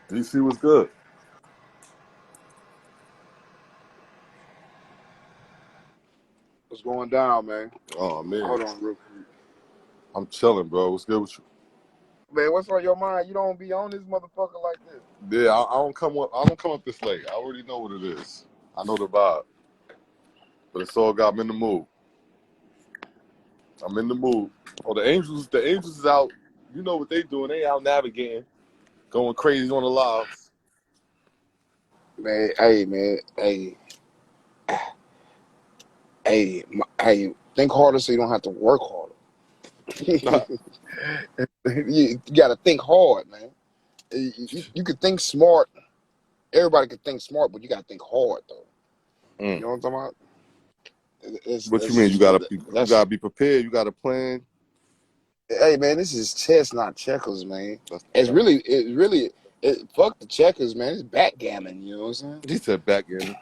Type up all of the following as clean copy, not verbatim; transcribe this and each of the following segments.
DC was good. What's going down, man? Oh man, Hold on, real quick. I'm chilling, bro. What's good with you? Man, what's on your mind? You don't be on this motherfucker like this. Yeah, I don't come up. I don't come up this late. I already know what it is. I know the vibe, but it's all got. I'm in the mood. I'm in the mood. Oh, the Angels is out. You know what they doing? They out navigating, going crazy on the lives. Man, hey, think harder so you don't have to work harder. You gotta think hard, man. You could think smart. Everybody could think smart, but you gotta think hard, though. You know what I'm talking about? What you mean? You gotta be prepared. You gotta plan. Hey, man, this is chess, not checkers, man. It's really, fuck the checkers, man. It's backgammon, you know what I'm saying? He said backgammon.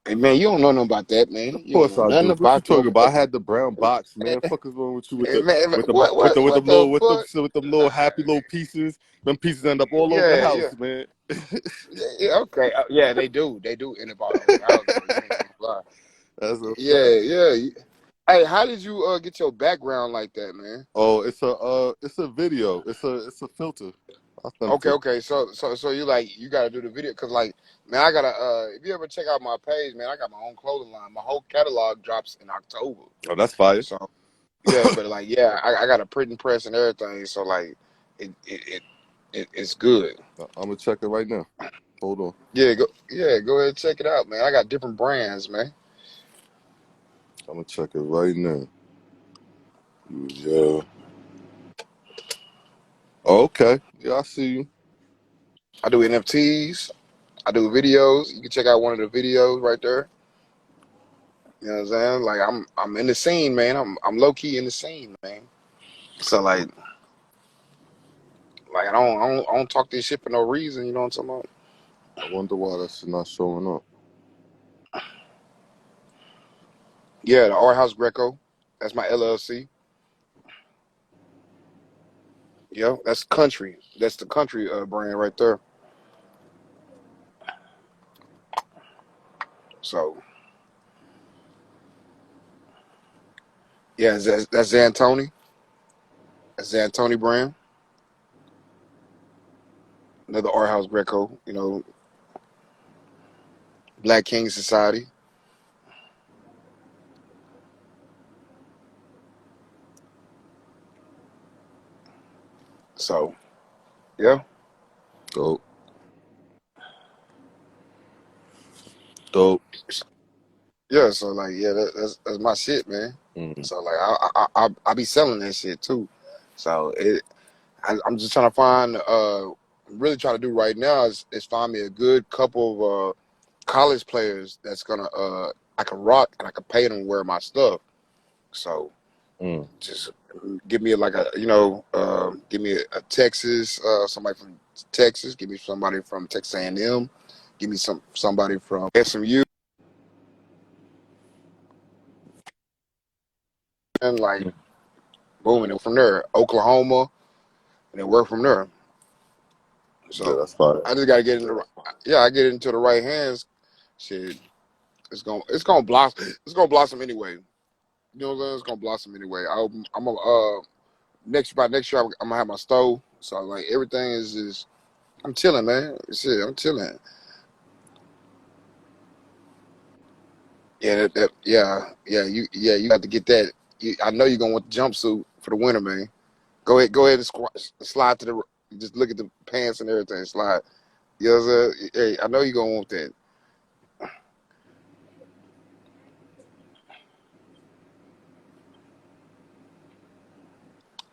Hey, man, you don't know nothing about that, man. Of course I do. What you talking about? I had the brown box, man. Fuck is wrong with you with them little happy little pieces? Them pieces end up all over the house, man. Yeah, okay. Yeah, they do. They do end up all over the house. That's a yeah. Hey, how did you get your background like that, man? Oh, it's a video. It's a filter. Okay. So you gotta do the video, cause like, man, I gotta if you ever check out my page, man, I got my own clothing line. My whole catalog drops in October. Oh, that's fire. So yeah, but like, yeah, I got a printing press and everything. So like, it's good. I'm gonna check it right now. Hold on. Yeah, go ahead and check it out, man. I got different brands, man. I'm gonna check it right now. Yeah. Oh, okay. Yeah, I see you. I do NFTs. I do videos. You can check out one of the videos right there. You know what I'm saying? Like I'm in the scene, man. I'm low key in the scene, man. So like I don't talk this shit for no reason. You know what I'm talking about? I wonder why that shit not showing up. Yeah, the Art House Greco. That's my LLC. Yeah, that's country. That's the country brand right there. So yeah, that's Zantoni. That's Zantoni brand. Another Art House Greco. You know, Black King Society. So yeah. Dope. Yeah, so like, yeah, that's my shit, man. So like, I be selling that shit too. So I'm just trying to find, really trying to do right now is find me a good couple of college players that's gonna I can rock and I can pay them to wear my stuff. So just give me like give me a Texas, somebody from Texas, give me somebody from Texas A&M, give me somebody from SMU. And like, boom, and then from there, Oklahoma, and then work from there. So yeah, that's fine. I just gotta get into I get into the right hands. Shit, it's gonna blossom anyway. You know what I'm saying? It's gonna blossom anyway. I'm gonna by next year I'm gonna have my stove. So like everything is just I'm chilling, man. Shit, I'm chilling. Yeah, you got to get that. I know you're gonna want the jumpsuit for the winter, man. Go ahead and slide to the. Just look at the pants and everything. Slide. You know what I'm saying? Hey, I know you're gonna want that.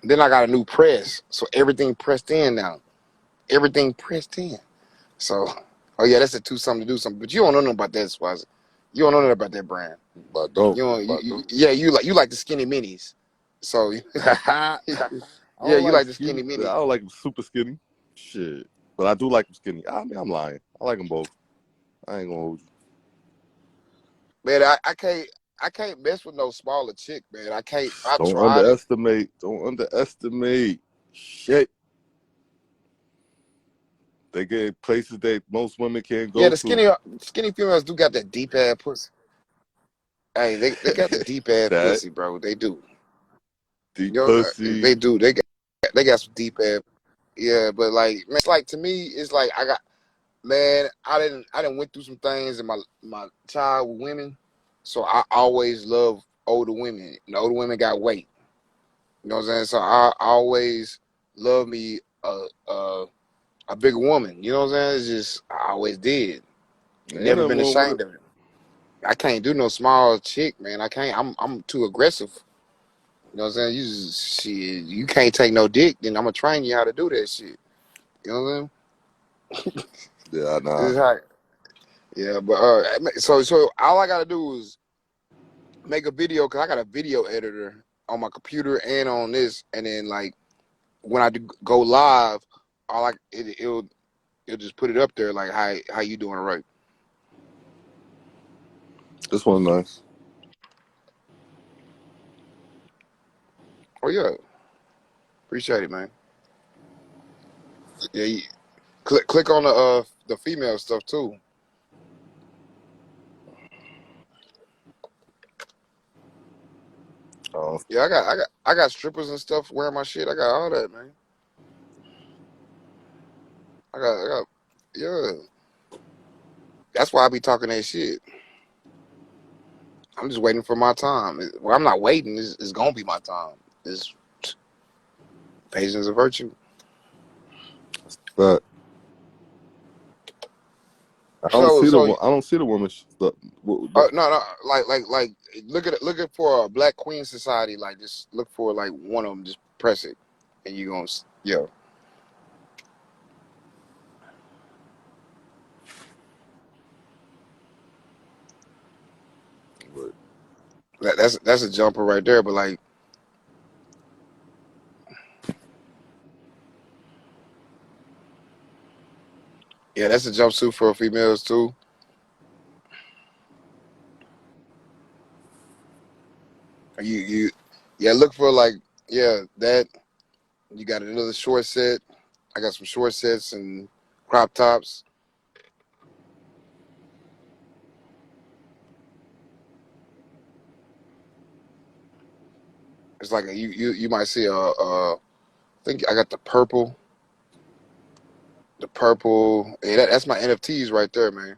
Then I got a new press, so everything pressed in now. Everything pressed in. So, oh yeah, that's a two something to do something. But you don't know nothing about that, Swaz. You don't know nothing about that brand. I don't. You like the skinny minis. So yeah, you like the skinny minis. I don't like them super skinny. Shit, but I do like them skinny. I mean, I'm lying. I like them both. I ain't gonna hold you. Man, I can't mess with no smaller chick, man. I can't. Don't underestimate. Shit. They get places that most women can't Yeah, go the to. skinny females do got that deep ass pussy. Hey, they got the deep ass That pussy, bro. They do. deep You know, pussy. they do. They got some deep ass. Yeah, but like, man, it's like to me, it's like man, I didn't went through some things in my child with women, so I always love older women. And older women got weight. You know what I'm saying? So I always love me a bigger woman. You know what I'm saying? It's just I always did. Ain't Never nothing been wrong with it. ashamed of it. I can't do no small chick, man. I can't. I'm too aggressive. You know what I'm saying? You can't take no dick. Then I'm gonna train you how to do that shit. You know what I'm saying? Yeah, This nah. is how. Yeah, but so all I gotta do is make a video because I got a video editor on my computer and on this, and then like when I do go live, it'll just put it up there like how you doing it right. This one's nice. Oh yeah, appreciate it, man. Yeah, click on the female stuff too. Oh, Yeah, I got strippers and stuff wearing my shit. I got all that, man. I got yeah. That's why I be talking that shit. I'm just waiting for my time. Well, I'm not waiting. It's gonna be my time. It's patience is a virtue. but I don't So see the so I don't see the woman. no, like look at for a Black Queen Society. Like just look for like one of them. Just press it, and you gonna yeah. That's a jumper right there. But like yeah, that's a jumpsuit for females too. You yeah, look for like yeah that. You got another short set. I got some short sets and crop tops. It's like you might see I think I got the purple. The purple. Yeah, that's my NFTs right there, man.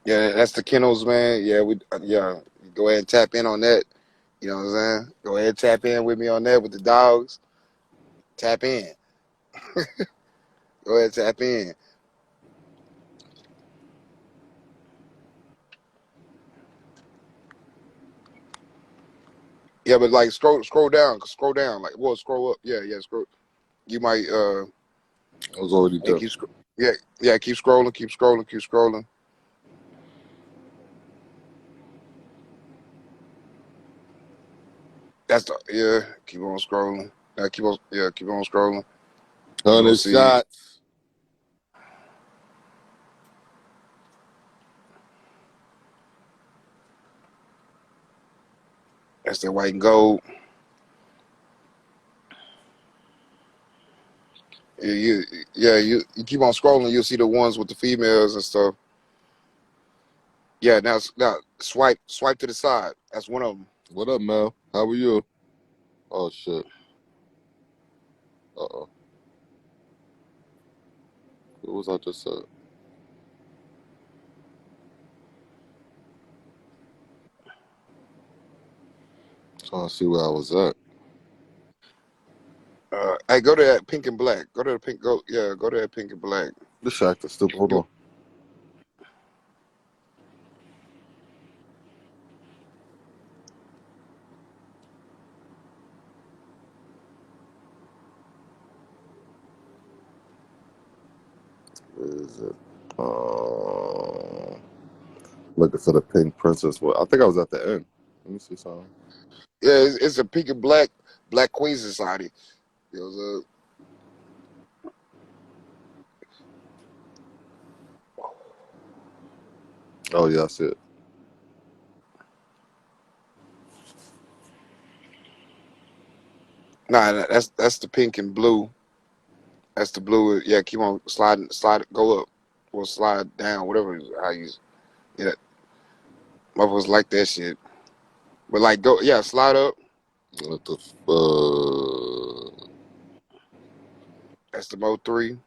Yeah, that's the kennels, man. Yeah, yeah. Go ahead and tap in on that. You know what I'm saying? Go ahead and tap in with me on that with the dogs. Tap in. Go ahead and tap in. Yeah, but like scroll down, like well scroll up. Yeah, scroll. You might I was already and done. keep yeah, keep scrolling, keep scrolling, keep scrolling. That's the yeah. Keep on scrolling. Keep on scrolling. You gonna 100 see shots. that's the white and gold. Yeah, you keep on scrolling. You'll see the ones with the females and stuff. Yeah, now swipe to the side. That's one of them. What up, Mel? How are you? Oh shit. Uh-oh. What was I just said? Trying to see where I was at. Hey, go to that pink and black. Go to the pink. Go to that pink and black. This actor stupid. Hold You, on. Where is it? Looking for the pink princess. Well, I think I was at the end. Let me see something. yeah, it's a pink and Black Queen Society. It was Oh yeah, I see it. Nah, that's the pink and blue. That's the blue. Yeah, keep on sliding, go up or slide down, whatever how you. Yeah, motherfuckers like that shit. But like, go, yeah, slide up. What the fuck? That's the mode 3.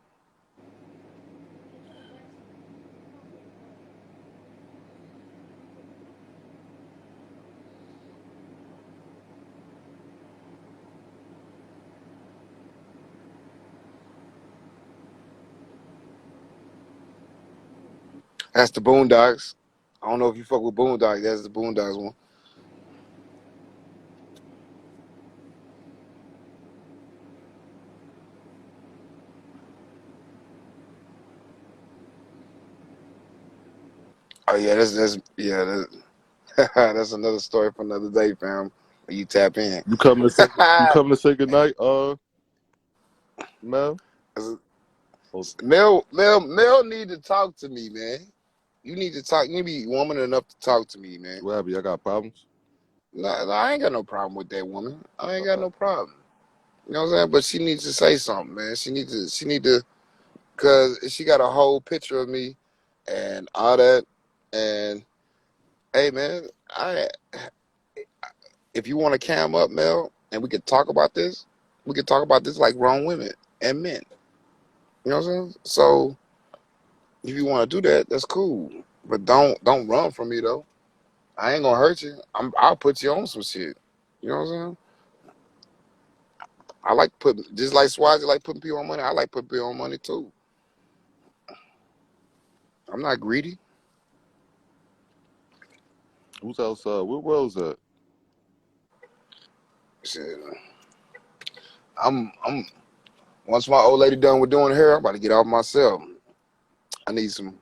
That's the Boondocks. I don't know if you fuck with Boondocks. That's the Boondocks one. Oh yeah, that's another story for another day, fam. When you tap in. You coming to say goodnight, Mel? Mel need to talk to me, man. You need to talk. You need to be woman enough to talk to me, man. What happened? Y'all got problems? No, I ain't got no problem with that woman. I ain't got no problem. You know what I'm saying? But she needs to say something, man. She need to, cause she got a whole picture of me and all that. And hey, man, if you want to cam up, Mel, and we could talk about this, we could talk about this like grown women and men. You know what I'm saying? So if you want to do that, that's cool. But don't run from me though. I ain't gonna hurt you. I'll put you on some shit. You know what I'm saying? I like putting, just like Swazzy like putting people on money. I like putting people on money too. I'm not greedy. Who's outside? Where Wells at? Shit. I'm once my old lady done with doing hair, I'm about to get off myself. I need some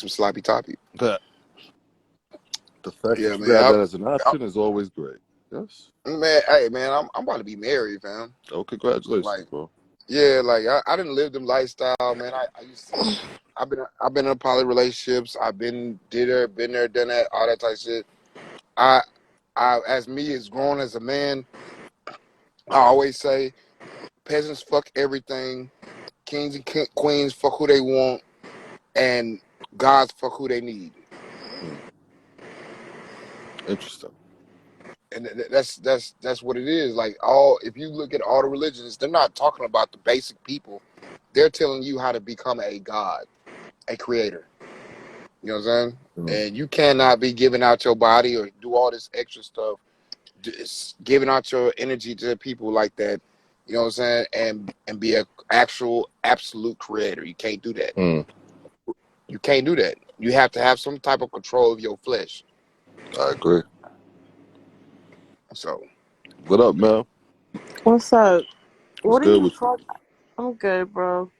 sloppy toppy. The fact Yeah, that you got man. that as an option is always great. Yes. Man, hey man, I'm about to be married, fam. Oh, congratulations, Like, bro. yeah, like I didn't live them lifestyle, man. I used to, I've been in poly relationships. I've been been there, done that, all that type of shit. I as me as grown as a man, I always say peasants fuck everything, kings and queens fuck who they want, and gods fuck who they need. Interesting. And that's what it is. Like all, if you look at all the religions, they're not talking about the basic people. They're telling you how to become a god, a creator. You know what I'm saying? And you cannot be giving out your body or do all this extra stuff, just giving out your energy to people like that. You know what I'm saying? And be an actual absolute creator. You can't do that. You can't do that. You have to have some type of control of your flesh. I agree. So, What up, Mel? What's up? What's What are good you with you? talking? I'm good, bro.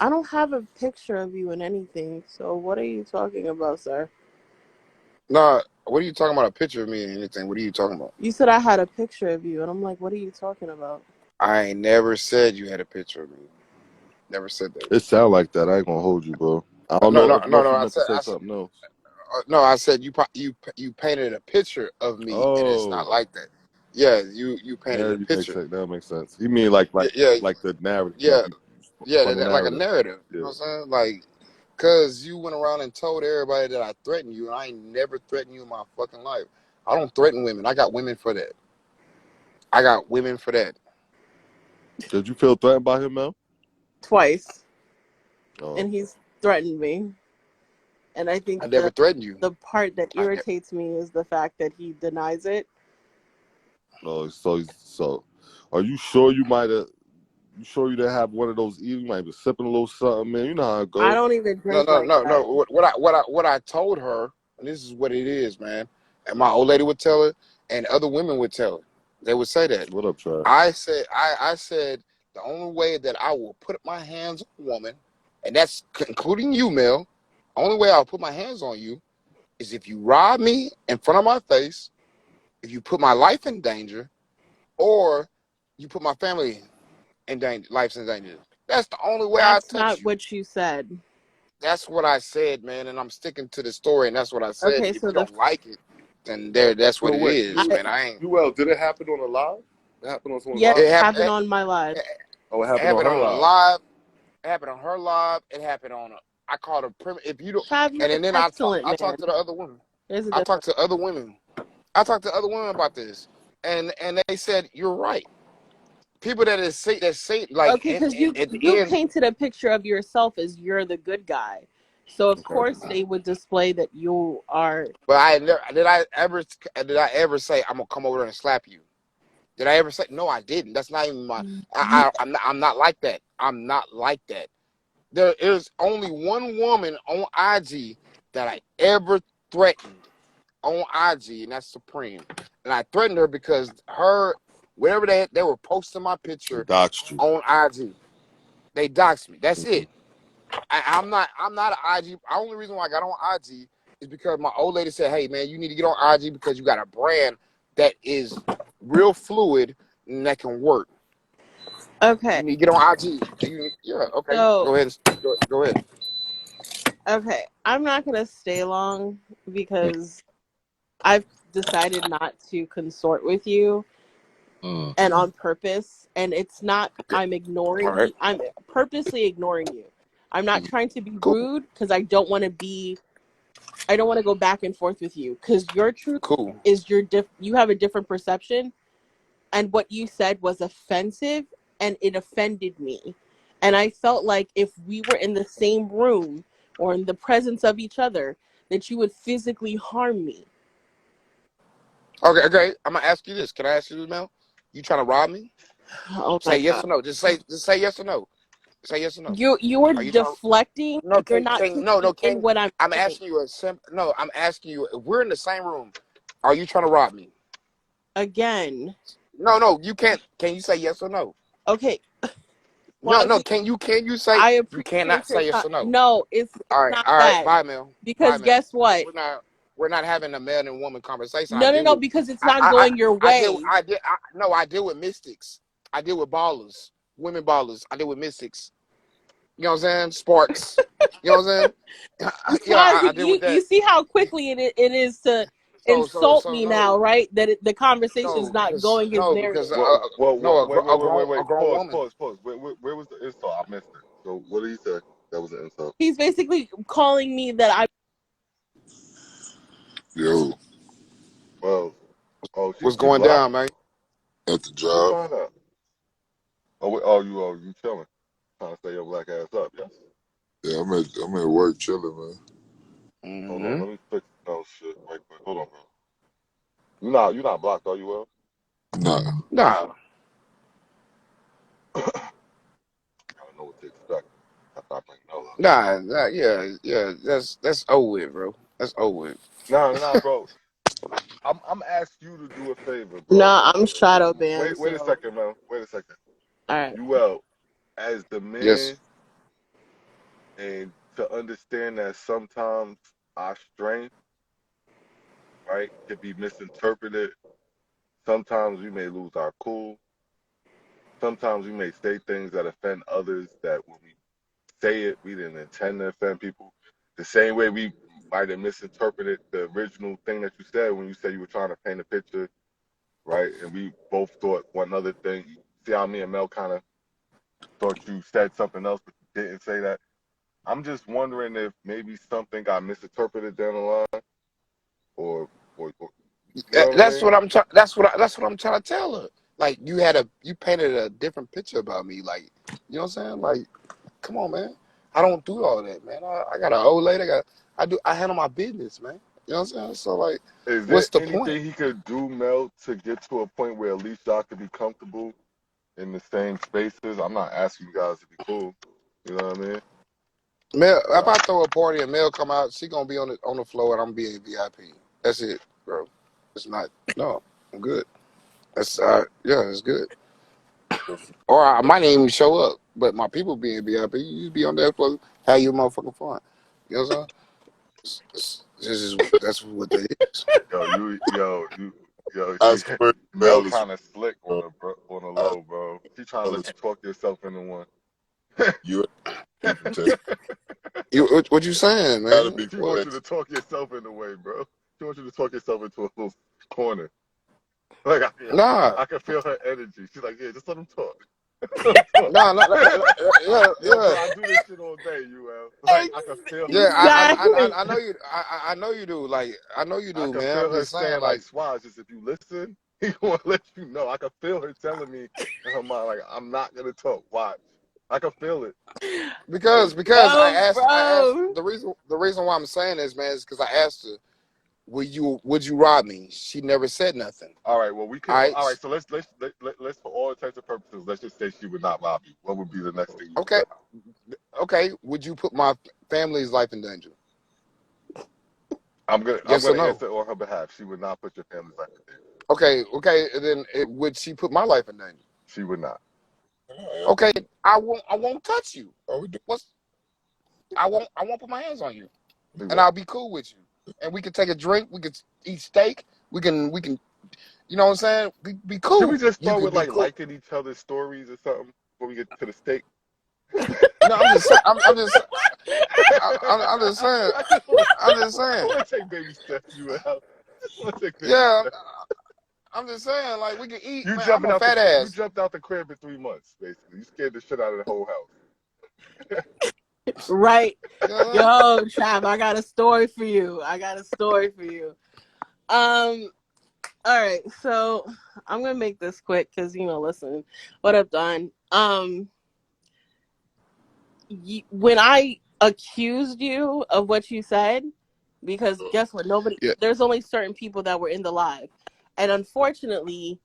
I don't have a picture of you in anything. So what are you talking about, sir? nah, what are you talking about? A picture of me and anything? What are you talking about? You said I had a picture of you, and I'm like, what are you talking about? I ain't never said you had a picture of me. Never said that. It sound like that. I ain't gonna hold you, bro. I don't know if you meant to say something else. No. I said you painted a picture of me, and it's not Oh, like that. Yeah, you painted yeah, a picture. that makes sense. You mean like Yeah, the narrative? yeah, You spun a like a narrative. narrative. You know Yeah. what I'm saying? Like, cause you went around and told everybody that I threatened you, and I ain't never threatened you in my fucking life. I don't threaten women. I got women for that. I got women for that. Did you feel threatened by him, Mel? Twice, Oh, and he's threatened me. And I think I never threatened you. the part that irritates me is the fact that he denies it. oh, so. Are you sure you might have? You sure you didn't have one of those? You might be sipping a little something, man. You know how it I goes. don't even drink like that. What I told her, and this is what it is, man. And my old lady would tell her, and other women would tell her. They would say that. What up, Trav? I said the only way that I will put my hands on a woman, and that's including you, Mel. Only way I'll put my hands on you is if you rob me in front of my face, if you put my life in danger, or you put my family in danger, life's in danger. That's the only way I That's touch not you. what you said. That's what I said, man, and I'm sticking to the story, and that's what I said. Okay, If so you don't like it, then that's what it is, man. I ain't. Well, did it happen on a live? It happened on someone's Yes, live? it happened on my live. Oh, it It happened on happened her on a live. live. It happened on her live. It happened on I called her if you don't. Fab, you're And an then I excellent man. talked to the other women. There's a I talked difference. to other women. I talked to other women about this, and they said you're right. People that say like Okay, because at the you end. painted a picture of yourself as you're the good guy, so of course they would display that you are. But did I ever say I'm gonna come over there and slap you? Did I ever say no? I didn't. That's not even my. I'm not like that. I'm not like that. There is only one woman on IG that I ever threatened on IG, and that's Supreme. And I threatened her because whatever they were posting my picture Doxed you. on IG. They doxed me. That's it. I'm not an IG. The only reason why I got on IG is because my old lady said, "Hey man, you need to get on IG because you got a brand that is real fluid and that can work. Okay. You need to get on IG." Okay. So Go ahead. Go ahead. okay, I'm not gonna stay long because I've decided not to consort with you, and on purpose. And it's not I'm ignoring All right. you. I'm purposely ignoring you. I'm not trying to be Cool. rude because I don't want to go back and forth with you because your truth Cool. is you have a different perception, and what you said was offensive and it offended me. And I felt like if we were in the same room or in the presence of each other, that you would physically harm me. Okay. I'm gonna ask you this. Can I ask you this, Mel? You trying to rob me? Oh Say my yes god. or no. Just say yes or no. Say yes or no. You were Are you trying? deflecting. No. You're not taking in what I'm I'm saying. asking you No. I'm asking you. If we're in the same room, are you trying to rob me? Again. No. You can't. Can you say yes or no? Okay. No. Swazi, Can you say I you appreciate cannot your say yes time. or no? No, it's All right. not All right. that. Bye, Mel. Bye, Because Mel. guess what? We're not having a man and woman conversation. No, because it's not I going your way. I deal with mystics. I deal with ballers, women ballers. I deal with mystics. You know what I'm saying? Sparks. You know what I'm saying? Yeah, I Swazi, deal with you that. see how quickly it is to insult me now, No, right? That the conversation's not going his because narrative. Well, a wait. grown woman. Pause. Where was the insult? I missed it. So what did he say? That was an insult. He's basically calling me that I. Yo, Well, What's she going blocked? down, man? at the Let me job. find out. You chilling? Trying to stay your black ass up? Yes. Yeah, I'm at work chilling, man. Hold on, Mm-hmm. let me fix no shit right quick. Hold on, bro. You not blocked, are you? Well, Nah, Nah, I don't know what to expect. After I bring Mel up. yeah. That's over with, bro. That's over with. Nah, bro. I'm asking you to do a favor, bro. Nah, I'm shadow banned. Wait a So second, man. Wait a second. all right. As the Yes. man, and to understand that sometimes our strength, right, can be misinterpreted. Sometimes we may lose our cool. Sometimes we may say things that offend others that when we say it, we didn't intend to offend people. The same way we might have misinterpreted the original thing that you said when you said you were trying to paint a picture, right? And we both thought one other thing. See how me and Mel kind of thought you said something else, but you didn't say that. I'm just wondering if maybe something got misinterpreted down the line, or you know what I That's mean? what I'm trying. That's what I'm trying to tell her. Like you painted a different picture about me. Like you know what I'm saying? Like, come on, man. I don't do all that, man. I got an old lady. I handle my business, man. You know what I'm saying? So like, Is there what's the point? anything he could do, Mel, to get to a point where at least y'all could be comfortable in the same spaces? I'm not asking you guys to be cool. You know what I mean? Mel, if But I throw a party and Mel come out, she gonna be on the floor and I'm gonna be a VIP. That's it, bro. It's not. No, I'm good. That's yeah, it's good. Or I might not even show up, but my people be in VIP. You be on that floor, have your motherfucking fun. You know what I'm saying? That's what that is. yo, I swear, Mel Mel is kind of slick bro. on the I, low, bro. She trying to Mel let is you talk yourself into one. you people take What you saying, gotta man? be She What? wants quiet. you to talk yourself in the way, bro. She wants you to talk yourself into a little corner. Like Nah, I can feel her energy. She's like, yeah, just let him talk. Let him talk. nah, nah, yeah, Yo, bro, yeah, I do this shit all day, Like I can feel her. yeah. Exactly. I know you. I know you do. Like, I know you I do, can man. feel I'm her just saying, saying like like, Swaz, just if you listen, he gonna let you know. I can feel her telling me in her mind, like, I'm not gonna talk. Watch. I can feel it. Like, because Yo, I asked bro. the reason why I'm saying this, man, is because I asked her, would you rob me? She never said nothing. all right, well we All could all right, right, so let's for all intents and purposes, let's just say she would not rob you. What would be the next thing you would okay, say? okay. Would you put my family's life in danger? I'm Yes or gonna no? answer on her behalf. She would not put your family's life in danger. Okay, okay. And then would she put my life in danger? She would not. Okay, I won't touch you. What's I won't put my hands on you, She and won't. I'll be cool with you, and we can take a drink. We could eat steak. We can. You know what I'm saying? Be Should we cool. just You start could with be like cool. liking each other's stories or something before we get to the steak? No, I'm just saying. I'm just saying. I just want I'm just I saying. want to take baby steps, you out. I just want to take baby Yeah, steps. I'm just saying. Like we can eat, You man. I'm jumping a out the fat you ass. jumped out the crib in 3 months, basically. You scared the shit out of the whole house. Right. You know what Yo, Trav, I got a story for you. All right, so I'm gonna make this quick because listen, what I've done. When I accused you of what you said, because guess what? Yeah. There's only certain people that were in the live, and unfortunately,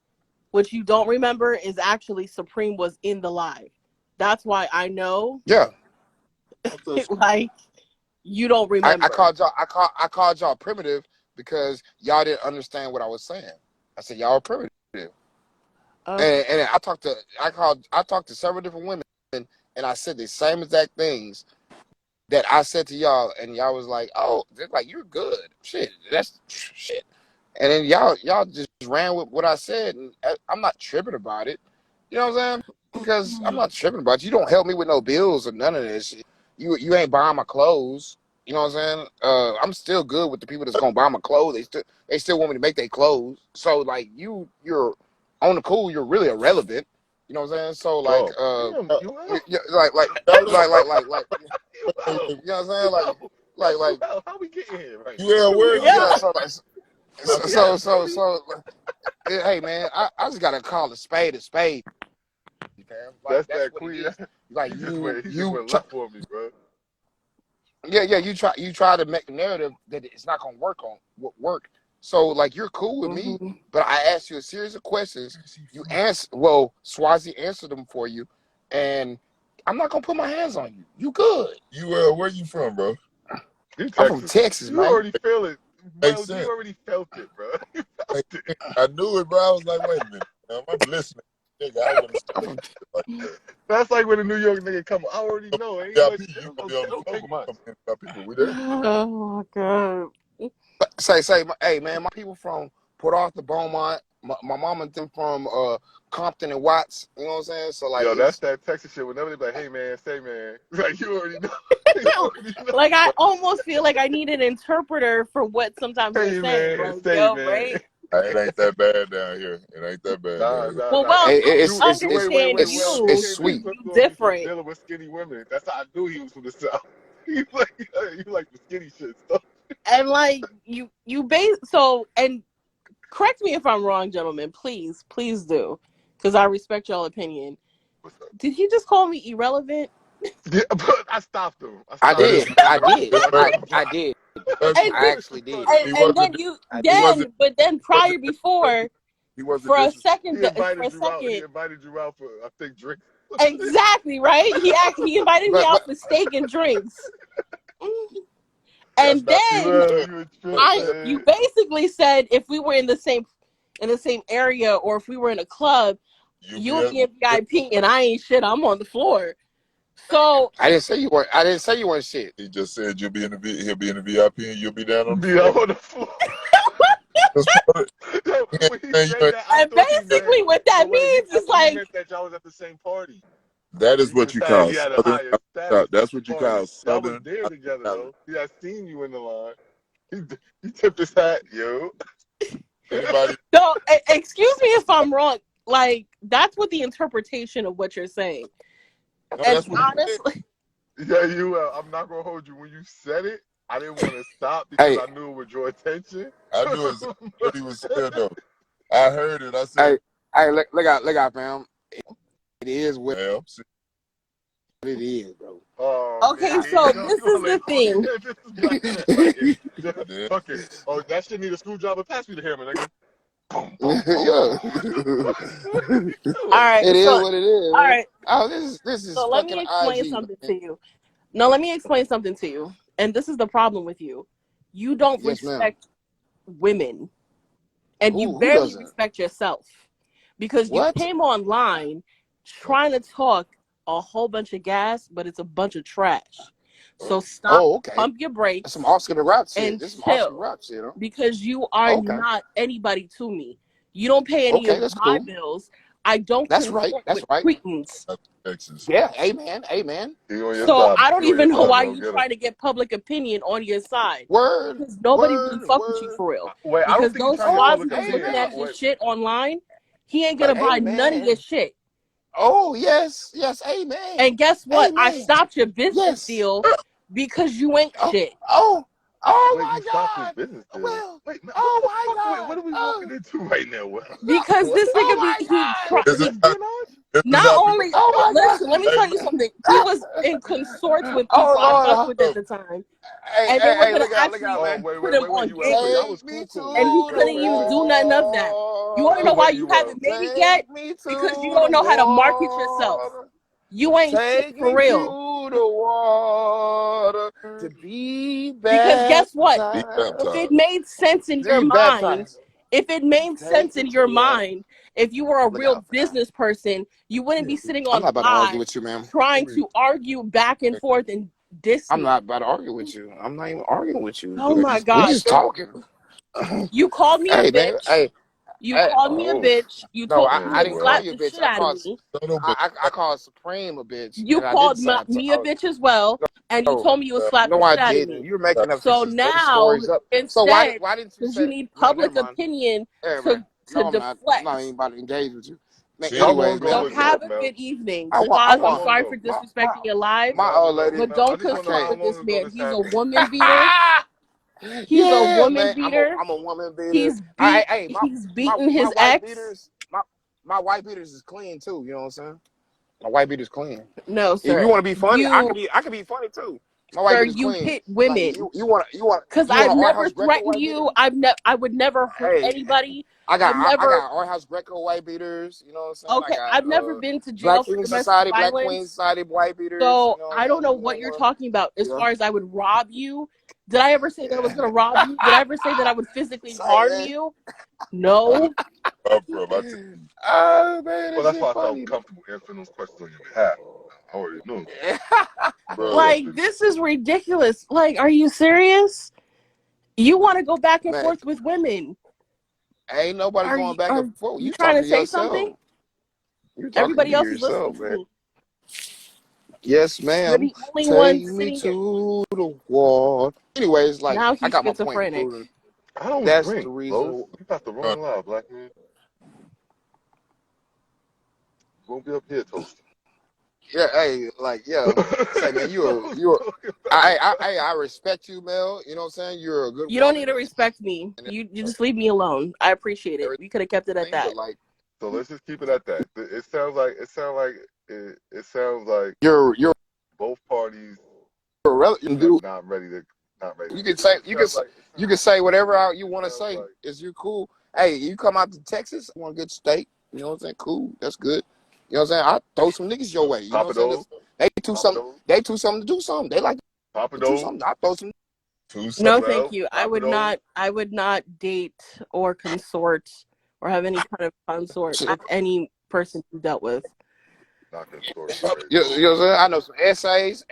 what you don't remember is actually Supreme was in the live. That's why I know, Yeah. like, you don't I remember. called y'all. I called y'all primitive because y'all didn't understand what I was saying. I said y'all are primitive, Okay. and I talked to several different women, and I said the same exact things that I said to y'all, and y'all was like, "Oh, they're like you're good, shit, that's shit," and then y'all just ran with what I said, and I'm not tripping about it. You know what I'm saying? Because I'm not tripping about it. You don't help me with no bills or none of this shit. You ain't buying my clothes. You know what I'm saying? I'm still good with the people that's gonna buy my clothes. They still want me to make their clothes. So like you're on the cool. You're really irrelevant. You know what I'm saying? So like Oh, damn, you out. yeah, like you know what I'm saying? You out. Like You like out. How we getting here right now? Yeah, where you Yeah. yeah. at? So like Yes, baby. hey man, I just gotta call a spade a spade, man. Like That's that's that what it queen. is. Like He just went left on me, bro. yeah, you try to make a narrative that it's not gonna work. So like you're cool with me, Mhm. but I asked you a series of questions. You answer well, Swazi answered them for you, and I'm not gonna put my hands on you. You good? You where you from, bro? You I'm from Texas. Texas, You man. already feel it. Makes Miles, you sense. already felt it, bro. You felt Makes it. sense. I knew it, bro. I was like, wait a minute. Now, I'm listening. Nigga, I wouldn't I'm say from it like that. That's like when a New York nigga come. I already know. Ain't much. VIP, you gonna be It on the don't show take with much. some VIP. We there? Oh my god. hey man, my people from Port Arthur, Beaumont. My mom and them from Compton and Watts. You know what I'm saying? So like Yo, that's it's that Texas shit. Whenever they be like, "Hey man, say man," like you already know. You already know. Like I almost feel like I need an interpreter for what sometimes you're Hey saying. man, Like, say yo, man. right? It ain't that bad down here. It ain't that bad down Nah, here. nah, Well, nah. well, I Wait. understand Well, it's he you. came in and sweet. You flipped off. He was different. dealing with skinny women. That's how I knew he was from the south. He's like, you like the skinny shit stuff. And like you base so and correct me if I'm wrong, gentlemen. Please do. Because I respect y'all opinion. What's up? Did he just call me irrelevant? Yeah, but I stopped him. I I stopped But him. it's did. not. I did. I But told him. I did. that's And I then actually did. Funny. he wasn't. I He did. wasn't. but then He wasn't prior before he wasn't for a disrespectful. second for a He second invited you out for I think drinks. exactly right. He invited me out But for steak and drinks, That's and not then disrespect. You a trip, you man. basically said if we were in the same area or if we were in a club, You you be would at. be in VIP and I ain't shit. I'm on the floor. So I didn't say you weren't. I didn't say you weren't shit. He just said you'll be in the he'll be in the VIP and you'll be down on the Be out floor. on the floor. That's part of, Yo, he ain't when he saying you said ain't, that, I and thought he meant. basically what that But wait, means I is thought he like meant that y'all was at the same party. that He is what was you saying call he had a southern. higher status That's at the what you party. call Y'all was southern there together hospitality. though. He had seen you in the line. He tipped his hat, yo. Anybody? So, excuse me if I'm wrong. Like, that's what the interpretation of what you're saying. No, And that's what he said. honestly, Yeah, I'm not gonna hold you. When you said it, I didn't want to stop because Hey, I knew it would draw attention. I knew exactly what he was saying though. I heard it. I said, hey, look out, fam. It is what "Damn, see, it is, bro. Oh okay, man, here so you go. this You want is to lay the it on me? thing. Yeah, this is black man right here. Just, damn, fuck it. Oh, that shit need a screwdriver. Pass me the hammer, nigga. Boom, boom, boom. Yeah. What are you All doing? right, It so is what it is, all man. right, Oh, this is so let fucking me explain IG, something man. to you. No, let me explain something to you. And this is the problem with you. You don't Yes, ma'am. respect women, and you Who barely doesn't? respect yourself because you What? came online trying to talk a whole bunch of gas, but it's a bunch of trash. So stop, Oh, okay. pump your That's some brakes, Oscar the Rap shit. and This is some Oscar the chill Rap shit, huh? because you are Okay. not anybody to me. You don't pay any Okay, of that's my cool. bills. I don't That's right. consort That's with right. cretins. Texas." Yeah, amen. Amen. He on your So side. I He don't on your even know side, why bro. you Get him. trying to get public opinion on your side Word, because nobody really word, fuck with you word. for real. Wait, I don't Because think he's those trying to get Oh, public Swazlands opinion. looking at amen. your Wait, shit online, he ain't gonna buy none of your Amen. shit. Oh, yes. Yes, amen. And guess what? I Amen. stopped your business Yes. deal because you ain't Oh, shit. oh, oh wait, you my stopped his God. business deal. Well, Wait, man, what oh the my fuck? Wait, God. what are we Oh, walking into right now? What? Because What? this oh nigga my God. What? This is he how, Espionage? this is not how people. only Oh my listen, let me Hey, tell man, you something. He God. was in consorts with Oh people I fucked Lord. with at oh, the time, Hey, and they hey, were hey, gonna look out, actually Oh, man. wait, put wait, him wait, wait. on You were game, y'all Take was me to and he Wait, the couldn't wait, even wait. do nothing of that. You wanna water. know why Wait, you you haven't made it yet? Take me to Because you the don't know how to market yourself. water. You ain't shit Take for me real. to the water to be Because guess what? be If it baptized. made sense in To your be mind, baptized. if it made Take sense me in to your the water. mind, if you were a Look real out for that. business person, you wouldn't be sitting I'm not on about to argue live with you, man. trying to argue back and forth and diss I'm me. not about to argue with you. I'm not even arguing with you. Oh my We God. just talking. You called me a Hey, man. bitch. Hey, You hey. called me a Oh, bitch. You No, told me man, you I would didn't call well, slap you a the bitch. shit out of me. son of a I called Supreme a bitch, You and I didn't called say. me a bitch as well, and you No, told me you would slap no, the I shit out of didn't. me. You're making up So them now, stories up. So instead, why didn't you because you say? need No, never public mind. opinion Hey, man. to No, I'm not. I'm not deflect. even about to engage with you. Man, She how ain't long anyways, ago man. So was have this, a Mel? good evening. I Swaz, I'm How want long sorry ago? for disrespecting your live, my No, old no, lady. but Mel. I don't just want to know consort Okay. how with long this ago man. this He's a happened. woman beater. He's a Yeah, woman man. beater. I'm a woman beater. He's I beat. hey He's my beaten my his white ex. beaters my white beaters is clean too. You know what I'm saying? My white beater's clean. No, If you sir. want to be funny, You, I can be funny too. My white sir, beat is you clean. hit Like women. Cause you want I've an art never house Greco threatened white beater? you. I would never hurt Hey, anybody. I've I never. got art house Greco white beaters. You know what I'm saying? I Okay, got I've never been to jail Black for King domestic Society, Black Queen violence. Society white beaters. You So know what I don't I'm know saying? You what know you're what? talking about as Yeah. far as I would rob you. Did I ever say that I was gonna rob you? Did I ever say that I would physically Say harm man. you? where this No. come from. I tell Oh man, Well, that that's shit why I felt funny, comfortable answering those questions on your behalf. I already knew. man. I bro, already Like, figured. this is ridiculous. Like, are you serious? You want to go back and Man, forth with women? ain't nobody going back Are and forth. you You trying talking to to say something? yourself. You talking to Everybody else is listening yourself, to man. me. Yes, You're ma'am. the only one Take me sitting here. to the water. Anyways, like Now I he's got my point schizophrenic. concluded. I don't That's the drink, Lowe's. reason. You got the you, wrong lie, black man. You won't be up here toasting. Yeah, hey, like yo, say man, So, I respect you, Mel. You know what I'm saying? You're a good You don't need woman to respect me. and You just leave me alone. I appreciate it. We could have kept it at everything, but that. like so let's just keep it at that. It sounds like you're both parties a relative are dude. not ready to You do can that. say you can say whatever you want to Sounds say. like Is you cool? Hey, you come out to Texas, want to get steak? You know what I'm saying? Cool, that's good. You know what I'm saying? I throw some niggas your way. You know what I'm saying? 'Cause Papados, they too something. They too something to do something. They like to do Papados, something. I throw some. two sons. No, thank Mel, you. Papados. I would not date or consort or have any kind of consort Shit. with any person you dealt with. Not consort is crazy. You know what I'm saying? I know some essays,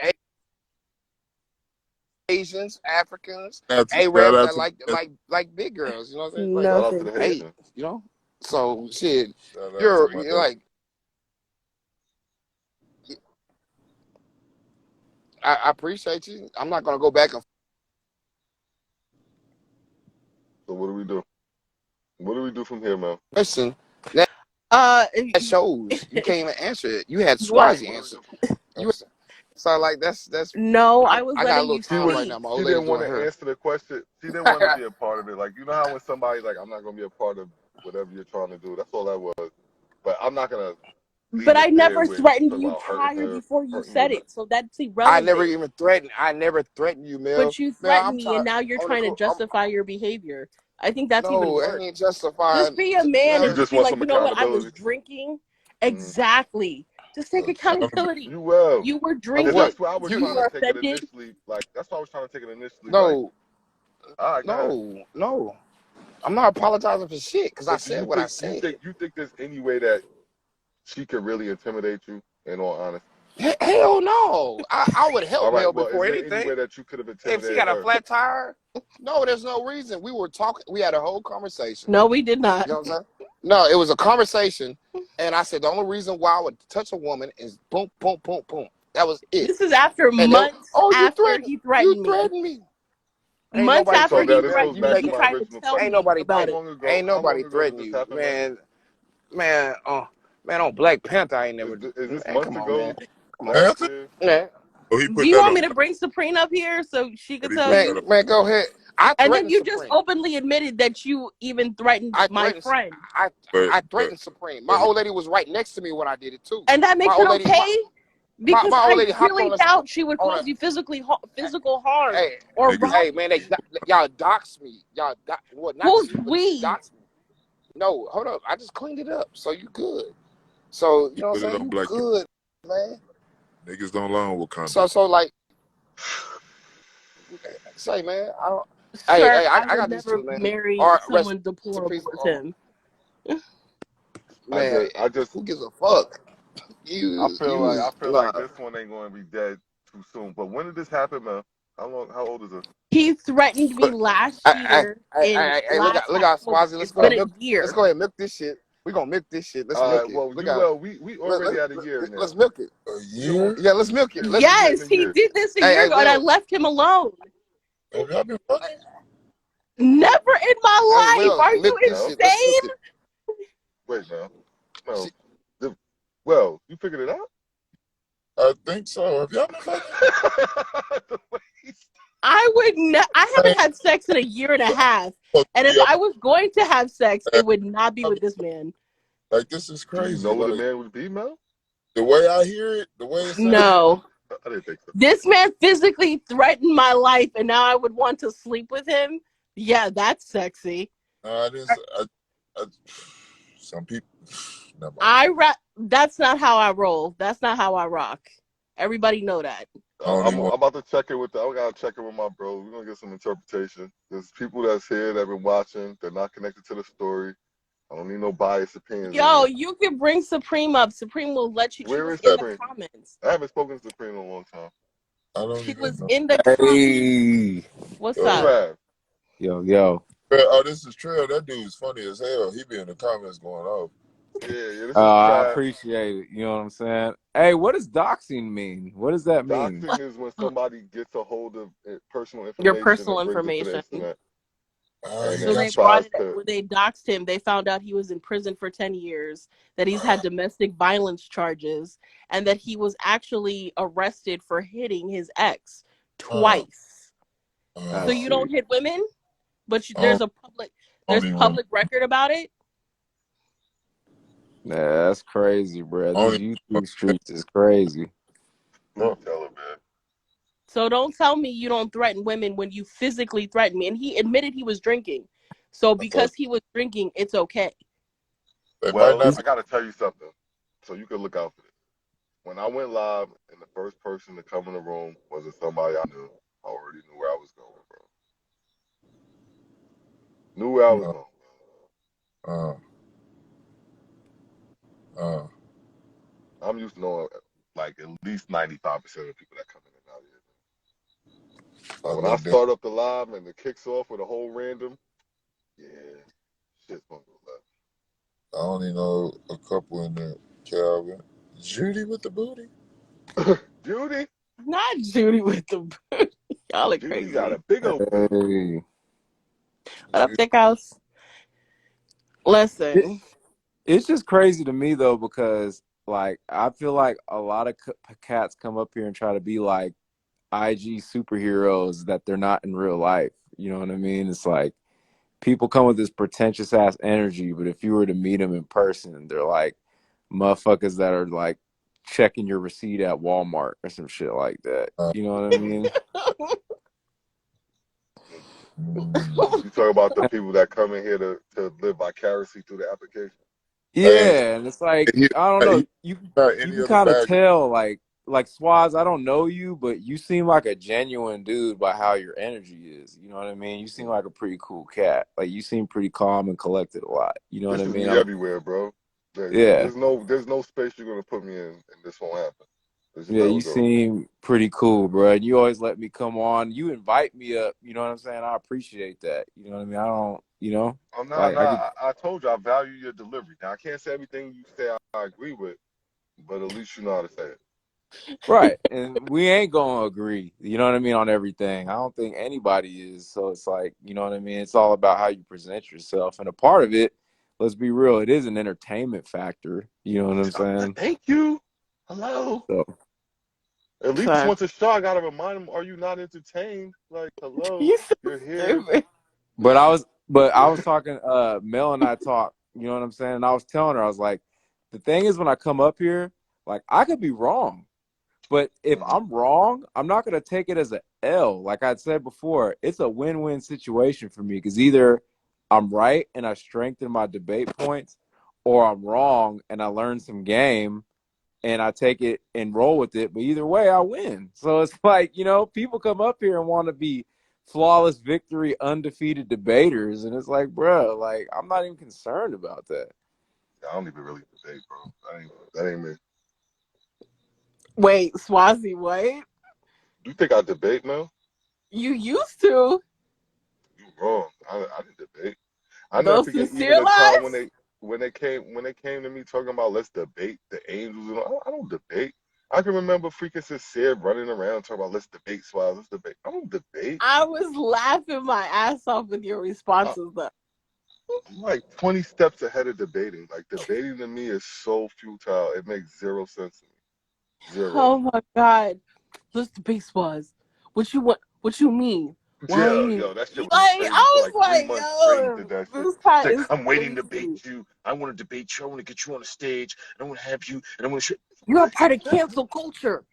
Asians, Africans, Shout Arabs out that to the like big girls. You know what I'm saying? Like, No, Shout out to thank the you. hey, Haitians. you know. So shit, shout out to my you're like I appreciate you. I'm not gonna go back and So what do we do? do from here, man? question Uh, that shows you can't even answer it. You had what? Swazi answer. You so like that's No, I was I got a letting little you She time was. right now. speak. My She old lady's didn't want doing to her. answer the question. She didn't want to be a part of it. Like, you know how when somebody's like, I'm not gonna be a part of whatever you're trying to do. That's all that was. But I'm not gonna But leave I it there never with threatened talk you about hurting prior her, before you hurting you. said it, so that's I never irrelevant. even threatened. I never threatened you, Mel. But you Mel, threatened I'm me, and trying. now you're I'm gonna trying to go. justify your behavior. I think that's even No, it worse. ain't Just justifying. be a man You and Mel, just just be want like, some you know what? I was accountability. drinking. Mm. Exactly. Just take accountability. You will. You were of Because what? drinking. that's where I was You trying were to take it offended. initially. Like that's why I was trying to take it initially. Like, No, all right, go ahead. no. I'm not apologizing for shit because I But do said you what I think you said. think you think there's any way that she could really intimidate you? In all honesty. Hell no. I would help All right. Mel Well, is before there any anything. way that you could have If she intimidated got a her? flat tire, no, there's no reason. We were talking. We had a whole conversation. No, we did not. You know what I'm saying? No, it was a conversation, and I said the only reason why I would touch a woman is boom, boom, boom, boom. That was it. This is after And then, months oh, after he you threatened me. threatened me. Ain't Months nobody after So he now threatened you, this man. goes threatened You me, back to he making? my tried to original tell Ain't question. me nobody How about it. long ago? Ain't How long nobody ago did threaten this you, happen, man? man. Man, on Black Panther, I ain't never. Is this Man, months come on, man. ago? Come on, Last Answer? year? man. Oh, he Do put you that want on. me to bring Supreme up here so she But could he tell put Man, that you? on. man, go ahead. I And then threatened you just Supreme. openly admitted that you even threatened I my threatened. friend. I But I but threatened Supreme. My but he, old lady was right next to me when I did it too. And that My makes it old lady, okay? Because my old I lady hopped really on doubt she would on a. cause you physical harm Hey, or niggas rob hey, man, you. y'all doxed me. Well, not Who's you, but she we? doxed me. No, hold up. I just cleaned it up, so you good. So you he know what put I'm it saying? on You Black Panther. good, man. Niggas don't learn Wakanda. So like, say, man. Sir, I I I would got this never too, man. marry Or rest someone in deplorable peace. as him. Man, I just who gives a fuck? I feel like You I feel nah. like this one ain't going to be dead too soon. But when did this happen, man? How long? How old is it? He threatened me last year in last Look out, October. Swazi. It's been a Let's year. go ahead and milk this shit. We gonna milk this shit. Let's All milk right. it. Well, Look you out. well, we already at a year Let's now. milk it. A year? Yeah, let's milk it. We getting Yes, a he year. did this a year Hey, ago and I Will. left him alone. Have y'all been fucking? Never in Hey, my life. Will, Are you milk this No. shit. Let's milk insane? it. Wait, no. No. She, Well, you figured it out. I think so. Have y'all been fucking? The way he's- I Man, haven't had sex in a year and a half. fuck And if y'all. I was going to have sex, Man, it would not be with this man. like this is Do you crazy. know what a Like man would be, Mel? the way I hear it, the way it sounds. No. I didn't think so. This man physically threatened my life and now I would want to sleep with him. Yeah, that's sexy. I didn't. I, some people. Never mind. That's not how I roll. That's not how I rock. Everybody know that. I don't I'm even want. about to check in with. I gotta check in with my bro. We're gonna get some interpretation. There's people that's here that been watching. They're not connected to the story. I don't need no biased opinions in Yo, here. you can bring Supreme up. Supreme will let you. She Where was is in the Supreme? comments. I haven't spoken to Supreme in a long time. I don't She even was know. in the comments. Hey, What's What's up? Rav? yo. Oh, this is Trail. That dude's funny as hell. He be in the comments going off. Yeah, this is I Trav. appreciate it. You know what I'm saying? Hey, what does doxing mean? What does that mean? Doxing is when somebody gets a hold of personal Your information personal and brings it to the information. internet Ah, and he So then they got brought tries it to. when they doxed him. They found out he was in prison for 10 years, that he's had domestic violence charges, and that he was actually arrested for hitting his ex uh, twice. I So you see. don't hit women, but I don't there's even remember. public record about it. Nah, that's crazy, bro. I don't These even YouTube streets is crazy. You remember. tell him, man. So don't tell me you don't threaten women when you physically threaten me. And he admitted he was drinking. So I thought because he was drinking, it's okay. they might Well, not He's, I be. gotta tell you something, so you can look out for this. When I went live, and the first person to come in the room wasn't somebody I knew. I already knew where I was going, bro. Knew where I was Uh, going. uh, uh, I'm used to knowing like at least 95% of the people that come in and out here. I So when I looked at. start up the live and it kicks off with a whole random, yeah, shit's gonna go I only know a couple in there. Calvin, Judy with the booty. left. Judy, Not Judy with the y'all are Judy got crazy. a big old booty. hey, What up, Judy, thick house? Listen, It's just crazy to me though, because like I feel like a lot of cats come up here and try to be like IG superheroes that they're not in real life. You know what I mean? It's like people come with this pretentious ass energy, but if you were to meet them in person, they're like motherfuckers that are like checking your receipt at Walmart or some shit like that. You know what I mean? mm, You talk about the people that come in here to live vicariously through the application. hey, Yeah, and it's like he, I don't he know. got You any can other kind of bag? tell like Swaz. I don't know you, but you seem like a genuine dude by how your energy is. You know what I mean? You seem like a pretty cool cat. Like you seem pretty calm and collected a lot. You know what This I is mean? me everywhere, bro. Yeah, There's no space you're gonna put me in, and this won't happen. This is yeah. how You it goes. seem pretty cool, bro. And you always let me come on. You invite me up. You know what I'm saying? I appreciate that. You know what I mean? I don't. You know, Oh no, like no, I could. I told you I value your delivery. Now I can't say everything you say I agree with, but at least you know how to say it. Right. And we ain't gonna agree, you know what I mean, on everything. I don't think anybody is. So it's like, you know what I mean? It's all about how you present yourself. And a part of it, let's be real, it is an entertainment factor. You know what I'm saying? Thank you. Hello. So At least fact. once a show, I gotta remind them: Are you not entertained? Like, hello, You so you're here. stupid. but I was talking, Mel and I talked, you know what I'm saying? And I was telling her, I was like, the thing is when I come up here, like I could be wrong. But if Mhm. I'm wrong, I'm not going to take it as a L. Like I said before, it's a win-win situation for me because either I'm right and I strengthen my debate points, or I'm wrong and I learn some game and I take it and roll with it. But either way, I win. So it's like, people come up here and want to be flawless victory, undefeated debaters. And it's like, bro, like, I'm not even concerned about that. I don't even really debate, bro. That ain't me. Wait, Swazi, what? You think I debate, man? You used to. You wrong. I didn't debate. I never Those forget even sincere the time when lives? they came to me talking about let's debate the angels and all. I don't debate. I can remember freaking sincere running around talking about let's debate Swaz, let's debate. I don't debate. I was laughing my ass off with your I, responses though. I'm like 20 steps ahead of debating. Like debating to me is so futile. It makes zero sense to me. Zero. Oh my god. Let's debate was. What you want what you mean? Why Yeah, you yo, that shit like was crazy. For I like was three like, months straight, he did yo, that shit. this cat Said, is I'm waiting to debate crazy. you. I want to debate you. I want to get you on the stage. And I want to have you. And I want to. You're a What? part of Shut cancel culture.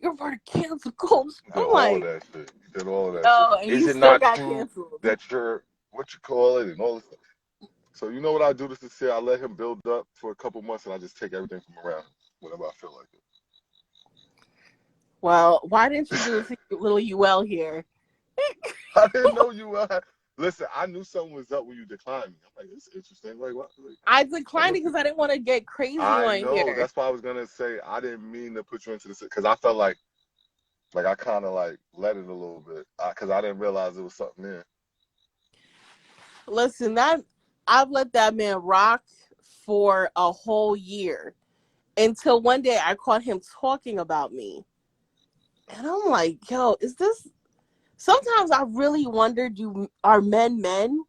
You're a part of cancel culture. He did I'm all of like, that shit. He did all of that shit. yo, and Is you it still not got true canceled. that you're what you call it and all this stuff? So you know what I do to say? I let him build up for a couple months and I just take everything from around him whenever I feel like Well, why didn't you it. do it to little UL here? I didn't know you. Listen, I knew something was up when you declined me. I'm like, it's interesting. Like, what? Like, I I declined know. it because I didn't want to get crazy I on know. here. That's why I was gonna say I didn't mean to put you into this because I felt like I kind of like let it a little bit because I didn't realize there was something there. Listen, that I've let that man rock for a whole year until one day I caught him talking about me. And I'm like, yo, is this sometimes I really wonder, are men men?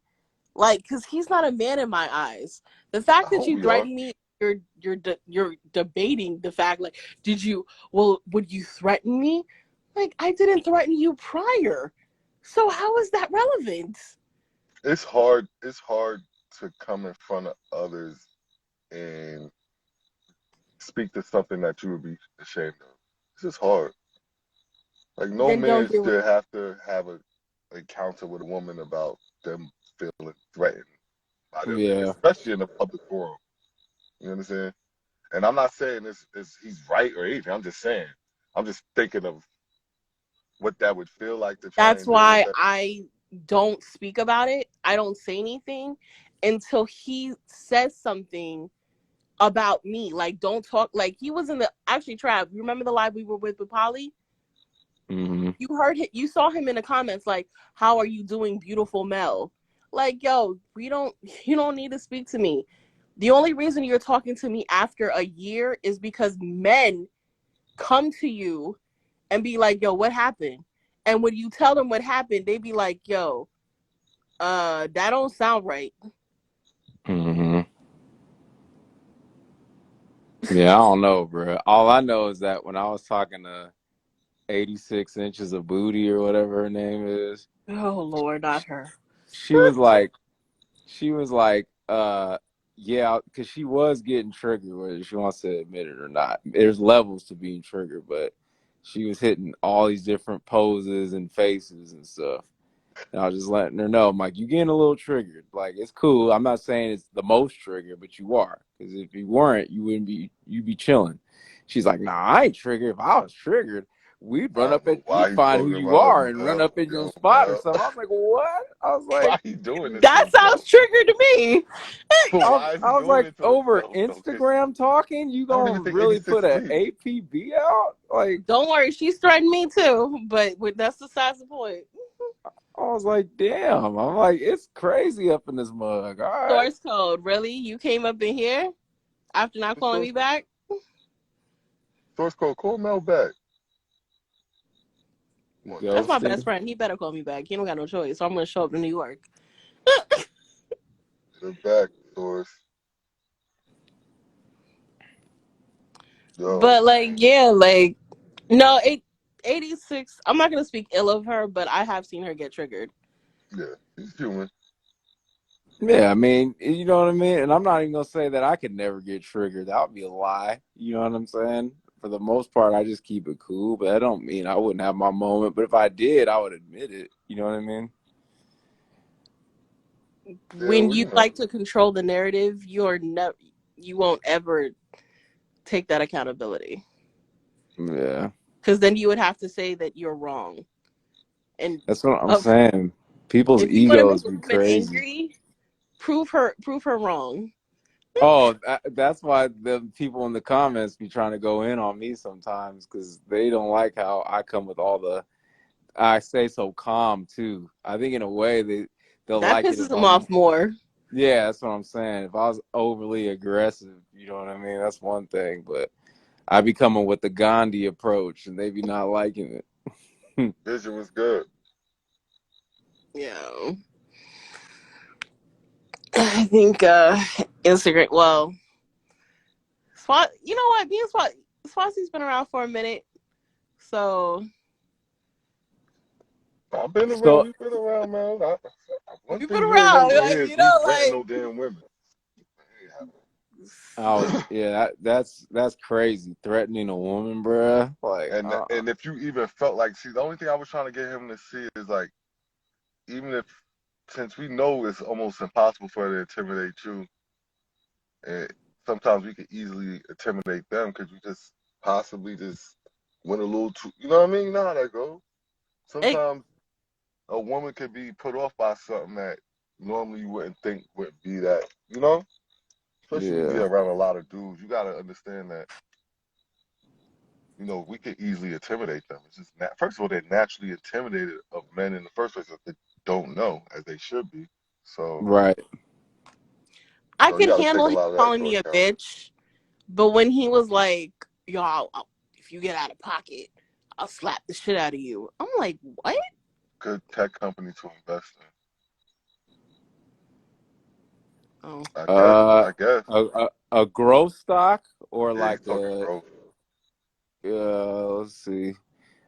Like, cause he's not a man in my eyes. The I fact that hope you we are. threaten me, you're debating the fact. Like, did you? Well, would you threaten me? Like, I didn't threaten you prior. So how is that relevant? It's hard. It's hard to come in front of others and speak to something that you would be ashamed of. It's just hard. Like no Then don't man do it. should have to have a encounter with a woman about them feeling threatened by them, Yeah. especially in a public forum. You know what I'm saying? And I'm not saying this he's right or anything. I'm just saying. I'm just thinking of what that would feel like to try That's and deal with why that. I don't speak about it. I don't say anything until he says something about me. Like, don't talk. Like, he was in the actually, Trav. You remember the live we were with Polly? Hmm. You heard him, you saw him in the comments like, how are you doing, beautiful Mel? Like, yo, you don't need to speak to me. The only reason you're talking to me after a year is because men come to you and be like, yo, what happened? And when you tell them what happened, they be like, yo, that don't sound right. Hmm. Yeah, I don't know, bro. All I know is that when I was talking to 86 inches of booty or whatever her name is, Oh Lord, not her. she was like, she was like, yeah, because she was getting triggered, whether she wants to admit it or not. There's levels to being triggered, but she was hitting all these different poses and faces and stuff. And I was just letting her know, I'm like, you getting a little triggered. Like, it's cool. I'm not saying it's the most triggered, but you are. Because if you weren't, you'd be chilling. She's like, nah, I ain't triggered. If I was triggered, we'd I run don't up know at, why you'd he find who talking you about are and run Mel. up in your Yo, spot or Mel. something. I was like, what? I was Why like, he doing this to That sounds himself? triggered to me. Why is he I was doing like, it to over himself though? Because Instagram talking, you I don't even gonna think really 86 put a beat. APB out? Like, Don't worry, she's threatened me too. But that's besides the point. I was like, damn. I'm like, it's crazy up in this mug. All right. Source code, really? You came up in here after not The calling source me back? code, call Mel back. Come on That's now. my best Ghosting. friend. He better call me back. He don't got no choice. So I'm gonna show up to New York. Get it back, source. Yo, But like, man. yeah, like no, 86. I'm not gonna speak ill of her, but I have seen her get triggered. Yeah, he's human. Yeah, I mean, you know what I mean? And I'm not even gonna say that I could never get triggered. That would be a lie. You know what I'm saying? For the most part, I just keep it cool, but that don't mean I wouldn't have my moment. But if I did, I would admit it. You know what I mean? Yeah, When well, you you know. like to control the narrative, you won't ever take that accountability. Yeah. Because then you would have to say that you're wrong. And That's what I'm of saying. People's if you want to make egos a be woman crazy. angry, prove her wrong. Oh, that's why the people in the comments be trying to go in on me sometimes because they don't like how I come with all the. I say so calm too. I think in a way they'll That like it pisses if him I'm. off more. Yeah, that's what I'm saying. If I was overly aggressive, you know what I mean. That's one thing, but I be coming with the Gandhi approach, and they be not liking it. Vision was good. Yeah. I think Instagram. Well, You know what? Swazi's been around for a minute, so I've been around. So, We've been around, man. One we've been thing you ain't never around. gonna Like hear is you me know, threaten no like damn women. oh yeah, that's crazy. Threatening a woman, bruh. Like, And if you even felt like, see, the only thing I was trying to get him to see is like, even if, since we know it's almost impossible for her to intimidate you, and sometimes we could easily intimidate them because we just possibly just went a little too, you know what I mean? You know how that goes. it, Sometimes a woman could be put off by something that normally you wouldn't think would be that, you know? Especially if you yeah, get around a lot of dudes, you gotta understand that, we could easily intimidate them. It's just first of all, they're naturally intimidated of men in the first place if they don't know, as they should be. So, right. I you could got to take handle a him lot of that calling into me a account. bitch, but when he was like, "Y'all, if you get out of pocket, I'll slap the shit out of you," I'm like, "What?" Good tech company to invest Oh, in. I guess. Uh, I guess. a growth stock or Yeah, he's like talking a growth. let's see.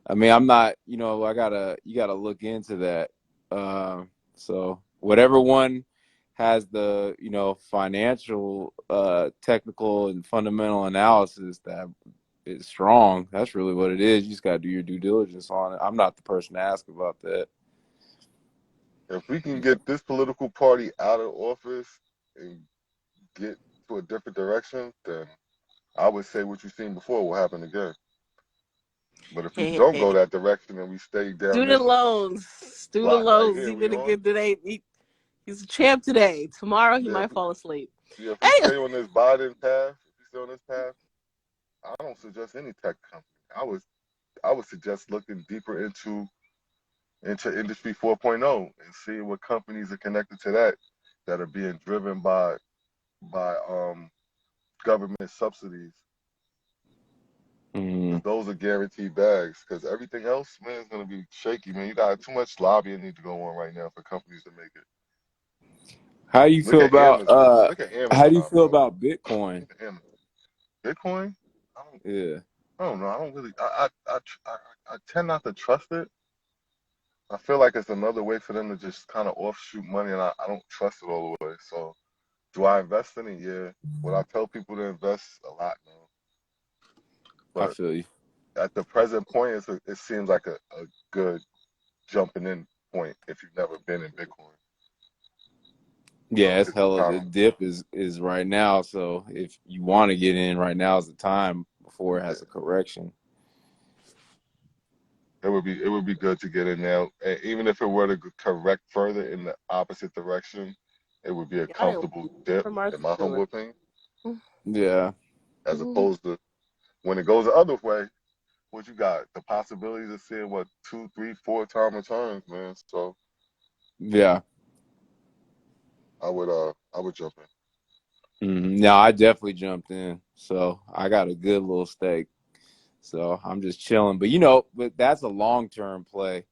I mean, I'm not. You gotta look into that. So whatever one has the financial, technical, and fundamental analysis that is strong. That's really what it is. You just gotta do your due diligence on it. I'm not the person to ask about that. If we can get this political party out of office and get to a different direction, then I would say what you've seen before will happen again. But if we hey, hey, don't go hey. that direction and we stay down Student this loans, student block right loans. here He we did a on, good today. He's a champ today. Tomorrow he yeah, might fall asleep. if we Anyway, stay on this Biden path, if we stay on this path, I don't suggest any tech company. I would suggest looking deeper into Industry 4.0 and seeing what companies are connected to that are being driven by government subsidies, Mm. because those are guaranteed bags. Because everything else, man, is gonna be shaky, man. You got too much lobbying need to go on right now for companies to make it. How do you Look feel at about Amazon. Look at how do you Amazon, feel bro. about Bitcoin? Look at Amazon. Bitcoin, Yeah, I don't know. I don't really. I tend not to trust it. I feel like it's another way for them to just kind of offshoot money, and I don't trust it all the way. So, do I invest in it? Yeah. Would I tell people to invest? A lot, no. I But feel you. at the present point, it seems like a good jumping in point if you've never been in Bitcoin. Yeah, it's Because it's hella. kind The of, dip is right now. So if you want to get in right now is the time before it yeah, has a correction. it would be good to get in now. And even if it were to correct further in the opposite direction, it would be a Got it comfortable dip, from our in my school. humble opinion, Yeah, as opposed to when it goes the other way. What you got? The possibilities of seeing what 2, 3, 4 time returns, man. So yeah. I would jump No, I definitely jumped in. So I got a good little stake. So I'm just chilling. But but that's a long term play.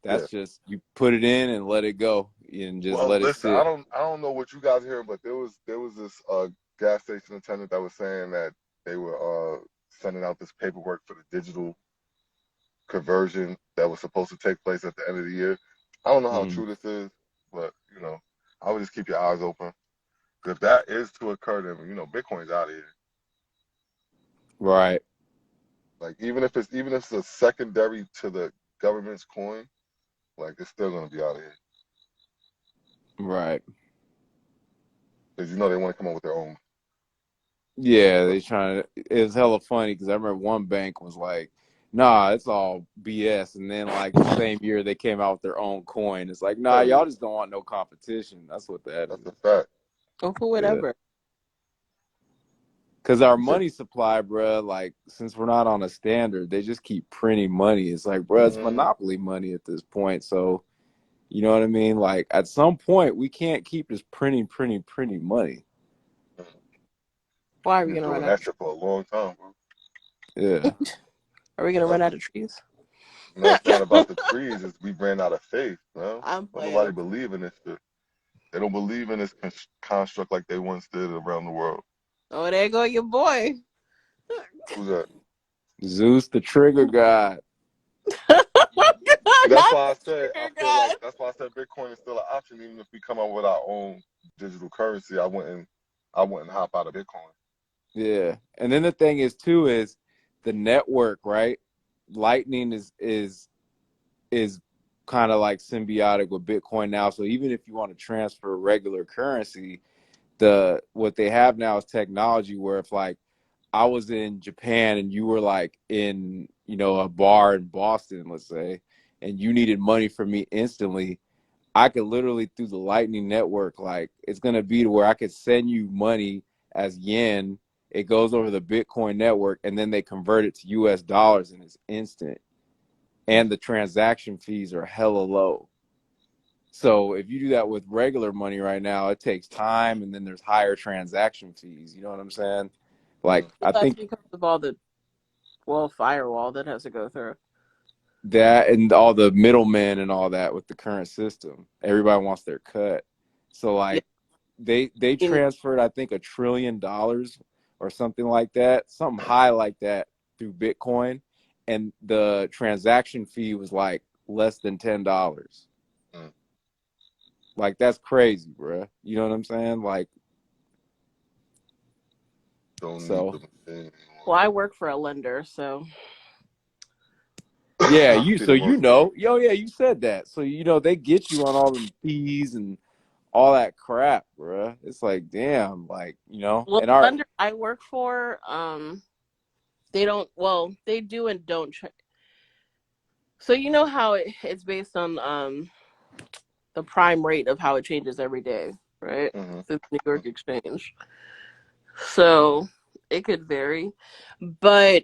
in. Yeah. That's just you put it in and let it go and just Well, let it listen, I sit. don't I don't know what you guys hear, but there was this gas station attendant that was saying that they were sending out this paperwork for the digital conversion that was supposed to take place at the end of the year. I don't know how Mhm. true this is, but I would just keep your eyes open. 'Cause if that is to occur, then Bitcoin's out of here. Right, Like even if it's a secondary to the government's coin, like it's still gonna be out of here. right. Because they want to come up with their own Yeah, they stuff. trying to. It was hella funny because I remember one bank was like, "Nah, it's all BS," and then like the same year they came out with their own coin. It's like, "Nah, Hell yeah, y'all just don't want no competition." That's what that that's a is. fact. Or for Yeah, whatever. because our You said, money supply, bruh, like since we're not on a standard, they just keep printing money. It's like, bruh, it's mm, monopoly money at this point. So you know what I mean? Like at some point, we can't keep just printing money. Why are we been gonna run doing out that of shit for a long time, bro. Yeah, trees? Are we gonna run That's out just, of trees? it's not about the trees. It's we ran out of faith, man. I'm Don't playing. nobody believe in this shit. They don't believe in this construct like they once did around the world. Oh, there go your boy. Who's that? Zeus, the trigger god. Not See, that's why I the said I trigger feel god. like that's why I said Bitcoin is still an option, even if we come up with our own digital currency. I wouldn't hop out of Bitcoin. Yeah, and then the thing is too is the network, right? Lightning is kind of like symbiotic with Bitcoin now. So even if you want to transfer regular currency, what they have now is technology where if like I was in Japan and you were like in a bar in Boston, let's say, and you needed money from me instantly, I could literally through the Lightning Network, like it's gonna be to where I could send you money as yen. It goes over the Bitcoin network, and then they convert it to US dollars, and it's instant. Mm, And the transaction fees are hella low. So if you do that with regular money right now, it takes time, and then there's higher transaction fees. You know what I'm saying? Like mm, I That's think because of all the firewall that has to go through. that and all the middlemen and all that with the current system, everybody wants their cut. So Yeah. like they In, transferred I think $1 trillion or something like that, something high like that through Bitcoin, and the transaction fee was like less than $10. mm. Like that's crazy, bro. You know what I'm saying? Like Don't need so. the machine well, I work for a lender, so Yeah, anymore. See the most. yeah, you said that. So they get you on all the fees and all that crap, bro. It's like, damn, like well, and the our lender I work for, they don't. Well, they do and don't. So you know how it's based on the prime rate of how it changes every day, right? Hmm. Through the New York Exchange. So it could vary, but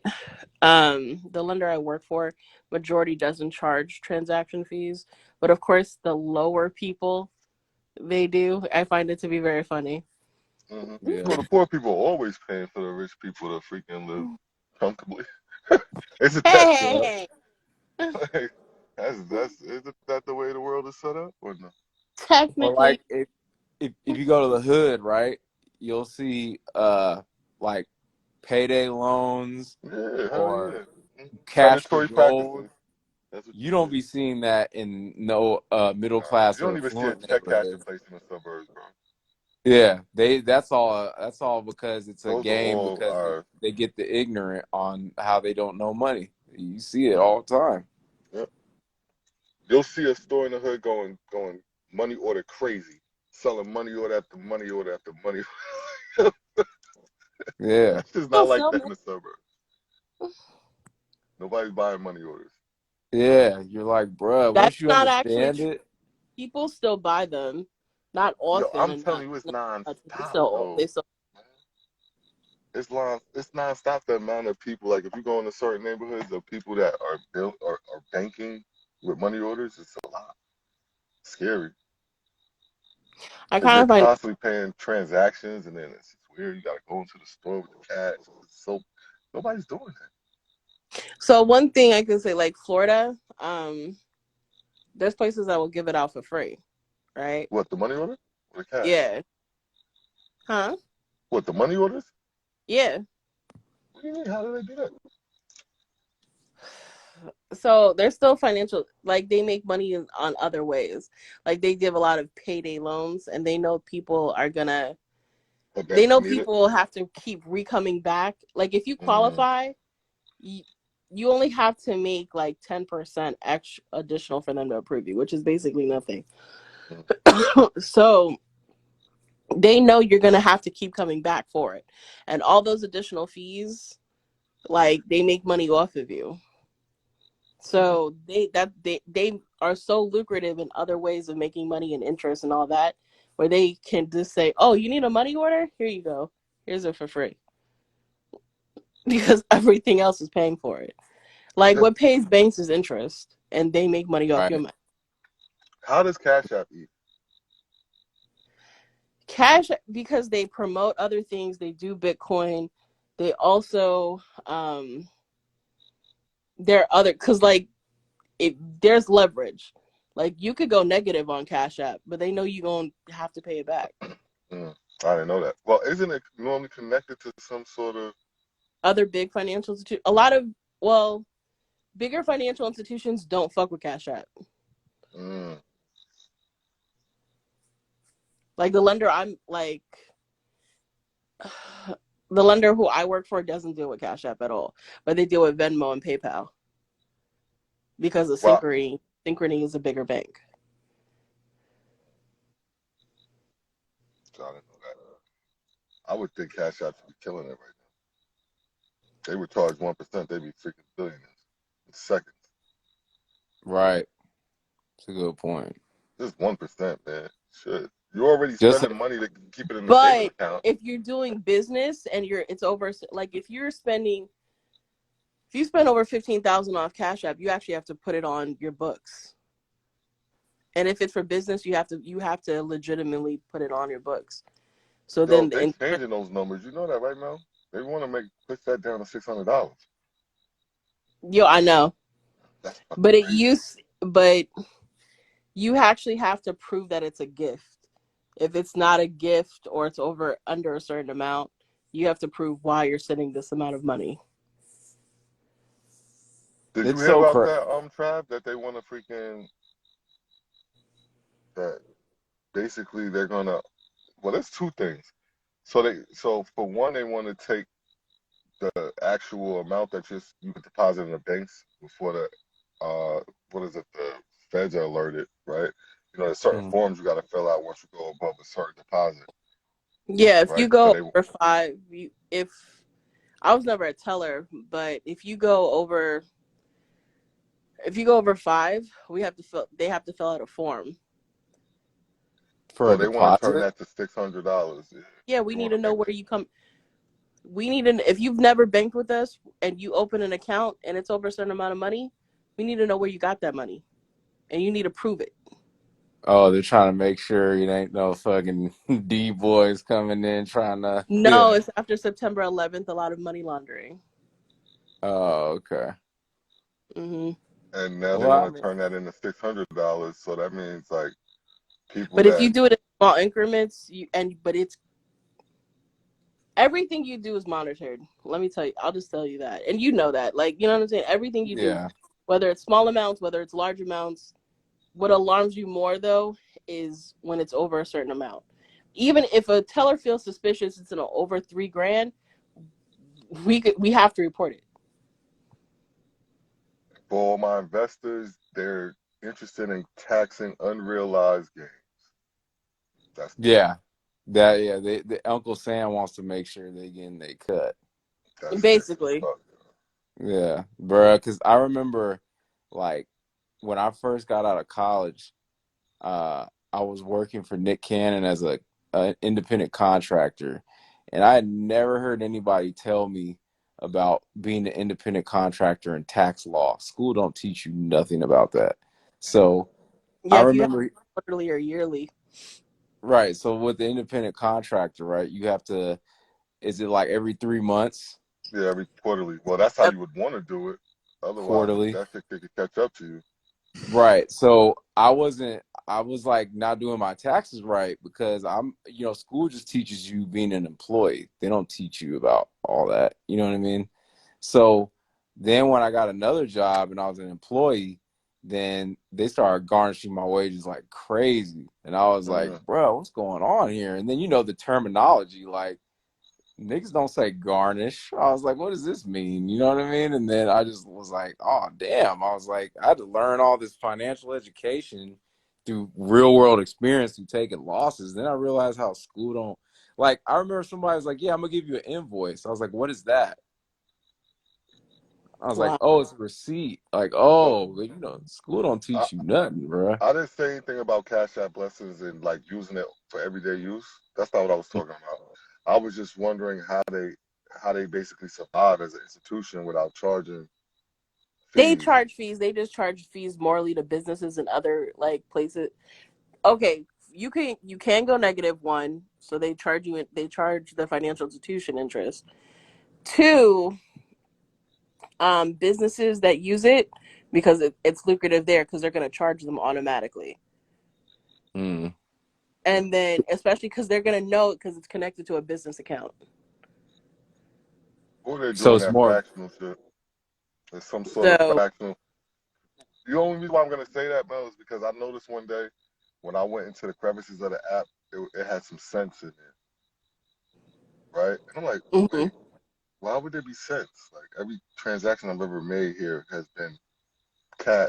the lender I work for, majority doesn't charge transaction fees, but of course the lower people they do. I find it to be very funny. Hmm. yeah. Well, the poor people are always paying for the rich people to freaking live comfortably. It's a test. Yep. Hey, Like, is that the way the world is set up or no? Or like technically, if you go to the hood, right, you'll see like payday loans Yeah, hell or yeah. cash for Predatory gold. practices. That's what You you don't see. be seeing that in no middle Nah, class you or don't even see a affluent check cashing neighborhoods. place in the suburbs, bro. Yeah, that's all because it's a Those are game all because our. they get the ignorant on how they don't know money. You see it all the time. Yep. You'll see a store in the hood going money order crazy, selling money order after money order after money. Yeah. That's just not People like still that make, in the suburbs. Nobody's buying money orders. Yeah, you're like, bruh, that's once you not actually understand true. it, People still buy them, not Yo, often I'm and telling not you, it's much. They non-stop still though. they still. It's non-stop the amount of people. Like if you go into certain neighborhoods of people that are built or are banking with money orders, it's a lot. Scary. I Because kind they're of find constantly paying transactions, and then it's weird. You gotta go into the store with the cash. So nobody's doing that. so one thing I could say like Florida, there's places that will give it out for free, right? What, the money order or the cash? Yeah. Huh? What, the money orders? Yeah. What do you mean? How do they do that? So they're still financial, like they make money on other ways. Like they give a lot of payday loans, and they know people are gonna. They know Eventually need it. people have to keep recoming back. Like if you Mm, qualify, you, you only have to make like 10% extra additional for them to approve you, which is basically nothing. mm. So they know you're gonna have to keep coming back for it, and all those additional fees, like they make money off of you. Mm. So they are so lucrative in other ways of making money and interest and all that, where they can just say, "Oh, you need a money order? Here you go. Here's it for free," because everything else is paying for it. Like what pays banks is interest, and they make money off your right? money. How does Cash App eat? Cash, because they promote other things. They do Bitcoin. They also there are other because like it there's leverage. Like you could go negative on Cash App, but they know you're gonna have to pay it back. Mm. I didn't know that. Well, isn't it normally connected to some sort of? Other big financial institutions, a lot of, well, bigger financial institutions don't fuck with Cash App. Mm. Like the lender I'm like, the lender who I work for doesn't deal with Cash App at all, but they deal with Venmo and PayPal because of Well, Synchrony. Synchrony is a bigger bank. I didn't know that. I would think Cash App should be killing it right now. They would charge 1%. They'd be freaking billionaires in seconds. Right. It's a good point. Just 1%, man. Shit. You're already Just spending money to keep it in the savings But account. if you're doing business and it's over, like if you spend over 15,000 off Cash App, you actually have to put it on your books. And if it's for business, you have to legitimately put it on your books. So Yo, then they the changing those numbers. You know that right now? They want to push that down to $600. yo, I know, That's fucking but crazy. you actually have to prove that it's a gift. If it's not a gift or it's over under a certain amount, you have to prove why you're sending this amount of money. Did you it's hear so about crazy. that, Trav? That they want to freaking that basically they're gonna. Well, there's two things. So for one, they want to take the actual amount that you can deposit in the banks before the what is it, the feds are alerted, right? You know, there's certain Mm. forms you got to fill out once you go above a certain deposit, Yeah, if you right? So go they over five, if I was never a teller, but if you go over five, they have to fill out a form. For a oh, they want to turn deposit. that to $600. Yeah, Yeah, we they need want to to know make where you come. If you've never banked with us and you open an account and it's over a certain amount of money, we need to know where you got that money, and you need to prove it. Oh, they're trying to make sure it ain't no fucking D boys coming in trying to. No, Yeah. it's after September 11th. A lot of money laundering. Oh, okay. Hmm. and now they Well, I want to mean, turn that into $600. So that means like people But if you that do it in small increments, but it's everything you do is monitored. Let me tell you. I'll just tell you that, and you know that. Like, you know what I'm saying? Everything you do, Yeah. whether it's small amounts, whether it's large amounts. What alarms you more though is when it's over a certain amount. Even if a teller feels suspicious, it's over $3,000. We have to report it. For all my investors, they're interested in taxing unrealized gains. That's Yeah. The Uncle Sam wants to make sure they getting they cut. that's sick as Basically. fuck. Yeah, bro. Because I remember, like, when I first got out of college, I was working for Nick Cannon as an independent contractor, and I had never heard anybody tell me about being an independent contractor in tax law. School don't teach you nothing about that. So I Yeah, if you have remember, quarterly or yearly. right. So with the independent contractor, right, you have to. Is it like every 3 months, Yeah, every quarterly. Well, that's how Yep. you would want to do it. Otherwise, quarterly? that could catch up to you. Right. So I was like not doing my taxes right because school just teaches you being an employee. They don't teach you about all that. You know what I mean? So then when I got another job and I was an employee, then they started garnishing my wages like crazy. And I was like, Mm. bro, what's going on here? And then the terminology, like niggas don't say garnish. I was like, what does this mean? You know what I mean? And then I just was like, oh, damn. I was like, I had to learn all this financial education through real world experience through taking losses. Then I realized how school don't, like, I remember somebody was like, yeah, I'm going to give you an invoice. I was like, what is that? I was like, Wow. oh, it's a receipt. Like, Look, oh, school don't I, teach you nothing, bro. I didn't say anything about Cash App Blessings and like using it for everyday use. That's not what I was talking about. I was just wondering how they basically survive as an institution without charging They fees. charge fees. They just charge fees morally to businesses and other like places. Okay, you can go -1, so they charge the financial institution interest. Two, businesses that use it because it's lucrative there because they're going to charge them automatically. Mm. And then especially because they're going to know it because it's connected to a business account. Or they're So doing it's that more, fractional shit. There's some sort of So fractional. The only reason why I'm gonna say that, Mel, is because I noticed one day when I went into the crevices of the app, it had some cents in there, right? And I'm like, mhm, wait, why would there be cents? Like every transaction I've ever made here has been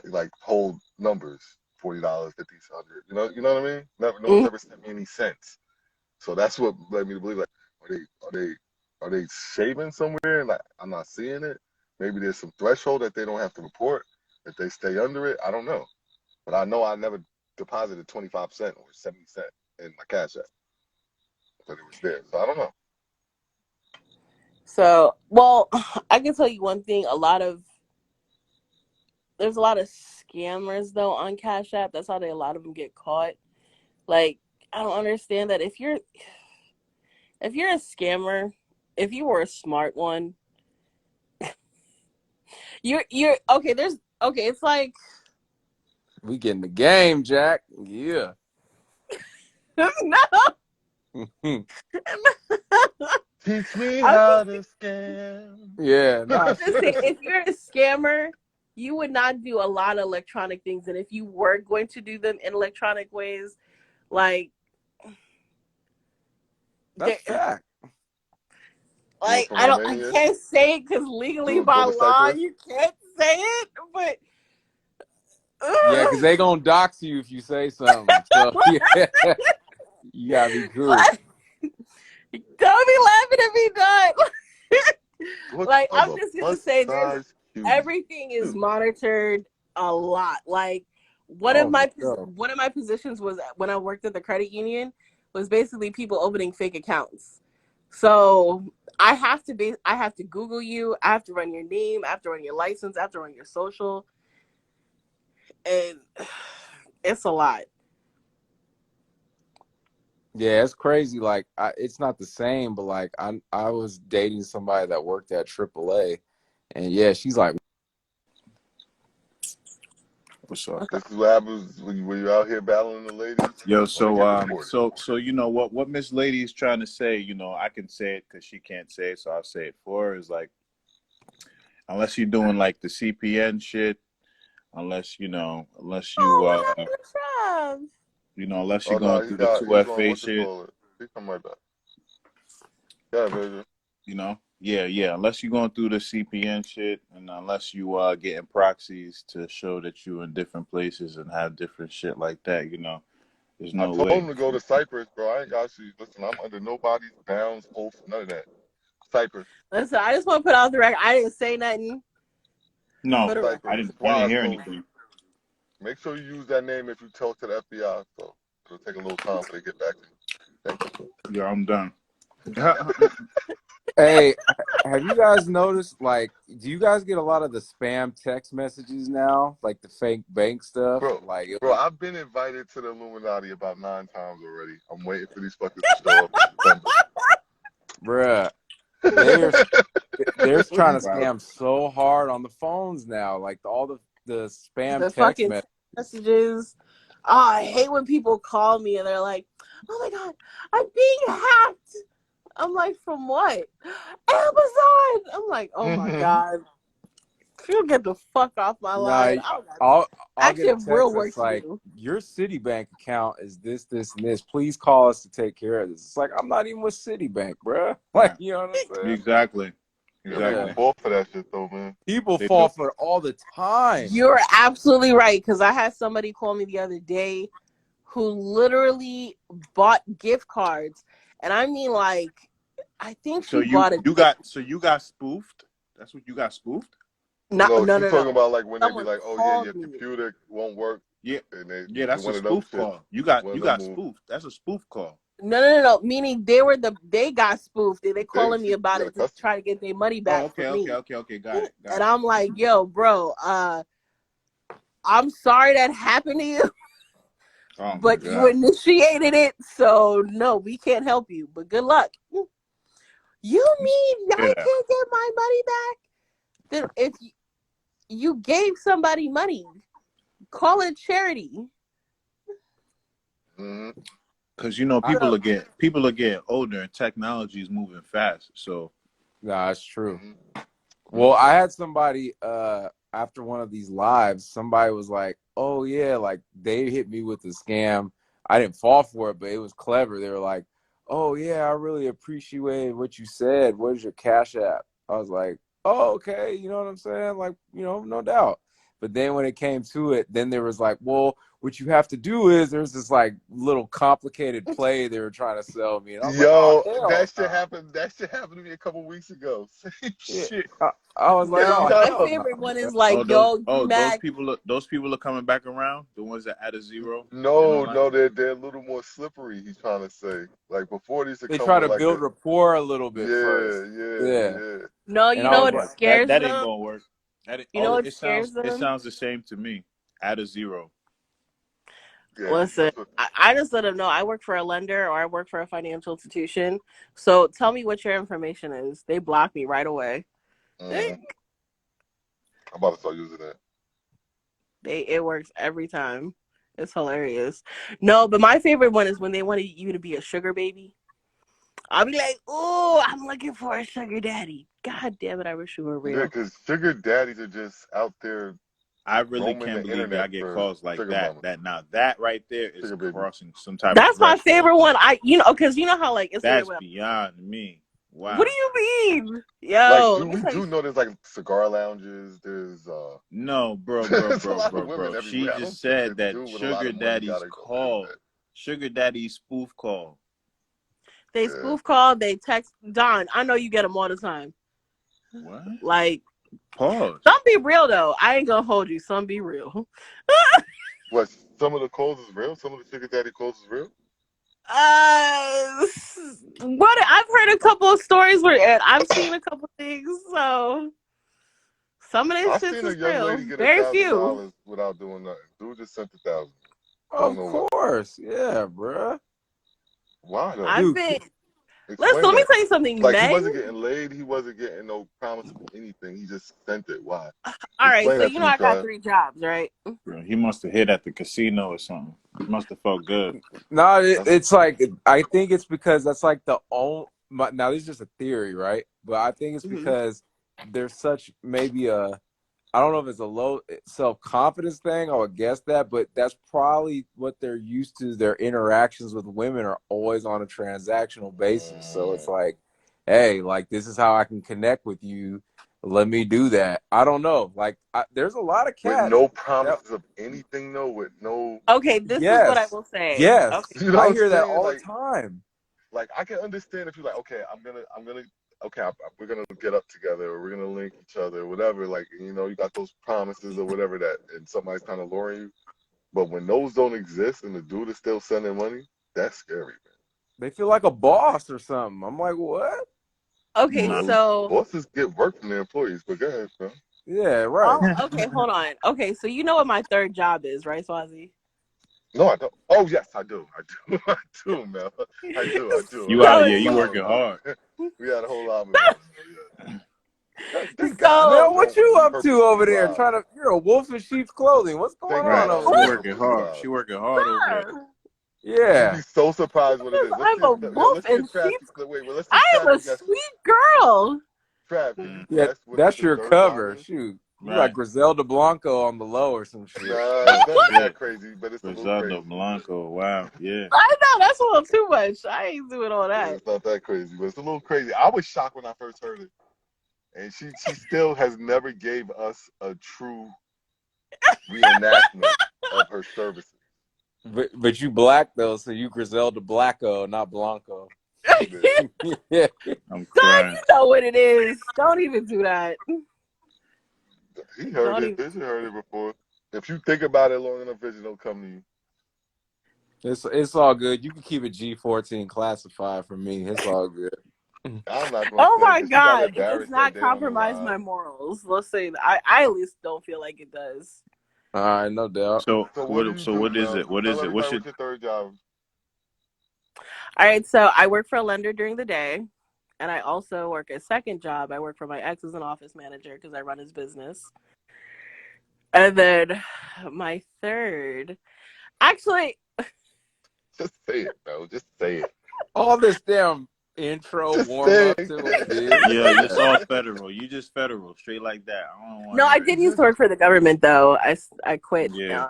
like whole numbers, $40, 50, 100. You know what I mean? No one's mhm. ever sent me any cents. So that's what led me to believe like, are they shaving somewhere and like I'm not seeing it? Maybe there's some threshold that they don't have to report, that they stay under it. I don't know. But I know I never deposited 25 cents or 70 cents in my Cash App, but it was there. So I don't know. So, well, I can tell you one thing. There's a lot of scammers though on Cash App. That's how a lot of them get caught. Like, I don't understand that if you're a scammer, if you were a smart one, you're okay. It's like we getting the game, Jack. Yeah. no. Teach me I'm how just to scam. Yeah, nah, just saying, seriously. if you're a scammer, you would not do a lot of electronic things, and if you were going to do them in electronic ways, like, That's fact. Do it from I Romania. can't say it because legally Go by to law Cyprus. you can't say it, but Yeah, because they gonna dox you if you say something. So yeah, you gotta be cool. like, don't be laughing at me, dog. Look Like, of I'm a just gonna plus say there's size cutie. everything is Ew. monitored a lot. Like, one of Oh, for my sure. one of my positions was when I worked at the credit union was basically people opening fake accounts. So I have to Google you, I have to run your name, I have to run your license, I have to run your social, and it's a lot. Yeah, it's crazy. Like, it's not the same, but like, I was dating somebody that worked at AAA, and yeah, she's like, What's up? This is what happens when you're out here battling the ladies. Yo, Gonna get reported. so you know what Miss Lady is trying to say. You know, I can say it because she can't say it, so I'll say it for her. Is like, unless you're doing like the CPN shit, unless you Oh, what happened to Trav? unless you're Oh going no, through the he's on 2FA what you shit. call it. He come right back. Yeah, baby. Yeah. Unless you're going through the CPN shit, and unless you are getting proxies to show that you're in different places and have different shit like that, there's I no told way. him to go to Cyprus, bro. I ain't got you. Listen, I'm under nobody's bounds, oath, none of that. Cyprus. Listen, I just want to put out the record. I didn't say nothing No, for the Cyprus. I record. didn't. I didn't hear Swazland. anything. Make sure you use that name if you talk to the FBI. So it'll take a little time for they get back to you. Thank you. Yeah, I'm done. Hey, have you guys noticed, like, do you guys get a lot of the spam text messages now? Like the fake bank stuff? Like, Bro, I've been invited to the Illuminati about 9 times already. I'm waiting for these fuckers to show up in September. bruh, they're What are trying you to doing? scam so hard on the phones now. Like all the spam The text fucking messages. Oh, I hate when people call me and they're like, "Oh my god, I'm being hacked." I'm like, "From what?" Amazon. I'm like, "Oh my god, you get the fuck off my No, line." I I'll get actually a have real text work that's to like, do. your Citibank account is this, and this. Please call us to take care of this. It's like, I'm not even with Citibank, bruh. Like, Right. you know what I'm saying? Exactly. Yeah, people Yeah. fall for that shit though, man. People They fall do. for it all the time. You're absolutely right, because I had somebody call me the other day who literally bought gift cards, and I mean, like, I think So she bought a. you got spoofed. That's what you got spoofed. No, No, no, she's no, talking no. about like when they be Someone like, "Oh yeah, called your me. computer won't work," Yeah, and they yeah. That's a one of them spoof shits. call. You One of them got moves. spoofed. That's a spoof call. No, no, no, no. Meaning they got spoofed. They calling me You about got a it to customer. try to get their money Oh, back from me. okay. Got it. And I'm like, yo, bro, I'm sorry that happened to you, Oh my but you god. initiated it, so no, we can't help you. But good luck. You I'm mean I scared of that. can't get my money back? Then if you gave somebody money, call it charity. Mm-hmm. Because I people don't. are getting older and technology is moving fast. So Nah, that's true. Mm-hmm. Well, I had somebody after one of these lives, somebody was like, "Oh yeah, like they hit me with the scam. I didn't fall for it, but it was clever." They were like, "Oh yeah, I really appreciate what you said. Where's your Cash App?" I was like, "Oh, okay, you know what I'm saying? Like, no doubt." But then when it came to it, then there was like, "Well, what you have to do is there's this like little complicated play they were trying to sell me." And I was like, "Oh, Yo, hell no." that shit happened to me a couple weeks ago. Same Yeah. shit. I was like, No, "Oh, my Yo. hell no, favorite one bro." is like, yo, you mad? those people are coming back around. The ones that add a zero and No, all that. no, they're a little more slippery. He's trying to say, like before, they used to They come try with to like build a rapport a little bit yeah, first. yeah, Yeah. yeah. No, And you I know was what like, scares That ain't them? gonna work. You know what It scares them? sounds the same to me. Add a zero. Yeah, Listen, that's what. I just let them know I work for a lender or I work for a financial institution. So tell me what your information is. They block me right away. Mm, I'm about to start using that. It works every time. It's hilarious. No, but my favorite one is when they wanted you to be a sugar baby. I'll be like, oh, I'm looking for a sugar daddy. God damn it, I wish you were Yeah, real. because sugar daddies are just out there I really roaming can't the believe y'all internet get for calls like sugar that. mama, That right there is sugar baby. crossing some type of That's my threshold. favorite one. Because you know how like That's Instagram. beyond me. What do Wow. you mean? Like, Yo, let do me we tell you. do know there's like cigar lounges? There's No, there's a lot of women bro. She everywhere. I don't just think a said that dude with a lot sugar of money daddy's gotta go through call, sugar daddy's spoof call. They that. spoof call, they text. Don, I know you get them all the time. What? Like, Pause. some be real though. I ain't gonna hold you. Some be real. What? Some of the calls is real. Some of the sugar daddy calls is real. Uh, what I've heard a couple of stories where and I've seen a couple things. So some of I this shit seen a is young real. lady get Very $1,000 few. without doing nothing. Dude just sent 1,000. Don't Of know why. course. Yeah, bruh. Why though? I've Dude, been Listen, Explain let me that. tell you something. Like he Men. wasn't getting laid. He wasn't getting no promise of anything. He just sent it. Why? All right, Explain so that you to know me, I got Trav. 3 jobs, right? Bro, he must have hit at the casino or something. He must have felt good. No, That's it's like I think it's because that's like the only. Now this is just a theory, right? But I think it's Mhm. because there's such maybe a I don't know if it's a low self-confidence thing. I would guess that, but that's probably what they're used to. Their interactions with women are always on a transactional basis. So it's like, hey, like this is how I can connect with you. Let me do that. I don't know. Like, there's a lot of with cats no that, promises of anything, though. With no, Okay, this is what I yes, will say. yes. Okay. you know I what I'm hear that saying? all the time. Like I can understand if you're like, okay, okay, we're gonna get up together, or we're gonna link each other, or whatever. Like, you know, you got those promises or whatever that, and somebody's kind of luring you. But when those don't exist and the dude is still sending money, that's scary, They feel like a boss or something. I'm like, what? Okay, man. Nah. Well, so bosses get work from their employees, but go ahead, bro. Yeah, right. oh, okay, hold on. Okay, so you know what my 3rd job is, right, Swazi? No, I don't. Oh, yes, I do. I do. I do, man. I do. I do. You I had out a of So, yeah, whole you live working about hard. it. We had a whole live about it. So, yeah. Thank God I so Mel, what don't you up to purposely over there? lie. Trying to you're a wolf in sheep's clothing. What's going Thank on God Right. I over She don't there? working purposely hard. lie. She working hard over there. You'd be Yeah. so surprised what it is. Let's I'm see a if wolf let's see in if Trav sheep's. wait, well, let's see I if Trav am a can guess. sweet girl. Trav, can Mm. you Yeah, guess what that's his your third job cover. is? Shoot. You like Right. Griselda Blanco on the low or some shit. Nah, Oh it's nothing that shit. crazy, but it's a little Griselda crazy. Blanco. Wow. Yeah. I know that's a little too much. I ain't doing all Yeah, that. it's not that crazy, but it's a little crazy. I was shocked when I first heard it. And she still has never gave us a true reenactment of her services. But you black though, so you Griselda Blacko, not Blanco. Yeah. Yeah. I'm Son, crying. you know what it is. Don't even do that. He heard Don't it. even. He heard it before. If you think about it long enough, vision will come to you. It's all good. You can keep it G14 classified for me. It's all good. I'm not gonna Oh say my because she got God, it does embarrassed that not day on the compromise live. my morals. Let's say that. I at least don't feel like it does. All right, no doubt. So So what do what you so do, what is Mel? it? What Tell is it? everybody What's your what's your third job. All right, so I work for a lender during the day, and I also work a second job. I work for my ex as an office manager because I run his business. And then my third, actually, Just say it, Mel. Just say it. All this damn intro Just warm say up to what it is. yeah, it. it's all federal. You just federal, straight like that. I don't wanna no, I hear it. did used to work for the government though. I quit. Yeah.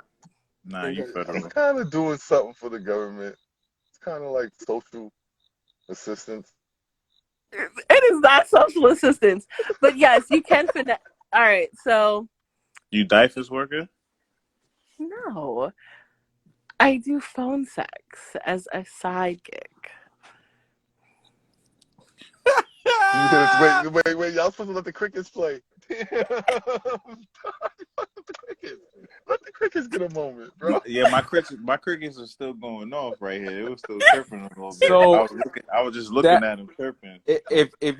Nah, you Thinking It's federal. kind of doing something for the government. It's kind of like social assistance. it is not social assistance, but yes, you can finesse. All right, so You DIFAS worker? no, I do phone sex as a side gig. You hit it. Wait. Y'all supposed to let the crickets play. Let the crickets get a moment, bro. My crickets are still going off right here. It was still chirping a little bit. So I was just looking that at him chirping. if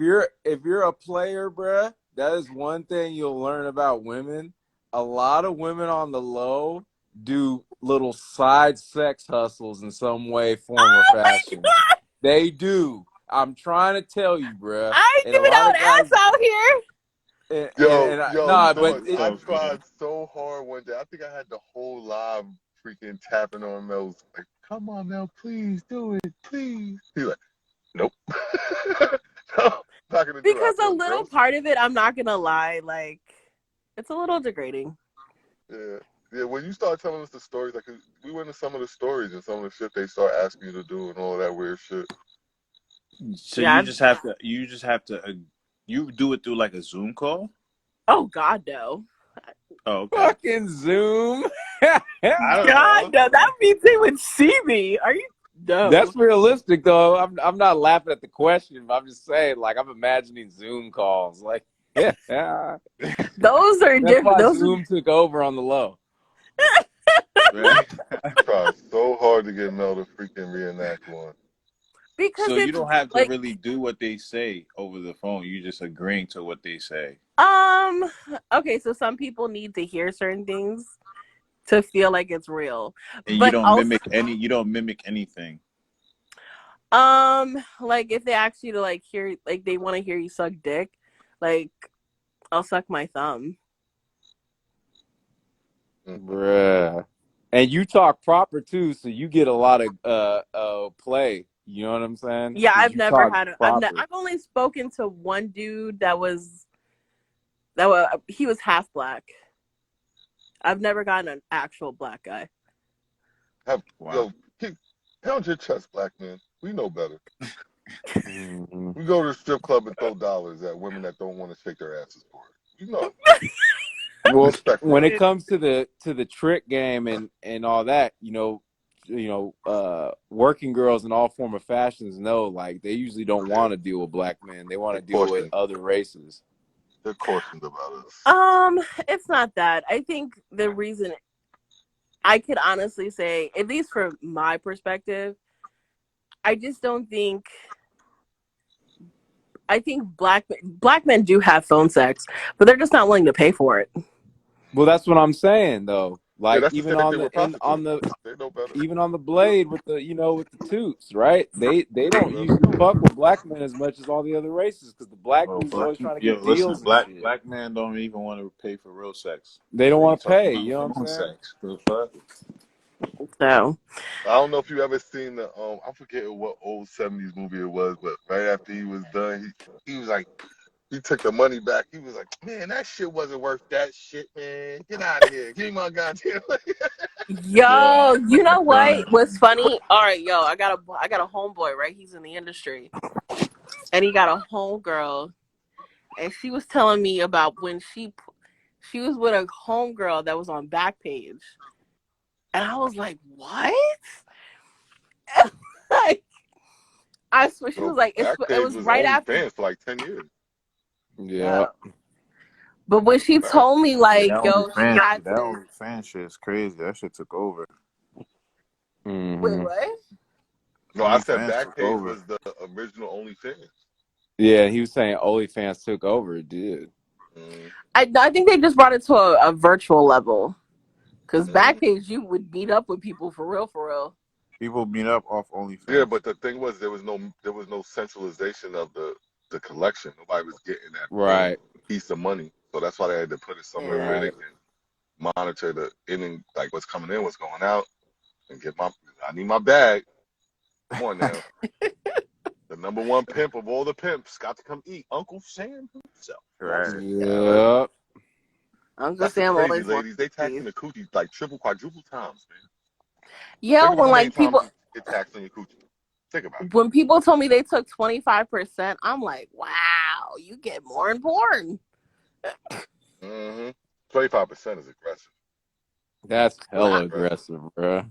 you're a player, bruh, that is one thing you'll learn about women. A lot of women on the low do little side sex hustles in some way, form, or Oh my fashion. God, They do. I'm trying to tell you, bruh. I ain't And a giving lot out of guys, ass out here. Yo, nah, but Boss, It's I so good. tried so hard one day. I think I had the whole live freaking tapping on Mel's like, come on, Mel, please do it, please. He's like, nope. No, not gonna do it. I Because a feel little gross. part of it, I'm not gonna lie, like it's a little degrading. Yeah. Yeah, when you start telling us the stories, like we went into some of the stories and some of the shit they start asking you to do and all of that weird shit. So Yeah. you do it through like a Zoom call? Oh God, no. Oh, okay. fucking Zoom. I don't God, know. no. That means they would see me. Are you? No. That's realistic though. I'm not laughing at the question, but I'm just saying, like, I'm imagining Zoom calls. Like, yeah, that's Those are different. why Those are Zoom took over on the low. Right. Tried so hard to get Mel to freaking reenact one. because So you it's don't have to like really do what they say over the phone. You just agreeing to what they say. um. Okay, so some people need to hear certain things to feel like it's real, And you but don't also mimic anything. Like if they ask you to like hear, like they want to hear you suck dick, like I'll suck my thumb. Bruh. And you talk proper too, so you get a lot of play. You know what I'm saying? Yeah, Because I've you never talk had. proper. I've only spoken to one dude that was he was half black. I've never gotten an actual black guy. Wow. Yo, pound your chest, black man. We know better. Mhm. We go to the strip club and throw dollars at women that don't want to shake their asses for it. You know, Well, when respectfully. it comes to the trick game and all that, working girls in all form of fashions know like they usually don't Yeah, want to deal with black men. They want they're to deal with cautioned. other races. They're cautioned about us. It's not that. I think the reason I could honestly say, at least from my perspective, I just don't think. I think black men do have phone sex, but they're just not willing to pay for it. Well, that's what I'm saying though. Yeah, Like that's the even same on thing the with in on prostitutes. the They know better. even on the blade with the with the toots, right? They don't usually fuck with black men as much as all the other races because the black Oh, dudes are always trying to yo, get listen, deals and shit. black men don't even want to pay for real sex. They don't So you want to talking pay. about You know what I'm phone saying? sex? The fuck? So I don't know if you ever seen the I forget what old '70s movie it was, but right after he was done, he was like he took the money back. He was like, man, that shit wasn't worth that shit, man. Get out of here. Give me my goddamn money. Yeah, yo, you know I'm what crying. was funny? All right, yo, I got a homeboy, right? He's in the industry, and he got a homegirl, and she was telling me about when she was with a homegirl that was on Backpage, and I was like, what? Like, I swear, she Yo, was like, it Backpage was was right after. OnlyFans for like 10 years. Yeah. Yeah. But when she Back. told me, Yeah, like, yo, she had That to. only fan shit is crazy. That shit took over. Wait, Hmm. what? No, I Only said fans took Backpage over. was the original OnlyFans. Yeah, he was saying OnlyFans took over, dude. Mm, I think they just brought it to a virtual level. Because mm. Backpage, you would meet up with people for real, for real. People meet up off Yeah, OnlyFans. but the thing was there was no centralization of the collection. Nobody was getting that full Right. piece of money. So that's why they had to put it somewhere where Yeah. they Right. can monitor the inning, like what's coming in, what's going out, and get my I need my bag. Come on now. The number one pimp of all the pimps got to come eat. Uncle Sam himself wants Right. to eat. Right? Yep. Uncle That's what's Sam crazy, always wants ladies. They to be. taxing the coochie like triple, quadruple times, man. Yeah, Think about when how many like times people you get taxed on your coochie. Think about when people told me they took 25%, I'm like, wow, you get more in porn. it. Mm-hmm. 25% is aggressive. That's Very hella aggressive. aggressive, bro.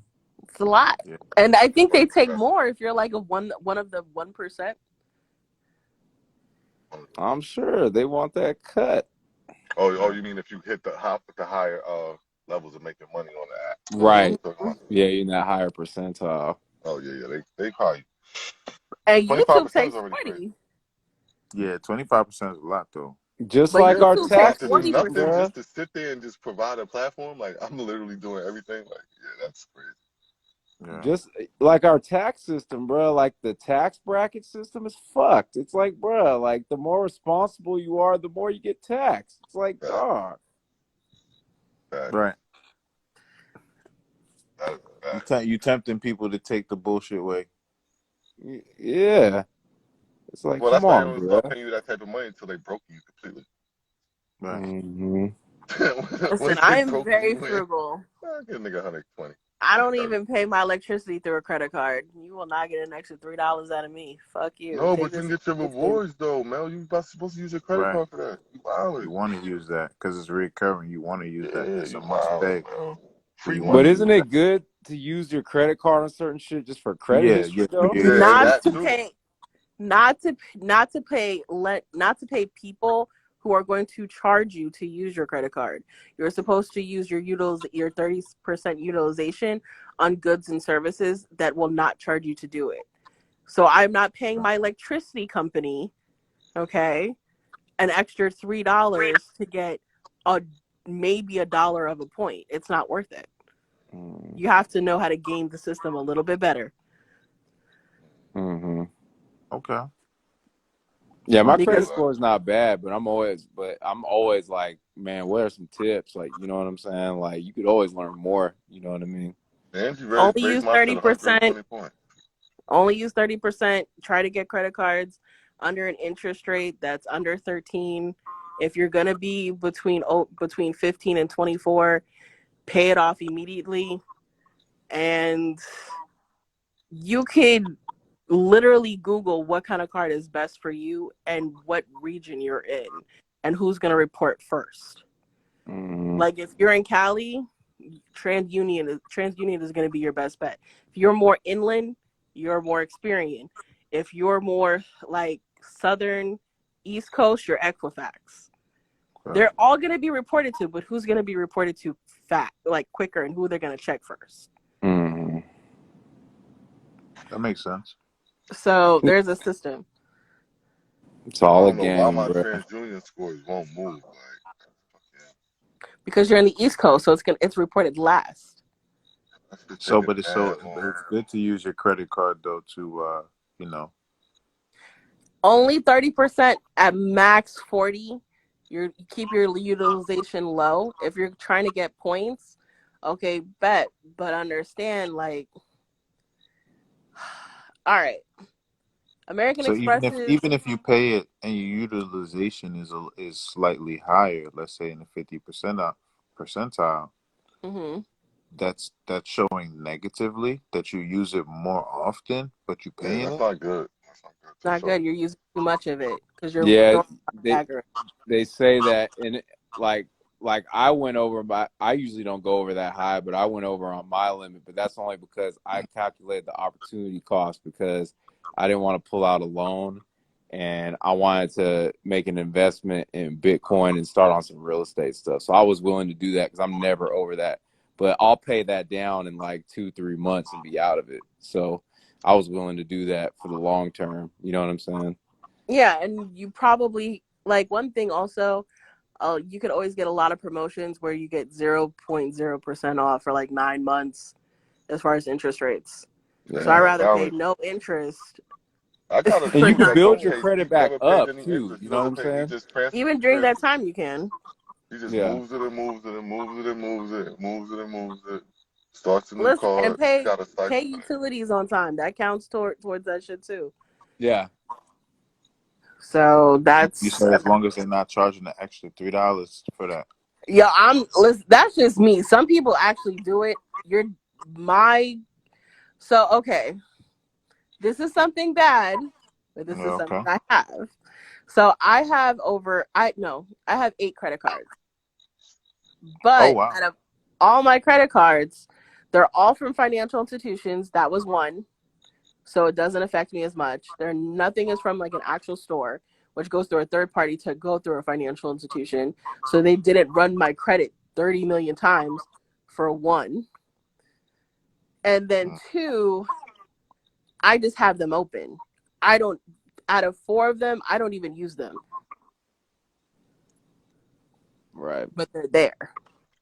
It's a lot. Yeah. And I think they Fucking take aggressive. more if you're like one of the 1%. I'm sure they want that cut. Oh, Right. you mean if you hit the higher levels of making money on the app? Is that what Right. you're talking about? Yeah, in that higher percentile. Oh yeah. They probably And 25% YouTube is takes already crazy. 20. Yeah, 25% is a lot though. Just But like our YouTube takes Not to do taxes, 20%. nothing, bruh. just to sit there and just provide a platform. Like I'm literally doing everything. Like yeah, that's crazy. Yeah. Just like our tax system, bruh. Like the tax bracket system is fucked. It's like, bruh, like the more responsible you are, the more you get taxed. It's like, That, dog. that, Right. that is a fact. You tempting people to take the bullshit way. Yeah. It's like, Well, come that's why they on, don't start bruh. paying you that type of money until they broke you completely. Right. Hmm. Listen, Once they I am broke very you in, frugal. get a nigga 120. I don't 30. even pay my electricity through a credit card. You will not get an extra $3 out of me. Fuck you. No, Take but you this. can get your rewards though, Mel. You supposed to use your credit Right. card for that. You wildin'. You want to use that because it's recurring. You want to use that. Yeah, It's a you must wildin', pay. Mel. So Free you want But to money. isn't use that. it good to use your credit card on certain shit just for credit Yeah. history Yeah. though? Yeah, Not that to too. pay not to pay people who are going to charge you to use your credit card. You're supposed to use your 30% utilization on goods and services that will not charge you to do it. So I'm not paying my electricity company, okay, an extra $3 to get a maybe $1 of a point. It's not worth it. Mm-hmm. You have to know how to game the system a little bit better. Okay. Yeah, my credit Because score is not bad, but I'm always like, man, what are some tips? Like, you know what I'm saying? Like, you could always learn more. You know what I mean? And you only raised use mine to 30%. 120 points. Only use 30%. Try to get credit cards under an interest rate that's under 13. If you're gonna be between 15 and 24, pay it off immediately. And you could literally Google what kind of card is best for you and what region you're in and who's gonna report first. Mm-hmm. Like if you're in Cali, TransUnion is going to be your best bet. If you're more inland, you're more Experian. If you're more like southern East Coast, you're Equifax. Okay. They're all going to be reported to, but who's going to be reported to quicker, and who they're going to check first. Mm-hmm. That makes sense. So there's a system It's I all a don't know why game, my bro. TransUnion scores won't move. Like, fucking, because you're in the East Coast, so it's reported last. that shit So, taking but it's mad long. good to use your credit card though to you know. Only 30% at max 40. You keep your utilization low. If you're trying to get points, okay, bet. But understand, like, all right, American So Express is. even if you pay it and your utilization is slightly higher, let's say in the 50% percentile, Mm-hmm. that's showing negatively that you use it more often, but you Yeah, paying that's it. not good. That's not good to Not show. good. You're using too much of it because you're Yeah, throwing they dagger. they say that, and like I went over my. I usually don't go over that high, but I went over on my limit. But that's only because I calculated the opportunity cost because I didn't want to pull out a loan, and I wanted to make an investment in Bitcoin and start on some real estate stuff. So I was willing to do that because I'm never over that. But I'll pay that down in like 2-3 months and be out of it. So I was willing to do that for the long term. You know what I'm saying? Yeah, and you probably like one thing also. You could always get a lot of promotions where you get 0.0% off for like 9 months as far as interest rates. So I Yeah. Damn, rather now pay no interest I got a And for you dude can that 9 build don't your years. pay. He credit back never pays up any too. interest. He You know what never I'm pays. He saying? just transfers. Even during that time, you can. He just Yeah. moves it and moves it and moves it and moves it and moves it and moves it. Starts a new Listen and card. He pay got a pay cycle in it. utilities on time. That counts towards that shit too. Yeah. So You that's said as long as they're not charging the extra $3 for that. yeah. Listen, that's just me. Some people actually do it. You're my so okay. This is something bad, but this Yeah, is something okay. I have. So I have I have 8 credit cards. Oh But wow. out of all my credit cards, they're all from financial institutions. That was one. So it doesn't affect me as much. Nothing is from like an actual store, which goes through a third party to go through a financial institution. So they didn't run my credit 30 million times for one. And then Mm, two, I just have them open. I don't out of 4 of them, I don't even use them, Right. but they're there.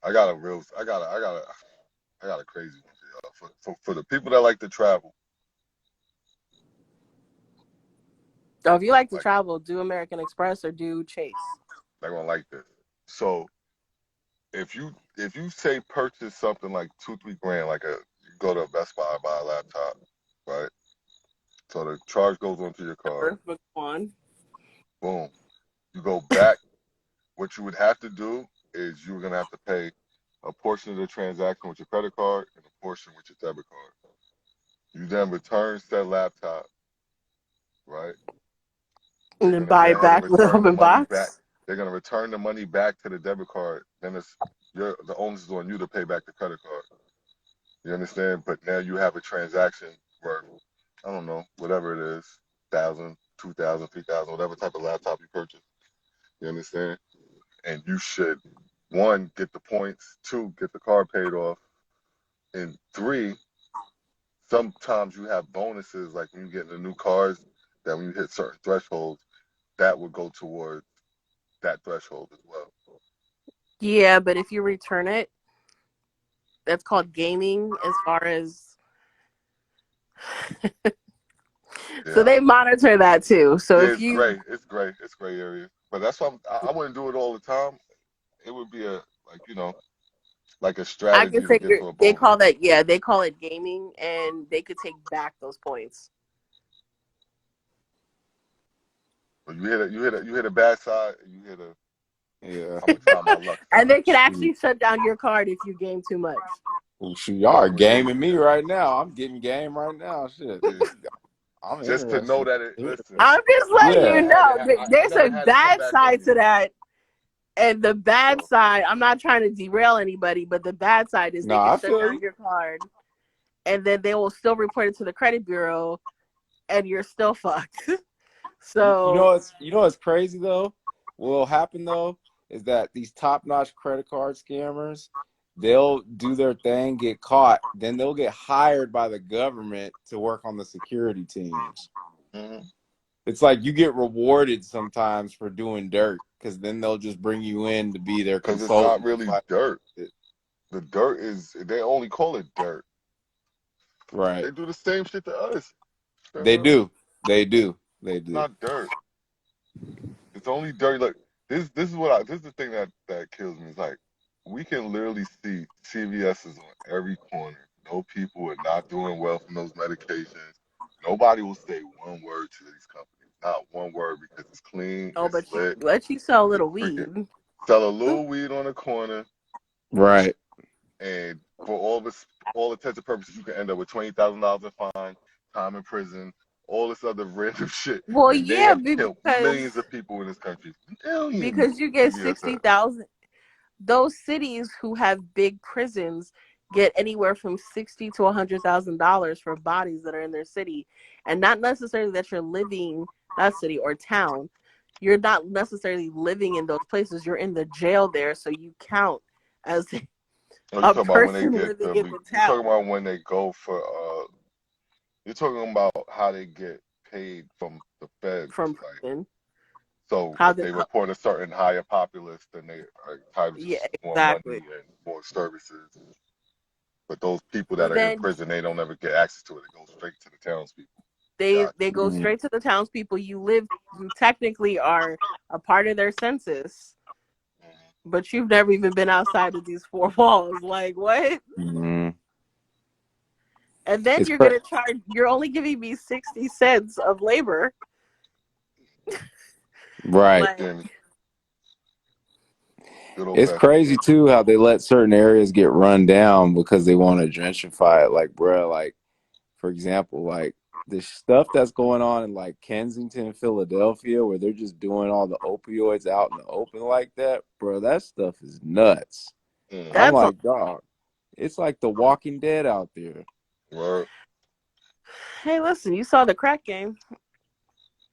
I got a real. I got a crazy one for y'all. For the people that like to travel, So if you like to like travel, do American Express or do Chase. they're gonna like this. So if you say purchase something like 2-3 grand, like you go to Best Buy buy a laptop, right? So the charge goes onto your card. But go on. Boom. You go back. What you would have to do is you're gonna have to pay a portion of the transaction with your credit card and a portion with your debit card. You then return said laptop, right? And They're then gonna buy go it ahead and back with an return the open money back. box. They're gonna return the money back to the debit card. Then the onus is on you to pay back the credit card. You understand? But now you have a transaction worth, I don't know, whatever it is, 1,000, 2,000, 3,000, whatever type of laptop you purchase. You understand? And you should, one, get the points, two, get the car paid off, and three, sometimes you have bonuses like when you get the new cars that when you hit certain thresholds, that would go towards that threshold as well. Yeah, but if you return it, that's called gaming as far as So Yeah, they monitor that too. So yeah, if it's you, gray. It's gray. It's gray area. But that's why I wouldn't do it all the time. It would be a like a I can strategy to say get to a they bonus. call that, yeah, they call it gaming, and they could take back those points. But you hit a bad side, and you hit a. Yeah. I'm gonna try my luck And side. they could actually shut down your card if you game too much. Well, shoot, y'all Oh are well, yeah, gaming me right now. I'm getting game right now. Shit, yeah. I'm Just to know interested. that it. Listen, I'm just I letting never you Yeah. had know it. I there's never a had it come bad back on side me. to that. And the bad So side, I'm not trying to derail anybody, but the bad side is No, they can I shut feel down you. your card, and then they will still report it to the credit bureau, and you're still fucked. You know So, what's crazy though? What'll happen though is that these top-notch credit card scammers, they'll do their thing, get caught, then they'll get hired by the government to work on the security teams. because It's like you get rewarded sometimes for doing dirt because then they'll just bring you in to be their it's not consultant. really Like, dirt. The dirt is they only call it dirt. right. They do the same shit to us. They It's do. They do. They do. not dirt. It's only dirt. Like this is the thing that kills me. It's like we can literally see CVS's on every corner. No, people are not doing well from those medications. Nobody will say one word to these companies. Not one word because it's clean, oh, it's but lit, let you sell a it's little freaking weed. sell a little weed on the corner, Right. and for all intents and purposes, you can end up with $20,000 in fine, time in prison, all this other random shit, Well, and they yeah, have killed millions of people in this country, millions. because you get CVS has. 60,000. Those cities who have big prisons get anywhere from $60 to $100,000 for bodies that are in their city, and not necessarily that you're living that city or town. You're not necessarily living in those places. You're in the jail there, so you count as Oh, you a talking about when they person get living in the you're talking town about when they go for you're talking about how they get paid from the feds. from Like, prison. so How if they? they report a certain higher populace, then they are entitled to Yeah, more money exactly. and more services. But those people that But are in then prison, they don't ever get access to it. It goes straight to the townspeople. they Gotcha. they go straight to the townspeople. You technically are a part of their census, Mhm. but you've never even been outside of these four walls. Like what? Mm-hmm. And then It's you're cra- gonna charge. You're only giving me 60 cents of labor. right. Like Again, good old It's fashioned crazy gangster. too how they let certain areas get run down because they want to gentrify it. Like, bruh, like for example, like the stuff that's going on in like Kensington, Philadelphia, where they're just doing all the opioids out in the open like that, bro. That stuff is nuts. I'm Mm-hmm. that's. like, dog, it's like The Walking Dead out there. Word. Hey, listen, you saw the crack game.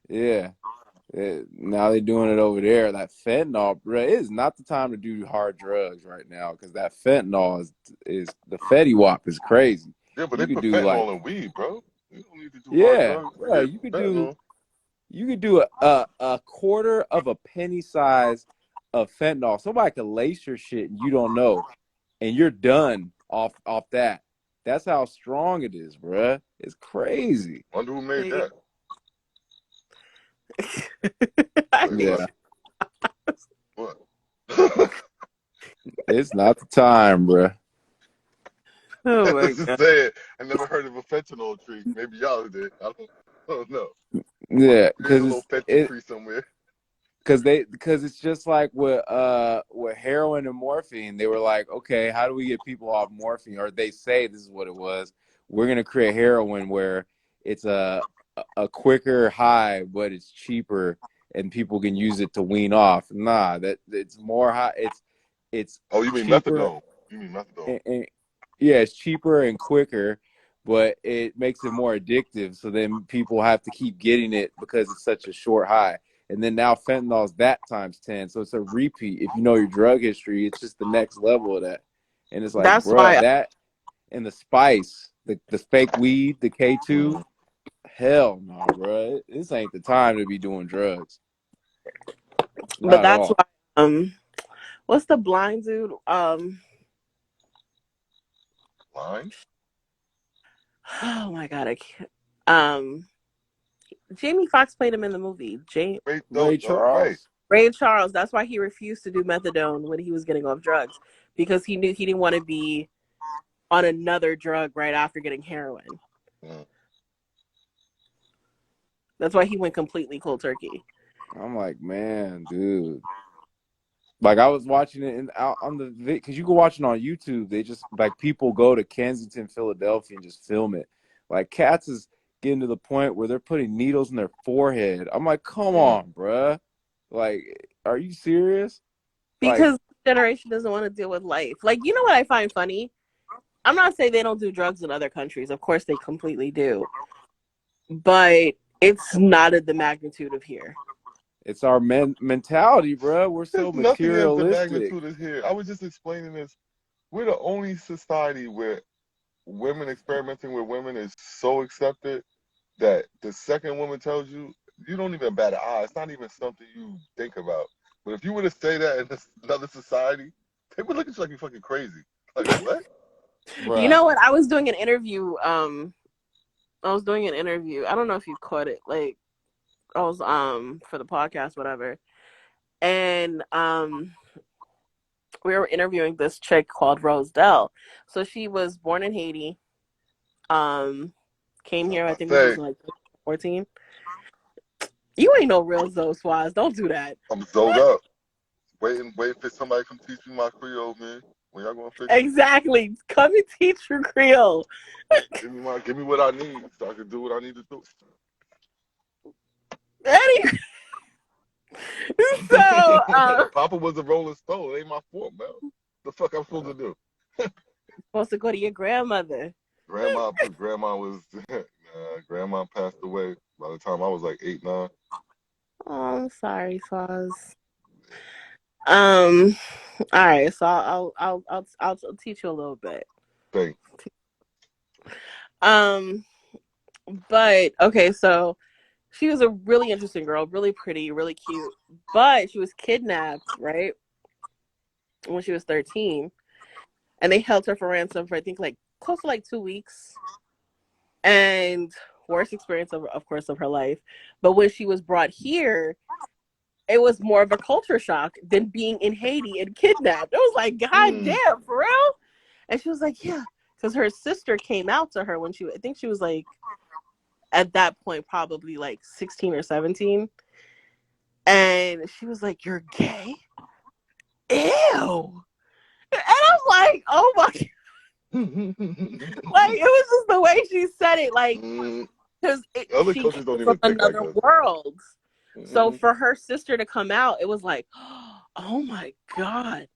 Yeah. Now they're doing it over there. That fentanyl, bro, it is not the time to do hard drugs right now because that fentanyl is the Fetty Wap is crazy. Yeah, but they You could put do like, fentanyl in weed, bro. You don't need to do hard yeah, drugs to bro, get fentanyl. you could do a quarter of a penny size of fentanyl. Somebody could lace your shit and you don't know, and you're done off that. That's how strong it is, bruh. It's crazy. Wonder who made Hey. that. Wait, Yeah, what? What? it's not the time, bruh. Oh my This is god. sad. I never heard of a fentanyl tree. Maybe y'all did. I don't know. Yeah, There's a because little it's fentanyl it tree somewhere. because it's just like with heroin and morphine. They were like, okay, how do we get people off morphine? Or they say this is what it was. We're gonna create heroin where it's a quicker high, but it's cheaper, and people can use it to wean off. Nah, that it's more high. It's Oh, you mean cheaper methadone? You mean methadone? and yeah, it's cheaper and quicker, but it makes it more addictive. So then people have to keep getting it because it's such a short high. And then now fentanyl's that times 10. So it's a repeat. If you know your drug history, it's just the next level of that. And it's like, That's bruh, why. that and the spice, the fake weed, the K2, Mm-hmm. hell no, bruh. This ain't the time to be doing drugs. But Not at that's all. why. What's the blind dude? Line? Oh my god, I can't. Um, Jamie Foxx played him in the movie. Ray Right. Charles. Ray Charles. That's why he refused to do methadone when he was getting off drugs, because he knew he didn't want to be on another drug right after getting heroin. Mm. That's why he went completely cold turkey. I'm like, man, dude. Like I was watching it out on the because you can watch it on YouTube. They just like people go to Kensington, Philadelphia, and just film it. Like cats is getting to the point where they're putting needles in their forehead. I'm like, come Mm. on, bruh. Like, are you serious? Like, Because this generation doesn't want to deal with life. Like, you know what I find funny? I'm not saying they don't do drugs in other countries. Of course they completely do. But it's not at the magnitude of here. it's our mentality, bruh. We're so There's nothing as the materialistic. magnitude as here. I was just explaining this. We're the only society where women experimenting with women is so accepted that the second woman tells you, you don't even bat an eye. It's not even something you think about. But if you were to say that in another society, they would look at you like you're fucking crazy. Like, what? You Bruh. know what? I was doing an interview. I don't know if you caught it. Like, I was for the podcast, whatever. And we were interviewing this chick called Rose Dell. So she was born in Haiti. Came here, I think, when she was Say, like 14. You ain't no real Zoe Swaz. Don't do that. I'm zoned up. Waiting for somebody to come teach me my Creole, man. When y'all gonna fix it? Exactly. Come and teach your Creole. Give me what I need so I can do what I need to do. Anyway, so Papa was a Rolling Stone. It ain't my fault, man. The fuck I'm supposed to do? supposed to go to your grandmother. Grandma was grandma passed away by the time I was like 8, 9. Oh, I'm sorry, Swaz. All right, so I'll teach you a little bit. Thanks. But okay, so she was a really interesting girl, really pretty, really cute, but she was kidnapped, right, when she was 13, and they held her for ransom for I think like close to like 2 weeks, and worst experience of course of her life. But when she was brought here, it was more of a culture shock than being in Haiti and kidnapped. It was like, God damn, for real? And she was like, yeah, because her sister came out to her when I think she was like, at that point, probably like 16 or 17. And she was like, you're gay? Ew. And I'm like, oh my God. Like, it was just the way she said it. Like, because Other she countries came don't from even think like another us. world. So for her sister to come out, it was like, oh my God.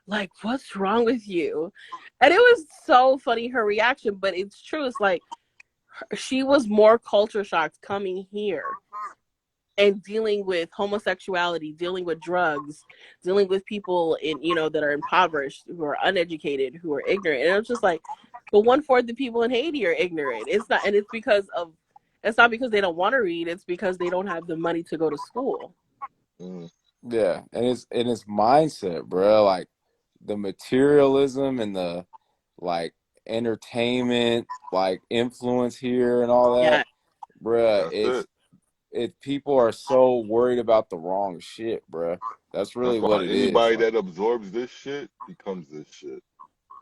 Like, what's wrong with you? And it was so funny, her reaction, but it's true. It's like she was more culture shocked coming here and dealing with homosexuality, dealing with drugs, dealing with people that are impoverished, who are uneducated, who are ignorant. And it's just like, but 1/4 of the people in Haiti are ignorant. It's not because they don't want to read. It's because they don't have the money to go to school. Yeah, and it's mindset, bro. Like the materialism and the like entertainment, like influence here and all Yeah. that, bruh. That's People are so worried about the wrong shit, bruh. That's really That's what why it is. anybody Like, that absorbs this shit becomes this shit.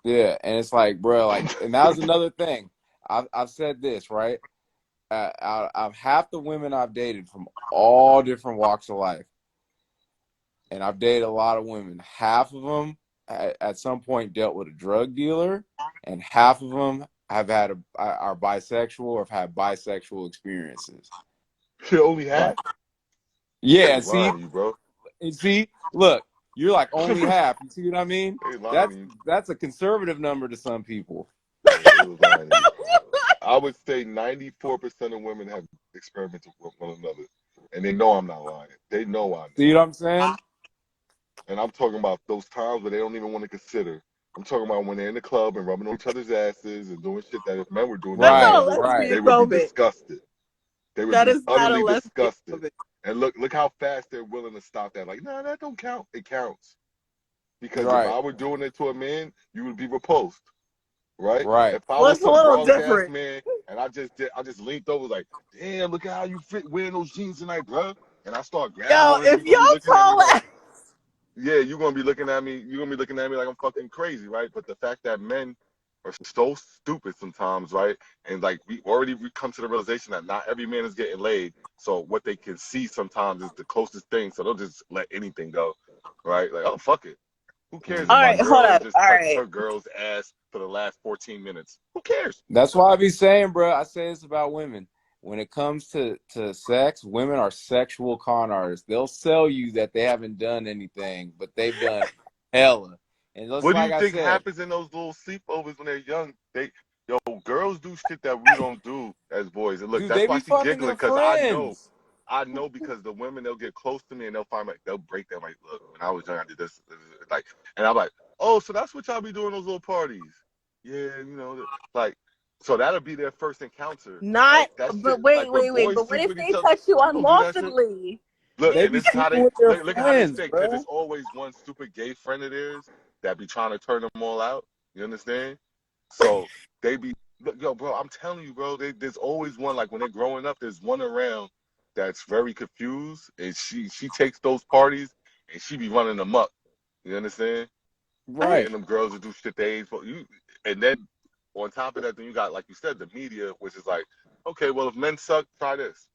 yeah, and it's like, bruh, like, and that was another thing. I've said this, right? Out of half the women I've dated from all different walks of life, and I've dated a lot of women. Half of them at some point dealt with a drug dealer, and half of them are bisexual or have had bisexual experiences. Shit only Like, half? yeah, They lying to you, bro. look, you're like only half. You see what I mean? They lying That's to you. that's a conservative number to some people. Yeah, they was lying to you. I would say 94% of women have experimented with one another, and they know I'm not lying. They know I know. See what I'm saying? And I'm talking about those times where they don't even want to consider. I'm talking about when they're in the club and rubbing on each other's asses and doing shit that if men were doing that That's to not Right, a women, right, they lesbian would be moment. disgusted. They would That be is not a utterly lesbian disgusted. moment. And look how fast they're willing to stop that. Like, nah, that don't count. It counts. Because if right, I were doing it to a man, you would be repulsed. Right? right. If I Well, was it's a some little grown ass different. man And I just leaned over like, damn, look at how you fit wearing those jeans tonight, bro. And I start Yo, growling. if You're gonna y'all be looking at me tall like, ass. yeah, you're gonna be looking at me. You're gonna be looking at me like I'm fucking crazy, right? But the fact that men are so stupid sometimes, right? And like we come to the realization that not every man is getting laid. So what they can see sometimes is the closest thing. So they'll just let anything go, right? Like, oh fuck it. Who cares if All my right, Mhm. hold girl has up. just All touched right. her girl's ass for the last 14 minutes? Who cares? That's why I be saying, bro. I say this about women. When it comes to sex, women are sexual con artists. They'll sell you that they haven't done anything, but they've done hella. And just What do like you I think said, happens in those little sleepovers when they're young? Yo, girls do shit that we don't do as boys. And look, dude, that's they why be she fucking giggling their because friends. I know because the women they'll get close to me and they'll find like they'll break them like, look, when I was young I did this, like, and I'm like, oh, so that's what y'all be doing those little parties? Yeah, like, so that'll be their first encounter. Not, Like that shit, but like wait, when wait, wait. boys But what sleep if with each they other, touch you we don't do that shit. unlawfully? Look, They and be this is how sleeping they with their look at how they friends, stay because bro. it's always one stupid gay friend of theirs that be trying to turn them all out. You understand? So they be look, yo, bro. I'm telling you, bro. There's always one like when they're growing up. There's one around that's very confused, and she takes those parties and she be running them up. You understand? I, Right. Getting them girls to do shit they ain't supposed you. And then on top of that, then you got like you said, the media, which is like, okay, well if men suck, try this.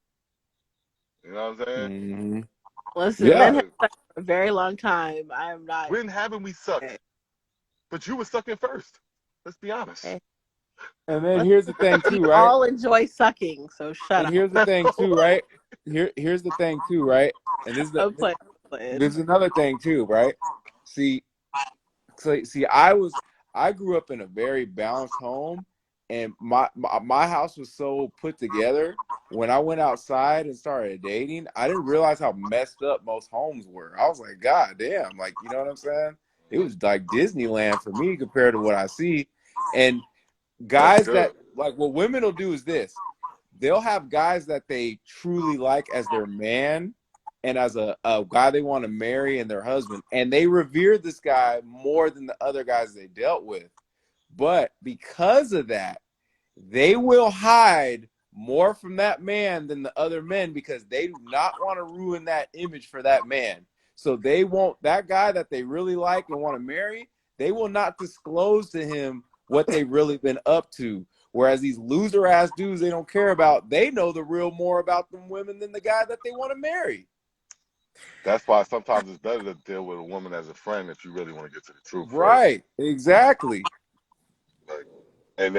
You know what I'm saying? Hmm. listen, Yeah. men have Yeah. sex for a very long time. I am not. When haven't we sucked? Okay. But you were sucking first. Let's be honest. Okay. And then Let's, here's the thing we too, right? all enjoy sucking, so shut And up. here's the thing too, right? Here's the thing too, right? And I'm playing. I'm playing. this is another thing too, right? See, I grew up in a very balanced home, and my house was so put together. When I went outside and started dating, I didn't realize how messed up most homes were. I was like, God damn, like, you know what I'm saying? It was like Disneyland for me compared to what I see. And That's guys good. that like what women will do is this: they'll have guys that they truly like as their man and as a guy they want to marry and their husband, and they revere this guy more than the other guys they dealt with. But because of that, they will hide more from that man than the other men because they do not want to ruin that image for that man. So they won't, that guy that they really like and want to marry, they will not disclose to him what they've really been up to. Whereas these loser ass dudes they don't care about, they know the real more about them women than the guy that they want to marry. That's why sometimes it's better to deal with a woman as a friend if you really want to get to the truth first. Right. Exactly. Like, and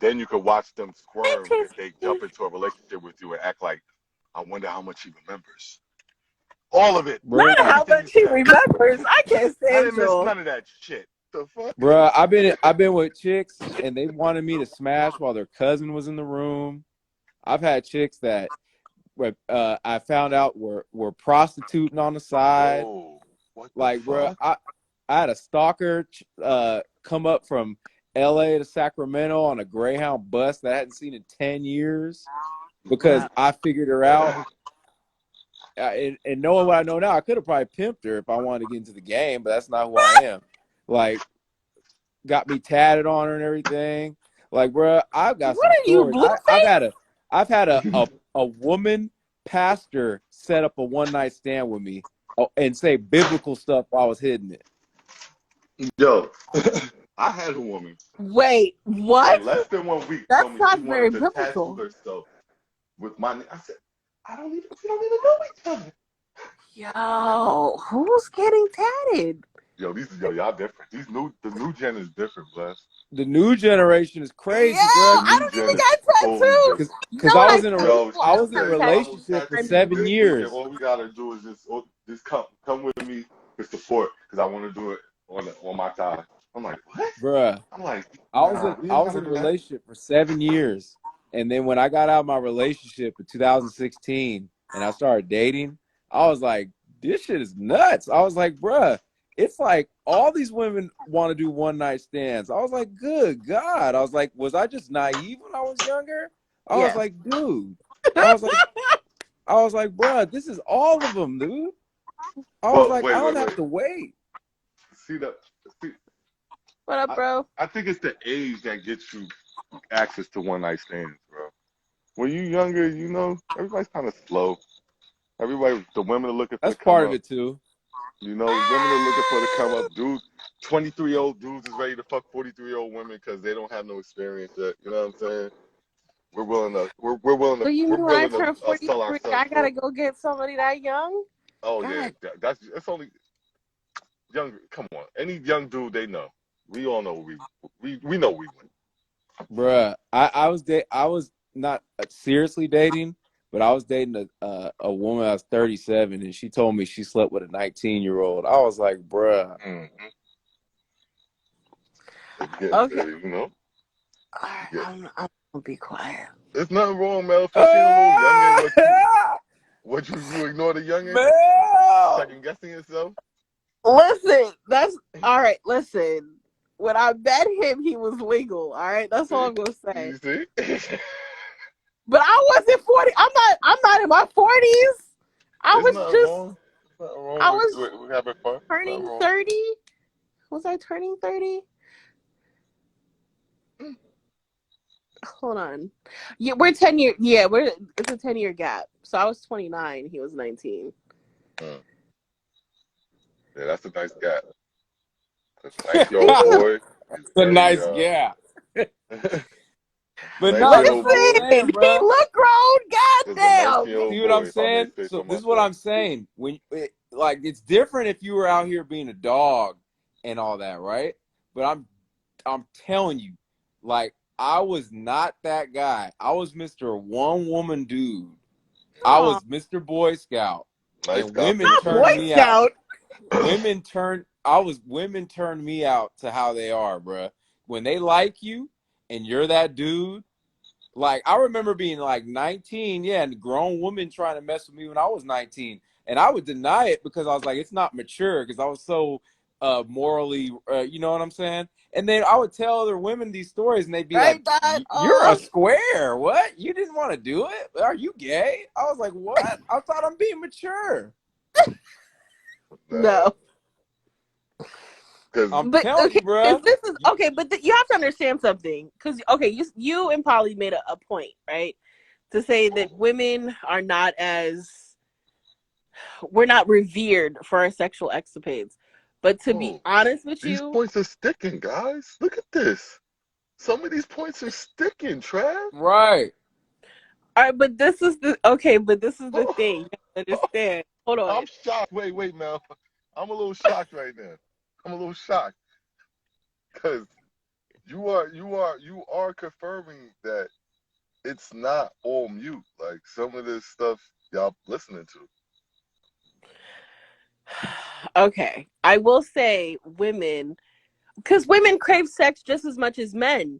then you could watch them squirm if they What jump into a relationship with you and act like, I wonder how much he remembers. All of it. Bruh. how Everything you much he said. remembers. I can't I stand didn't miss Joel. none of that shit. The fuck? Bruh, I've been with chicks and they wanted me to smash while their cousin was in the room. I've had chicks that I found out were prostituting on the side. Whoa. What the Like, bro, fuck? I had a stalker come up from L.A. to Sacramento on a Greyhound bus that I hadn't seen in 10 years because Wow. I figured her out. And knowing what I know now, I could have probably pimped her if I wanted to get into the game, but that's not who I am. Like, got me tatted on her and everything. Like, bro, I've got What some are you, stories. Blueface? I've had a woman pastor set up a one night stand with me and say biblical stuff while I was hitting it. Yo, I had a woman Wait, what? in less than 1 week told That's me she not very wanted to tattoo biblical. herself with my name. I said, we don't even know each other. Yo, who's getting tatted? Yo, y'all different. The new gen is different, bless. The new generation is Yeah, crazy, bro. The I new don't gen even is got totally tattoos. different. You Because know what? I tell Yo, people I I she was in a don't said, have tattoos. "Mom will relationship for tattoo you 7 this week, and years, all we gotta do is just come with me to support, because I want to do it on my time." I'm like, "What?" bruh. I'm like, "Nah, we I ain't was gotta in a do that." relationship for 7 years, and then when I got out of my relationship in 2016 and I started dating, I was like, this shit is nuts. I was like, bruh, it's like all these women want to do one night stands. I was like, good God. I was like, was I just naive when I was younger? I was Yes. like, dude. I was like, I was like, bruh, this is all of them, dude. I was But like, I wait, don't wait, have wait. to wait. See the, see, What up, I, bro? I think it's the age that gets you access to one night stands, bro. When you younger, you know, everybody's kind of slow. Everybody, the women are looking for That's the come part of up. it too. You know, women are looking for the come up. Dudes, 23-year-old dudes is ready to fuck 43-year-old women because they don't have no experience yet. You know what I'm saying? So you we're mean when I willing to turn sell 43, ourselves I gotta short. go get somebody that young? Oh yeah, God. that's only young. Come on, any young dude they know. We all know we know we win. Bruh, I was not seriously dating, but I was dating a woman that was 37, and she told me she slept with a 19-year-old. I was like, bruh. Mm-hmm. Okay. You know, All right, yeah. I'm gonna be quiet. There's nothing wrong, Mel. If you seen a little youngin, Ah! what you ignore the youngin, Mel! second guessing yourself. Listen, that's all right. Listen, when I met him, he was legal. All right, that's all See, I'm gonna say. you see, But I wasn't 40. I'm not in my 40s. I there's was nothing just. wrong. There's nothing wrong I was with having fun. Nothing turning wrong. 30. Was I turning 30? Mm, Hold on. Yeah, we're 10 year. Yeah, we're it's a 10-year gap. So I was 29. He was 19. mm. Yeah, that's a nice gap. A 19-year-old boy is A very nice gap. But no, that's 19-year-old what I'm boy Listen, saying, he bro. look grown. is a Goddamn. 19-year-old See what I'm boy, if I may saying? say So so this is what myself. I'm saying. Like it's different if you were out here being a dog and all that, right? But I'm telling you, like I was not that guy. I was Mr. One Woman Dude. I Oh, was Mr. Boy Scout, Nice and Scout women for not Boy turned sure. me out. Scout. Women turned me out to how they are, bruh. When they like you and you're that dude, like I remember being like 19, yeah, and a grown woman trying to mess with me when I was 19, and I would deny it because I was like, it's not mature because I was so morally, you know what I'm saying? And then I would tell other women these stories, and they'd be like, Right, Dad? "You're a Oh square. What? You didn't want to do it? Are you gay?" I was like, "What? I thought I'm being mature." Nah, no. because I'm But telling okay, you, bruh. this is okay. But you have to understand something, because okay, you and Polly made a point, right, to say that women are not as we're not revered for our sexual escapades. But to be oh, honest with these you, points are sticking, guys. Look at this. Some of these points are sticking, Trav. Right. all right. But this is the okay. But this is the Oh, thing. You have to understand. Hold on. I'm shocked. Wait, Mel. I'm a little shocked right now. I'm a little shocked because you are confirming that it's not all mute. Like some of this stuff y'all listening to. Okay, I will say women, because women crave sex just as much as men.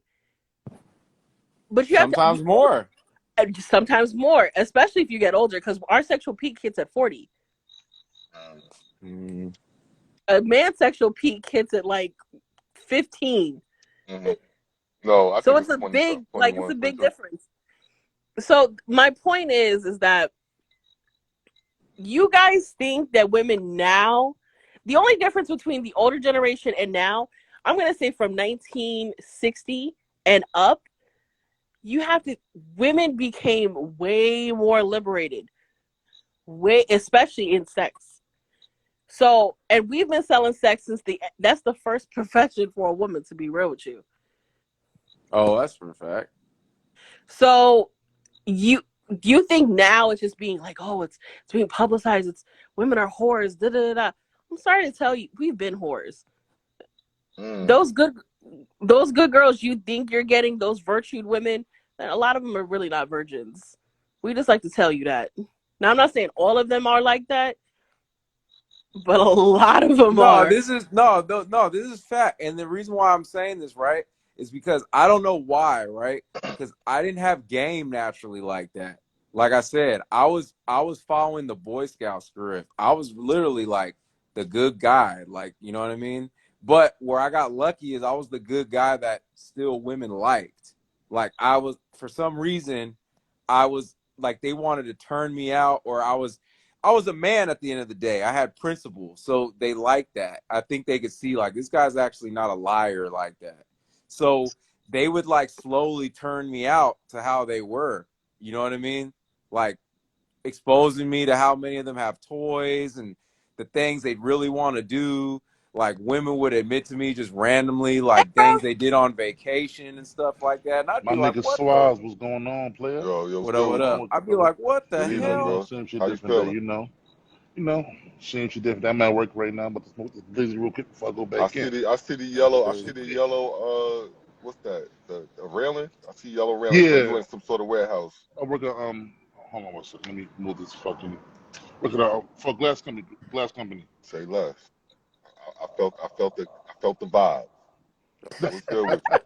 But you have to Sometimes more. sometimes more, especially if you get older, because our sexual peak hits at 40. Mm. A man's sexual peak hits at like 15. Mm-hmm. No, I So think it's it's a 20 big, something, like it's 21, a big 22. difference. So my point is that you guys think that women now, the only difference between the older generation and now, I'm gonna say from 1960 and up, you have to women became way more liberated, way especially in sex. So, and we've been selling sex since that's the first profession for a woman, to be real with you. Oh, that's for a fact. So you you think now it's just being like, oh, it's being publicized, it's women are whores, da da da. I'm sorry to tell you, we've been whores. Mm. Those good girls you think you're getting, those virtued women, a lot of them are really not virgins. We just like to tell you that. Now I'm not saying all of them are like that, but a lot of them No, are. this is no, no, no. This is fact, and the reason why I'm saying this, right, is because I don't know why, right? Because I didn't have game naturally like that. Like I said, I was following the Boy Scout script. I was literally like the good guy, like you know what I mean. But where I got lucky is I was the good guy that still women liked. Like I was, for some reason, I was like they wanted to turn me out, or I was a man at the end of the day. I had principles. So they liked that. I think they could see like this guy's actually not a liar like that. So they would like slowly turn me out to how they were. You know what I mean? Like exposing me to how many of them have toys and the things they'd really want to do. Like women would admit to me just randomly, like things they did on vacation and stuff like that. And I'd My be like, nigga what the? Swaz, what's going on, player? Yo, What what's up? good What with Going on up? you? with you, I'd be brother? like, what the Good evening, You know, hell? bro. same shit How you different day, feeling? you know, same shit different. I'm at work right now, but to smoke this busy real quick before I go I back in. see the I see the Smoke yellow. I that see shit the quick. yellow. What's that? The railing. I see yellow railing. So you Yeah, in some sort of warehouse? I work at hold on one second. Let me move this fucking. Work at for a glass company. Glass company. Say less. I felt the vibe. What's good with you?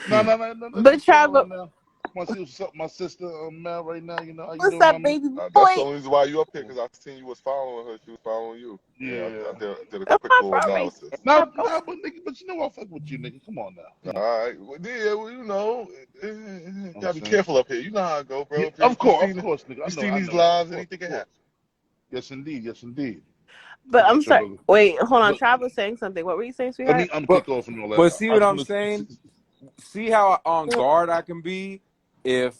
No, nothing But chilling Travis, right now. Want to see what's up, with my sister, Mel, right now. You know how you what's doing, up, mommy? baby That's the boy? only reason why you up here, because I seen you was following her. She was following you. Yeah, Yeah. I did a That's quick my little bro right analysis. there. Nah, My bro. but nigga, but you know I fuck with you, nigga. Come on now, come on. All right. Well, yeah, well, You know what I'm gotta be saying? careful up here. You know how I go, bro. Yeah, If you you of seen course, nigga. you I seen these know that. lives, anything Of can course. happen. Yes, indeed. But For I'm sure, sorry. brother. Wait, hold on. But Travis was saying something. What were you saying, let sweetheart? me But kick off and all that. but see I what just I'm want to. saying? See how on guard I can be if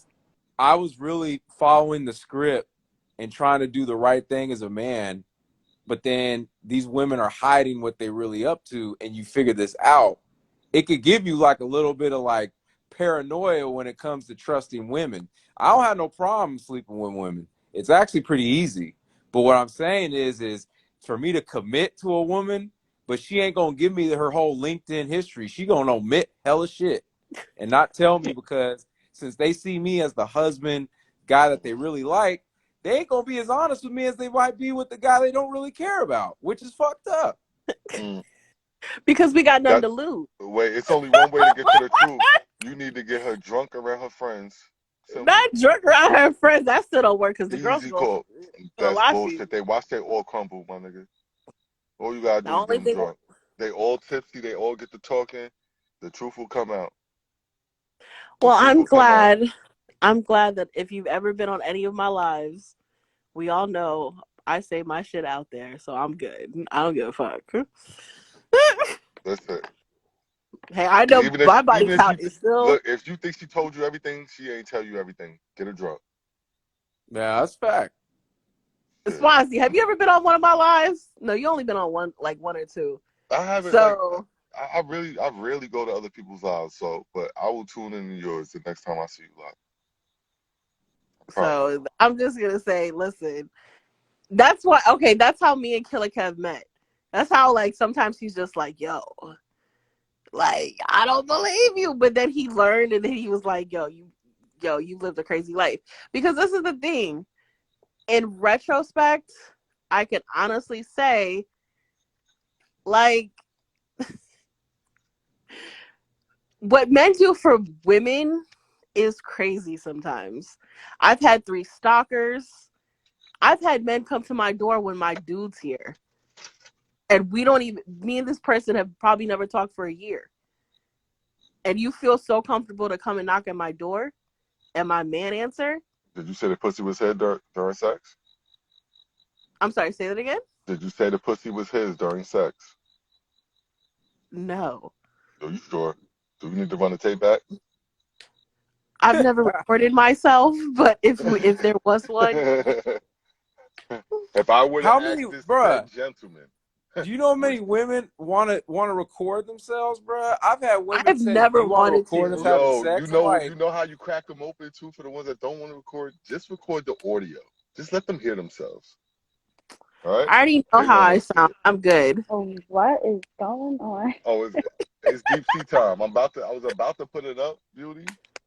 I was really following the script and trying to do the right thing as a man, but then these women are hiding what they really up to, and you figure this out. It could give you like a little bit of like paranoia when it comes to trusting women. I don't have no problem sleeping with women. It's actually pretty easy. But what I'm saying is for me to commit to a woman, but she ain't gonna give me her whole LinkedIn history. She gonna omit hella shit and not tell me because since they see me as the husband guy that they really like, they ain't gonna be as honest with me as they might be with the guy they don't really care about, which is fucked up. Mm. Because we got nothing That to lose. Wait, it's only one way to get to the truth. You need to get her drunk around her friends. Simple. Not drunk around her friends. That still don't work because the girls Easy go call. That's watch you. bullshit. They watch they all crumble, my nigga. All you gotta The do is get only them thing. drunk. They all tipsy. They all get to talking. The truth will come out. The Well, truth I'm will come out. glad. I'm glad that if you've ever been on any of my lives, we all know I say my shit out there, so I'm good. I don't give a fuck. That's it. Hey, I And know my body count is still. look, if you think she told you everything, she ain't tell you everything. Get her drunk. Yeah, that's fact. Shit. Swazi, have you ever been on one of my lives? No, you only been on one, like one or two. I haven't like So, I rarely go to other people's lives, so but I will tune in to yours the next time I see you live. I promise. so I'm just gonna say, listen, that's why. Okay, that's how me and Killer Kev met. That's how like sometimes he's just like, yo, like I don't believe you, but then he learned, and then he was like, yo, you lived a crazy life. Because this is the thing. In retrospect, I can honestly say, like, what men do for women is crazy sometimes. I've had 3 stalkers. I've had men come to my door when my dude's here. And we don't even, me and this person have probably never talked for a year. And you feel so comfortable to come and knock at my door and my man answer? Did you say the pussy was his during sex? I'm sorry, say that again? Did you say the pussy was his during sex? No. Are you sure? Do we need to run the tape back? I've never recorded myself, but if there was one, If I were to How ask many, this said bruh? gentleman, Do you know how would many women want to record themselves, bruh? I've had women I've say, "Do never you want to wanted record us to. having yo, sex?" I'm like, you know how you crack them open too for the ones that don't want to record? Just record the audio. Just let them hear themselves. All right? I already know They how don't I want to see sound. it. I'm good. Oh, what is going on? Oh, it's deep sea time. I was about to put it up, Beauty.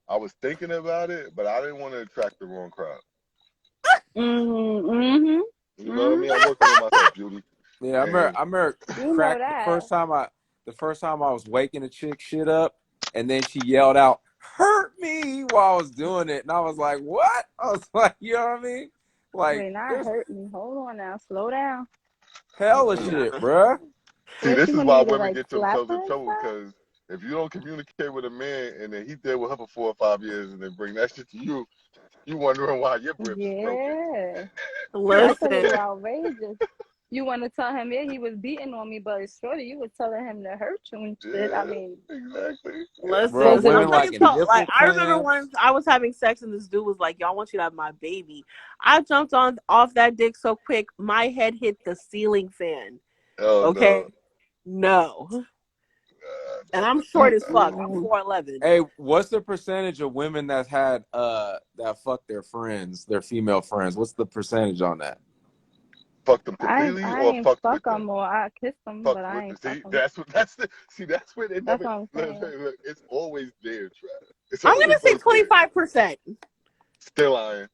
I was thinking about it, but I didn't want to attract the wrong crowd. Mm-hmm. You know what I mean? I'm working on myself, Beauty. yeah, And I remember You know crack that. the first time I was waking a chick shit up, and then she yelled out, "Hurt me!" while I was doing it, and I was like, "What?" I was like, you know what I mean? Like, Wait, not there's hurt me. Hold on now. Slow down. hella mm, shit, bruh. see, What this you is wanted why me to women like get slap themselves her in and trouble stuff? because if you don't communicate with a man and then he deal with her for 4 or 5 years and then bring that shit to you, you wondering why your ribs is broken. Yeah. That's a Listen, little outrageous. You want to tell him, yeah, he was beating on me, but shorty, you was telling him to hurt you and shit. I Yeah, mean, exactly. Bro, Listen, I'm women not even liking talking. Like, nipple I remember clamps. once I was having sex and this dude was like, "Y'all want you to have my baby." I jumped on off that dick so quick, my head hit the ceiling fan. Oh Okay, no. no, and No, I'm no, short as fuck. I'm mm-mm. 4'11". Hey, what's the percentage of women that had that fucked their friends, their female friends? What's the percentage on that? fuck them I ain't, completely I or ain't fucked fuck with them? him or I kissed him, Fucked but I with ain't them. fuck See, him. that's where they That's never what I'm look, saying. look, look, it's always there, Trav. It's I'm always gonna say right there. 25%. Still lying.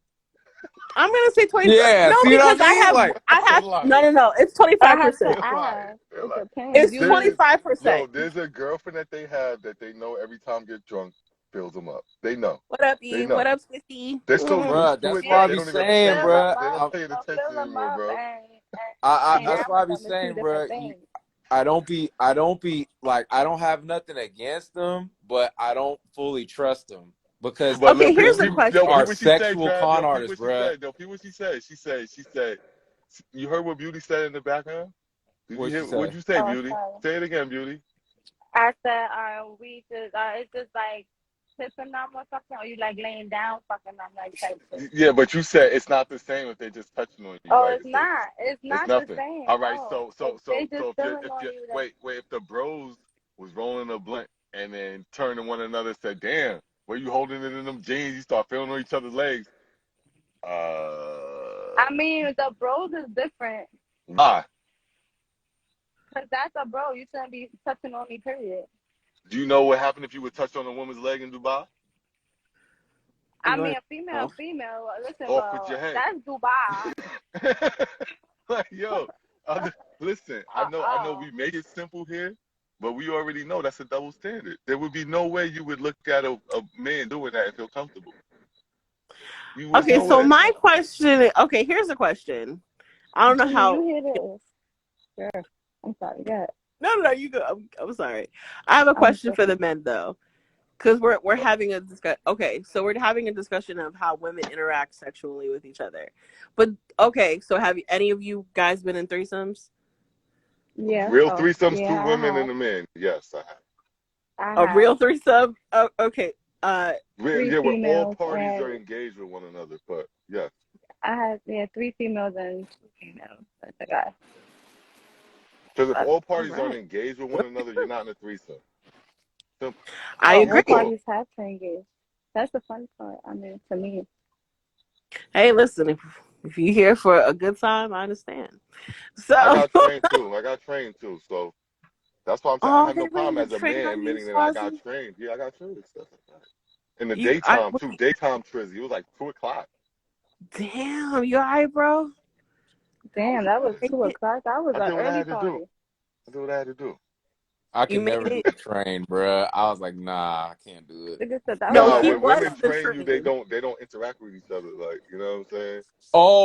I'm gonna say 25. Yeah, No, see what I because mean? Like, I have. Still No, lying. no, no. It's I have to 25%. Still lying. ask. Still It lying. depends. It's There's, You, 25%. yo, there's a girlfriend that they have that they know every time get drunk fills them up. They know. What up, They Eve? What know. up, Sissy? They're so mm, used bruh, to that's it why that I they be you, don't even you saying, attempt fill it. them bruh. They up, don't pay it attention fill them anymore, up, bro. and That's have why I be them is two saying, different bruh. things. I don't be like, I don't have nothing against them, but I don't fully trust them because But Okay, look, here's them a niggas yo, peep are question. what she said, sexual Trav. con Yo, peep artists, what she bruh. said. Yo, peep what she said. She said, you heard what Beauty said in the background? Did you What'd hear? she What'd say? you say, Oh, Beauty? sorry. Say it again, Beauty. I said, we just, it's just like tipping them or something, or you like laying down fucking them like type shit. Yeah, but you said it's not the same if they're just touching on you, Oh, right? it's not. It's It's not the nothing. same. All right, No, so if so they so just so feeling if on you you, then wait, if the bros was rolling a blunt and then turned to one another and said, "Damn, where you holding it in them jeans?" You start feeling on each other's legs. I mean, the bros is different. Why? Cause that's a bro. You shouldn't be touching on me, period. Do you know what happened if you would touch on a woman's leg in Dubai? I Go mean, ahead. a Oh. female. Listen, Off with well, your head. that's Dubai. Like, yo, listen, I know Oh, we make it simple here, but we already know that's a double standard. There would be no way you would look at a man doing that and feel comfortable. You was Okay, no so way. my question. Okay, here's a question. I don't know do you how. hear this? Sure. I'm sorry. Go ahead. No, no, no. You go. I'm sorry. I have a I'm question for tripping. the men though, because we're having a discuss. Okay, so we're having a discussion of how women interact sexually with each other. But okay, so have any of you guys been in threesomes? Yeah. Real Oh, threesomes, two yeah. women and a man. Yes, I have. I A have real threesome? Oh, okay. three Yeah, where all females parties are and engaged with one another. But yes, I had three females and two females. That's a guy. because if all All parties aren't right. engaged with one another, you're not in a threesome. Simple. I Oh, all That's agree. all. parties have to engage. That's the fun part. I mean, to me. Hey, listen, if you're here for a good time, I understand. I So, got trained too. I got trained too. So that's why I'm saying I oh, have they no ran problem the as a train man on you, admitting that I got Swazi. trained. Yeah, I got trained and stuff like that. In the You, I, daytime too. Daytime trizzy. It was like 2 o'clock. damn, you alright, bro? I was Damn, that was good. 2 o'clock. That was I an did what I early had to do. party. I did what I had to do. I You could made never do it. the train, bruh. I was like, nah, I can't do it. Nigga said that was No, Nah, an he when early was women one. the train you, they train. don't interact with each other. Like, you know what I'm saying?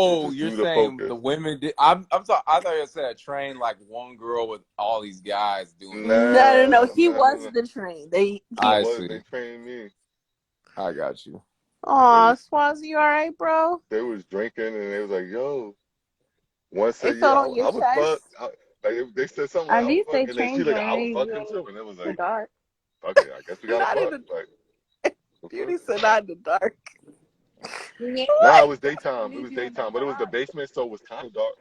It's Oh, just you're you the saying focus. the women did? I thought you said a train like one girl with all these guys doing it. No, no, no. Nah, He nah, nah, was nah. the train. I He. I was. see. They trained me. I got you. They Aw, was Swazi, you alright, bro? they was drinking and they was like, "Yo." One It said, "Yeah, felt on your I would fuck." chest. Like they said something like, At "I would least fuck," they and then she trained you like, and "I would leave fuck you him in too," and it was the like, dark. "Fuck it, I guess we gotta Not in fuck." the Like, the fuck? beauty said not in the dark. Yeah, Nah, it What? was daytime. It leave was you in the daytime, but it was the dark. basement, so it was kind of dark.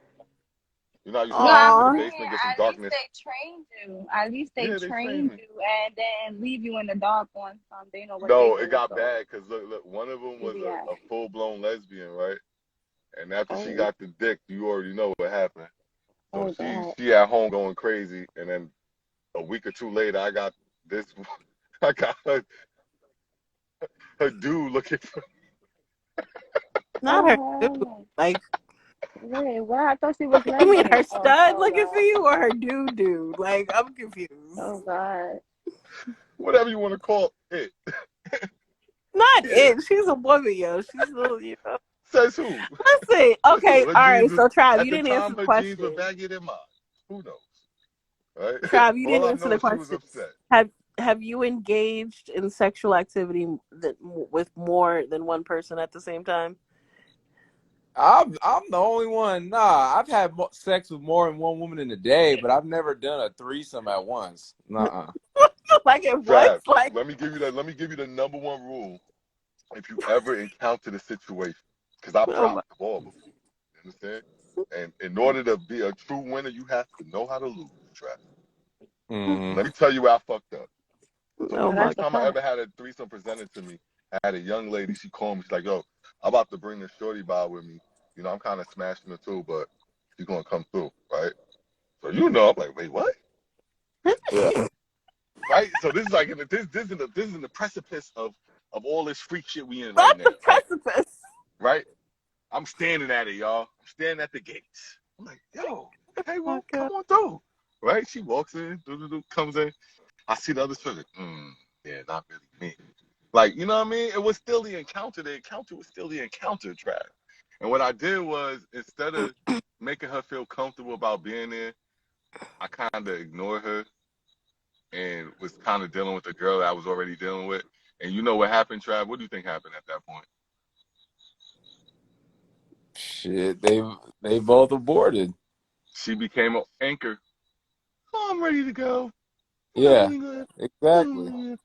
You know how you No, sometimes I'm go to the Aw. saying basement get some at least darkness. they trained you. At least they Yeah, they trained trained me. you and then leave you in the dark once they know what they No, it do. got So bad because look, one of them you was be at. a full blown lesbian, right? And after she Oh, got the dick, you already know what happened. So oh God. she at home going crazy, and then a week or two later, I got this. I got her dude looking for. Not Oh her hell dude. no. Like, Wait, what? I thought she was you mean lesbian. her Oh, stud oh looking for God. you or her dude? Like, I'm confused. Oh God. Whatever you want to call it. Not Yeah. it. She's a woman, yo. She's little, you know. Says who? Let's see. Says who? Okay, Her all jeans right. was So, Trav, at you the didn't answer time the her jeans were question. baggier than mine. Who knows? Right? Trav, you All didn't I answer know the is she was question. upset. Have you engaged in sexual activity with more than one person at the same time? I'm the only one. Nah, I've had sex with more than one woman in a day, but I've never done a threesome at once. Nuh-uh. Like it was Trav, like, let me give you that. Let me give you the number one rule. If you ever encounter the situation, because I've oh my, dropped the ball before, you understand? And in order to be a true winner, you have to know how to lose, Trav. Mm-hmm. Let me tell you where I fucked up. So the oh Oh, that's my. first a time I fact. ever had a threesome presented to me, I had a young lady. She called me. She's like, "Yo, I'm about to bring this shorty by with me. You know, I'm kind of smashing her too, but she's gonna come through, right?" So I'm like, "Wait, what?" Yeah. Right? So this is like this is in the precipice of all this freak shit we in right Not now, the right? precipice. Right? I'm standing at it, y'all. I'm standing at the gates. I'm like, "Yo, okay, Oh my well, come god. on through." Right? She walks in, comes in. I see the other chick. Yeah, not really me. Like, you know what I mean? It was still the encounter. The encounter was still the encounter, Trav. And what I did was, instead of making her feel comfortable about being there, I kind of ignored her and was kind of dealing with the girl that I was already dealing with. And you know what happened, Trav? What do you think happened at that point? Shit, they both aborted. She became an anchor. Oh, I'm ready to go. Yeah, exactly.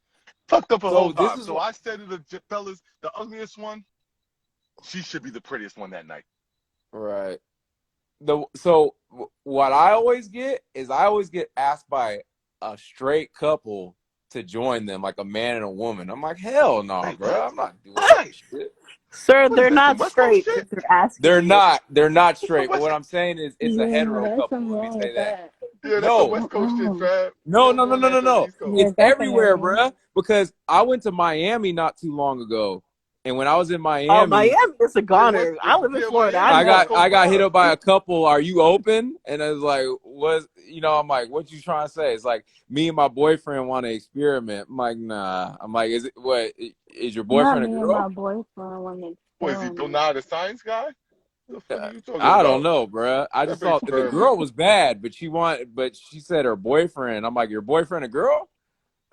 Fucked up her whole So this vibe. is So what I said to the fellas, the ugliest one, she should be the prettiest one that night. right. What I always get is I always get asked by a straight couple to join them, like a man and a woman. I'm like, hell no, Wait, bro. what? I'm not doing that Right. shit. Sir, What is they're this, some not West Coast straight shit? if they're asking you. They're not This some straight. But West what I'm saying is it's a Yeah, hetero that's couple. something Let me wrong say with that. that. Yeah, that's some No, West Coast shit, Mm-mm. Trav. We no, don't no, no, doing no, that no, shit on the no. East Coast. Yeah, It's everywhere, definitely. bruh. Because I went to Miami not too long ago, and when I was in Oh, Miami, Miami is a Yeah, goner. I live in Florida. I Miami, I West got know. I Coast got hit vibe. up by a couple. Are you open? And I was like, "What?" I'm like, "What you trying to say?" It's like me and my boyfriend want to experiment. I'm like, "Nah." I'm like, "Is it what? Is your Not boyfriend a me and my girl?" boyfriend want to What is he, experiment. Donald the science guy? The fuck are you talking I don't about? know, bruh. I That just be thought the experiment. girl was bad, but she said her boyfriend. I'm like, "Your boyfriend a girl?"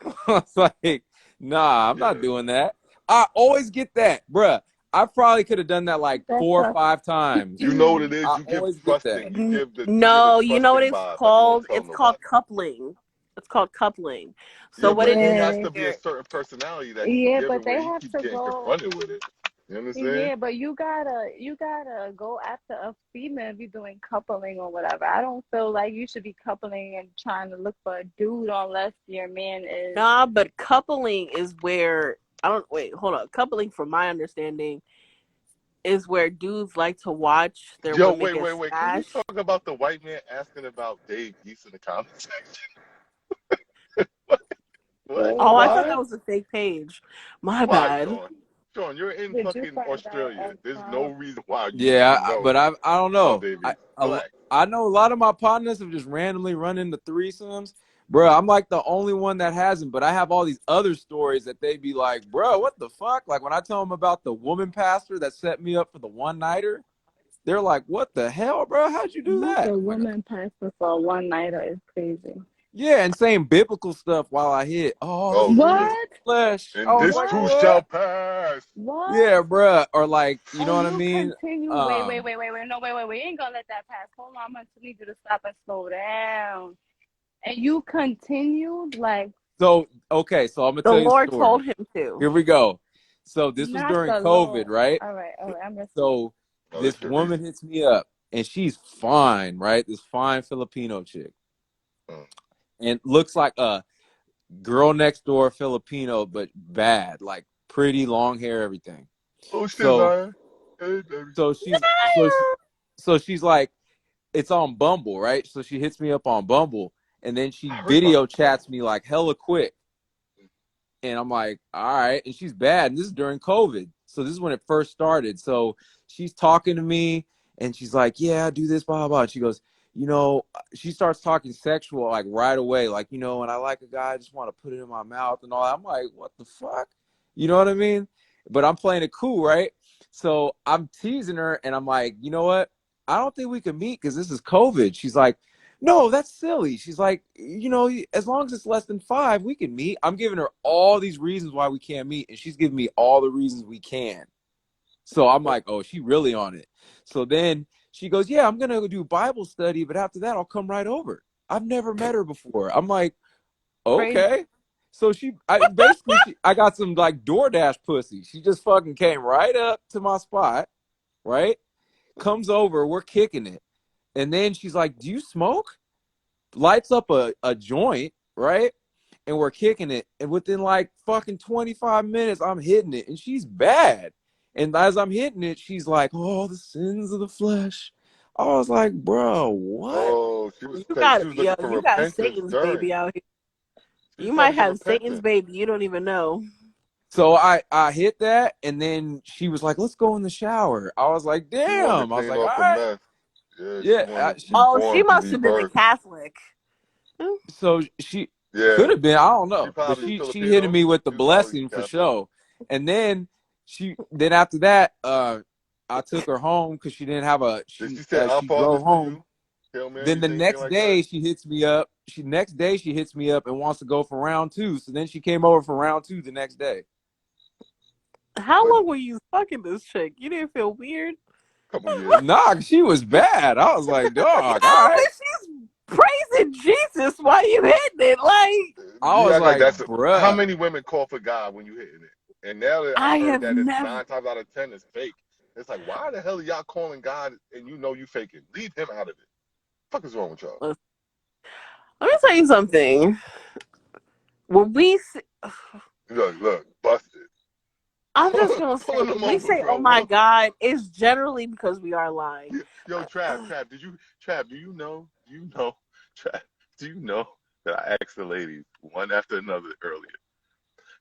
I was like, "Nah, I'm not Yeah. doing that." I always get that, bruh. I probably could have done that like That's 4 or 5 times. You know what it is? I You give always get that. trusting. You give a No, you know what trusting it's vibe, like you won't called? tell It's called nobody. coupling. It's called coupling. So Yeah, what but it it is has yeah, to be a here. certain personality that he's yeah, but given they where he have keeps to getting go. confronted with it. You understand? Yeah, but you gotta go after a female if you're doing coupling or whatever. I don't feel like you should be coupling and trying to look for a dude unless your man is. Nah, but coupling is where I don't wait, hold on. Coupling from my understanding is where dudes like to watch their Yo, women wait, get wait, wait. Can we talk smashed. about the white man asking about Dave East in the comment section? What? Oh, I thought Why? that was a fake page. My Why, bad. Sean? Sean, you're in Did you fucking find out Australia. There's no about? reason why you Yeah, wouldn't know but I don't about know. Dave East. Relax. I know a lot of my partners have just randomly run into threesomes, bro. I'm like the only one that hasn't, but I have all these other stories that they be like, bro, what the fuck? Like when I tell them about the woman pastor that set me up for the one nighter, they're like, what the hell, bro? How'd you do Not that? the I'm like, woman pastor for a one nighter is crazy. yeah, and saying biblical stuff while I hit all the Oh fruit of shit. the What? flesh. I And was this like, too What? shall what? pass. What? Yeah, bro. Or like, you know And what I you mean? continue. Um, Wait. No, wait. We ain't gonna let that pass. Hold on. I'm gonna need you to stop and slow down. And you continued like so okay, so I'm gonna The tell you a Lord story. told him to. Here we go. So this was not during the COVID, Lord. right? All right. I'm listening. So Oh, this this shit woman recent. hits me up and she's fine, right? This fine Filipino chick. Mm. And looks like a girl next door Filipino, but bad, like pretty long hair, everything. Oh shit, So man. Hey, baby. so she's so she, so she's like, it's on Bumble, right? So she hits me up on Bumble and then I she heard about video this bumble. chats me like hella quick. And I'm like, all right. And she's bad. And this is during COVID. So this is when it first started. So she's talking to me and she's like, yeah, I do this, blah, blah, blah. And she goes, she starts talking sexual like right away. Like, when I like a guy, I just want to put it in my mouth and all that. I'm like, what the fuck? You know what I mean? But I'm playing it cool, right? So I'm teasing her and I'm like, you know what? I don't think we can meet because this is COVID. She's like, no, that's silly. She's like, as long as it's less than 5, we can meet. I'm giving her all these reasons why we can't meet, and she's giving me all the reasons we can. So I'm like, oh, she really on it. So then she goes, yeah, I'm gonna do Bible study, but after that, I'll come right over. I've never met her before. I'm like, Crazy. okay. So I got some like DoorDash pussy. She just fucking came right up to my spot, right? Comes over, we're kicking it. And then she's like, do you smoke? Lights up a joint, right? And we're kicking it. And within like fucking 25 minutes, I'm hitting it. And she's bad. And as I'm hitting it, she's like, oh, the sins of the flesh. I was like, bro, what? Oh, she was paying. She was looking for You got repentance Satan's during. baby out here. She was You trying might to get have Satan's repentance. baby. You don't even know. So I hit that, and then she was like, let's go in the shower. I was like, She wanted to damn. I was clean like, all off the right. mess. Yeah, she Yeah. wanted to be Oh, she born, to must be have been a birthed. Catholic. So she Yeah, could have been, I don't she know, but probably she hit Filipino. me with the She was probably blessing for Catholic. sure. And then after that, I took her home because she didn't have Did she say, "Our she drove fathers to home. you"? Hail Then Marys, the anything next like that? day she hits me up. She hits me up and wants to go for round 2. So then she came over for round 2 the next day. How But long were you fucking this chick? You didn't feel weird? a couple years. Nah, she was bad. I was like, Yo, dog, all but right. she's praising Jesus while you hitting it. Like, I You was act like like, how bruh. many women call for God when you hitting it? And now that I I heard have that it's never. 9 times out of 10 it's fake. It's like, why the hell are y'all calling God and you know you faking? Leave him out of it. What the fuck is wrong with y'all? Let me tell you something. When we, Look, busted. I'm just gonna say, Pulling when them we over, say, "Oh bro. my God," it's generally because we are lying. Yo, Trav, do you know, Trav, do you know that I asked the ladies one after another earlier?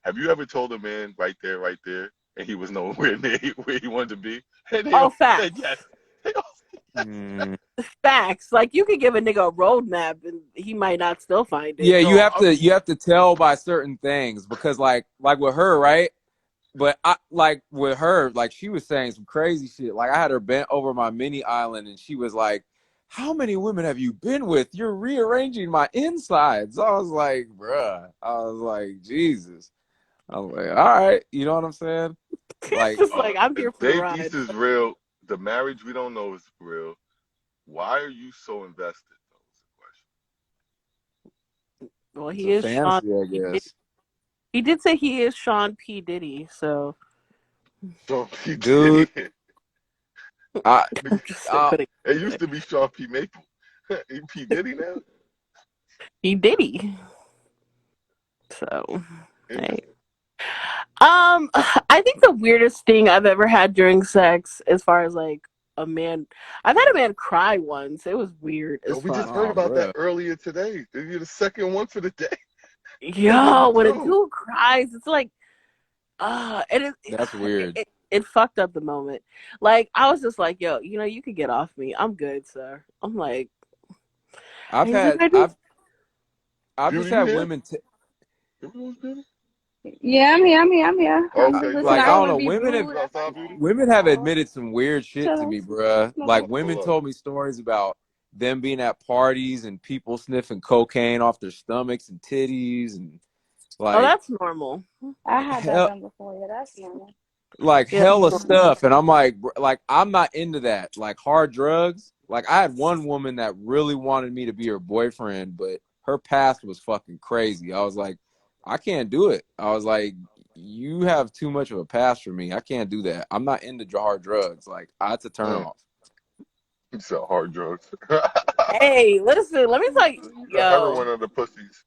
Have you ever told a man right there, and he was nowhere near where he wanted to be? And they Oh, all said facts, yes. They all said yes. Mm. facts. Like you could give a nigga a roadmap and he might not still find it. Yeah, Yo, you have to tell by certain things because like with her, right? But I like with her, like she was saying some crazy shit. Like I had her bent over my mini island and she was like, how many women have you been with? You're rearranging my insides. I was like, bruh. I was like, Jesus. I was like, all right, you know what I'm saying? It's Like, just like I'm here for the Dave ride. East is real. The marriage we don't know is real. Why are you so invested? Though, is Well, it's he a is Sean. fantasy, I guess. He did say he is Sean P. Diddy, so the question. Sean P. Dude, Diddy. I, I'm just I putting It it used there. to be Sean P. Maple. He P. Diddy now. He Diddy. So, hey. Interesting. I think the weirdest thing I've ever had during sex, as far as like a man, I've had a man cry once. It was weird Yo, as we just fuck. heard oh, about that bro. earlier today. You're the second one for the day. That Yo, nigga when a too. dude cries, it's like, That's weird. it fucked up the moment. Like I was just like, yo, you could get off me. I'm good, sir. I'm like, I've and he's like, had, I just I've just Beauty, you had there? women, Beauty? Yeah, I'm here. I'm here. I'm here. I'm just Okay, you listening. like, I I don't don't want outside? to know, be You rude. I outside, Beauty? women have admitted some weird shit to chilling, me, bruh. Like smoking. women Pull up. told me stories about them being at parties and people sniffing cocaine off their stomachs and titties and oh, like that's normal. I had that hell, done before. Yeah, that's normal. Yeah, that's hella normal. stuff. And I'm like, like I'm not into that. Like hard drugs. Like I had one woman that really wanted me to be her boyfriend, but her past was fucking crazy. I was like, I can't do it. I was like, you have too much of a past for me. I can't do that. I'm not into hard drugs. Like that's a turn Mm. off. You said hard drugs. Hey, listen, let me tell you, The yo. heroin of the pussies.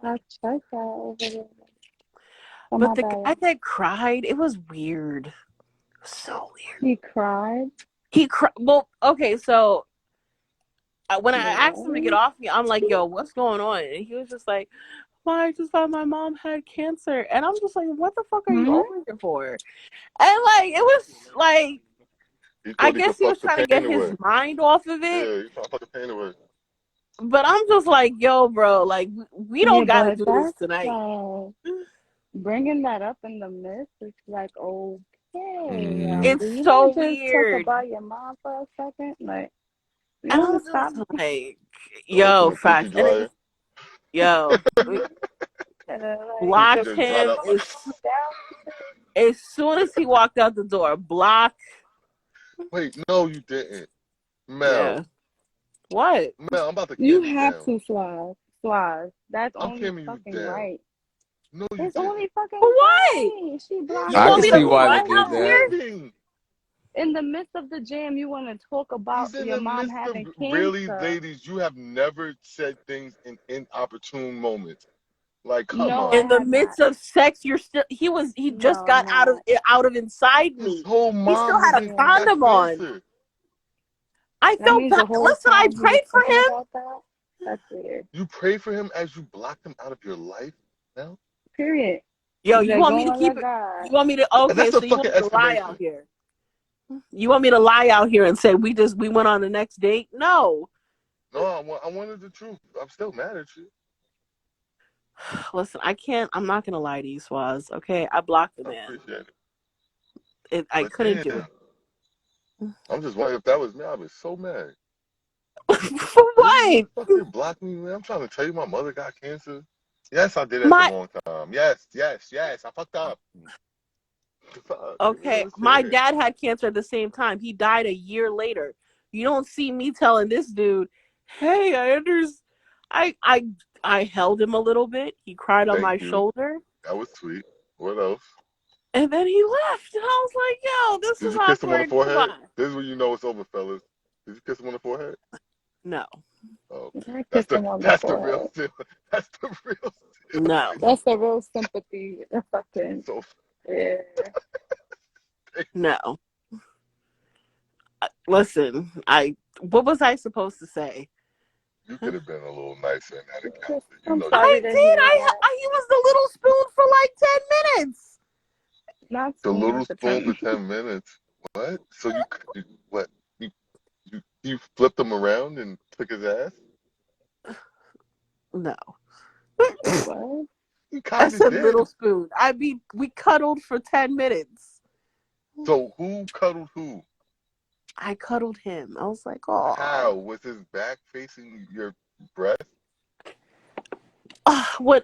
I tried that over there. Oh, But my the guy bad. that cried, it was weird. It was so weird. He cried. He cried. Well, okay, so when I asked him to get No. off me, I'm like, yo, what's going on? And he was just like, well, I just found my mom had cancer. And I'm just like, what the fuck are you Hmm? over here for? And like, it was like, He I thought he guess could he was fuck the trying to pain get his away. mind off of it. Yeah, he trying to fuck the pain away. But I'm just like, yo, bro, like, we Yeah, don't got to but do this that's tonight. bringing that up in the midst. It's like, okay, Mm. It's do you so want to just talk weird. about your mom for a second? Like, you And want I'm to stop? just like, Open yo, the coochie facts. And dryer. it's, yo, Like, Coochie block just just dried him up. is down. As soon as he walked out the door, block. Wait, no, you didn't. Mel, Yeah. What? Mel, I'm about to You cam you have down. to, Swaz. That's I'm only camming you fucking down. right. No, you It's didn't. only For fucking what? right. She Yeah, blocked You I want can me him. to see He why they run did out that. here? driving. in the midst of the jam. You want to talk about He's in your the mom midst of having really, cancer? ladies. You have never said things in inopportune moments. Like, come No, on. I In the have not. midst of sex, you're still. He just No, got no. out of inside His me. whole He still mom had a got Yeah. condom on. cancer. I That felt means bad. the whole Listen, I time he was prayed for thinking him. about that. That's weird. You pray for him as you blocked him out of your life now? Period. Yo, You you better want go me to and keep let it? God. You want me to? And Okay, that's a so you want fucking me to lie out escalation. here? You want me to lie out here and say we went on the next date? No. No, I wanted the truth. I'm still mad at you. Listen, I can't. I'm not gonna lie to you, Swaz. Okay, I blocked the I man. appreciate it. I But couldn't do damn, I'm just wondering if that was me. I'd be so mad. it. For Really? You what? fucking blocked me, man? I'm trying to tell you my mother got cancer. Yes, I did it at the My wrong time. Yes, yes, yes. I fucked up. Fuck, Okay, my shit. dad had cancer at the same time. He died a year later. You don't see me telling this dude, "Hey, I understand." I held him a little bit. He cried on my Thank you. shoulder, That was sweet. What else? and then he left. And I was like, "Yo, this Did is you kiss him on the awkward. forehead? Goodbye." This is when you know it's over, fellas. Did you kiss him on the forehead? No, Oh, I kissed him on the that's the real forehead. deal. That's the real deal. no, That's the real sympathy. Fucking So yeah. no. Listen, what was I supposed to say? you could have been a little nicer in that encounter. You I'm know you I sorry could. to did. hear that. He was the little spoon for like 10 minutes. Not The little spoon for spoon for 10. 10 minutes. What? So what? You flipped him around and took his ass? No. Wait, what? You I kind of said little did. spoon. We cuddled for 10 minutes. So who cuddled who? I cuddled him. I was like, oh. How? Was his back facing your breast?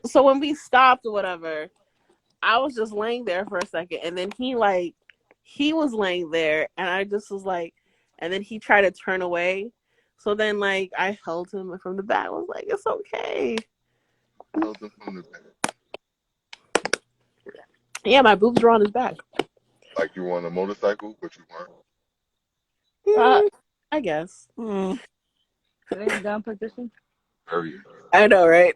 So when we stopped or whatever, I was just laying there for a second. And then he was laying there. And I just was like, and then he tried to turn away. So then, like, I held him from the back. I was like, it's okay. Held him from the back. Yeah, my boobs were on his back. Like you were on a motorcycle, but you weren't. I guess. It ain't down position. Very. I know, right?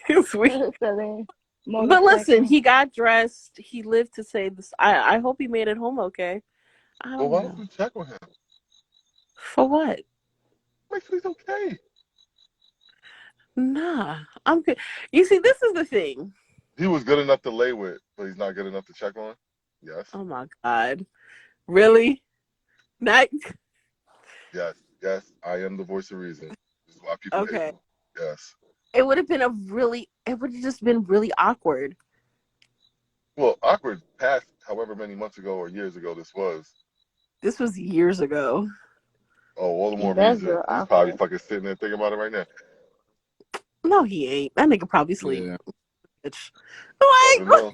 It's weird. Selling But listen, motorcycle. he got dressed. He lived to say this. I hope he made it home okay. I Well, don't why don't know. you check on him? For what? Make sure he's okay. Nah, I'm good. You see, this is the thing. He was good enough to lay with, but he's not good enough to check on. Yes. Oh my God. Really? Not Yes. Yes. I am the voice of reason. This is why people hate okay. me. Yes. It would have been it would have just been really awkward. Well, awkward past however many months ago or years ago this was. This was years ago. Oh, all the more That's reason. real He's probably awkward. fucking sitting there thinking about it right now. No, he ain't. That nigga probably sleep. Yeah. Bitch. Never Like know.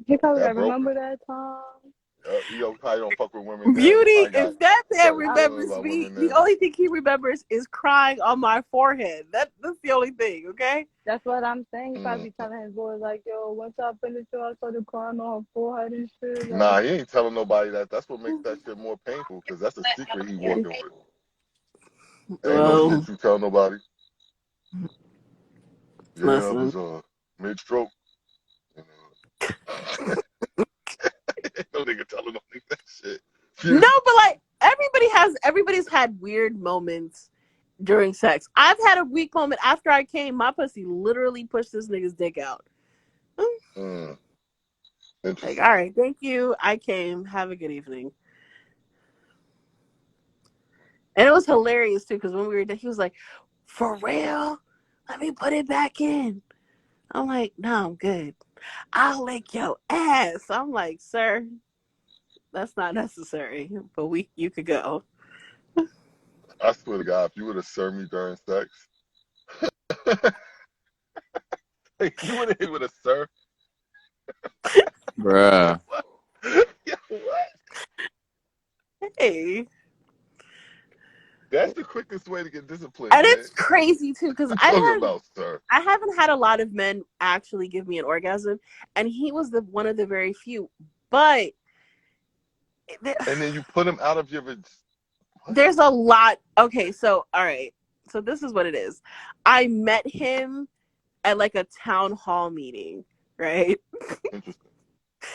He probably That like, broke him. remember that time? He probably don't fuck with women now. He Beauty, probably got if that man started I, feeling remembers about me, women the now. only thing he remembers is crying on my forehead. That's the only thing, okay? that's what I'm saying. He Mm. probably telling his boys like, yo, once I finish, I started crying on her forehead and shit. Like, Nah, he ain't telling nobody that. That's what makes that shit more painful because that's a secret he walking with. Ain't no Well, shit you tell nobody. Yeah, I listen. was mid stroke. You know. No nigga telling no nigga that shit. No, but like everybody's had weird moments during sex. I've had a weak moment after I came. My pussy literally pushed this nigga's dick out. Mm, Like, interesting. all right, thank you. I came. Have a good evening. And it was hilarious too because when we were done, he was like, "For real? Let me put it back in." I'm like, "No, I'm good. I'll lick your ass." I'm like, "Sir, that's not necessary, but you could go." I swear to God, if you would have served me during sex, if you would have hit with a sir, Bruh. Yeah, what? Hey. That's the quickest way to get disciplined, And man. it's crazy too, because What you talking about, sir? I haven't had a lot of men actually give me an orgasm, and he was the one of the very few. But And then you put him out of your. What? there's a lot. Okay, so all right, so this is what it is. I met him at like a town hall meeting, right? Interesting.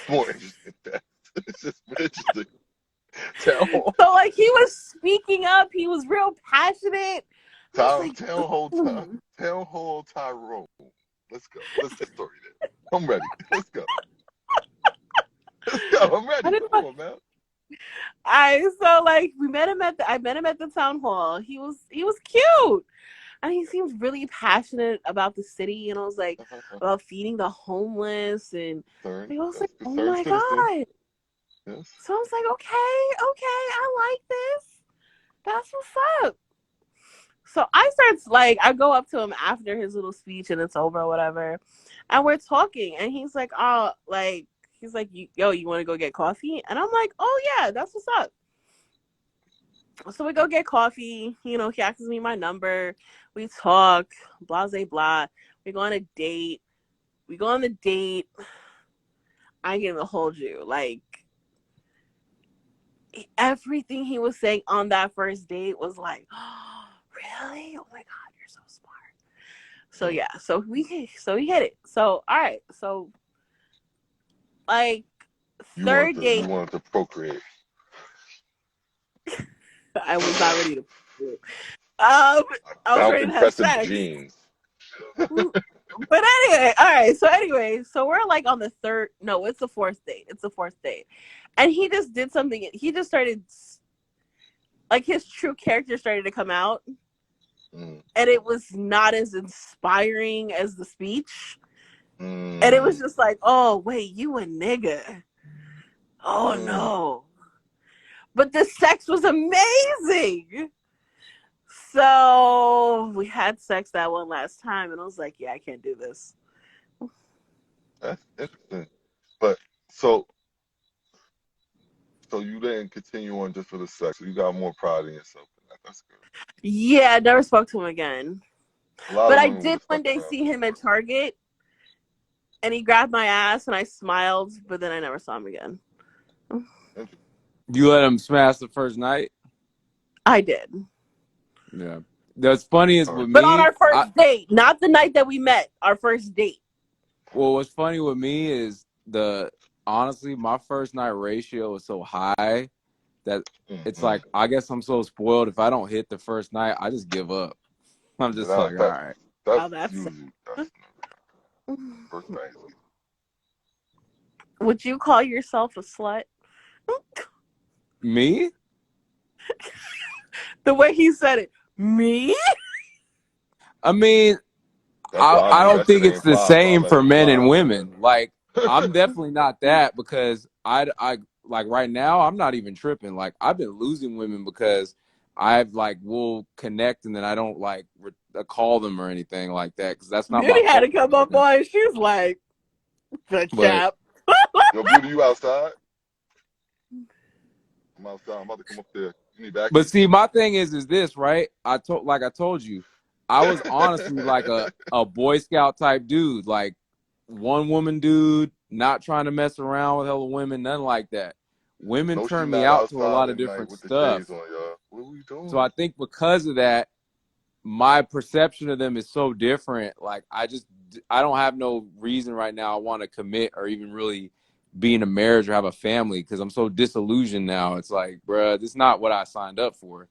More interesting. It's just interesting. Town So like he was speaking up, he was real passionate. I was like, Town hall Tyrone. Let's go. Let's get started. I'm ready. Let's go. Let's go. I'm ready. Come on, man. So like I met him at the town hall. He was cute. And he seems really passionate about the city, and I was like, about feeding the homeless, and I was like, oh my god. Yes. So I was like, okay, I like this. That's what's up. So I go up to him after his little speech and it's over or whatever, and we're talking, and he's like, yo, you want to go get coffee? And I'm like, oh yeah, that's what's up. So we go get coffee. He asks me my number. We talk, blah, blah, blah. We go on a date. We go on the date. I ain't gonna hold you. Like, everything he was saying on that first date was like, oh, really? Oh my God, you're so smart. So yeah, so we hit it. So, all right. So, like, third date. You wanted to procreate. I was not ready to. I was ready to have sex. Genes. But anyway, all right. So we're like on the third. No, it's the fourth date. It's the fourth date, and he just did something. He just started, like, his true character started to come out, and it was not as inspiring as the speech. And it was just like, oh wait, you a nigga? Oh no! But the sex was amazing. So we had sex that one last time, and I was like, yeah, I can't do this. That's interesting. But so you didn't continue on just for the sex. You got more pride in yourself than that. That's good. Yeah, I never spoke to him again. But I did one day see him at Target, and he grabbed my ass, and I smiled, but then I never saw him again. You let him smash the first night? I did. Yeah. That's funny is with me. But on our first date, not the night that we met, our first date. Well, what's funny with me is honestly, my first night ratio is so high that it's like, I guess I'm so spoiled. If I don't hit the first night, I just give up. I'm just all right. That's first night. Would you call yourself a slut? Me? The way he said it. Me? I mean, I don't think it's the same for men and women. Like, I'm definitely not that, because I like right now, I'm not even tripping. Like, I've been losing women because I've will connect and then I don't call them or anything like that, because that's not Beauty my had to come up on. She's like, the chap. Yo, Beauty, you outside? I'm outside. I'm about to come up there. You need back. But see, my thing is this, right? I told you, I was honestly like a Boy Scout type dude, like one woman dude, not trying to mess around with hella women, nothing like that. Women turn me out to a lot of different stuff. What are we doing? So I think because of that, my perception of them is so different. Like, I don't have no reason right now I want to commit or even really be in a marriage or have a family, because I'm so disillusioned now. It's like, bruh, this is not what I signed up for.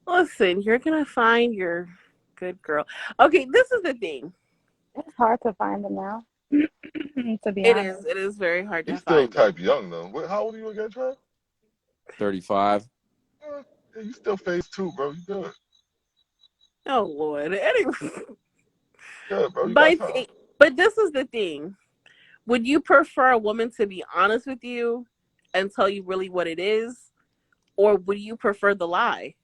Listen, you're going to find your good girl. Okay, this is the thing. It's hard to find them now. To be honest. It is very hard to He's find. Still type young, though. How old are you again, Trav? 35. Yeah, you still phase 2, bro. You good. Oh, Lord. Anyway. Good, bro. But this is the thing. Would you prefer a woman to be honest with you and tell you really what it is? Or would you prefer the lie?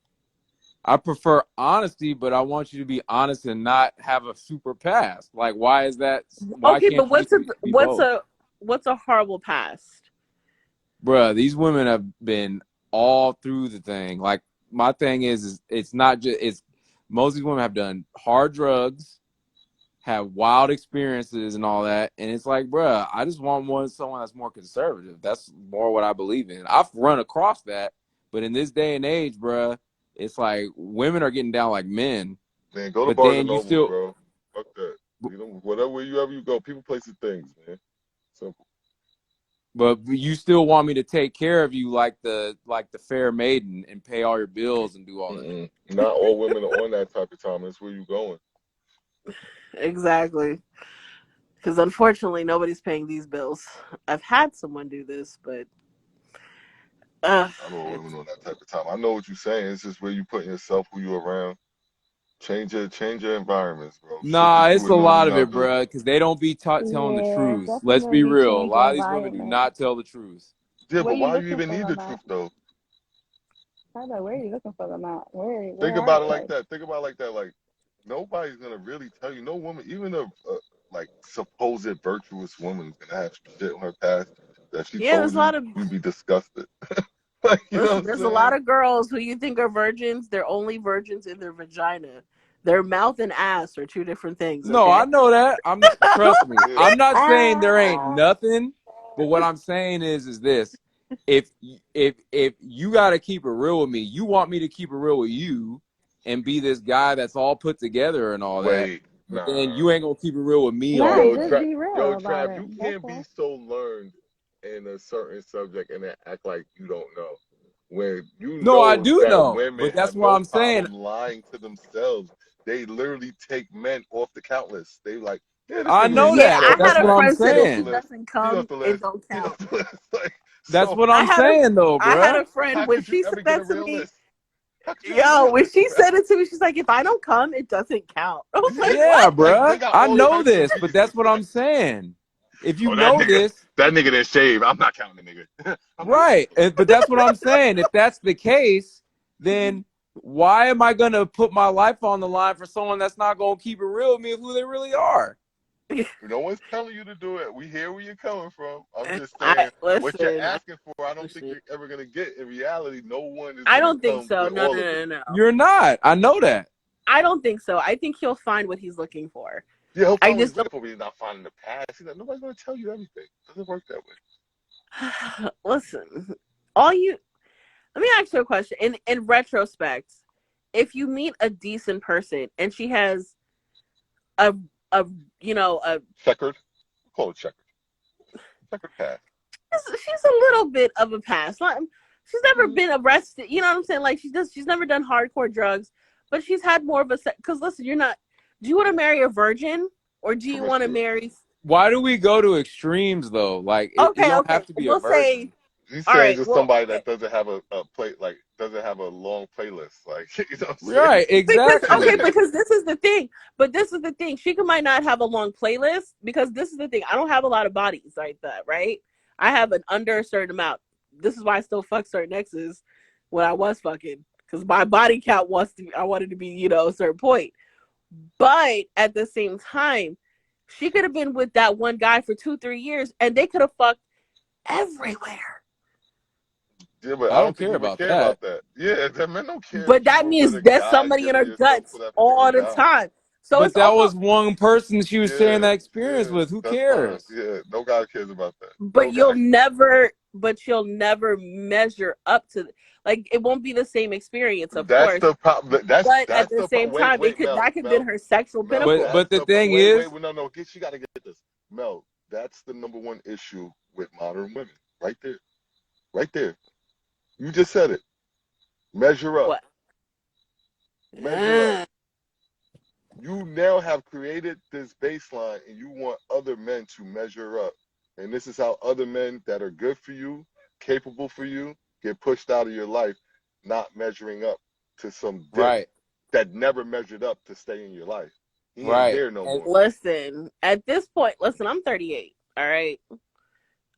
I prefer honesty, but I want you to be honest and not have a super past. Like, why is that? Why okay, can't but what's a horrible past? bruh, these women have been all through the thing. Like, my thing is it's not just, it's, most of these women have done hard drugs, have wild experiences and all that. And it's like, bruh, I just want someone that's more conservative. That's more what I believe in. I've run across that. But in this day and age, bruh, it's like women are getting down like men. Man, go to But Barnes and then you Nobles, still, bro. Fuck that. You know, whatever you go, people, places, things, man. Simple. but you still want me to take care of you like the fair maiden and pay all your bills and do all that. Mm-mm. Not all women are on that type of time. That's where you going. Exactly. Because unfortunately, nobody's paying these bills. I've had someone do this, but Not all it's, women on that type of time. I know what you're saying. It's just where you putting yourself, who you around. Change your environments, bro. Shit Nah, that you it's a would normally lot of it, not do. bruh, because they don't be telling the Yeah, truth. Let's be definitely real. A change the lot of these women do environment. not tell the truth. Yeah, Where but you why do you looking even for need the them truth at? though? I was like, where are you looking for them at? Where Think are about it they? like Like, that. Think about it like that. Like nobody's gonna really tell you. No woman, even a like supposed virtuous woman, is gonna have some shit on her past that she yeah, there's told a lot you of you'd be disgusted. Like you know listen. what I'm There's a saying? lot of girls who you think are virgins. They're only virgins in their vagina. Their mouth and ass are two different things. No, I Okay. know that. Trust me. Yeah, I'm not saying there like ain't nothing, but what I'm saying is this. If if you got to keep it real with me, you want me to keep it real with you and be this guy that's all put together and all that, wait, but then nah. you ain't going to keep it real with me all nah, the Yo, just time. be Yo, real about Trav, it. you That's can't be all. so learned in a certain subject and then act like you don't know. When you No, I know do that know, women but that's have what no I'm saying. problem lying to themselves. They literally take men off the count list. They like, yeah, this I nigga know ain't Yeah, that, I but so had that's a what like I'm friend said he if off the she saying. list. doesn't He off come, the it list. don't He count. off the list. Like That's so what I I'm had a saying though, I had bruh. a friend how when could you she ever get said a to real me, list? How could you ever get a "Yo," real when list, she Trav? said it to me, she's like, "If I don't come, it doesn't count." I was like, Yeah, Yeah, "What?" like they bruh. got I all know types of this, but that's reasons. what I'm saying. If you Oh, that know nigga, this, that nigga didn't shave. I'm not counting the nigga. I'm not right. counting But that's what I'm saying. If that's the case, then why am I going to put my life on the line for someone that's not going to keep it real with me of who they really are? him. No one's telling you to do it. We hear where you're coming from. I'm just I saying what you're listen. asking for. I don't think you're ever gonna get. In reality, no one is I gonna don't think come so. with No, all no, of it. no, no, no. You're not. I know that. I don't think so. I think he'll find what he's looking for. Yeah, he'll I find what just he's looking for, but he's not finding the past. He's like, nobody's gonna tell you everything. It doesn't work that way. don't listen. All you Let me ask you a question. In retrospect, if you meet a decent person and she has a a a Checkered. We call it checkered. Checkered past. she's a little bit of a pass. She's never Mhm. been arrested. You know what I'm saying? Like she's never done hardcore drugs, but she's had more of a because listen, you're not. Do you want to marry a virgin or do you want to Promiscuous. marry? Why do we go to extremes though? Like you Okay, don't have okay. to be a We'll say virgin. He's all saying right. just Well, somebody okay. that doesn't have a plate, like doesn't have a long playlist. Like you know what I'm Right, exactly. Because this is the thing. But this is the thing. She might not have a long playlist because this is the thing. I don't have a lot of bodies like that, right? I have an under a certain amount. This is why I still fuck certain exes when I was fucking because my body count I wanted to be a certain point. But at the same time, she could have been with that one guy for 2-3 years and they could have fucked everywhere. Yeah, but I I don't don't think care he would about care that. about that. Yeah, that men don't care But if you that were with means a there's guy somebody in killing her yourself guts for that particular all the guy. time. So But it's that almost was one person she was sharing Yeah, that experience yeah, with. Who that's fine. cares? Yeah, no guy cares about that. but No guy. you'll never measure up to like it won't be the same experience, of That's course. the problem. But at That's the the same wait, time, wait, Mel, that could have been Mel, her sexual Mel. pinnacle. That's But the the thing wait, wait. is, No. She got to get this, Mel. That's the number one issue with modern women, right there, right there. You just said it. Measure up, What? measure up. You now have created this baseline and you want other men to measure up. And this is how other men that are good for you, capable for you, get pushed out of your life, not measuring up to some dip right, that never measured up to stay in your life. He ain't right. there no And more. Listen, at this point, I'm 38. All right,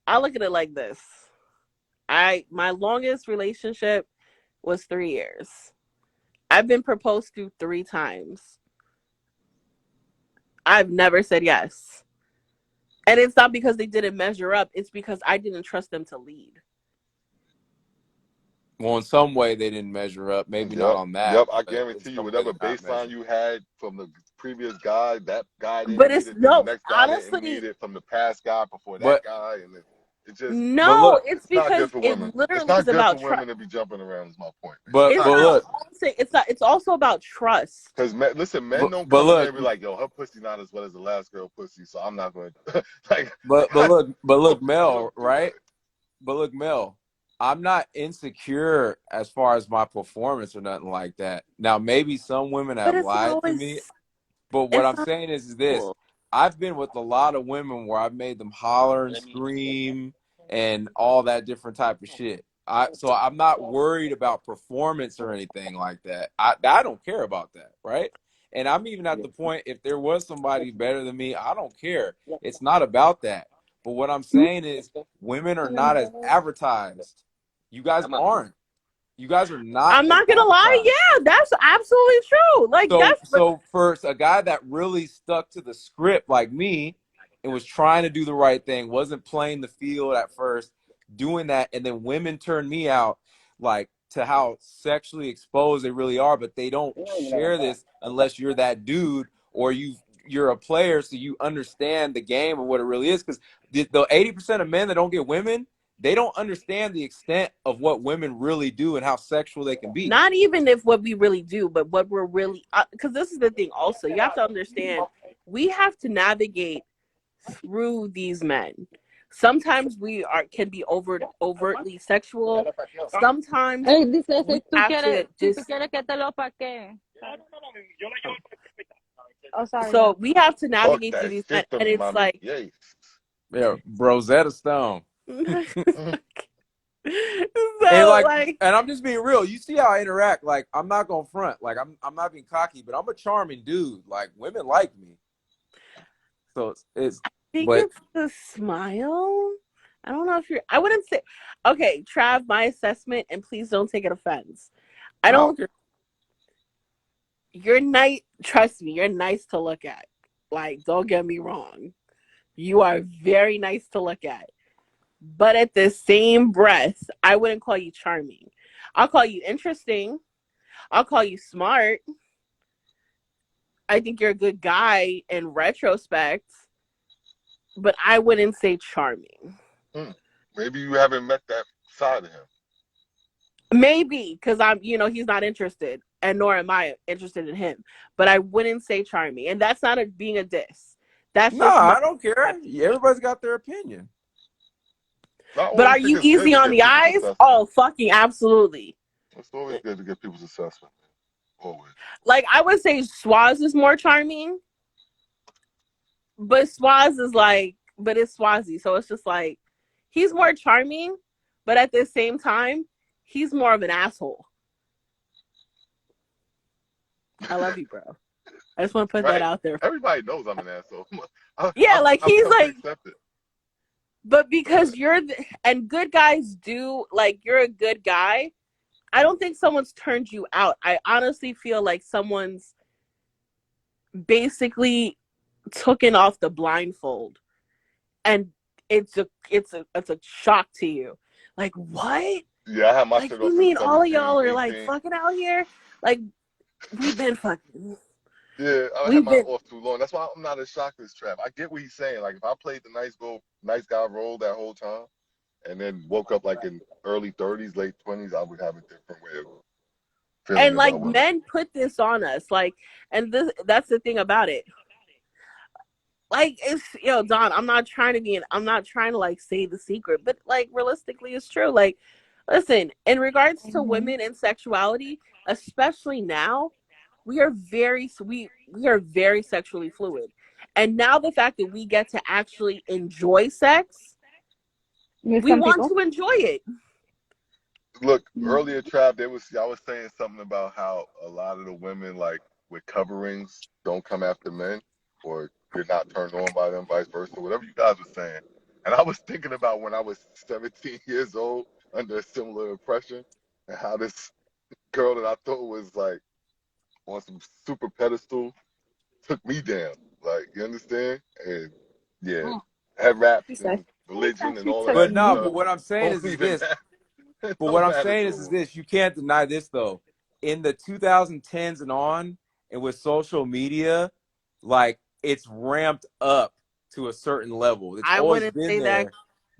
I look at it like this. My longest relationship was 3 years. I've been proposed to 3 times. I've never said yes. And it's not because they didn't measure up, it's because I didn't trust them to lead. Well, in some way they didn't measure up. Maybe not Yep, on that, yep. I but in guarantee you, some way whatever they're not baseline measuring. you had from the previous guy, that guy But didn't it's meet it, then the no, next guy didn't meet honestly, it from the past guy before that But guy, and it just no. look, It's it's not good because for it women. It's literally not is good for about trust. women to be jumping around. Is my point, man. It's but It's not but not. good. look, Honestly, it's not. It's also about trust. Because listen, men don't but come in there look, and be like, "Yo, her pussy not as wet as the last girl pussy," so I'm not going to like. but I, look, we Mel, don't do right? that. But look, Mel, I'm not insecure as far as my performance or nothing like that. Now, maybe some women But have it's not lied to always. me, but what It's I'm not saying is this: cool. I've been with a lot of women where I've made them holler and scream and all that different type of shit. So I'm not worried about performance or anything like that. I don't care about that, right? And I'm even at the point, if there was somebody better than me, I don't care. It's not about that. But what I'm saying is women are not as advertised. You guys aren't. You guys are not I'm as not gonna lie. advertised. Yeah, that's absolutely true. Like So, that's. so for a guy that really stuck to the script like me and was trying to do the right thing, wasn't playing the field at first, doing that, and then women turn me out like to how sexually exposed they really are, but they don't share this unless you're that dude or you're a player, so you understand the game and what it really is. Because the 80% of men that don't get women, they don't understand the extent of what women really do and how sexual they can be. Not even if what we really do, but what we're really, because this is the thing also, you have to understand, we have to navigate through these men. Sometimes we can be overtly sexual. Sometimes Él dice, we have to si tú just, quieres que te lo paquee. Oh, sorry, so y'all. we have to Talk navigate through that these men, shit to and me, it's mommy. like, Yay. Yeah, Rosetta Stone. Mhm. And so like, like, and I'm just being real. You see how I interact. Like, I'm not gonna front. Like, I'm not being cocky, but I'm a charming dude. Like, women like me. So it's I think but it's the smile. I don't know if you're, I wouldn't say, okay, Trav, my assessment, and please don't take it offense. I no, I don't, don't care. you're nice, trust me, you're nice to look at. Like, don't get me wrong. You are very nice to look at. But at the same breath, I wouldn't call you charming. I'll call you interesting. I'll call you smart. I think you're a good guy in retrospect, but I wouldn't say charming. Maybe you haven't met that side of him. Maybe because he's not interested, and nor am I interested in him. But I wouldn't say charming, and that's not being a diss. That's No, just my I don't care. perception. Everybody's got their opinion. I But always are think you it's good easy to on get the people's eyes? assessment. Oh, fucking absolutely. It's always good to get people's assessment. Always. Like I would say, Swaz is more charming, but Swaz is like, but it's Swazi, so it's just like he's more charming, but at the same time, he's more of an asshole. I love you, bro. I just want to put that Right. out there. Everybody knows I'm an asshole. Yeah, like I've he's come to like, accept it. but because and good guys do, like, you're a good guy. I don't think someone's turned you out. I honestly feel like someone's basically taken off the blindfold, and it's a shock to you. Like, what? Yeah, I had my Like, shit off you at mean all of 17, y'all are like 18. fucking out here? Like, we've been fucking. Yeah, I had We've mine been. off too long. That's why I'm not as shocked as Trav. I get what he's saying. Like if I played the nice guy role that whole time, and then woke up like in early 30s, late 20s, I would have a different way of feeling And like about women. men put this on us, like, and that's the thing about it. Like, it's, Don, I'm not trying to like say the secret, but like realistically it's true. Like, listen, in regards to Mm-hmm. women and sexuality, especially now, we are very sexually fluid. And now the fact that we get to actually enjoy sex, With we some want people. to enjoy it. Look, Mm-hmm. earlier, Trav, I was saying something about how a lot of the women like with coverings don't come after men, or you're not turned on by them, vice versa, whatever you guys were saying. And I was thinking about when I was 17 years old under a similar impression, and how this girl that I thought was like on some super pedestal took me down. Like, you understand? And yeah, Oh, head he wraps said, and he religion said and she all of took that But me no, stuff but there. what I'm saying don't is even this. matter. It But what don't I'm matter saying no is more. this: you can't deny this though. In the 2010s and on, and with social media, like it's ramped up to a certain level. It's I always wouldn't been say that. there,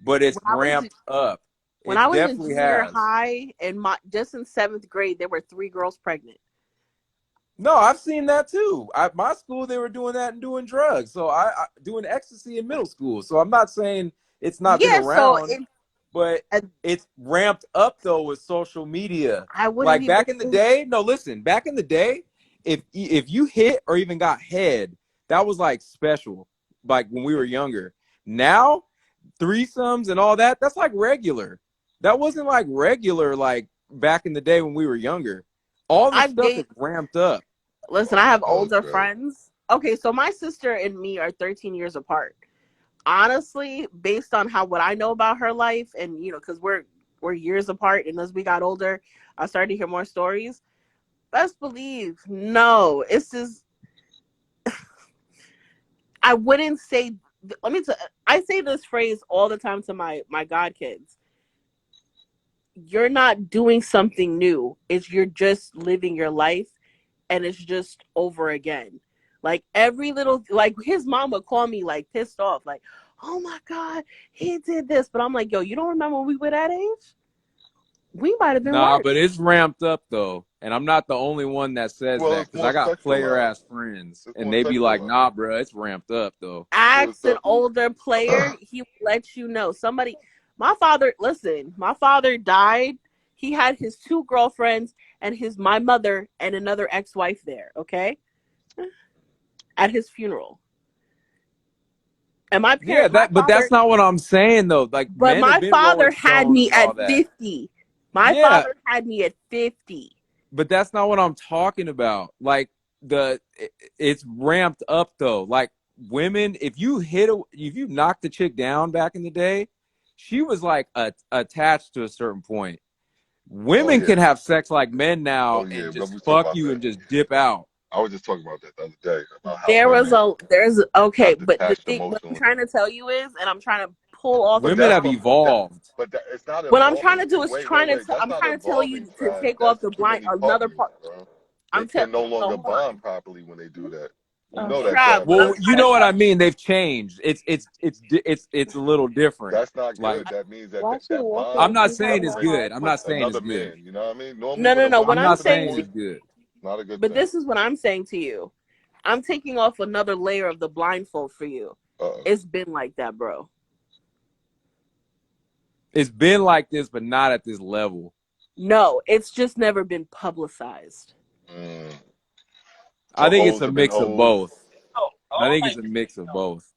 but it's When I was ramped up. when It I was in definitely junior has. high and my just in 7th grade, there were 3 girls pregnant. No, I've seen that too. At my school, they were doing that and doing drugs. So I doing ecstasy in middle school. So I'm not saying it's not been Yeah, so around, but uh, it's ramped up though with social media. I wouldn't Like even back in the say. day, no, listen, back in the day, if you hit or even got head, that was like special. Like when we were younger. Now, threesomes and all that, that's like regular. That wasn't like regular like back in the day when we were younger. All this I've stuff is dated. ramped up. Listen, I Oh, have older okay. friends. Okay, so my sister and me are 13 years apart. Honestly, based on how what I know about her life, and because we're years apart, and as we got older, I started to hear more stories. Best believe, no, it's just I wouldn't say. Let me. I say this phrase all the time to my god kids. You're not doing something new. It's you're just living your life, and it's just over again. Like every little, like his mom would call me like pissed off, like, "Oh my god, he did this," but I'm like, "Yo, you don't remember when we were that age? We might have been Nah, but worse." it's ramped up though, and I'm not the only one that says Well, that it's because more I got player sexualized. ass friends, It's and more they be like, sexualized. "Nah, bro, it's ramped up though." Well, Ask an so, older player, he will let you know. Somebody, my father, listen, my father died. He had his 2 girlfriends and my mother and another ex-wife there. Okay, at his funeral. And Yeah, my but father, that's not what I'm saying though. Like but men have my been father rolling had stones me and all at that. 50. My Yeah, father had me at 50. but that's not what I'm talking about. Like it's ramped up though. Like women, if you knocked the chick down back in the day, she was like attached to a certain point. oh Women yeah, can have sex like men oh now yeah. and Let just me talk fuck about you that. and just dip out. I was just talking about that the other day about how There was women there's okay, have but the detached thing, what I'm emotionally. trying to tell you is, and I'm trying to pull off But of Women that's the, have from but that evolved. but that it's not what I'm trying evolving. to do is That's I'm not trying to tell evolving you to fast. take off That's the too blind many another partners, part. bro. They I'm telling can no so longer hold on, bond properly when they do that. You know that's Trav. bad What I'm Well, for you trying know to what tell I mean. They've changed. It's a little different. that's not Like good. That means that Why she that walking I'm bond like not she is saying having it's a separated good. heart I'm with not attack? saying it's another good. man. You know what I mean? Normally, no, when no, a no. woman What I'm I'm get not to that saying saying to it's point, good. it's not a good But thing. this is what I'm saying to you. I'm taking off another layer of the blindfold for you. Uh-uh. It's been like that, bro. It's been like this, but not at this level. No, it's just never been publicized. Mm. I So think it's hoes a have been mix of hoes. both. I think it's a mix of both.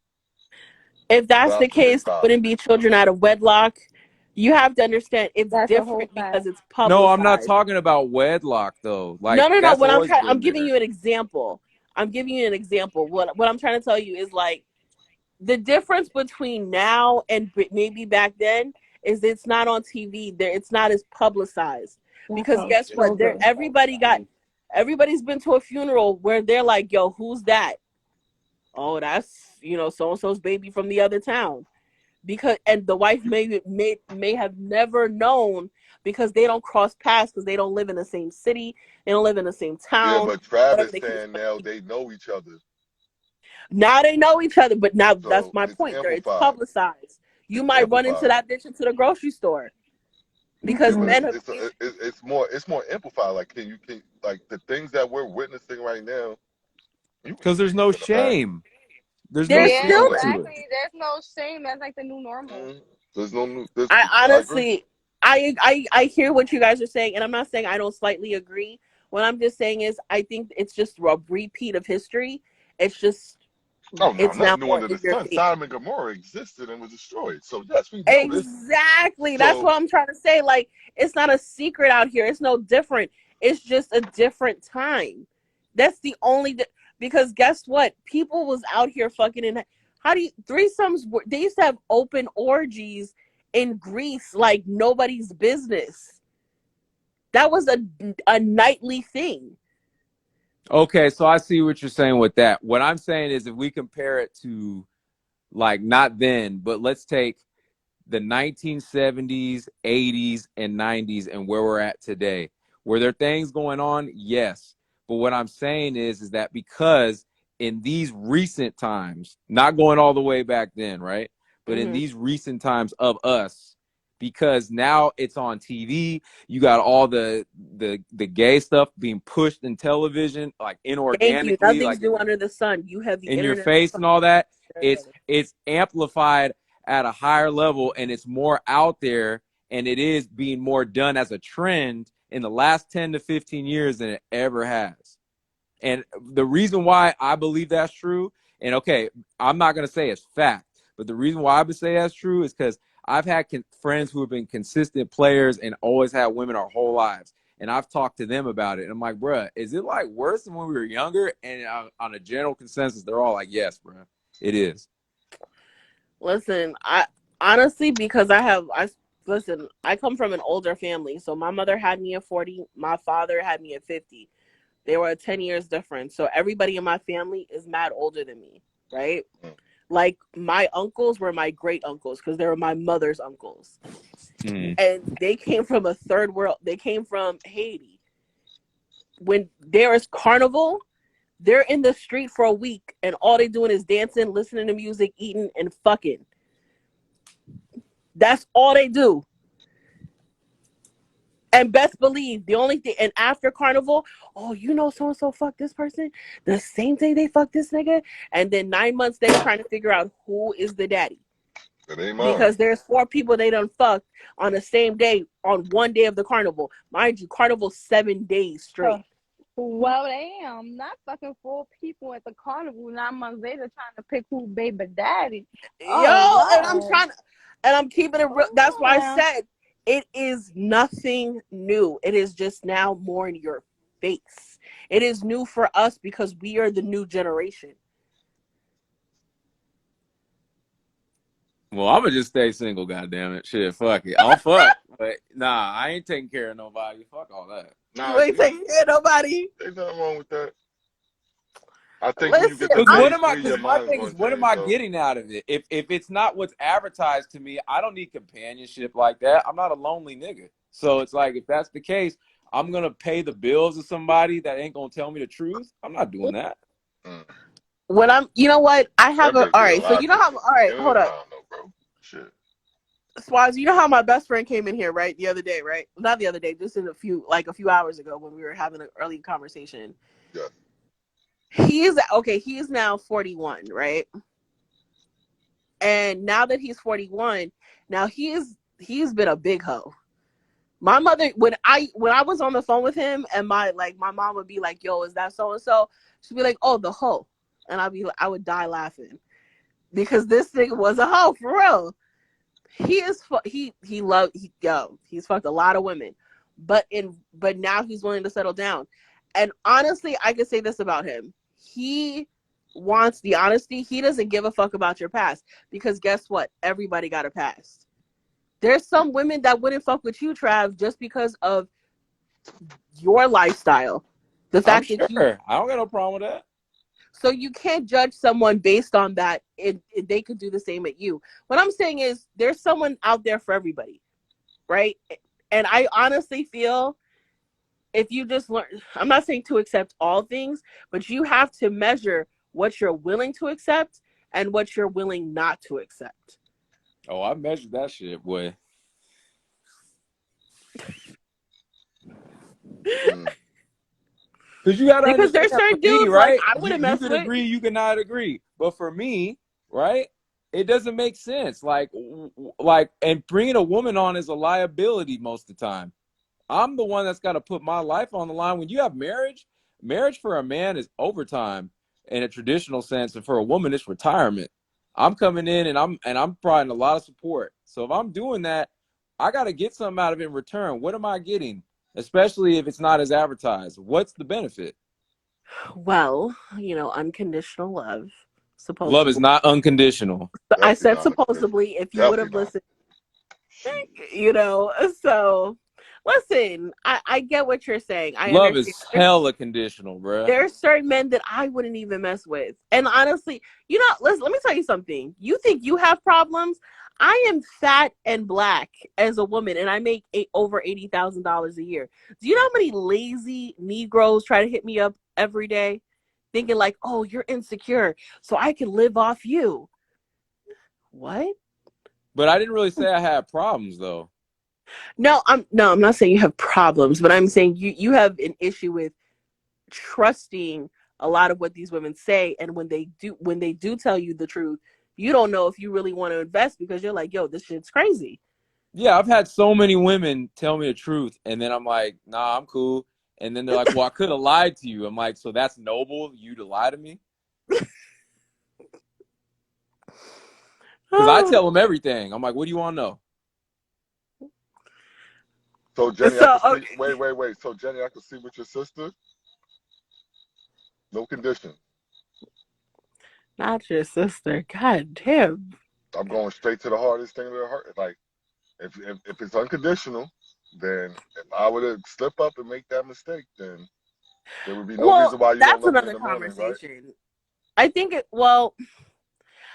If that's Well, the that's what they case, there probably. wouldn't be children out of wedlock. You have to understand it's That's a whole different fact. because it's No, I'm not publicized. talking about wedlock though. Like No, no, no. that's What always I'm been giving there. you an example. I'm giving you an example. What I'm trying to tell you is like the difference between now and maybe back then is it's not on TV. There, it's not as publicized That because part. guess what? There, Sugar. everybody's been to a funeral where they're like, "Yo, who's that?" Oh, that's so and so's baby from the other town. Because and the wife may have never known because they don't cross paths because they don't live in the same city, they don't live in the same Yeah, town, but whatever Travis the case saying may now be. they know each other, Now they know each other, but now that's so my it's point. There, it's amplified. publicized. You It's might run into amplified. that bitch into the grocery store Yeah, because but Mm-mm. men have. it's more amplified. Like can like the things that we're witnessing right now, you can Because see there's no it in the back. shame. There's no There's Yeah, shame still. to it. exactly. There's no shame. That's like the new normal. Mm. There's no new. This I I agree. honestly, I hear what you guys are saying, and I'm not saying I don't slightly agree. What I'm just saying is, I think it's just a repeat of history. It's just, Oh no, it's now nothing new more under the in your sun. face. Sodom and Gomorrah existed and was destroyed. So yes, we know this. Exactly. That's So what I'm trying to say. Like, it's not a secret out here. It's no different. It's just a different time. That's the only because guess what? People was out here fucking in. How do you threesomes? They used to have open orgies in Greece like nobody's business. That was a nightly thing. Okay, so I see what you're saying with that. What I'm saying is if we compare it to like not then, but let's take the 1970s, 80s, and 90s and where we're at today. Were there things going on? Yes. But what I'm saying is that because in these recent times, not going all the way back then, right? But in these recent times of us, because now it's on TV, you got all the gay stuff being pushed in television, like Thank you. inorganically, Nothing's like new under the sun. You have the in your internet. face and all that. Everybody. It's amplified at a higher level, and it's more out there, and it is being more done as a trend in the last 10 to 15 years than it ever has. And the reason why I believe that's true, and okay, I'm not going to say it's fact, but the reason why I would say that's true is because I've had friends who have been consistent players and always had women our whole lives. And I've talked to them about it. And I'm like, bruh, is it like worse than when we were younger? And on a general consensus, they're all like, yes, bruh, it is. Listen, I honestly, because I come from an older family. So my mother had me at 40. My father had me at 50. They were 10 years different. So everybody in my family is mad older than me, right? Like my uncles were my great uncles because they were my mother's uncles. And they came from a third world. They came from Haiti. When there is carnival, they're in the street for a week and all they doing is dancing, listening to music, eating, and fucking. That's all they do. And best believe the only thing, and after carnival, oh, you know, so and so fucked this person the same day they fucked this nigga, and then 9 months they're trying to figure out who is the daddy. It ain't mine. Because there's 4 people they done fucked on the same day on one day of the carnival. Mind you, carnival 7 days straight. Well, damn, not fucking 4 people at the carnival 9 months later trying to pick who baby daddy. And I'm keeping it real. That's why I said it is nothing new. It is just now more in your face. It is new for us because we are the new generation. Well, I'm gonna just stay single, goddammit. Shit, fuck it. I'll fuck. But nah, I ain't taking care of nobody. Fuck all that. Nah, You ain't taking care of nobody. There's nothing wrong with that. I think Listen, when you get to phase 3, your my mind's thing going is, to what change, am I though. getting out of it? If it's not what's advertised to me, I don't need companionship like that. I'm not a lonely nigga. So it's like, if that's the case, I'm gonna pay the bills of somebody that ain't gonna tell me the truth. I'm not doing that. When you know what? I have That all makes right. me a So lot you know how, different. all right, You know, hold up. nah, no, bro. Shit. Swaz, you know how my best friend came in here, right? The other day, right? Not the other day, just a few hours ago when we were having an early conversation. Yeah. He's now 41, right? And now that he's 41, now he's been a big hoe. My mother, when I was on the phone with him, and my mom would be like, "Yo, is that so and so?" She'd be like, "Oh, the hoe," and I would die laughing because this thing was a hoe for real. He's fucked a lot of women, but now he's willing to settle down. And honestly, I can say this about him: he wants the honesty. He doesn't give a fuck about your past because guess what? Everybody got a past. There's some women that wouldn't fuck with you, Trav, just because of your lifestyle. The fact that I don't got no problem with that. So you can't judge someone based on that. They could do the same at you. What I'm saying is there's someone out there for everybody, right? And I honestly feel if you just learn, I'm not saying to accept all things, but you have to measure what you're willing to accept and what you're willing not to accept. Oh, I measured that shit, boy. Because you got to Because understand, there's certain for me, dudes right? like I wouldn't You mess could with. agree, you could not agree. But for me, right, it doesn't make sense. Like, and bringing a woman on is a liability most of the time. I'm the one that's got to put my life on the line. When you have marriage for a man is overtime in a traditional sense, and for a woman, it's retirement. I'm coming in and I'm providing a lot of support. So if I'm doing that, I got to get something out of it in return. What am I getting? Especially if it's not as advertised. What's the benefit? Well, unconditional love. Supposedly. Love is not unconditional. I said supposedly, if you would have listened. So Listen, I get what you're saying. I Love understand. is hella conditional, bruh. There's certain men that I wouldn't even mess with. And honestly, you know, listen, let me tell you something. You think you have problems? I am fat and black as a woman, and I make over $80,000 a year. Do you know how many lazy Negroes try to hit me up every day, thinking like, "Oh, you're insecure, so I can live off you"? What? But I didn't really say I had problems though. No, I'm not saying you have problems, but I'm saying you have an issue with trusting a lot of what these women say, and when they do tell you the truth, you don't know if you really want to invest because you're like, yo, this shit's crazy. Yeah, I've had so many women tell me the truth, and then I'm like, nah, I'm cool. And then they're like, well, I could have lied to you. I'm like, so that's noble, you to lie to me? Because I tell them everything. I'm like, what do you want to know? So Jenny, I So can sleep. Wait. So Jenny, I can sleep with your sister. No condition. not your sister. God damn. I'm going straight to the hardest thing that hurt. Like if it's unconditional, then if I were to slip up and make that mistake, then there would be no Well, reason why you don't that's love me in another the morning, right? conversation. I think well,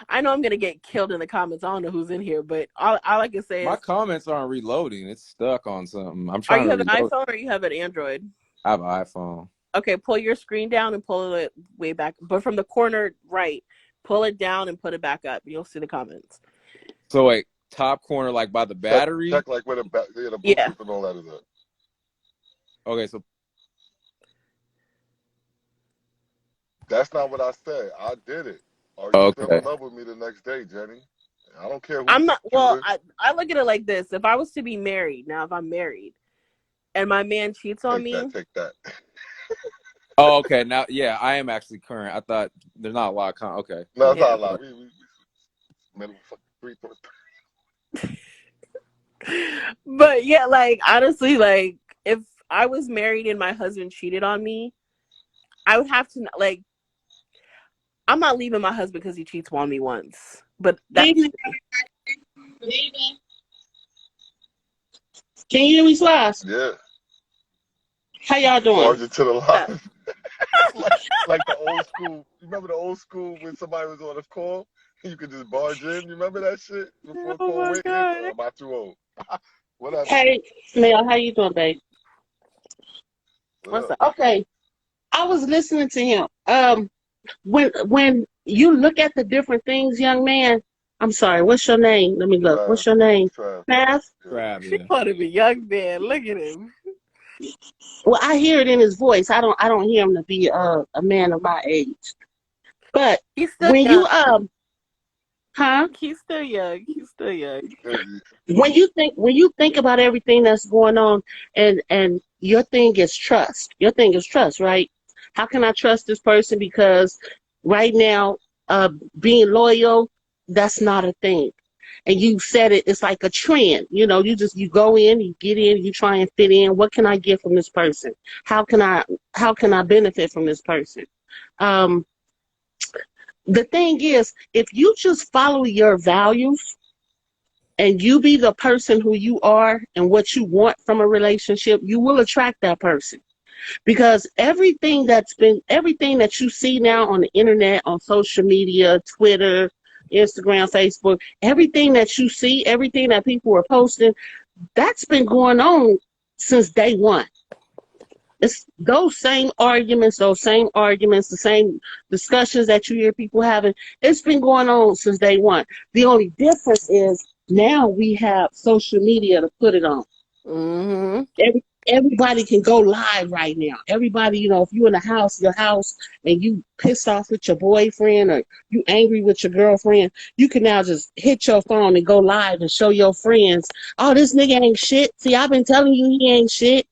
I know I'm gonna get killed in the comments. I don't know who's in here, but all I can say My is, comments aren't reloading. It's stuck on something. I'm are trying you to have an reload. iPhone or you have an Android? I have an iPhone. Okay, pull your screen down and pull it way back, but from the corner right, pull it down and put it back up. You'll see the comments. So wait, top corner, like by the battery? Check like where the Yeah. Bluetooth and all that is at. Okay, so That's not what I said. I did it. Are you still okay. in love with me the next day, Jenny? I don't care I'm who's not. Well, cuter. I look at it like this: if I was to be married now, if I'm married and my man cheats on Take me, that. Take that. Oh, okay. Now, yeah, I am actually current. I thought there's not a lot of okay. No, it's yeah. not a lot. We middle fucking three. But yeah, like honestly, like if I was married and my husband cheated on me, I would have to like. I'm not leaving my husband because he cheats on me once. But Good that's evening. Good evening. Can you hear me, Swaz? Yeah, How y'all doing? margin to the that. line. like the old school. You remember the old school when somebody was on a call? You could just barge in. You remember that shit before Oh call my waiting? god. Or am I too old? Whatever. Hey, Mel, how you doing, babe? What What's up? up? Okay, I was listening to him. When you look at the different things, young man. I'm sorry. What's your name? Let me look. Trav. What's your name? Trav. Math. Yeah. Crab, She yeah. want to be young man. Look at him. Well, I hear it in his voice. I don't hear him to be a man of my age. But He's still when young. you huh? He's still young. He's still young. When you think about everything that's going on, and your thing is trust. Your thing is trust, right? How can I trust this person? Because right now, being loyal, that's not a thing. And you said it, it's like a trend. You know, you go in, you get in, you try and fit in. What can I get from this person? How can I benefit from this person? Um, the thing is, if you just follow your values and you be the person who you are and what you want from a relationship, you will attract that person. Because everything that you see now on the internet, on social media, Twitter, Instagram, Facebook, everything that you see, everything that people are posting, that's been going on since day one. It's those same arguments, the same discussions that you hear people having. It's been going on since day one. The only difference is now we have social media to put it on. Mm-hmm. Everybody can go live right now. Everybody, you know, if you're in your house, and you pissed off with your boyfriend or you angry with your girlfriend, you can now just hit your phone and go live and show your friends, oh, this nigga ain't shit. See, I've been telling you he ain't shit.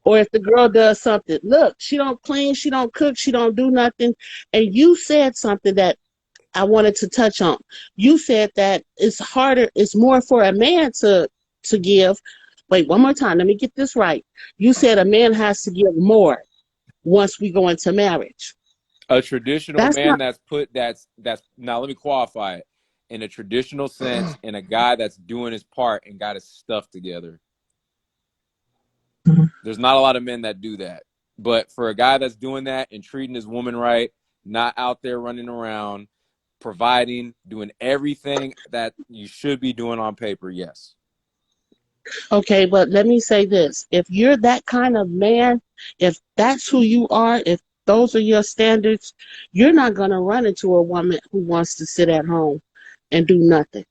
Or if the girl does something, look, she don't clean, she don't cook, she don't do nothing. And you said something that I wanted to touch on. You said that it's more for a man to give. Wait, one more time. Let me get this right. You said a man has to give more once we go into marriage. A traditional That's man not that's now let me qualify it. In a traditional sense, and a guy that's doing his part and got his stuff together. There's not a lot of men that do that. But for a guy that's doing that and treating his woman right, not out there running around, providing, doing everything that you should be doing on paper, yes. Okay, but let me say this. If you're that kind of man, if that's who you are, if those are your standards, you're not going to run into a woman who wants to sit at home and do nothing.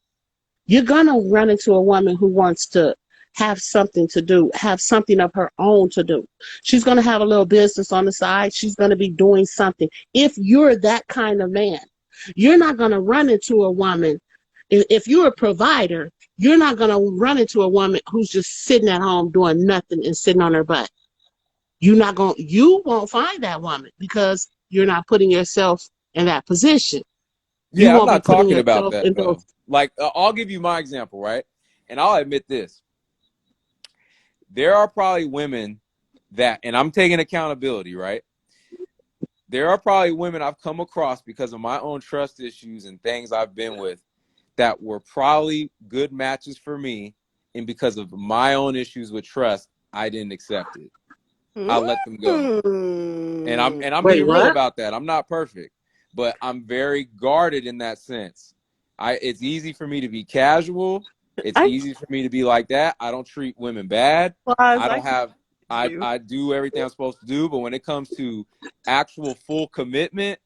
You're going to run into a woman who wants to have something to do, have something of her own to do. She's going to have a little business on the side. She's going to be doing something. If you're that kind of man, you're not going to run into a woman. If you're a provider, you're not going to run into a woman who's just sitting at home doing nothing and sitting on her butt. You won't find that woman because you're not putting yourself in that position. You Yeah, I'm won't be not putting talking about yourself that, in though. those. Like, I'll give you my example, right? And I'll admit this. There are probably women that, and I'm taking accountability, right? There are probably women I've come across because of my own trust issues and things I've been with that were probably good matches for me. And because of my own issues with trust, I didn't accept it. I let them go. And I'm Wait, being real what? about that. I'm not perfect, but I'm very guarded in that sense. It's easy for me to be casual. It's I easy for me to be like that. I don't treat women bad. was. I I don't can have you. I do everything I'm supposed to do, but when it comes to actual full commitment,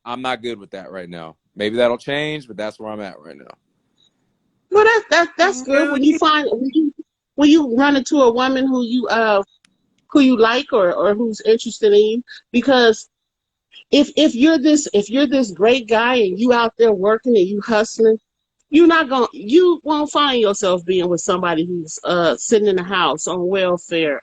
I'm not good with that right now. Maybe that'll change, but that's where I'm at right now. Well, that's good. When you Really? find when you run into a woman who you like or who's interested in you, because if you're this great guy and you out there working and you hustling, you won't find yourself being with somebody who's sitting in the house on welfare,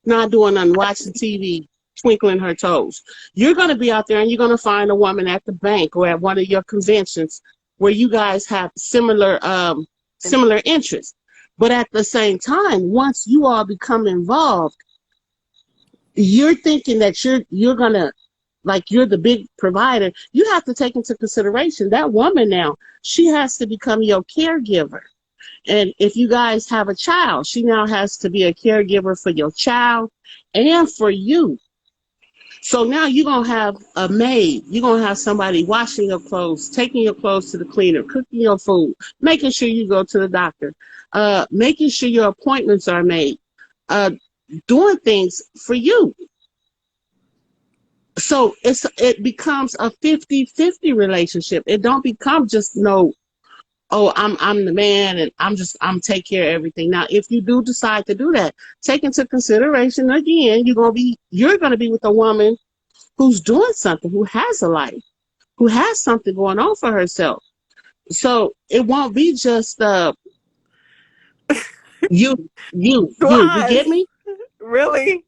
not doing nothing, watching TV, twinkling her toes. You're gonna be out there and you're gonna find a woman at the bank or at one of your conventions where you guys have similar interests. But at the same time, once you all become involved, you're thinking that you're gonna like you're the big provider. You have to take into consideration that woman now, she has to become your caregiver. And if you guys have a child, she now has to be a caregiver for your child and for you. So now you're gonna have a maid, you're gonna have somebody washing your clothes, taking your clothes to the cleaner, cooking your food, making sure you go to the doctor, making sure your appointments are made, uh, doing things for you. So it becomes a 50-50 relationship. It don't become just no, oh, I'm the man and I'm take care of everything. Now if you do decide to do that, take into consideration again, you're gonna be with a woman who's doing something, who has a life, who has something going on for herself. So it won't be just you get Was me? really?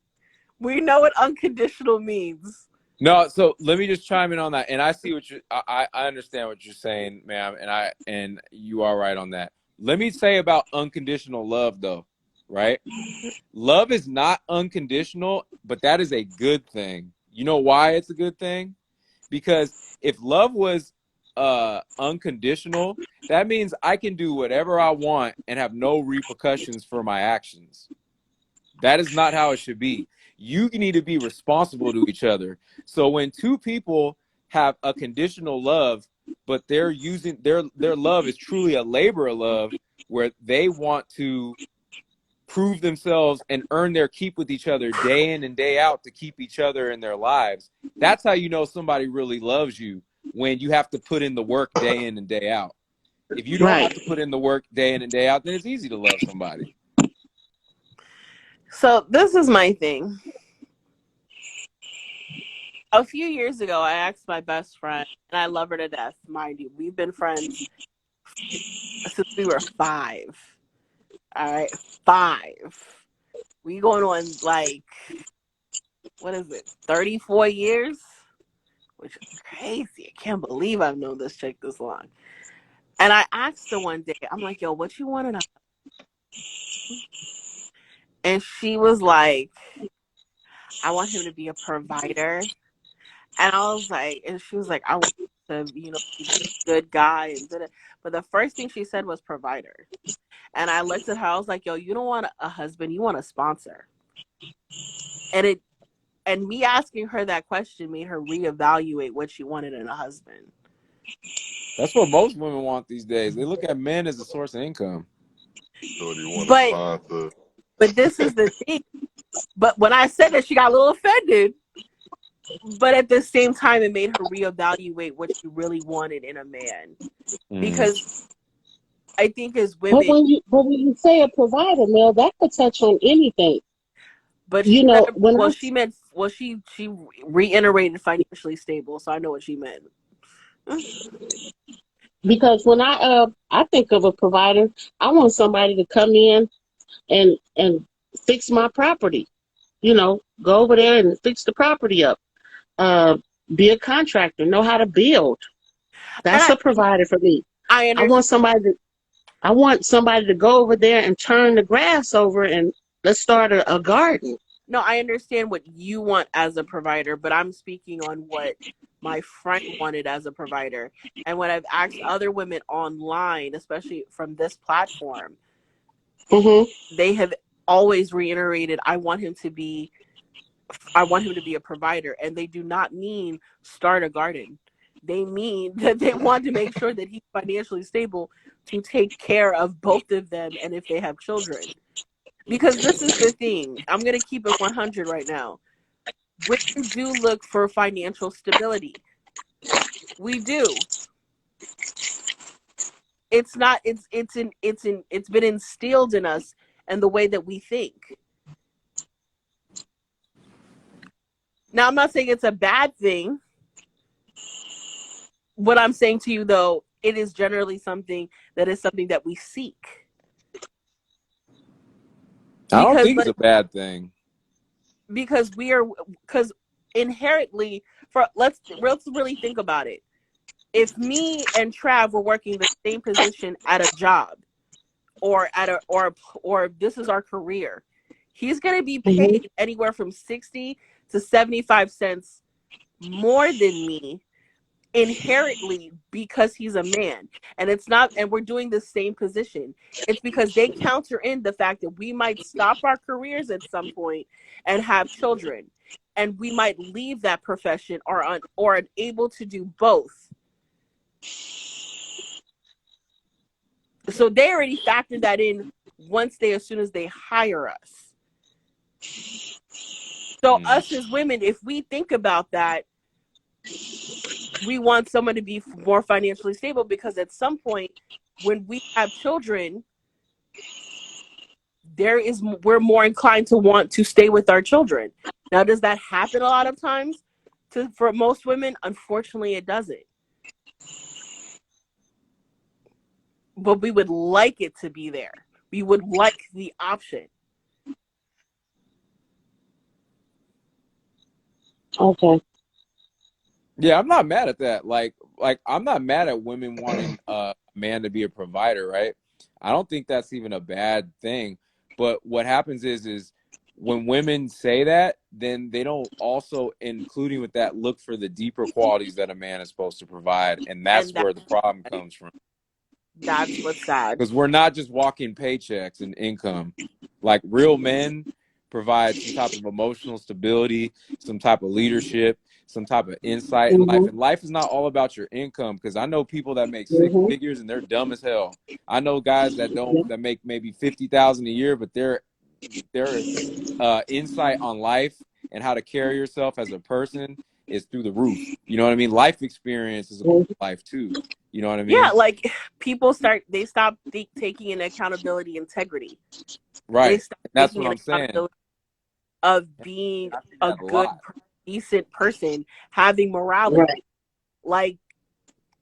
We know what unconditional means. No, so let me just chime in on that. And I see what I understand what you're saying, ma'am, and you are right on that. Let me say about unconditional love though, right? Love is not unconditional, but that is a good thing. You know why it's a good thing? Because if love was unconditional, that means I can do whatever I want and have no repercussions for my actions. That is not how it should be. You need to be responsible to each other. So when two people have a conditional love, but they're using their love is truly a labor of love where they want to prove themselves and earn their keep with each other day in and day out to keep each other in their lives. That's how you know somebody really loves you, when you have to put in the work day in and day out. If you don't have Right. to put in the work day in and day out, then it's easy to love somebody. So this is my thing. A few years ago, I asked my best friend, and I love her to death, mind you. We've been friends since we were 5. All right, 5. We going on like, what is it, 34 years? Which is crazy. I can't believe I've known this chick this long. And I asked her one day, I'm like, yo, what you want to know? And she was like, I want him to be a provider. And I was like, and she was like, I want him to, be a good guy. But the first thing she said was provider. And I looked at her, I was like, yo, you don't want a husband, you want a sponsor. And me asking her that question made her reevaluate what she wanted in a husband. That's what most women want these days. They look at men as a source of income. So you want to But sponsor. this is the thing. But when I said that, she got a little offended. But at the same time, it made her reevaluate what she really wanted in a man. Because I think as women, but when you say a provider, Mel, that could touch on anything. but You she know, she reiterated financially stable, so I know what she meant. because when I think of a provider, I want somebody to come in and fix my property. You know, go over there and fix the property up. Be a contractor, know how to build. That's a provider for me. I I want understand. somebody to go over there and turn the grass over and let's start a garden. No, I understand what you want as a provider, but I'm speaking on what my friend wanted as a provider. And when I've asked other women online, especially from this platform, they have always reiterated, I want him to be a provider. And they do not mean start a garden. They mean that they want to make sure that he's financially stable to take care of both of them and if they have children. Because this is the thing. I'm going to keep it 100 right now. Women do look for financial stability. We do. It's been instilled in us and the way that we think. Now, I'm not saying it's a bad thing. What I'm saying to you, though, it is generally something that we seek. I don't think it's a bad thing. Because inherently, let's really think about it. If me and Trav were working the same position at a job, or this is our career, he's going to be paid anywhere from 60 to 75 cents more than me inherently because he's a man. And we're doing the same position. It's because they counter in the fact that we might stop our careers at some point and have children, and we might leave that profession or unable to do both. So they already factored that in as soon as they hire us. So us as women, if we think about that, we want someone to be more financially stable, because at some point when we have children, we're more inclined to want to stay with our children. Now, does that happen a lot of times for most women? Unfortunately, it doesn't. But we would like it to be there. We would like the option. Okay. Yeah, I'm not mad at that. Like I'm not mad at women wanting a man to be a provider, right? I don't think that's even a bad thing. But what happens is when women say that, then they don't also, including with that, look for the deeper qualities that a man is supposed to provide, and that's where the problem comes from. That's what's sad. Because we're not just walking paychecks and income. Like, real men provide some type of emotional stability, some type of leadership, some type of insight in life. And life is not all about your income, because I know people that make six figures and they're dumb as hell. I know guys that make maybe $50,000 a year, but their insight on life and how to carry yourself as a person is through the roof. You know what I mean? Life experience is a part of life too. You know what I mean? Yeah, like people stop taking into accountability integrity. Right. That's what I'm saying. Of being a good, decent person, having morality. Right.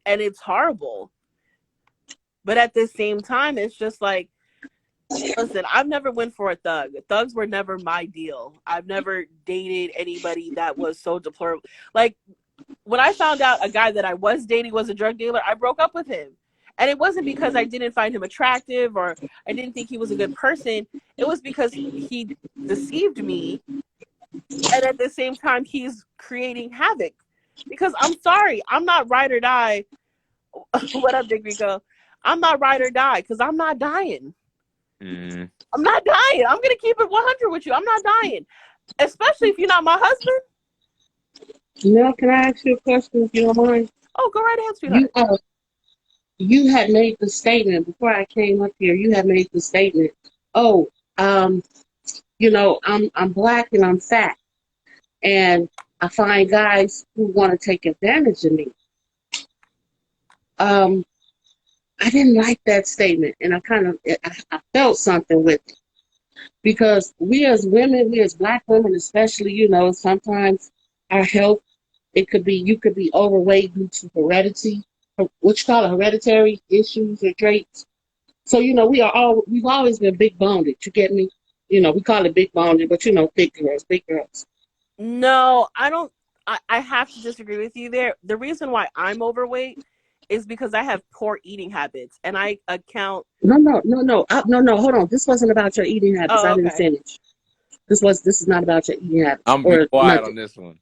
And it's horrible. But at the same time, it's just like, listen, I've never went for a thug. Thugs were never my deal. I've never dated anybody that was so deplorable. Like, when I found out a guy that I was dating was a drug dealer, I broke up with him. And it wasn't because I didn't find him attractive or I didn't think he was a good person. It was because he deceived me. And at the same time, he's creating havoc. Because I'm sorry, I'm not ride or die. What up, Dick Rico? I'm not ride or die because I'm not dying. Mm. I'm not dying. I'm gonna keep it 100 with you. I'm not dying, especially if you're not my husband. Now, can I ask you a question if you don't mind? Oh, go right ahead, You sweetheart. you had made the statement before I came up here. You had made the statement. Oh, um, I'm black and I'm fat, and I find guys who want to take advantage of me. Um, I didn't like that statement, and I felt something with it because we as women, we as black women, especially, sometimes our health, you could be overweight due to heredity, what you call it, hereditary issues or traits. So, we've always been big boned. You get me? We call it big boned, but thick girls, big girls. No, I don't. I have to disagree with you there. The reason why I'm overweight is because I have poor eating habits, and I account. No, no, no, no, no. Hold on. This wasn't about your eating habits. Oh, I didn't okay. finish. This is not about your eating habits I'm gonna be or quiet on nothing. this one.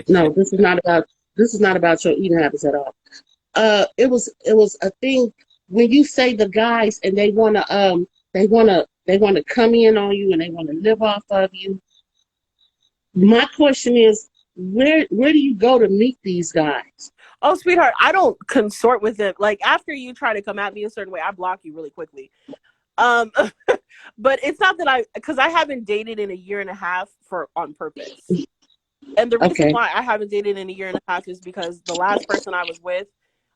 No, this is not about your eating habits at all. It was a thing when you say the guys and they wanna come in on you and they wanna live off of you. My question is, where do you go to meet these guys? Oh, sweetheart, I don't consort with them. Like after you try to come at me a certain way, I block you really quickly. Um, but it's not that because I haven't dated in a year and a half on purpose. And the reason Okay, why I haven't dated in a year and a half is because the last person I was with,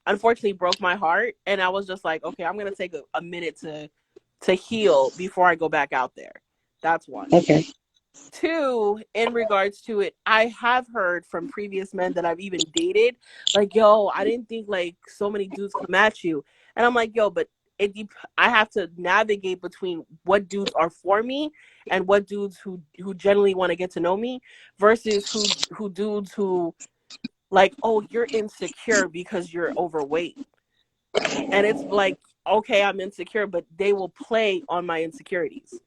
unfortunately, broke my heart, and I was just like, okay, I'm gonna take a minute to heal before I go back out there. That's one. okay. Two, in regards to it, I have heard from previous men that I've even dated, like, yo, I didn't think like so many dudes come at you. And I'm like, yo, but I have to navigate between what dudes are for me and what dudes who generally want to get to know me versus who dudes who like, oh, you're insecure because you're overweight. And it's like, okay, I'm insecure, but they will play on my insecurities.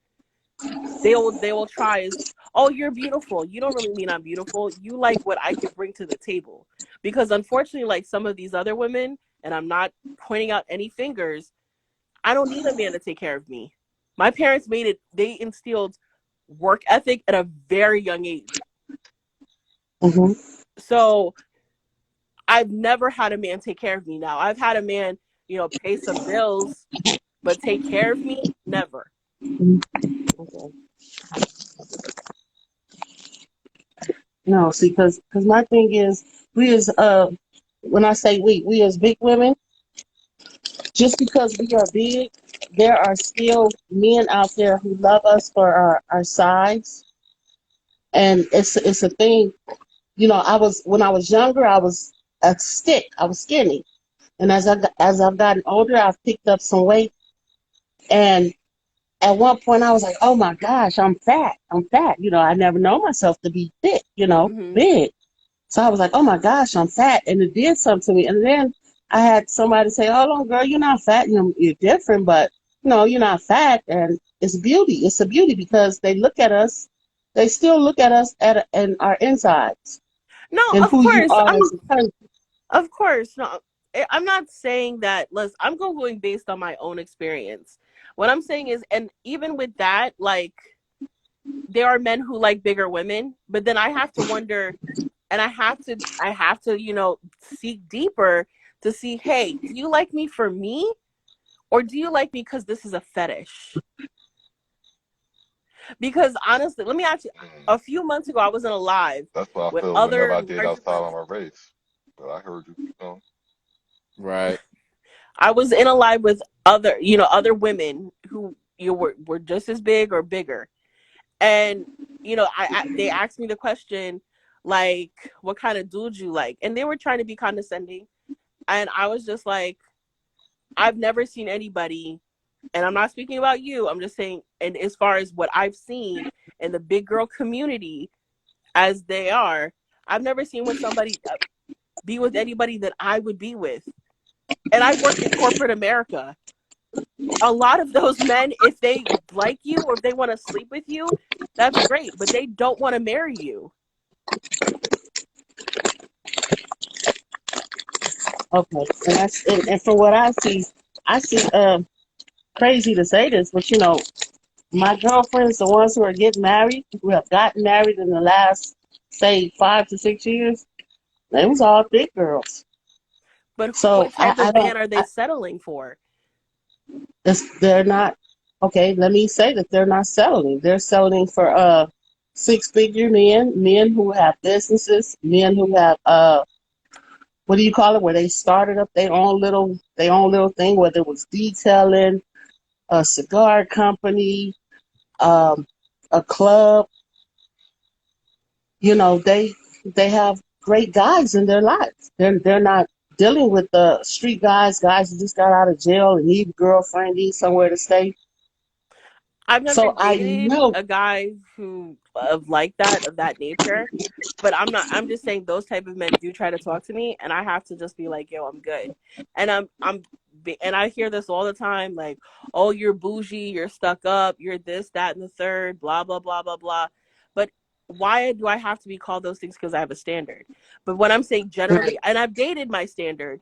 They will try as, oh, you're beautiful. You don't really mean I'm beautiful. You like what I could bring to the table. Because unfortunately, like some of these other women, and I'm not pointing out any fingers, I don't need a man to take care of me. My parents they instilled work ethic at a very young age. Hmm. So I've never had a man take care of me. Now I've had a man, pay some bills, but take care of me, never. Okay. No, see, because my thing is, we as when I say we as big women, just because we are big, there are still men out there who love us for our size, and it's a thing. When I was younger, I was a stick. I was skinny, and as I've gotten older, I've picked up some weight. And at one point, I was like, "Oh my gosh, I'm fat. I'm fat." I never know myself to be thick. Hmm. Big. So I was like, "Oh my gosh, I'm fat," and it did something to me. And then I had somebody say, "Oh, no, girl, you're not fat. You're different, but you're not fat." And it's beauty. It's a beauty because they look at us. They still look at us and our insides No, and of who you course. are as a person. Of course, no. I'm not saying that. I'm going based on my own experience. What I'm saying is, and even with that, like there are men who like bigger women, but then I have to wonder, and I have to, seek deeper to see, hey, do you like me for me, or do you like me because this is a fetish? Because honestly, let me ask you. Mm. A few months ago, I was in a live That's what I with feel whenever other I date larger outside women. on my race. But I heard you keep going. Right. I was in a live with other women who were just as big or bigger, and they asked me the question like, "What kind of dude you like?" And they were trying to be condescending, and I was just like, "I've never seen anybody," and I'm not speaking about you. I'm just saying, and as far as what I've seen in the big girl community, as they are, I've never seen with somebody be with anybody that I would be with. And I work in corporate America. A lot of those men, if they like you or if they want to sleep with you, that's great, but they don't want to marry you. Okay, and from what I see, I see. crazy to say this, but my girlfriends, the ones who are getting married, who have gotten married in the last, say, 5 to 6 years, they was all thick girls. But So what type I of don't. man are they settling for? They're not okay. Let me say that they're not settling. They're settling for 6-figure men who have businesses, men who have what do you call it? Where they started up their own little thing, whether it was detailing, a cigar company, um, a club. They have great guys in their lives. They're not dealing with the street guys who just got out of jail and need a girlfriend, need somewhere to stay. I've never So I dated know, a guy who of like that, of that nature. But I'm just saying those type of men do try to talk to me, and I have to just be like, yo, I'm good. And and I hear this all the time, like, oh, you're bougie, you're stuck up, you're this, that, and the third, blah blah blah blah blah. But why do I have to be called those things? Because I have a standard. But when I'm saying right, generally, and I've dated my standard,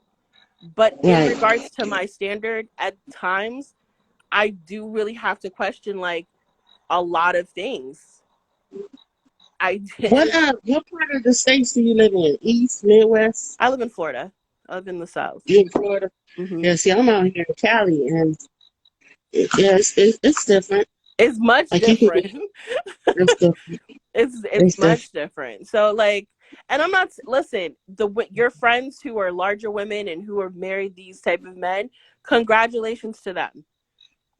but in right. regards to my standard, at times I do really have to question like a lot of things. I What did. what part of the states do you live in? East, Midwest? I live in Florida. I live in the South. You in Florida? Hmm. Yeah, see, I'm out here in Cali, and yeah, it's different. It's much Like you can get different. it's different. It's It's different. much different. So like, and I'm not listen. Your friends who are larger women and who are married these type of men, congratulations to them.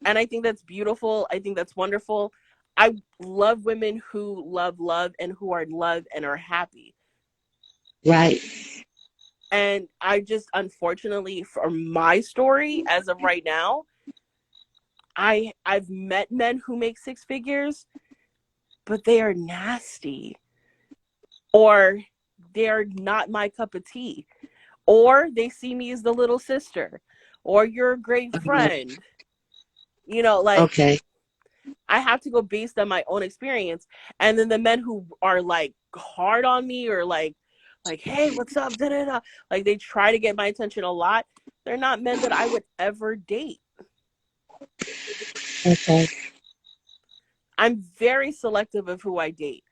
And I think that's beautiful. I think that's wonderful. I love women who love and who are in love and are happy. Right. And I just, unfortunately, for my story as of right now, I've met men who make 6 figures, but they are nasty, or they're not my cup of tea, or they see me as the little sister, or you're a great friend. Like, Okay. I have to go based on my own experience. And then the men who are like hard on me, or like, hey, what's up? Da, da, da. Like, they try to get my attention a lot. They're not men that I would ever date. Okay. I'm very selective of who I date.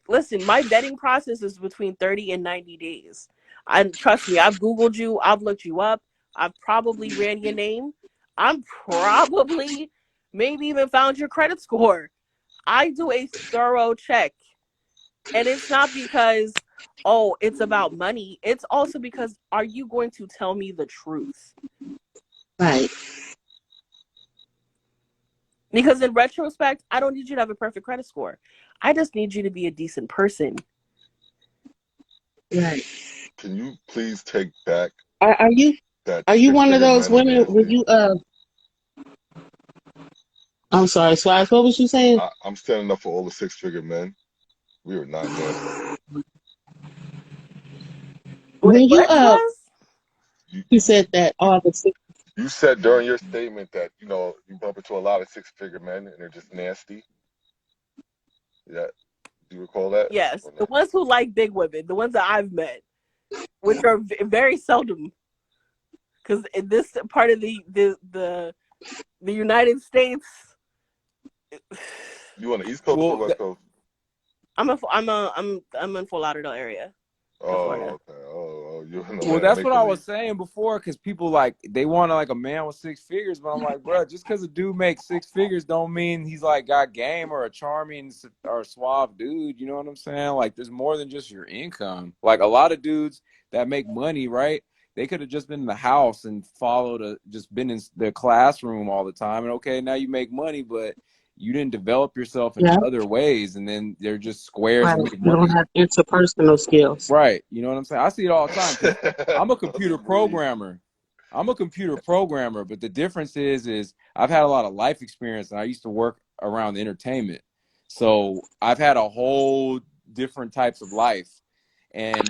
Listen, my vetting process is between 30 and 90 days. And trust me, I've Googled you, I've looked you up, I've probably ran your name. I'm probably maybe even found your credit score. I do a thorough check. And it's not because, oh, it's about money. It's also because, are you going to tell me the truth? Right. Because in retrospect, I don't need you to have a perfect credit score. I just need you to be a decent person. Right. Can you please take back Are you that are you one of six-figure those men are women? Would nasty? you I'm sorry, Swaz, what was you saying? I'm standing up for all the six-figure men. We are not nasty. Wait, When you what was? You, you said that all the six. you said during your statement that you bump into a lot of six-figure men and they're just nasty. Yeah, do you recall that Yes, or the no? ones who like big women, the ones that I've met, which are very seldom, because in this part of the United States, You on the East Coast or Well, West Coast? I'm in Fort Lauderdale area in Florida. Oh, okay. Oh, you're in the Well, land of that's make what I was believe. saying before, because people like they want like a man with 6 figures, but I'm like, bro, just because a dude makes 6 figures don't mean he's like got game or a charming or suave dude. You know what I'm saying? Like, there's more than just your income. Like a lot of dudes that make money, right? They could have just been in the house and just been in their classroom all the time. And okay, now you make money, but you didn't develop yourself in Yeah. other ways, and then they're just squares Right. and make You don't money. have interpersonal skills. Right. You know what I'm saying? I see it all the time because I'm a computer programmer. I'm a computer programmer, but the difference is I've had a lot of life experience and I used to work around entertainment. So I've had a whole different types of life. And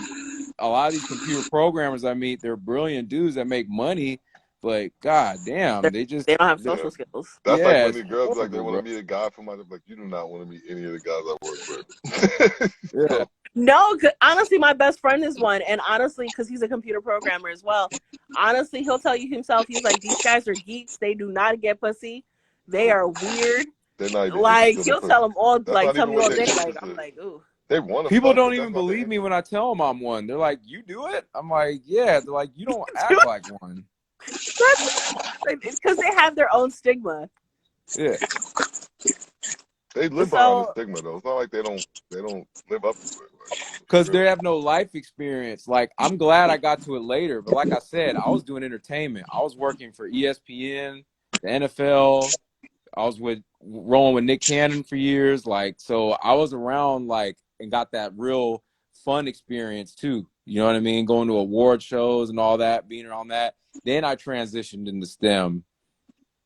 a lot of these computer programmers I meet, they're brilliant dudes that make money, but god damn, They're, they don't have Yeah, social skills. that's like yeah, when it's the girls like they horrible, want bro. to meet a guy from my like you do not want to meet any of the guys I work with. Yeah. No, honestly, my best friend is one, and honestly, because he's a computer programmer as well. Honestly, he'll tell you himself. He's like, these guys are geeks. They do not get pussy. They are weird. They're not even Like interested in he'll tell pussy. them all, That's like not tell even me what all they're day. Like interested I'm in. like, ooh. They want to People fuck, don't but that's even not their believe me interest. when I tell them I'm one. They're like, "You do it?" I'm like, "Yeah." They're like, "You don't act like one." That's because they have their own stigma. Yeah, They live behind the So stigma though. It's not like they don't live up to it. Like, let's be because real. they have no life experience. Like, I'm glad I got to it later, but like I said, I was doing entertainment. I was working for ESPN, the NFL. I was rolling with Nick Cannon for years. Like, so I was around, like, and got that real fun experience too. You know what I mean? Going to award shows and all that, being around that. Then I transitioned into STEM.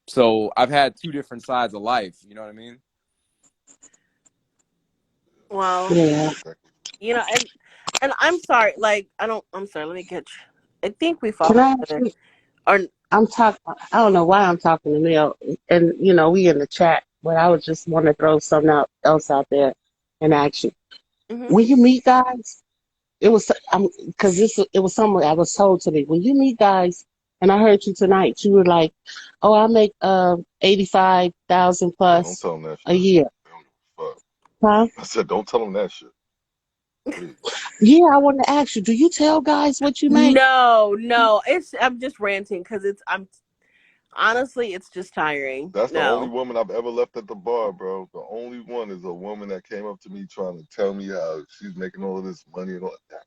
So I've had two different sides of life. You know what I mean? well, Yeah. you know, and I'm sorry. Like I don't. I'm sorry. Let me get. I think we Can follow I each ask other. you? Or I'm talking. I don't know why I'm talking to Neil, and we in the chat, but I would just want to throw something else out there and ask you. mm-hmm. When you meet guys, it was because it was somewhere I was told to me. When you meet guys, and I heard you tonight, you were like, "Oh, I make 85,000 Don't plus tell them that a shit. year." They don't give a fuck. Huh? I said, don't tell them that shit. Please. Yeah, I wanted to ask you. Do you tell guys what you make? No. It's I'm just ranting because I'm honestly it's just tiring. That's the only No, woman I've ever left at the bar, bro. The only one is a woman that came up to me trying to tell me how she's making all of this money and all that.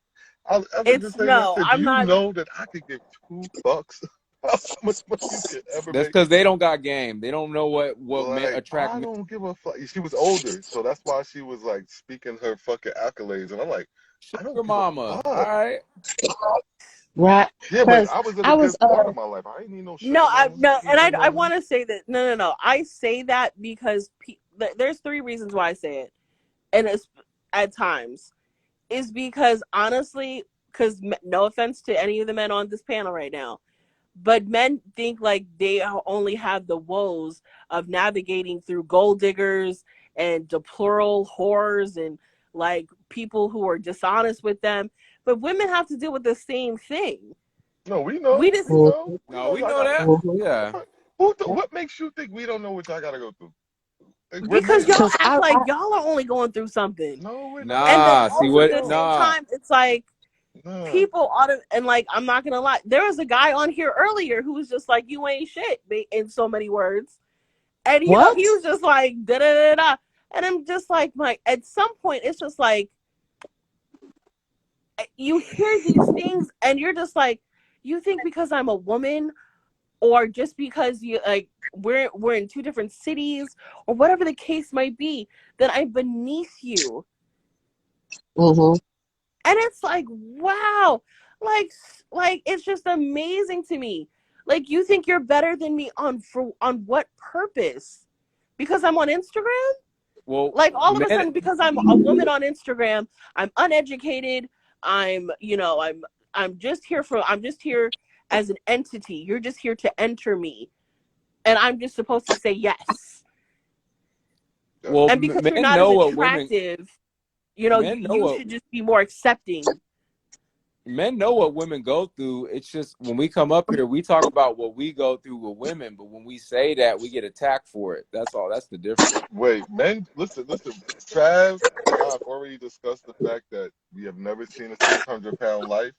I said the it's same. I no. said, do I'm you not. know that I could give $2 how much money you could ever That's make? because they don't got game. They don't know what Like, attract I men. don't give a fuck. She was older, so that's why she was like speaking her fucking accolades, and I'm like, I don't Sugar give a mama. All fuck. right. Right? Yeah, but Because I was at a I was good part of my life. I ain't need no No, sugar I mama. no, Leave and me I alone. want to say that no. I say that because there's three reasons why I say it, and it's at times is because honestly, because no offense to any of the men on this panel right now, but men think like they only have the woes of navigating through gold diggers and deploral whores and like people who are dishonest with them, but women have to deal with the same thing. No, we We know. just We know. We No, know we y'all know gotta that. go. mhm. Yeah. What makes you think we don't know what y'all gotta go through? Like, we're because men. y'all Because act like y'all are only going through something. No, we're And not. then Nah. See No, also we at what? the don't. same Nah. time, it's like Nah. people ought to, and like, I'm not going to lie. There was a guy on here earlier who was just like, you ain't shit in so many words. And, he what? was just like, da da da da. And I'm just like, at some point, it's just like, you hear these things and you're just like, you think because I'm a woman or just because you like, we're in two different cities or whatever the case might be, that I'm beneath you. Mm-hmm. And it's like, wow, like it's just amazing to me. Like you think you're better than me on what purpose? Because I'm on Instagram? Well, Like all of a men. sudden because I'm a woman on Instagram, I'm uneducated, I'm just here as an entity. You're just here to enter me and I'm just supposed to say yes. Well, And because you're men not as know what women. attractive, Men know you what should just be more accepting. men know what women go through. It's just when we come up here, we talk about what we go through with women, but when we say that, we get attacked for it. That's all. That's the difference. Wait, men, listen. Trav and I have already discussed the fact that we have never seen a 600-pound life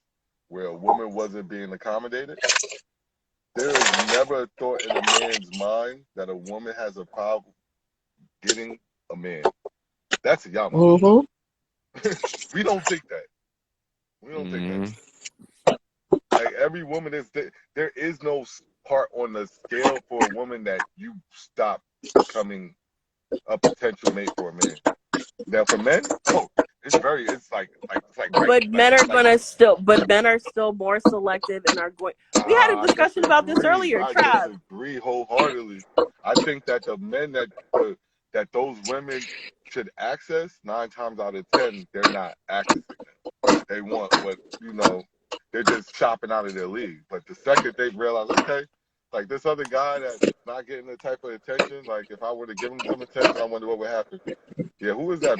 where a woman wasn't being accommodated. There is never a thought in a man's mind that a woman has a problem getting a man. That's a y'all mind. Mm-hmm. We don't think that. We don't think that Mm-hmm. shit. Like every woman there is no part on the scale for a woman that you stop becoming a potential mate for a man. Now for men, oh, it's like right, But men are still more selective and are going. We had a I discussion about this disagree. earlier, I Trav. disagree wholeheartedly. I think that the men that those women should access, 9 times out of 10, they're not accessing them. They want they're just chopping out of their league. But the second they realize, okay, like this other guy that's not getting the type of attention, like if I were to give him some attention, I wonder what would happen. Yeah, who is that?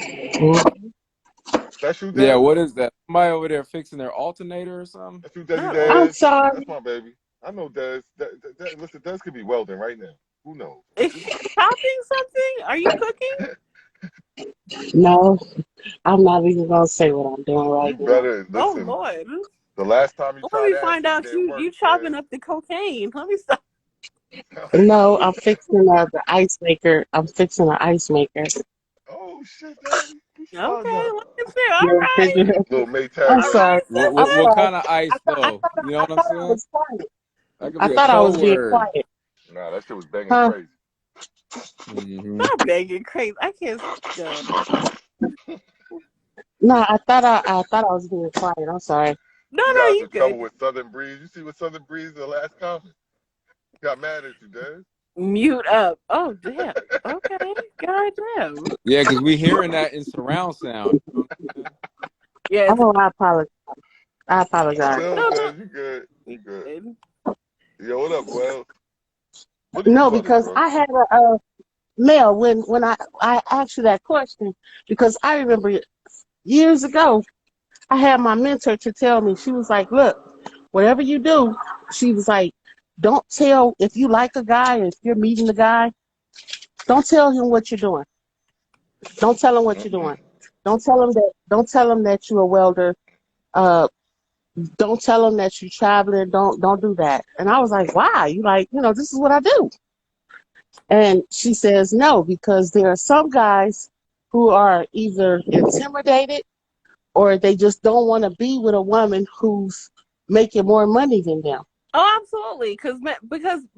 That's you, Yeah, Dad? what is that? Somebody over there fixing their alternator or something? That's you, Desi Not I'm Dez? alternator. sorry. That's my baby. I know Dez. Listen, Dez could be welding right now. Who knows? Is she chopping something? Are you cooking? No, I'm not even gonna say what I'm doing You right now. better Oh listen. Lord. The last time you Let tried me that find shit, it out didn't you work, chopping Dez. up the cocaine. Let me stop. No, I'm fixing the ice maker. I'm fixing the ice maker. Oh shit, Daddy, you Okay, starting up. look at there. All Yeah, right. Little I'm Maytag All lady. sorry. right, I'm sister. What sorry. kind of ice though? You know I what I'm thought I saying? was quiet. That could I be a thought I was code being word. quiet. Nah, that shit was banging Huh? crazy. Stop begging crazy. I can't. No, I thought I was being quiet. I'm sorry. No, You no, got you into trouble good. with Southern Breeze. You see what Southern Breeze the last comment? Got mad at you, Dez. Mute up. Oh damn. Okay. God damn. Yeah, because we hearing that in surround sound. You know what I'm saying? Yeah. Oh, I apologize. I apologize. No, No, no. Dez, you good. You You good. good. Yo, what up, Well? What are you No, funny, because bro? I had a mail when I asked you that question because I remember years ago I had my mentor to tell me, she was like, look, whatever you do, she was like, don't tell if you like a guy, if you're meeting the guy, don't tell him what you're doing. Don't tell him what you're Mm-mm. doing. Don't tell him that you're a welder. Uh don't tell him that you're traveling. Don't do that. And I was like, why? You like, this is what I do. And she says no, because there are some guys who are either intimidated or they just don't want to be with a woman who's making more money than them. Oh, absolutely.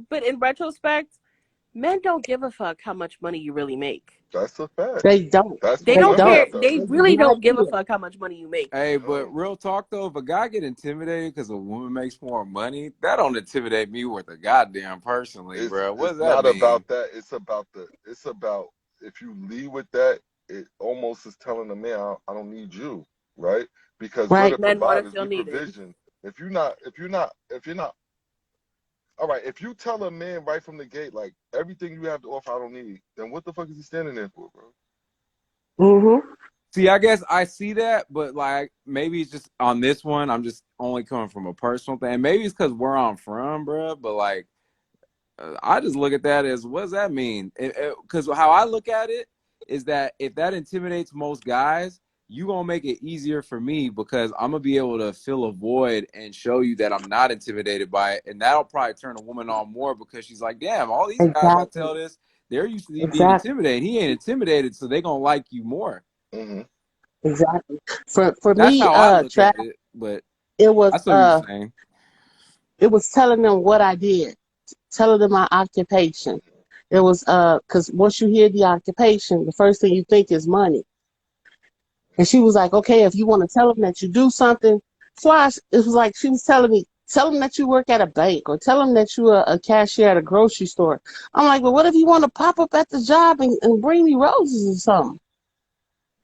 But in retrospect, men don't give a fuck how much money you really make. That's a fact. They don't. That's They what They don't women don't. care. have done. They They do really not don't give a care. fuck how much money you make. Hey, but No. real talk though, if a guy get intimidated because a woman makes more money, that don't intimidate me worth a goddamn personally, bro. What It's does that not mean? about that. It's about if you lead with that, it almost is telling the man, I don't need you, right? Because we're Right? the Men want to providers, feel we needed. provision. If you're not all right, if you tell a man right from the gate, like everything you have to offer, I don't need, then what the fuck is he standing there for, bro? Mm-hmm. See, I guess I see that, but like maybe it's just on this one, I'm just only coming from a personal thing. Maybe it's because where I'm from, bro. But like, I just look at that as what does that mean? Because how I look at it is that if that intimidates most guys, you gonna make it easier for me because I'm gonna be able to fill a void and show you that I'm not intimidated by it, and that'll probably turn a woman on more because she's like, damn, all these guys I Exactly. tell this, they're used to being Exactly. intimidated. He ain't intimidated, so they gonna like you more. Mm-hmm. Exactly. For That's me, how I look Trav, at it. But it I was see what you're saying. it was telling them what I did, telling them my occupation. It was because once you hear the occupation, the first thing you think is money. And she was like, okay, if you want to tell them that you do something, so it was like she was telling me, tell them that you work at a bank or tell them that you're a cashier at a grocery store. I'm like, well, what if you want to pop up at the job and bring me roses or something?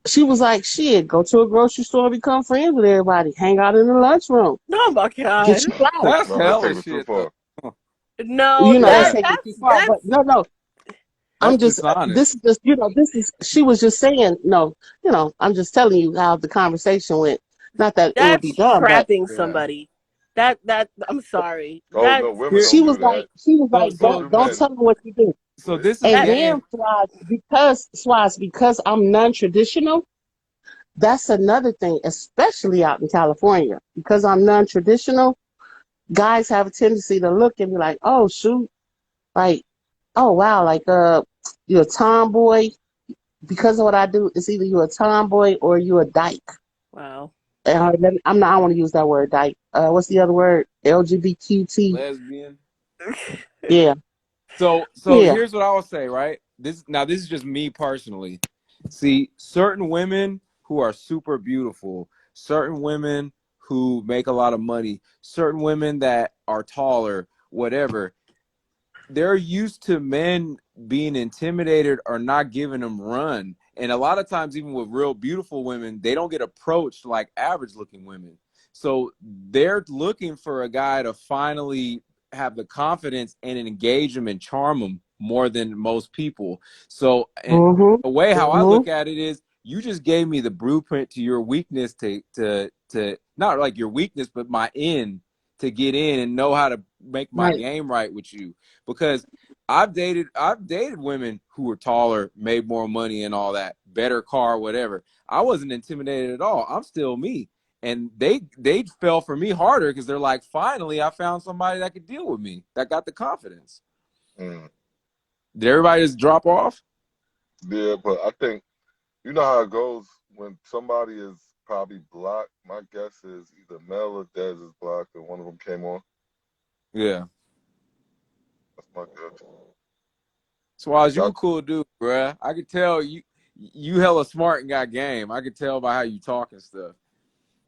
She was like, shit, go to a grocery store, become friends with everybody, hang out in the lunchroom, Oh my get god. you flowers. That's No, that's hella taking it too shit though. far. No, That's Yeah, taking too far. But that's no. I'm that's just, this dishonest. is just, she was just saying, no, I'm just telling you how the conversation went. Not that it would be that's done, but trapping Yeah. somebody. That I'm sorry. Oh no, That's women Here, don't do that. she was so like, So so do don't men. tell them what you do. so this is And that then game. because I'm non-traditional, that's another thing, especially out in California, because I'm non-traditional, guys have a tendency to look and be like, oh, shoot, like, oh, wow, like, you're a tomboy. Because of what I do, it's either you're a tomboy or you're a dyke. wow. I want to use that word, dyke. What's the other word? LGBTQT. Lesbian. Yeah, So yeah. here's what I will say, right? This is just me personally. See, certain women who are super beautiful, certain women who make a lot of money, certain women that are taller, whatever, they're used to men being intimidated or not giving them run. And a lot of times, even with real beautiful women, they don't get approached like average looking women. So they're looking for a guy to finally have the confidence and engage them and charm them more than most people. So and Mhm. the way how I Mhm. look at it is you just gave me the blueprint to your weakness to not like your weakness, but my end to get in and know how to make my Right. game right with you. Because I've dated women who were taller, made more money and all that, better car, whatever. I wasn't intimidated at all. I'm still me. And they fell for me harder because they're like, finally, I found somebody that could deal with me, that got the confidence. Mm. Did everybody just drop off? Yeah, but I think you know how it goes when somebody is probably blocked. My guess is either Mel or Dez is blocked, and one of them came on. Yeah. That's my guess. Swaz, you Y'all, a cool dude, bruh. I could tell you hella smart and got game. I could tell by how you talk and stuff.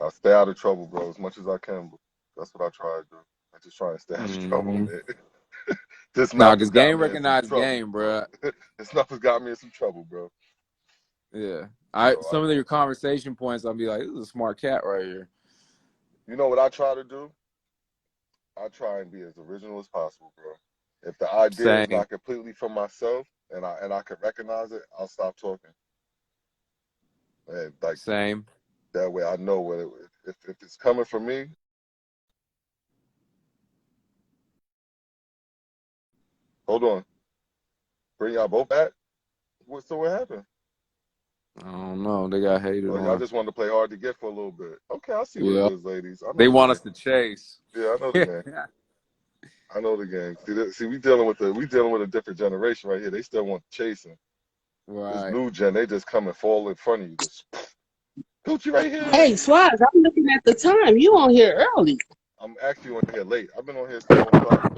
I stay out of trouble, bro, as much as I can. But that's what I try to do. I just try and stay out of trouble, Mm-hmm. man. This Nah, map has because got game me in some recognized trouble, game, bro. bruh. This map has got me in some trouble, bro. Yeah. So Some of your conversation points, I'll be like, this is a smart cat right here. you know what I try to do? I try and be as original as possible, bro. If the idea is Same. not completely from myself and I can recognize it, I'll stop talking. And like Same. that way, I know what if it's coming from me. Hold on, bring y'all both back. So what happened? I don't know. They got hated Oh, y'all on. just wanted to play hard to get for a little bit. Okay, I see what it Yeah. is, ladies. I know They the want game. us to chase. Yeah, I know the game. I know the game. See, we dealing with a different generation right here. They still want chasing. This Right. new gen, they just come and fall in front of you. Just Gucci right Hey, here. Swaz, I'm looking at the time. You on here early. I'm actually on here late. I've been on here since 1 o'clock.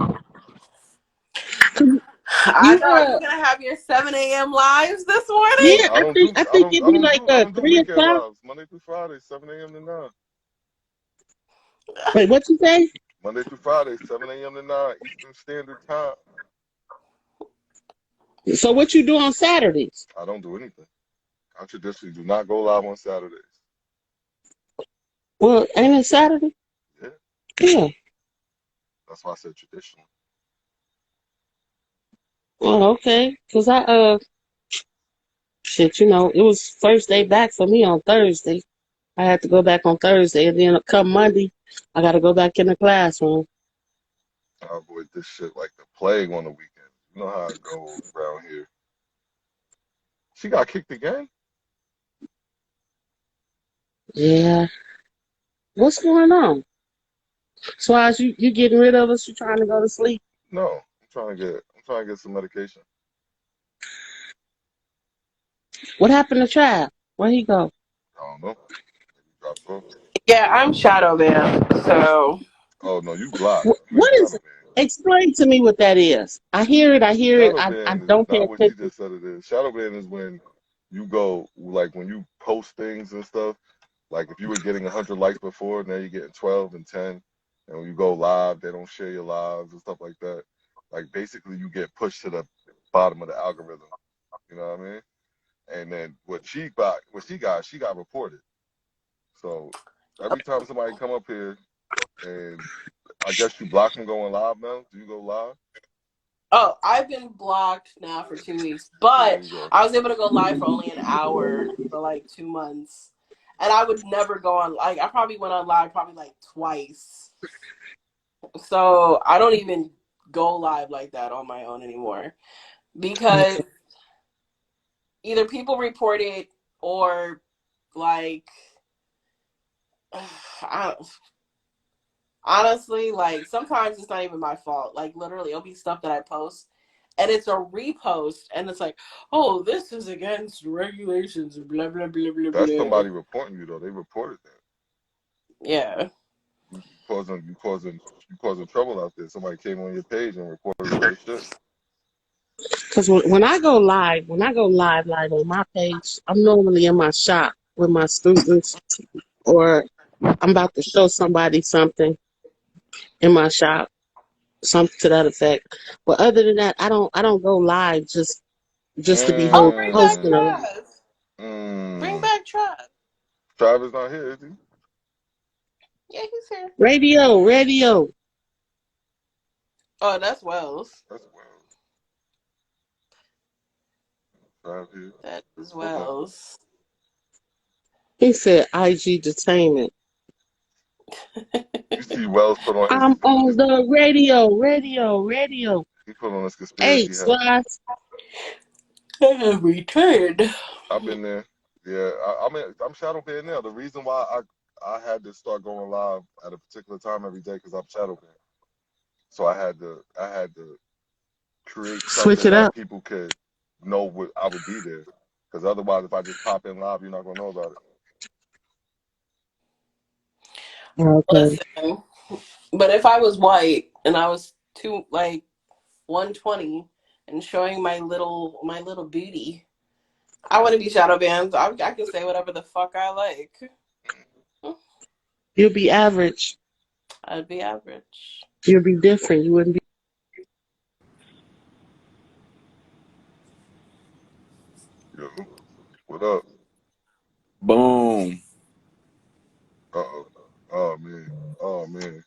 I You know. Are you gonna have your 7 a.m. lives this morning? yeah, I don't do I I think don't it'd I be don't like do I don't do 3 weekend o'clock. lives. Monday through Friday, 7 a.m. to 9. Wait, what you say? Monday through Friday, 7 a.m. to 9 Eastern Standard Time. So what you do on Saturdays? I don't do anything. I traditionally do not go live on Saturdays. Well, ain't it Saturday? Yeah, Yeah. that's why I said traditional. Oh, okay. Cause shit, it was first day back for me on Thursday. I had to go back on Thursday, and then come Monday, I got to go back in the classroom. I avoid this shit like the plague on the weekend. You know how it goes around here. She got kicked again? Yeah. What's going on? So as you getting rid of us, you trying to go to sleep? No, I'm trying to get some medication. What happened to Trav? Where he go? I don't know. Maybe dropped off. Yeah, I'm shadow banned. So Oh no, you blocked. You ain't What is shadow it? banned. Explain to me what that is. I hear it. I hear it. Shadow I ban is don't pay not what you attention. just said it is. Shadow ban is when you go like when you post things and stuff. Like if you were getting 100 likes before, now you're getting 12 and 10. And when you go live, they don't share your lives and stuff like that. Like basically, you get pushed to the bottom of the algorithm. You know what I mean? And then she got reported. So every time somebody come up here and I guess you block them going live now. Do you go live? oh, I've been blocked now for 2 weeks, There but you go. I was able to go live for only an hour for like 2 months. And I would never go on like I probably went on live probably like twice. So I don't even go live like that on my own anymore. Because either people report it or like I don't, honestly, like sometimes it's not even my fault. Like literally it'll be stuff that I post and it's a repost and it's like, oh, this is against regulations, blah blah blah blah That's blah. somebody reporting you though. They reported that. Yeah. You causing trouble out there. Somebody came on your page and reported your shit. Because when I go live, live on my page, I'm normally in my shop with my students, or I'm about to show somebody something in my shop, something to that effect. But other than that, I don't go live just to be Oh, bring back hosting a Mm, room. Trav. Bring mm. back Trav. Travis not here, is he? Yeah, he's here. Radio. Oh, that's Wells. That's wild. Trav here. That is Okay. Wells. He said IG detainment. You see Wells put on I'm on his the radio. he put on his Hey, conspiracy hat. Swaz. I have returned. I've been there. Yeah, I mean, I'm shadow banned now. The reason why I had to start going live at a particular time every day because I'm shadow banned. So I had to create Switch something it that up. people could know what I would be there. Because otherwise, if I just pop in live, you're not gonna know about it. Okay. Listen, but if I was white and I was 120 and showing my little booty, I wouldn't be shadow banned. I can say whatever the fuck I like. You'll be average. I'd be average. You'll be different. You wouldn't be. Yo, what up? Boom. Uh-oh. Oh man. Oh man.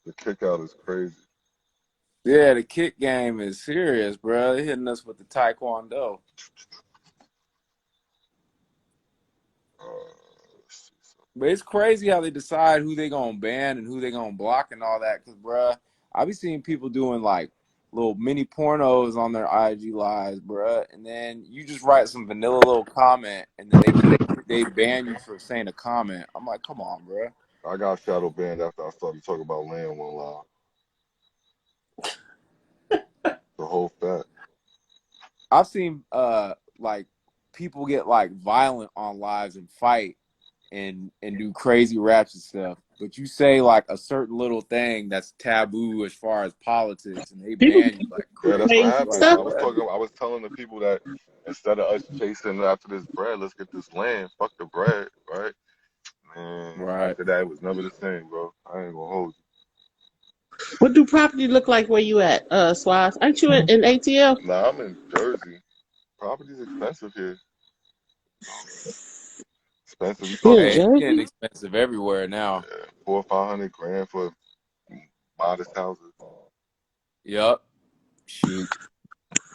The kick out is crazy. Yeah, the kick game is serious, bro. They're hitting us with the taekwondo. Let's see But it's crazy how they decide who they gonna ban and who they gonna block and all that. Cause, bruh, I be seeing people doing like little mini pornos on their IG lives, bruh, and then you just write some vanilla little comment, and then they ban you for saying a comment. I'm like, come on, bruh. I got shadow banned after I started talking about land one live. The whole fact. I've seen like people get like violent on lives and fight and do crazy ratchet stuff. But you say like a certain little thing that's taboo as far as politics, and they People ban you like Yeah, that's crazy. what crazy happened. Like stuff. what? I was telling the people that instead of us chasing after this bread, let's get this land. Fuck the bread, right? Man, Right. after that, it was never the same, bro. I ain't gonna hold What do property look like where you at, Swaz? Aren't you in ATL? you. Nah, I'm in Jersey. Property's expensive here. Expensive. We You in talking Hey, it's getting Jersey? expensive everywhere now. 400-500 grand for modest houses. Yup. Shoot.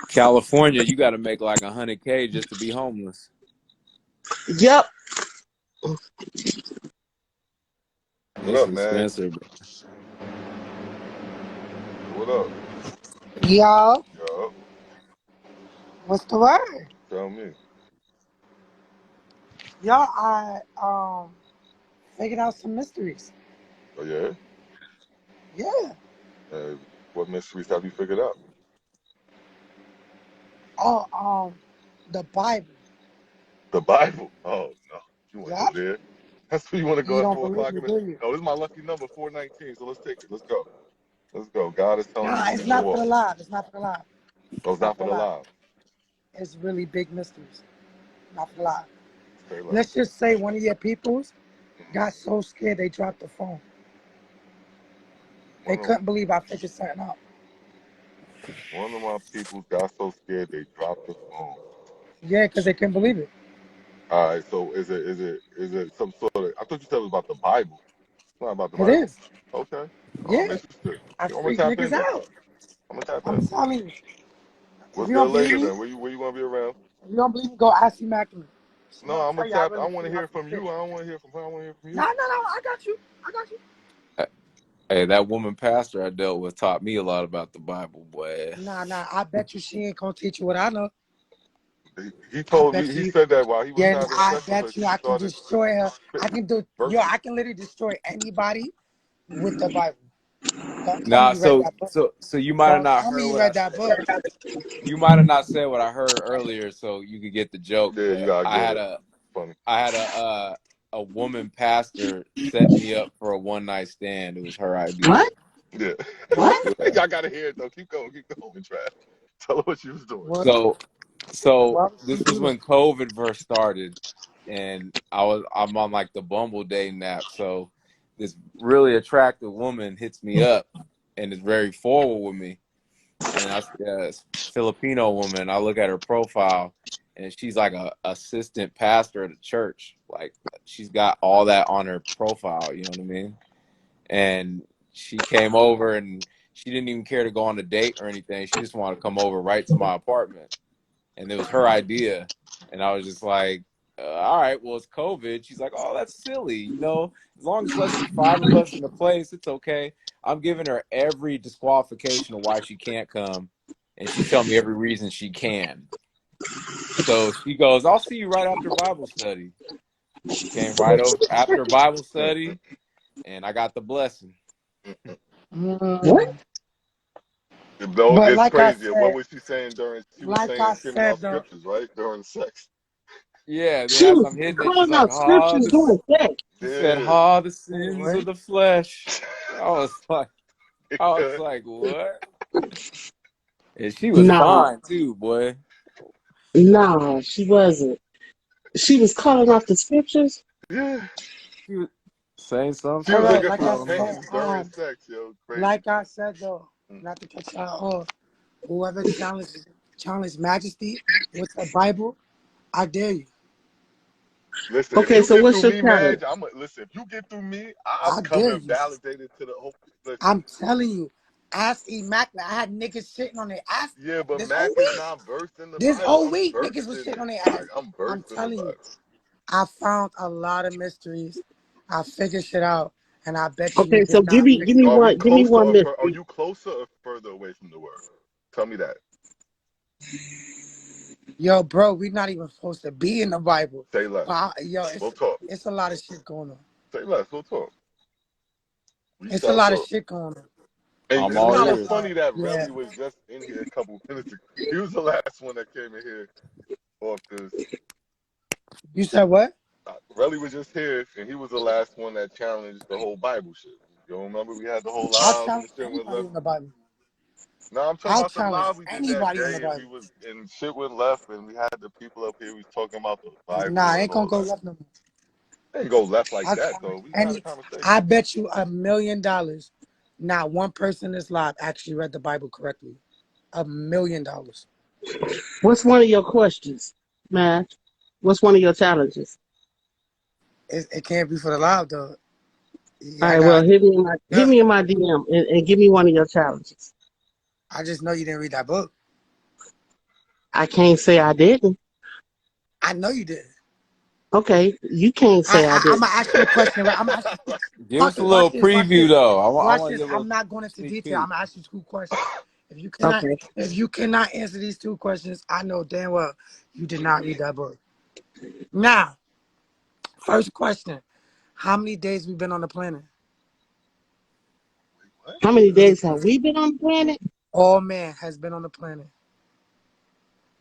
California, you got to make like 100K just to be homeless. Yep. What It's up, man? expensive, bro. What up? Yo, Yo, what's the word? tell me. Y'all, I figured out some mysteries. Oh yeah. Yeah. Uh, what mysteries have you figured out? Oh, the Bible. The Bible. Oh no, you want to go Yup. there? That's what you want to go You at don't 4 o'clock. believe me, do you? No, this is my lucky number, 419. So let's take it. Let's go. Let's go. God is telling me Nah, for me it's to go not for off. the live. It's not for the live. Oh, it's It's not not for for the the live. live. It's really big mysteries. Not for the live. Say less. Let's just say one of your peoples Hmm. got so scared they dropped the phone. They One of couldn't believe I figured something out. one of my people got so scared they dropped the phone. Yeah, because they couldn't believe it. All right. So is it some sort of? I thought you said it was about the Bible. It's not about the It Bible. is. Okay. Oh, I'm Yeah. interested. I I'm gonna freak tap niggas in then. out. I'm gonna tap I'm in. telling you. If What's you good don't believe later me, then? Where you gonna be around? if you don't believe me, go ask Immaculate. She No, gonna I'm gonna tell you I tap. I really want to figured out hear some from shit. you. I don't want to hear from her. I want to hear from No, you. no, no. I got you. I got you. Hey, that woman pastor I dealt with taught me a lot about the Bible, boy. Nah, nah. I bet you she ain't gonna teach you what I know. He I told me. bet He you. said that while he was Yeah, having I sex with her, bet you she I can started destroy her. I spitting can do. Yo, verses. I can literally destroy anybody with the Bible. Don't tell me Nah, you read so that book. so so you might have Don't not tell me heard you what I read that said. book. You might have not said what I heard earlier, so you could get the joke. Yeah, you But gotta I get had it. a Funny. I had a woman pastor set me up for a one night stand. It was her idea. What? Yeah. What? Yeah. Y'all gotta hear it though. Keep going. Keep going. Trash. Tell her what she was doing. What? So Why would she this was do that? when COVID first started, and I'm on like the Bumble dating app. So this really attractive woman hits me up and is very forward with me. And it's a Filipino woman. I look at her profile, and she's like a assistant pastor at a church. Like she's got all that on her profile. You know what I mean? And she came over, and she didn't even care to go on a date or anything. She just wanted to come over right to my apartment, and it was her idea. And I was just like, all right, well, it's COVID. She's like, oh, that's silly. You know, as long as less than 5 of us in the place, it's okay. I'm giving her every disqualification of why she can't come, and she's telling me every reason she can. So she goes, I'll see you right after Bible study. She came right over after Bible study, and I got the blessing. What? No, it But gets like I crazier. What said, was she saying during? She was like I saying sending said out though, scriptures, right? During sex. Yeah, then She as was I'm hitting it, she's calling like, out oh, scriptures this. doing sex. She said, Yeah. oh, the wait, sins what? of the flesh. I was like, what? And she was No, fine too, boy. no, she wasn't. She was calling off the scriptures. Yeah. She was saying something She All was to right, it. looking like I for I don't know. said, repentance during sex, yo. Crazy. like I said though, Mm. not to cut y'all off. Whoever challenge majesty with the Bible, I dare you. Listen, if Okay, you so get what's through your me, challenge? Madge, listen. If you get through me, I'm I dare coming you. validated to the whole. Listen, I'm telling you. Ask Immaculate. I had niggas shitting on their ass yeah, but this whole Mac is week. not versed in the This Bible. whole I'm week, niggas versed was in shitting on it. their Like ass. I'm I'm versed in the telling you. Bible. I found a lot of mysteries. I figured shit out, and I bet you Okay, so did give not me figure it Are out. we give me closer one or are mystery. you closer or further away from the word? Tell me that. Yo, bro, we not even supposed to be in the Bible. Say less. But yo, We'll talk. it's a lot of shit going on. Say less. We'll talk. We It's a shall lot of talk. shit going on. And I'm It's it's a all lot kind of of ears. funny that yeah. Relly was just in here a couple minutes ago. He was the last one that came in here off this. You said what? Relly was just here, and he was the last one that challenged the whole Bible shit. You don't remember we had the whole I'll live and challenge the shit went anybody left. in the Bible. No, I'm talking I'll about the challenge live we did that anybody in the day, and Bible. we was and shit went left, and we had the people up here. We was talking about the Nah, I Bible ain't and gonna all go that. left no more. It didn't go left like I'll that challenge though. We had a any. conversation. I bet you $1,000,000. Not one person in this live actually read the Bible correctly. $1,000,000. What's one of your questions, Matt? What's one of your challenges? It can't be for the live though. All Yeah, I right, well, got. hit me in my DM and give me one of your challenges. I just know you didn't read that book. I can't say I didn't. I know you did. Okay, you can't say I I'm didn't. gonna ask you a question, right? I'm gonna ask you. Give Watch us a this. Watch little this. Watch preview this. though. I Watch want to this. get a I'm little not going into sneak detail. peek. I'm gonna ask you 2 questions. If you cannot, Okay. if you cannot answer these 2 questions, I know damn well you did not read that book. Now, first question: how many days we been on the planet? What? How many days have we been on the planet? All man has been on the planet.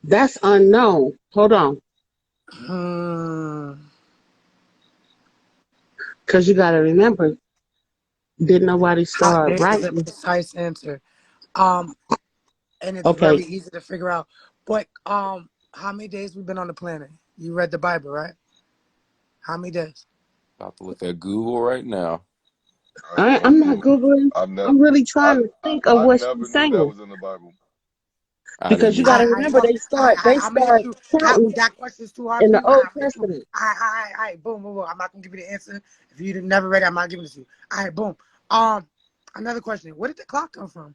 That's unknown. Hold on, Hmm. because you got to remember, didn't nobody start There is a writing? precise answer. Um, and it's Okay, very easy to figure out. But how many days we been on the planet? You read the Bible, right? How many days? About to look at Google right now. I have no I'm not clue. Googling. I've never, I'm really trying to think of I what never she's knew that saying was in the Bible. I because didn't you got either. to I remember know. I'm gonna hit they you. counting That question's too hard in for the you. Old I'm gonna hit you. Testament. Boom, boom, boom. I'm not gonna give you the answer. If you never read it, I'm not giving it to you. All right, boom. Another question. Where did the clock come from?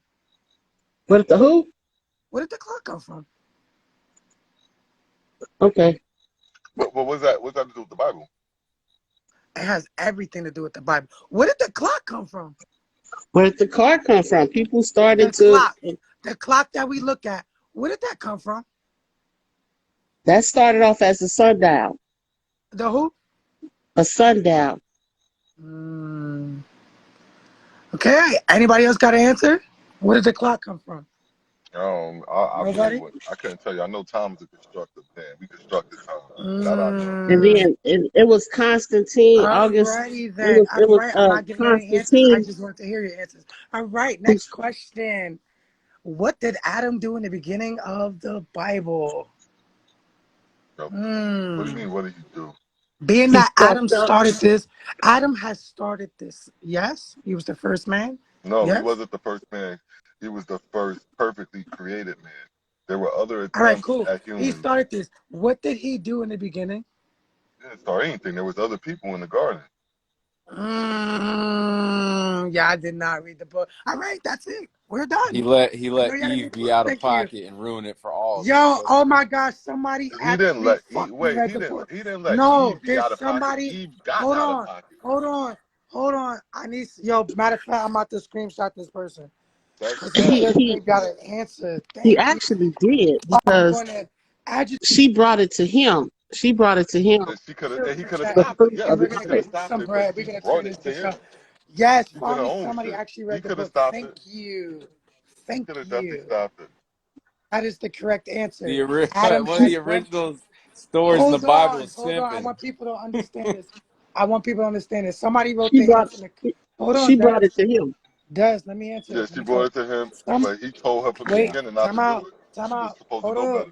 But the who? Where did the clock come from? Okay, What was that? What's that to do with the Bible? It has everything to do with the Bible. Where did the clock come from? where did the car come from? People The started to clock. The clock that we look at. Where did that come from? that started off as a sundial, The who? a sundial. Hmm. Okay. Anybody else got an answer? Where did the clock come from? I really Nobody? would. I couldn't tell you. I know time is a constructive thing. We constructed time. That I know. And Mm, then it was Constantine, August. alrighty then. It All was right. I'm not giving you any answers. I Constantine. just want to hear your answers. All right. Who, Next question. What did Adam do in the beginning of the Bible? So, what do you Hmm. mean? What did you do? Being he that Adam fucked up. started this, Adam has started this. Yes, he was the first man. No, he Yes. wasn't the first man. He was the first perfectly created man. There were other All right, attempts cool. at He humans. started this. What did he do in the beginning? He didn't start anything. There was other people in the garden. Yeah, I did not read the book. All right, that's it. We're He done. let I know he let you had a Eve good be book. out of Thank you. pocket and ruin it for all of us. Yo, That's oh my crazy. gosh, somebody He didn't actually let fucking wait. read the book. He didn't let No, Eve be there's out of pocket. somebody. Eve got Hold out of on, pocket. hold on, hold on. I need, yo, matter of fact, I'm about to screenshot this person. That's Because he sad. literally got an answer. He Thank you. actually did I'm because going to add you to she brought it to him. She brought it to him. And she could have, the and he group could have chat, The stopped it. fruit Yes, and of we're the he going to could have get spirit. into stopped some it, but bread. We're she going to brought turn it this to bitch him. up. Yes, She could have finally owned somebody it. actually He read the could have book. stopped Thank it. you. He Thank could have definitely you. stopped it. That is the correct The answer. Adam one of has the read. original stories in the Hold Bible on, is hold on. I simping. want people to understand this. I want people to understand this. Somebody wrote She the brought answer. Hold on, she brought Des. it to him. Des, let me answer Yeah, it. Let she me brought talk. it to him, Some, but he told her from the wait, beginning not time to do out. it. Time She was out. supposed to Hold know up. better.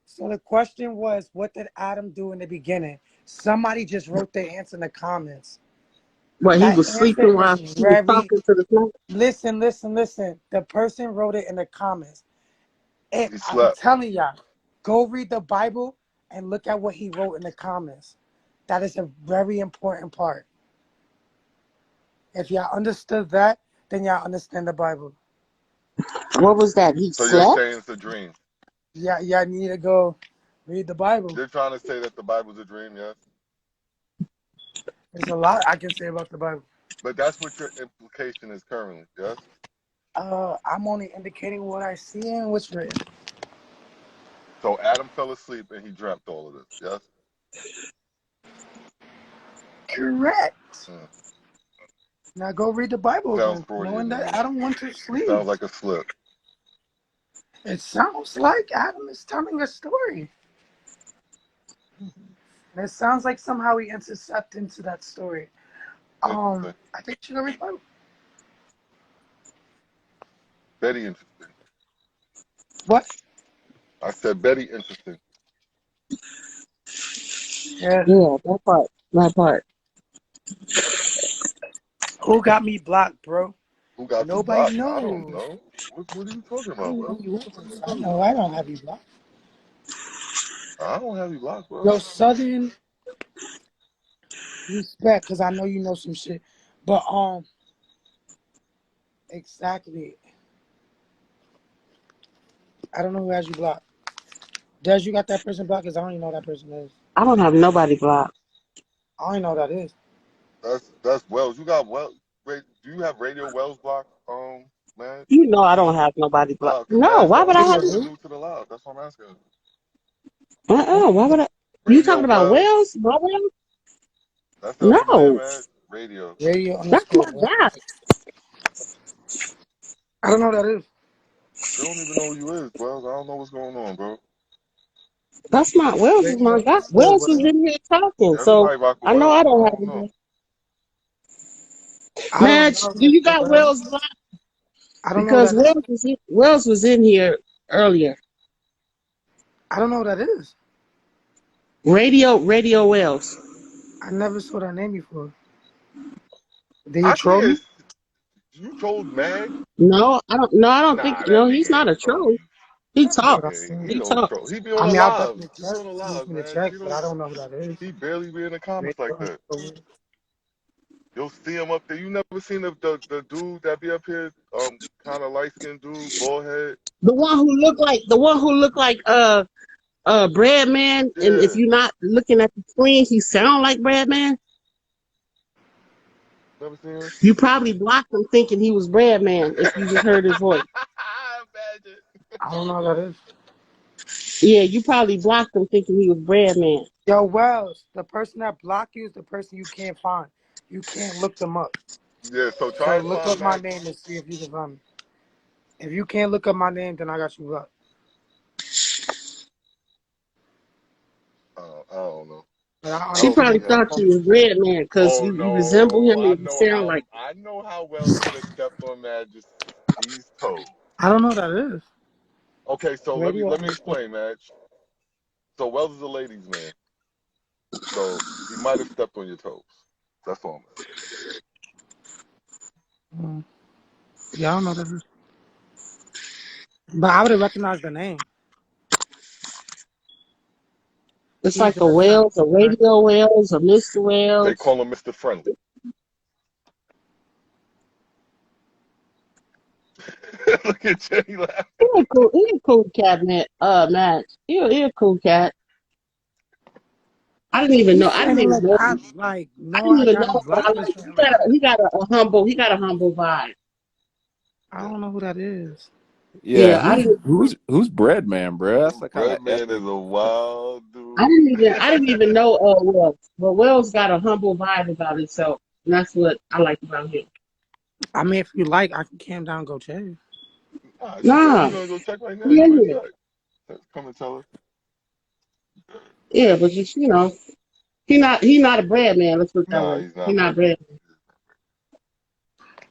So the question was, what did Adam do in the beginning? Somebody just wrote the answer in the comments. But he That was answer sleeping while is she was very. talking to the snake. Listen, listen, listen. The person wrote it in the comments. He I'm slept. telling y'all, go read the Bible and look at what he wrote in the comments. That is a very important part. If y'all understood that, then y'all understand the Bible. What was that? He So you're slept? saying it's a dream. Yeah, y'all need to go read the Bible. You're trying to say that the Bible's a dream, yes? There's a lot I can say about the Bible. But that's what your implication is currently, yes? I'm only indicating what I see and what's written. So Adam fell asleep and he dreamt all of this, yes? Correct. Hmm. Now go read the Bible Sounds again, knowing Freudian to that me. Adam went to It sleep. sounds like a slip. It sounds like Adam is telling a story. And it sounds like somehow he intercepted into that story. Interesting. I think you should go read the Bible. Very interesting. What? I said very interesting. Yeah. Yeah, that part. That part. Who got me blocked, bro? Who got you Nobody blocked? I don't knows. know. What are you talking I about, know bro? who you What are is. you I talking know about? I don't have you blocked. I don't have you blocked, bro. Yo, Southern respect, cause I know you know some shit. But exactly. I don't know who has you blocked. Does you got that person blocked? Cause I don't even know who that person is. I don't have nobody blocked. I don't even know who that is. That's Wells. You got Wells. Wait, do you have Radio Wells blocked, man? You know I don't have nobody blocked. Cause No, why would I have Radio Madge is who? new to the live. That's what I'm asking. why would I you Radio talking about Wells. Wells? My Wells? That sounds familiar, No. man. Radio. Radio That's underscore my what? guy. I don't know who that is. You don't even know who you is, Wells. I don't know what's going on, bro. That's my Wells is Radio my guy. underscore Wells was what? in here talking, so Everybody rock with I know Wells. I I don't have don't know. him. I don't Madge, know, do you Mr. got Wells. Wells blocked? I don't know who Because that is. Wells was in here earlier. I don't know who that is. Radio Wells. I never saw that name before. Did he I troll can't. me? You told Mag? No, I don't think Nah, that no, he's nigga not ain't a troll troll. you. He That's not talks. what I Nigga, said. he He don't talks. troll. He be on I the mean, I'll live. definitely He be check. on the You need live, me to man. check, He but I don't. don't know who that is. He barely be in the comments Radio like that. underscore what? You'll see him up there. You never seen the dude that be up here, kind of light skinned dude, bald head. The one who looked like Brad Man, and if Yeah, you're not looking at the screen, he sound like Brad Man. never seen him. You probably blocked him thinking he was Brad Man if you just heard his voice. Imagine. I don't know who that is. Yeah, you probably blocked him thinking he was Brad Man. Yo, Wells, the person that blocked you is the person you can't find. You can't look them up. Yeah, so try So and look find up my Mag. name and see if you can find me. If you can't look up my name, then I got you blocked. I don't know. But I I She don't honestly probably see don't how. thought know. you was Brad Man because Oh you resemble no, him and you sound like. I know how Wells could have stepped on Majesty's toes. I don't know who that is. Okay, so Radio let me underscore. explain, Madge. So Wells is a ladies' man, so he might have stepped on your toes. That's all I'm gonna say. Yeah, I don't know who that is. But I would have recognized the name. It's He's like the a person that. Wells, a Radio Wells, a Mr. They Wells. call him Mr. Friendly. Look at Jenny laughing. He a cool cat, man. Max. He a cool cat. I didn't even You know. I didn't saying even like know. I like I no, didn't I even got him know. But I blocked or like. something like that. He got a humble. He got a humble vibe. I don't know who that is. Yeah, Yeah, I who's didn't. who's bread man, bro? That's the kind of Breadman ethnic. is a wild I dude. didn't even. I didn't even know. Wells. But Wells got a humble vibe about himself, and that's what I like about him. I mean, if you like, I can cam down and go check. Nah, she good. You Nah, gonna go check right now? You yeah, better yeah, check. Come and tell her. yeah. But just he not a bread man. Let's put it that Nah, way. he's He not not Breadman. bread.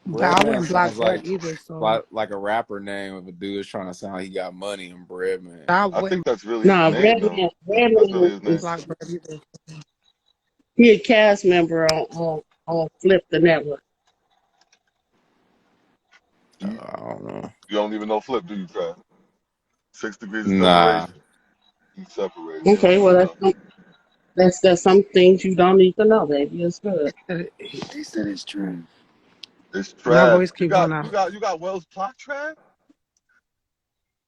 But Bread I man wouldn't block sounds Brett either. So like a rapper name of a dude trying to sound like he got money and bread man. I I think wouldn't that's really his Nah, name, though. bread That's man really his name. is block Brett either. he a cast member on Flip the Network. You, I don't know. you don't even know Flip, do you, Trav? 6 degrees of Nah. separation. You separated. You don't Okay, even well know. that's some things you don't need to know, baby. It's good. They said it's true. It's My Trav. voice You keep got going you out. got you got Wells plot, Trav?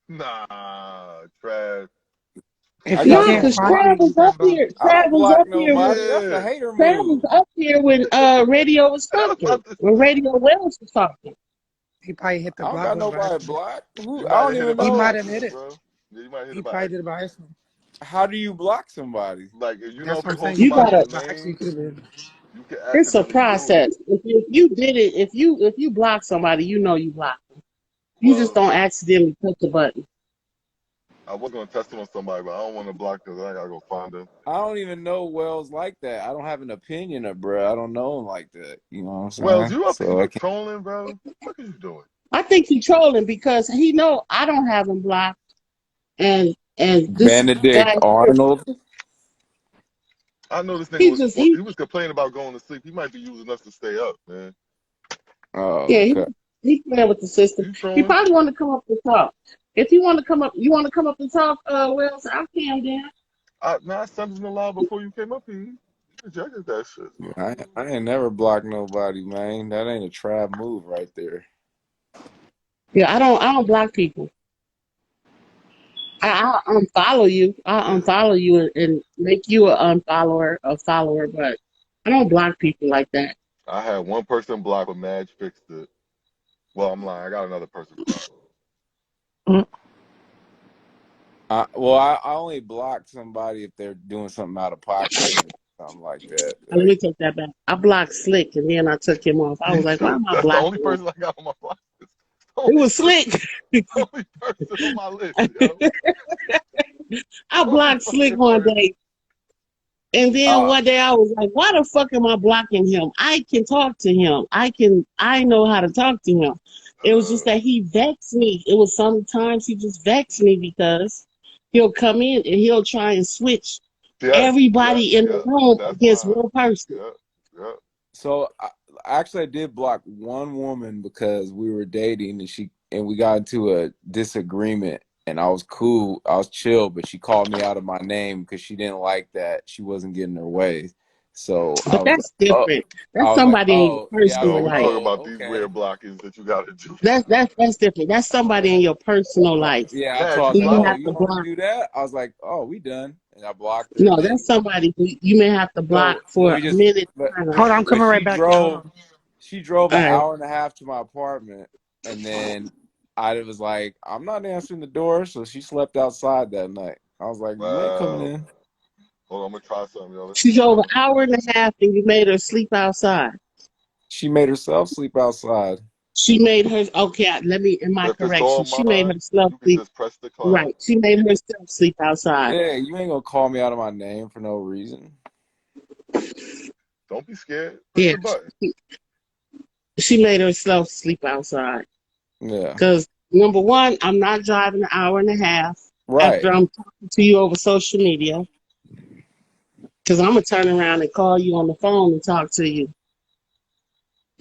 Nah, Trav. If I he got Nah, can't some cause find block. you, you got both. I don't Trav was block up here when nobody. That's a Yeah. hater Trav was move. up here when Radio was I was cooking. about to When say. Radio Wells was talking. He probably hit the I don't block got button by nobody accident. blocked. You Who? I might don't have hit even it by He know. might have hit accident, it. bro. Yeah, you might hit He it by probably did it accident. by accident. How do you block somebody? Like, if you know, That's if what you I'm hold saying. You You could somebody have gotta. with hit a it by accident. name, You could have been. you can It's a accidentally do it. process. If you did it, if you block somebody, you know you blocked them. You just Well, don't accidentally click the button. I was gonna test it on somebody, but I don't want to block because I gotta go find them. I don't even know Wells like that. I don't have an opinion of bro. I don't know him like that. You know what I'm Wells, saying? you up So I here can't. trolling, bro? What are you doing? I think he trolling because he know I don't have him blocked, and this Benedict guy here, Arnold. I know this nigga he was just he he was complaining about going to sleep. He might be using us to stay up, man. Oh, yeah okay. he playing with the system. You He trolling? probably want to come up to talk. If you want to come up, you want to come up and talk. Wells, I can then. I sent him a lie before you came up here. You rejected that shit. I ain't never blocked nobody, man. That ain't a trap move right there. Yeah, I don't block people. I unfollow you. I Yeah. unfollow you and make you a follower, but I don't block people like that. I had one person blocked, but Madge fixed it. Well, I'm lying. I got another person blocked. Mm. I only block somebody if they're doing something out of pocket or something like that. Let me Like, take that back. I blocked Slick and then I took him off. I Me was like, why too. am I That's the only blocking him? person I got on my block list. The It only was person, Slick. only person on my list, yo. I Only blocked Slick fucking one person. day. And then uh, one day I was like, why the fuck am I blocking him? I can talk to him. I know how to talk to him. It was just that he vexed me. It was sometimes he just vexed me because he'll come in and he'll try and switch Yes, yeah, everybody in the yeah. room That's against why. one person. Yeah, yeah. so actually, I did block one woman because we were dating and we got into a disagreement. And I was cool, I was chill, but she called me out of my name because she didn't like that she wasn't getting her way. So But that's different. That's I was like, somebody in your oh yeah, I was personal No, like, we life. talking oh about these okay. weird blockings that you got to do. That's different. That's somebody in your personal life. Yeah, so Madge, I you was Who like, you blocked oh, have me? you to want to block. do that? I was like, oh, we done, and I blocked her. And No, then that's somebody who you may have to block so for let a me just, minute but time. All Hold on, I'm coming right back. Hold on. she drove an right. hour and a half to my apartment, and then I was like, I'm not answering the door, so she slept outside that night. I was like, you ain't coming Wow. in. Hold on, I'm gonna try something, yo. Let's She see drove an something. hour and a half and you made her sleep outside. She made herself sleep outside. She made her, okay, in my If it's all correction, she made mine, herself you can sleep, just press decline. right. She made herself sleep outside. Yeah, you ain't gonna call me out of my name for no reason. Don't be scared. Push Yeah. the button. She made herself sleep outside. Yeah, Because, number one, I'm not driving an hour and a half after right. I'm talking to you over social media. Because I'm going to turn around and call you on the phone and talk to you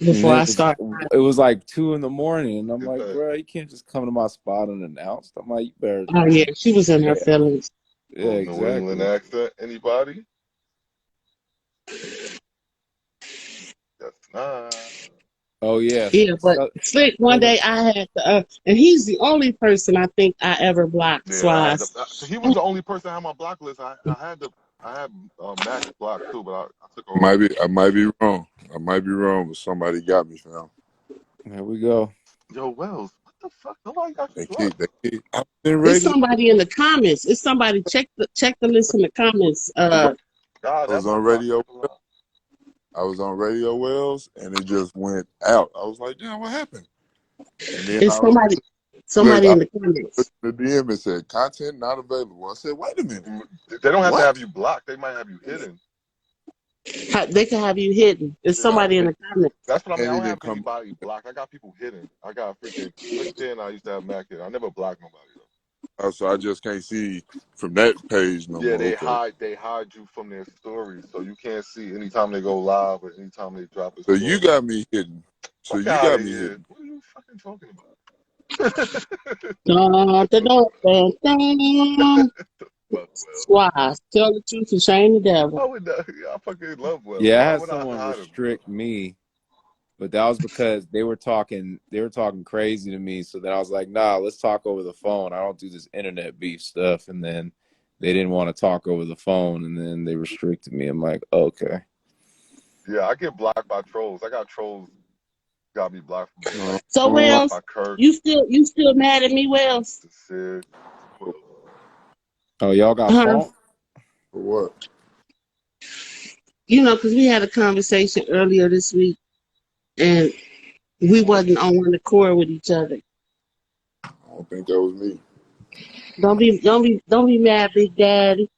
And before I start. it was like 2 in the morning, and I'm Is like, that bro, you can't just come to my spot unannounced. I'm like, you better, Oh, yeah, she was in her yeah, feelings. yeah, little New England exactly. accent? Anybody? Yes, nah. Oh yes. Yeah, but Slick, one Southern. day I had to, and he's the only person I think I ever blocked, Yeah, I had Swaz. to. He was the only person on my block list. I had Max blocked too, but I took her off. I might be wrong. I might be wrong, but somebody got me, fam. There we go. Yo, Wells, what the fuck? Nobody got you They blocked. keep, they keep. I was in It's radio. somebody in the comments. It's somebody check the list in the comments. God, I that was might on block radio. Slick a lot. I was on Radio Wells, and it just went out. I was like, damn, what happened? And then It's look, somebody I in the comments. looked at the DM and said, content not available. I said, wait a minute. They don't have to have What? you blocked. They might have you hidden. They can have you hidden. It's Yeah, somebody in the comments. that's what I mean. I And it don't didn't have come. anybody blocked. I got people hidden. I got freaking Slick Ten. I used to have Mac hidden. I never blocked nobody though. So I just can't see from that page no Yeah, more. Okay. they hide you from their stories, so you can't see anytime they go live or anytime they drop a So you story. got me hidden. So Fuck you out got of me here! hidden. What are you fucking talking about? Dun, dun, dun, dun, dun. Well, Swaz, tell the truth and shame the devil. I would not, I fucking love Wells. Yeah, I Why had would I someone hide him, bro? restrict me, but that was because they were talking crazy to me. So then I was like, nah, let's talk over the phone. I don't do this internet beef stuff. And then they didn't want to talk over the phone, and then they restricted me. I'm like, okay. Yeah, I get blocked by trolls. I got trolls got me blocked from No, like So Wells, by Kirk, you still mad at me, Wells? to Sid, who else? Oh, y'all got Huh? phone? for what? You know, because we had a conversation earlier this week, and we wasn't on one accord with each other. I don't think that was me. Don't be mad, Big Daddy.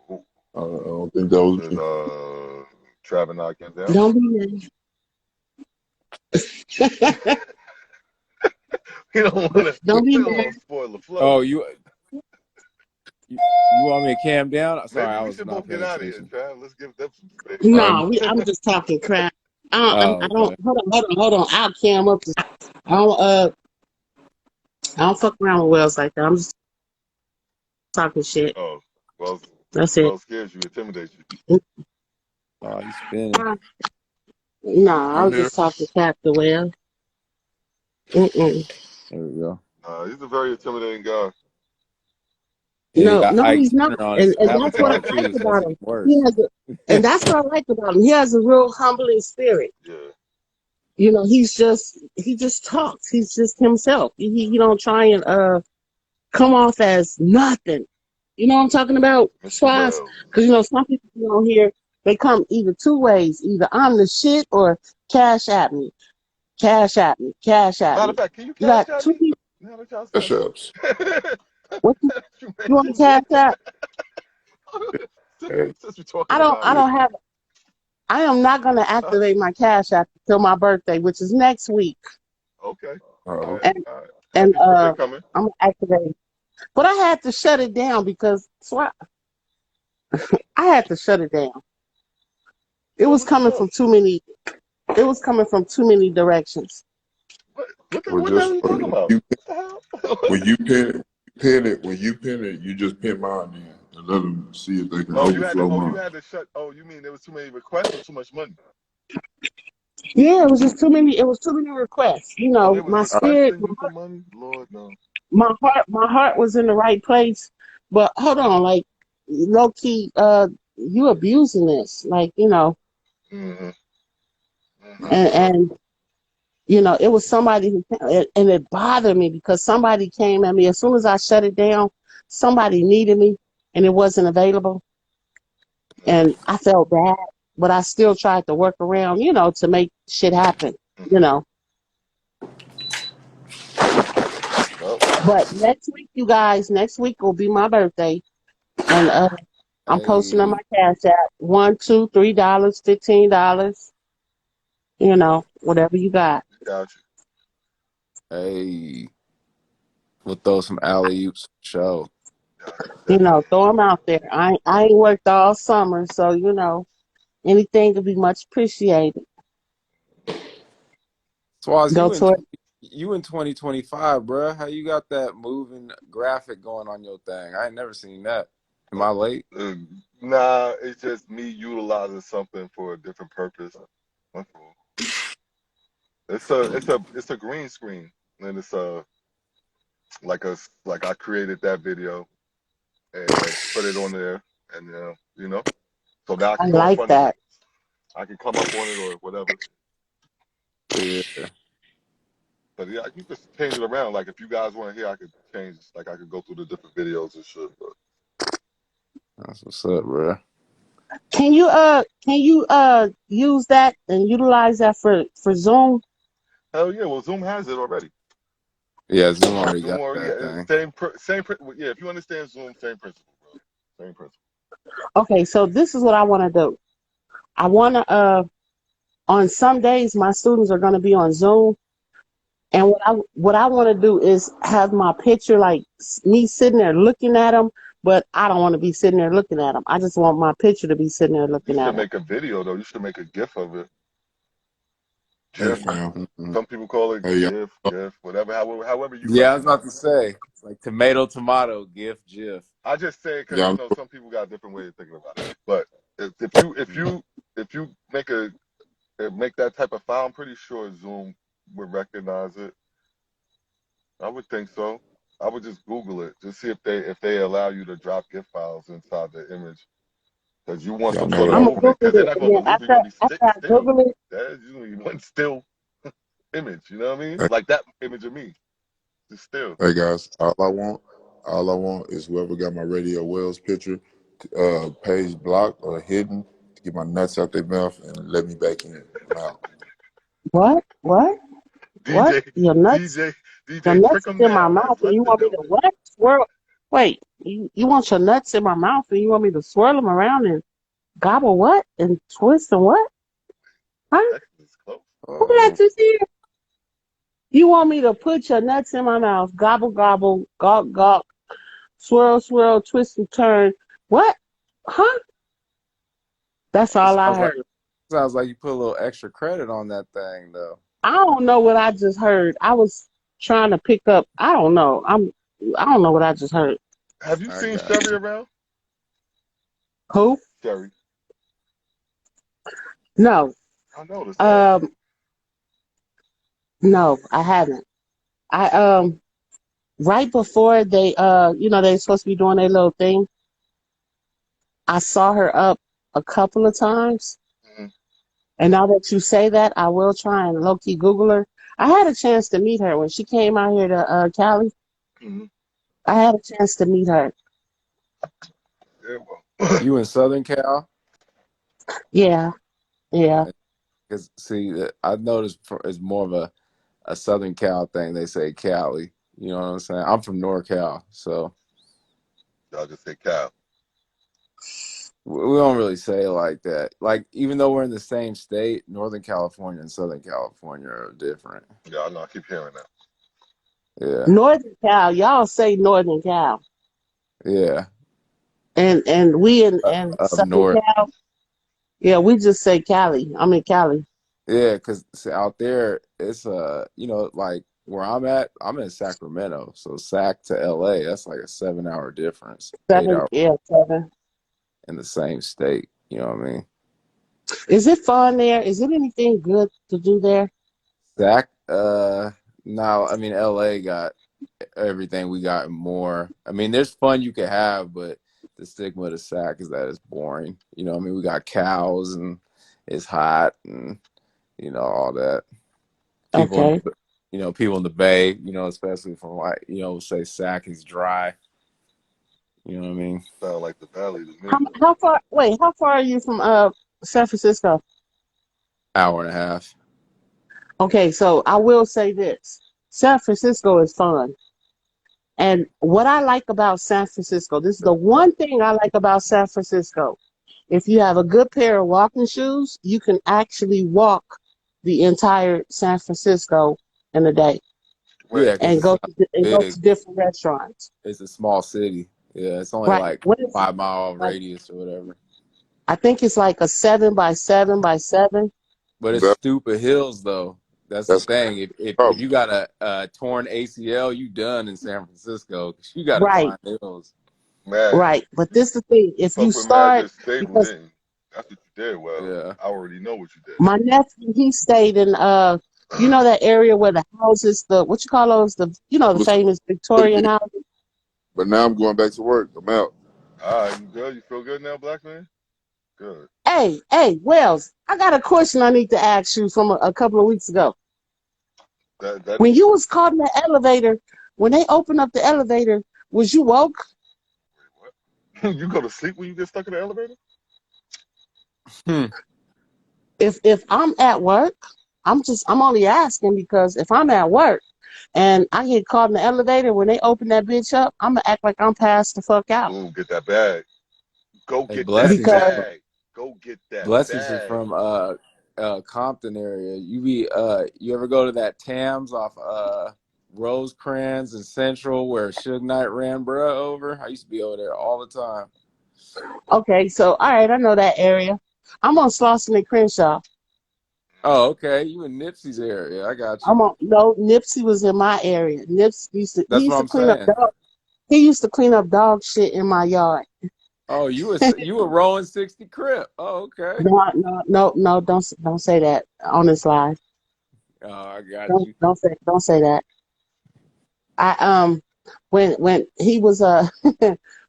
Who? I don't think that was Is me. Travis not getting down? Don't be mad. He don't want to. Don't He be don't mad. want to spoil the flow. Oh, you want me to calm down? Sorry, Maybe I we was should not both get paying out of here, attention. Trav. Let's give them some space. No, I'm just talking crap. Oh, I okay. don't. Hold on. I'll cam up. I don't. I don't fuck around with Wells like that. I'm just talking shit. Oh, well, That's it. scares you, intimidates you. Oh, you spinning. No, I You was there? just talking crap to Wells. Mm-mm. There we go. He's a very intimidating guy. And he No, got no, Ike he's not. Turner on his And that's what I avatar like too, so that's about even him. He worse. has and that's what I like about him. He has a real humbling spirit. Yeah. You know, he just talks. He's just himself. He don't try and come off as nothing. You know what I'm talking about, Mr. Swaz? Wells. Because you know some people on here they come either two ways: either I'm the shit or cash at me, cash at me, cash at Matter of me. fact, can you You cash got at two me? people. Now that y'all said Cash apps. that. What You you want to mentioned cash it. at? Hey, Since we're talking about I it. don't have. I am not going to activate my cash app until my birthday, which is next week, Okay. All uh, right. and All right. and Happy birthday coming. I'm gonna activate it. But I had to shut it down because I had to shut it down. It Well, was what the coming fuck? from too many. It was coming from too many directions. or What the hell just are you talking about? What the hell? when you pin it, you just pin mine in and let them see if they can Oh, overflow you mine. had to shut. Oh, you mean there was too many requests or too much money? Yeah, it was just too many. It was too many requests. You Oh, they know, was my spirit, requesting you for money? Lord, no. my heart was in the right place. But hold on, like low key, you abusing this, like Mm-hmm. and you know, it was somebody who, and it bothered me because somebody came at me as soon as I shut it down. Somebody needed me, and it wasn't available, and I felt bad, but I still tried to work around, to make shit happen, you Mm-hmm. know. Well, But next week, you guys, next week will be my birthday, and I'm posting on my Hey, cash app $1, $2, $3, $15, whatever you got. got you. hey, we'll throw some alley oops show. Definitely. Throw them out there. I ain't worked all summer, so anything could be much appreciated. Swaz, Go to it. you in 2025, bruh. How you got that moving graphic going on your thing? I ain't never seen that. Am I late? Uh, nah, it's just me utilizing something for a different purpose. That's all. It's a green screen, and it's like I created that video and put it on there, and so now I I can go in like front of it. that. I can come up on it or whatever. Yeah, But yeah, you can change it around. Like if you guys want to hear, I could change. Like I could go through the different videos and shit. But that's what's up, bro. Can you use that and utilize that for Zoom? hell yeah, well Zoom has it already. Yeah, Zoom already Zoom got already, that yeah, thing. yeah. If you understand Zoom, same principle, bro. Same principle. Okay, so this is what I want to do. I want to on some days my students are going to be on Zoom, and what I want to do is have my picture like me sitting there looking at them, but I don't want to be sitting there looking at them. I just want my picture to be sitting there You looking at should them. make a video though. You should make a GIF of it. Hey GIF. fam. Mhm. Some people call it Hey y'all. GIF, whatever. However you Yeah, I was about to recognize it. say it's like tomato, tomato, GIF, GIF. I just say it because Y'all know, some people got a different way of thinking about it. But if you make that type of file, I'm pretty sure Zoom would recognize it. I would think so. I would just Google it, just see if they allow you to drop GIF files inside the image, because you want y'all some know sort of that. I'm gonna movement, Google because they're it, not and gonna then believe you're gonna be after I still. Google it, That is usually one still image. You know what I mean? Hey, Like that image of me, just still. hey guys, all I want is whoever got my Radio Wells picture, page blocked or hidden, to get my nuts out their mouth and let me back in. I'm out. what? DJ, DJ, Your DJ, trick nuts is them in my now. mouth, Let's and let you the want me to devil. what? Swirl? Wait, you want your nuts in my mouth, and you want me to swirl them around and gobble what and twist and what? Huh? Texas is close. Who did I Oh, just hear? You want me to put your nuts in my mouth, gobble gobble, gawk gawk, swirl swirl, twist and turn? What? Huh? That's it all I heard. sounds like you put a little extra credit on that thing, though. I don't know what I just heard. I was trying to pick up. I don't know. I don't know what I just heard. Have you I seen got Sherry you. around? Who? Sherry. No. I noticed that. Um. No, I haven't. I right before they they're supposed to be doing their little thing. I saw her up a couple of times, Mm-hmm. and now that you say that, I will try and low key Google her. I had a chance to meet her when she came out here to Cali. Mm-hmm. I had a chance to meet her. Yeah, well. You in Southern Cal? Yeah, yeah. Because see, I noticed it's more of a Southern Cal thing. They say Cali. You know what I'm saying? I'm from NorCal, so Y'all just say Cal. we don't really say it like that. Like even though we're in the same state, Northern California and Southern California are different. Yeah, I know. I keep hearing that. Yeah, Northern Cal, y'all say Northern Cal, yeah. and we in Up Southern north. Cal, yeah, we just say Cali. I'm in Cali. Yeah, because out there it's like where I'm at. I'm in Sacramento, so Sac to LA. That's like a 7 hour difference, 8 hour Yeah, 7. in the same state. You know what I mean? Is it fun there? Is it anything good to do there? Sac, no, I mean LA got everything we got and more. I mean, there's fun you can have, but the stigma of the Sac is that it's boring. You know, what I mean, we got cows and it's hot and all that. People in Okay. people in the Bay, especially from say Sac is dry. You know what I mean? Sound like the valley to me. How far? Wait, how far are you from San Francisco? Hour and a half. Okay, so I will say this: San Francisco is fun, and what I like about San Francisco, this is the one thing I like about San Francisco. If you have a good pair of walking shoes, you can actually walk the entire San Francisco in a day Yeah, Wait, because and it's go not go big. to different restaurants. It's a small city. Yeah, it's only Right. like What is it? 5 mile Like, radius or whatever. I think it's like a 7 by 7 by 7. But it's That stupid hills though. That's the that's thing. If probably. you got a torn ACL, you done in San Francisco 'cause you got to Right. climb hills. man, Right. But this is the thing. you If you fuck with mad start, good stable, because didn't you? That's what you did. Well, Yeah. I already know what you did. my nephew, he stayed in You know that area where the houses, the what you call those, the the What's famous up? Victorian houses. But now I'm going back to work. I'm out. All right, you good? You feel good now, black man? Good. Hey, Wells, I got a question I need to ask you from a couple of weeks ago. That When you was caught in the elevator, when they opened up the elevator, was you woke? what? You go to sleep when you get stuck in the elevator? Hmm. If I'm at work, I'm only asking because if I'm at work and I get caught in the elevator when they open that bitch up, I'm gonna act like I'm passed the fuck out Boom, get that bag. Go Hey, get that because bag. Go get that blessings are bag. from Compton area. You ever go to that Tams off Rosecrans and Central where Suge Knight ran bruh over? I used to be over there all the time. okay, so all right, I know that area. I'm on Slauson and Crenshaw. Oh, okay. You in Nipsey's area. I got you. I'm on no Nipsey was in my area. Nipsey he That's used what to I'm clean up saying. dog. He used to clean up dog shit in my yard. Oh, you were rolling 60 Crip. Oh, okay. No, don't say that on this live. Oh, I got you. Don't say that. I when he was a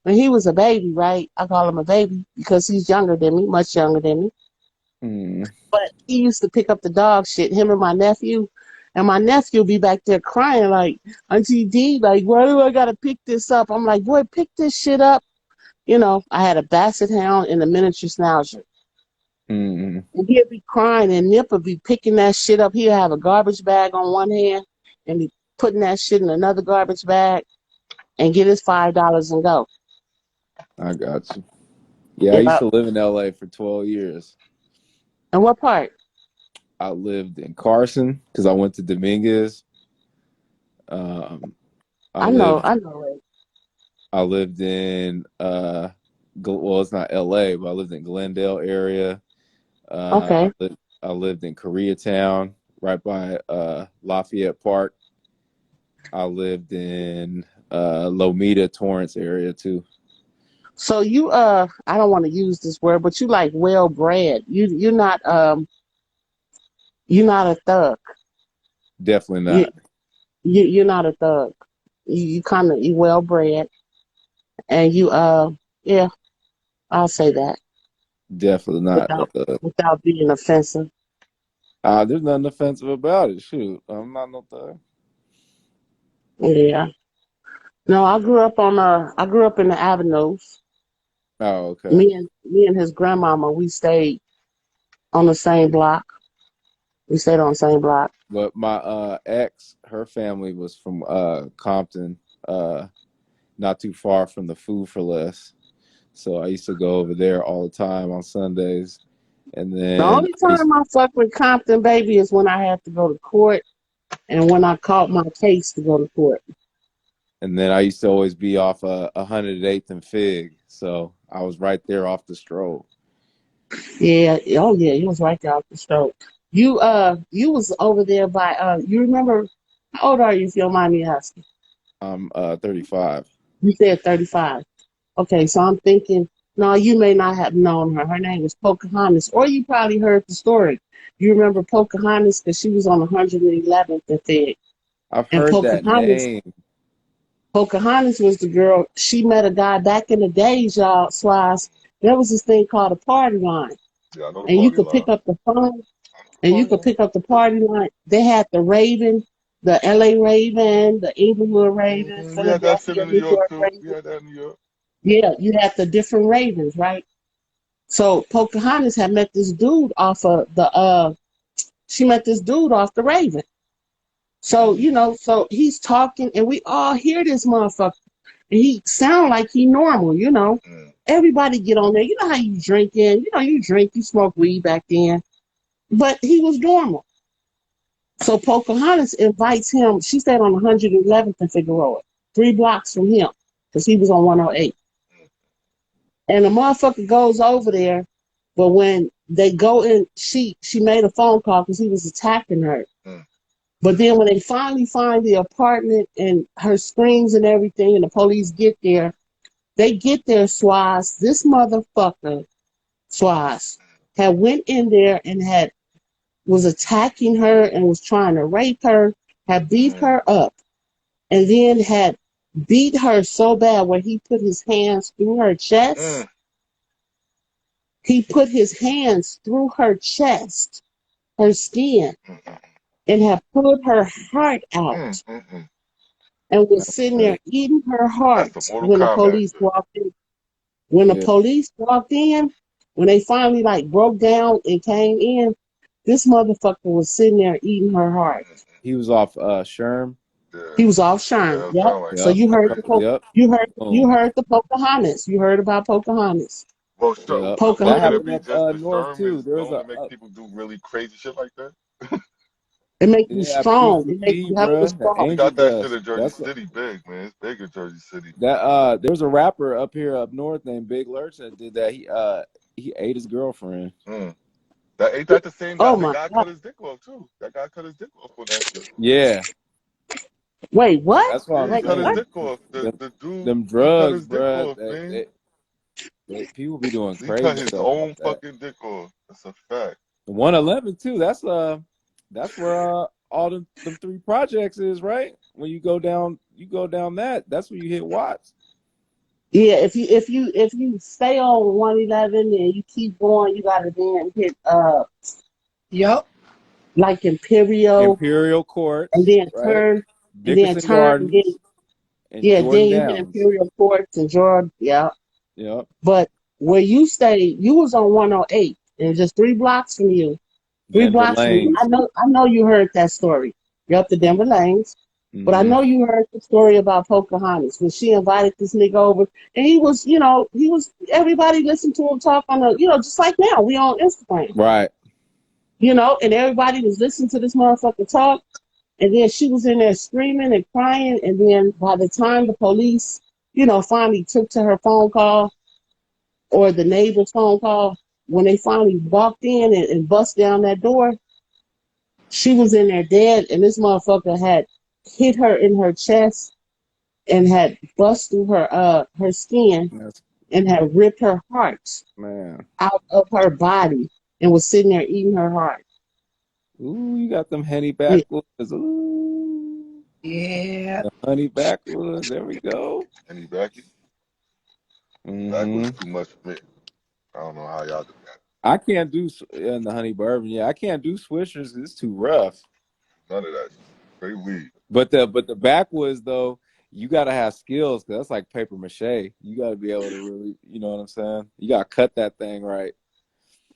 when he was a baby, right? I call him a baby because he's younger than me, much younger than me. Hmm. But he used to pick up the dog shit, him and my nephew be back there crying like, Auntie D, like, why do I gotta pick this up? I'm like, boy, pick this shit up. I had a basset hound and a miniature schnauzer. Hmm. And he'd be crying and Nip would be picking that shit up. He'd have a garbage bag on one hand and be putting that shit in another garbage bag and get his $5 and go. I got you. Yeah, I used Yeah. to live in LA for 12 years. And what part? I lived in Carson because I went to Dominguez. Um, I lived I know it. I lived in well, it's not LA, but I lived in Glendale area. Uh, I Okay. lived I lived in Koreatown, right by Lafayette Park. I lived in Lomita, Torrance area too. So you I don't want to use this word, but you like well bred. You're not a thug. Definitely You not. you're not a thug. You kind of you well bred and you yeah, I'll say that Definitely not. without without being offensive. There's nothing offensive about it. Shoot, I'm not no thug. Yeah. No, I grew up in the Avenues. Oh, okay. Me and his grandmama, we stayed on the same block. We stayed on the same block. But my ex, her family was from Compton, uh, not too far from the Food for Less. So I used to go over there all the time on Sundays. And The then only I used time I fuck with Compton, baby, is when I have to go to court and when I caught my case to go to court. and then I used to always be off 108th and Fig. So I was right there off the stroll. Yeah, oh yeah, you was right there off the stroke. You was over there by you remember how old are you if you don't mind me asking? I'm 35. You said 35. Okay, so I'm thinking, no, you may not have known her. Her name was Pocahontas, or you probably heard the story. You remember Pocahontas because she was on 111th and Fed. I've And heard that name. Pocahontas was the girl. She met a guy back in the days, y'all. Swaz. There was this thing called a party line, Yeah, I know the and you party could pick line. up the phone, and you Party could line. pick up the party line. They had the Raven, the L.A. Raven, the Inglewood Raven, We had that shit Philadelphia, in New New York York too. We Raven. had that in New York. Yeah, you had the different Ravens, right? So Pocahontas had met this dude off of the she met this dude off the Raven. So, so he's talking and we all hear this motherfucker. And he sound like he normal. Mm. Everybody get on there. You know how you drinking, you drink, you smoke weed back then. But he was normal. So Pocahontas invites him. She stayed on 111th and Figueroa, 3 blocks from him, because he was on 108. And the motherfucker goes over there, but when they go in, she made a phone call because he was attacking her. Mm. But then when they finally find the apartment and her screams and everything, and the police get there, Swaz, this motherfucker, Swaz, had went in there and had was attacking her and was trying to rape her, had beat her up, and then had beat her so bad where he put his hands through her chest. He put his hands through her chest, her skin, and had pulled her heart out and was sitting there eating her That's heart the Mortal when the Kombat police shit. walked in. When the police walked in, when they finally like broke down and came in, this motherfucker was sitting there eating her heart. He was off Sherm. He was off Sherm. Yeah, Yep. sound like So you heard you heard the Pocahontas. You heard about Pocahontas. Well, so That could it Pocahontas. happened be up just the north Sherm too. is There was known to make people do really crazy shit like that? It makes you strong. It makes PCP, you hella bruh. The strong. We angel got that shit dust. in Jersey That's City big, man. It's big in Jersey City. that. There's a rapper up here up north named Big Lurch that did that. He ate his girlfriend. That ain't that the same guy? Oh The my guy God. cut his dick off too. That guy cut his dick off on that shit. Yeah, Wait, what? that's what I'm Yeah, he Wait, cut his what? saying. dick off. The dude, Them he cut drugs, his dick bruh. off, man. People be doing He cut crazy his stuff own like that. fucking dick off. That's a fact. 111 too. That's where all them 3 projects is, right? When you go down that. That's where you hit Watts. Yeah, if you stay on 111 and you keep going, you gotta then hit Yep. like Imperial Imperial and Courts, then right? turn Dickerson and then Gardens and then Jordan you hit Downs. Imperial Courts and Georgia. Yeah. Yep. But where you stay, you was on 108 and just 3 blocks from you. 3 Denver blocks from you. Lanes. I know you heard that story. You're up the Denver Lanes. But I Mm-hmm. know you heard the story about Pocahontas when she invited this nigga over, and he was, everybody listened to him talk on just like now we on Instagram, Right. and everybody was listening to this motherfucker talk, and then she was in there screaming and crying, and then by the time the police, finally took to her phone call or the neighbor's phone call, when they finally walked in and bust down that door, she was in there dead, and this motherfucker had hit her in her chest and had bust through her skin and had ripped her heart out of her body and was sitting there eating her heart. Ooh, you got them honey backwoods. Ooh. Yeah. The honey backwoods. There we go. Honey backy. That was too much for me. I don't know how y'all do that. I can't do in the honey bourbon. Yeah, I can't do swishers. It's too rough. None of that. Straight weed. But the backwoods though, you gotta have skills because that's like paper mache. You gotta be able to really, you know what I'm saying? You gotta cut that thing right.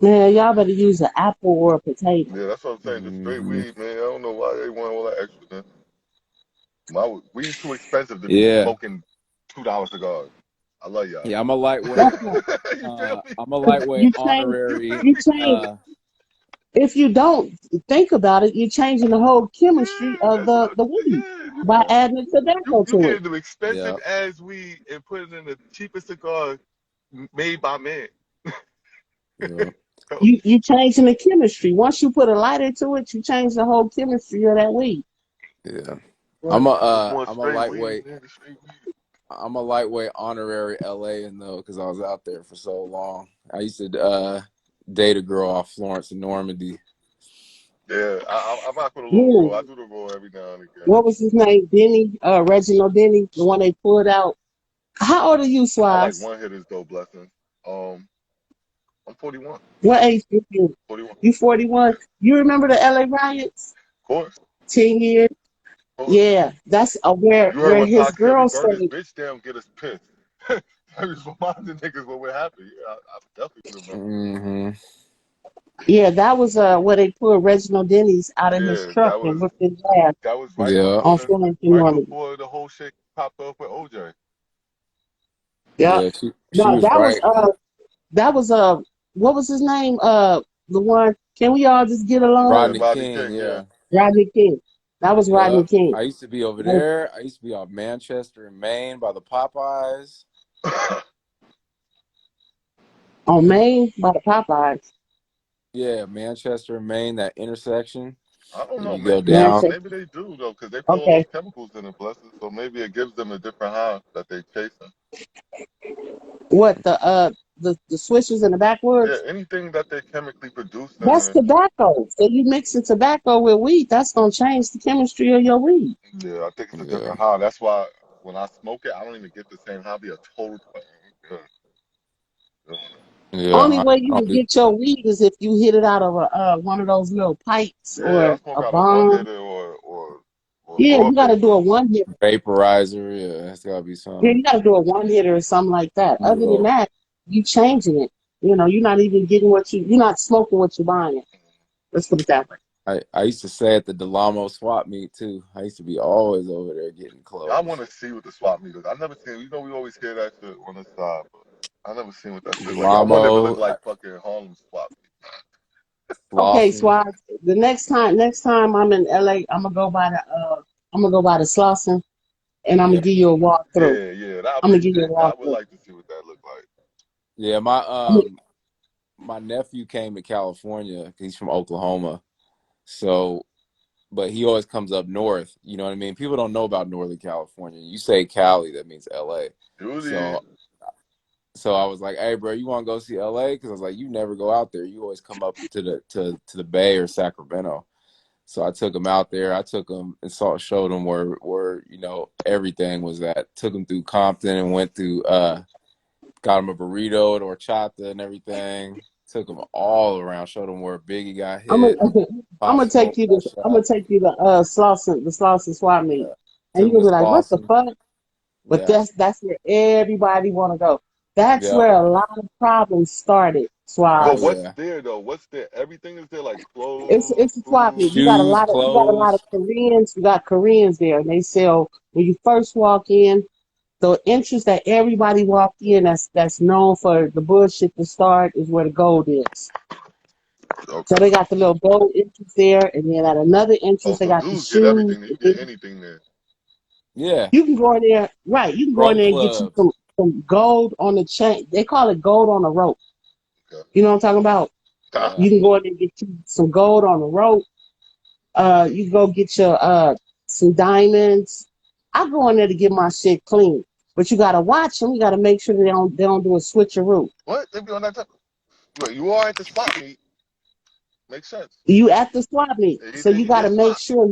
Man, y'all better use an apple or a potato. Yeah, that's what I'm saying. Just straight weed, man. I don't know why they want all that extra stuff. My weed's too expensive to be smoking $2 cigars. I love y'all. Yeah, I'm a lightweight. You feel me? I'm a lightweight honorary. You change. If you don't think about it, you're changing the whole chemistry of the weed by adding the tobacco You to it. getting the expensive ass weed and putting in the cheapest cigar made by man. You changing the chemistry. Once you put a lighter to it, you change the whole chemistry of that weed. Yeah. I'm a lightweight. Weed, I'm a lightweight honorary LA though, because I was out there for so long. I used to date a girl off Florence and Normandy. Yeah, I'm not for the little roll. I do the roll every now and again. What was his name? Denny, Reginald Denny, the one they pulled out. How old are you, Swaz? I like one hitters though, blessings. I'm 41. What age are you? 41. You 41? You remember the LA riots? Of course. 10 years? Yeah, that's where You heard when his Pac said we girl burned his stayed. bitch down, get us pissed. I was reminding niggas what would happen. Yeah, I definitely remember. Yeah, that was where they pulled Reginald Denny's out of his truck and whipped his ass. That was right before the whole shit popped off with OJ. Yeah, she no, was right. That was what was his name? The one. Can we all just get along? Rodney King, yeah. Rodney King. That was Rodney King. I used to be over there. I used to be on Manchester in Maine by the Popeyes. On Maine by the Popeyes. Yeah, Manchester and Maine, that intersection. I don't know. You go down. Maybe they do though, because they put all those chemicals in the blessings, so maybe it gives them a different high that they chasing. What the swishers in the Yeah, backwoods. anything that they're chemically producing. That's tobacco. So you mixing tobacco with weed, that's gonna change the chemistry of your weed. Yeah, I think it's a Yeah. different high. That's why when I smoke it, I don't even get the same high. Be a total. Yeah, yeah. Yeah. Only way I you don't can do get your weed is if you hit it out of a one of those little pipes Yeah, I or smoke a out a one bomb. hitter or Yeah, raw you gotta do paper. a one hitter. vaporizer. Yeah, that's gotta be Yeah, something. you gotta do a one hitter or something like that. Other than Yeah. that, you changing it. You know, you're not even getting you're not smoking what you're buying. Let's put it that way. I used to say at the Delamo swap meet too. I used to be always over there getting Yeah, I want clothes. to see what the swap meet is. I never seen. You know, we always hear that shit on the side, but I never seen what that shit like. I wonder if it look Delamo, like fucking Harlem swap meet. Okay, Slauson. Swaz, the next time I'm in LA, I'm gonna go by the Slauson and I'm gonna Yeah. give you a walkthrough. Yeah, yeah, that'll I'm gonna be give you a lit. I would walkthrough. like to see what that look like. Yeah, my nephew came to California. He's from Oklahoma. So, but he always comes up north. You know what I mean? People don't know about Northern California. You say Cali, that means LA. Duty. So I was like, "Hey, bro, you want to go see LA?" Because I was like, "You never go out there. You always come up to the Bay or Sacramento." So I took him out there. I took him and showed him where everything was at. Took him through Compton and went through got him a burrito at horchata and everything. Took him all around. Showed him where Biggie got I'm hit. gonna I'm Pop gonna take Smoke you to got I'm shot. gonna take you to the Slauson swap meet, Yeah. and Took you're him gonna to be like, what the Slauson. fuck? But Yeah. that's where everybody want to go. That's Yep. where a lot of problems started. Oh But Swaz. what's yeah. there though? What's there? Everything is there, like It's clothes, it's a swap meet. food. Shoes, You got a lot of clothes. Koreans. You got Koreans there, and they sell when you first walk in. The entrance that everybody walked in that's known for the bullshit to start is where the gold is. So Okay. they got the little gold entrance there, and then at another Oh, entrance they so got the dudes get shoes. everything. They And can get then anything there. Yeah. you can go in there, right? You can go in Pro there and get you clubs. some gold on the chain. They call it gold on the rope. Okay. You know what I'm talking about? Yeah. You can go in there and get you some gold on the rope. You can go get your some diamonds. I go in there to get my shit clean, but you gotta watch them. You gotta make sure they don't do a switcheroo. What? They be on that type. Wait, you are at the swap meet. Makes sense. You at the swap meet, And you so think you you get gotta make swapped. sure.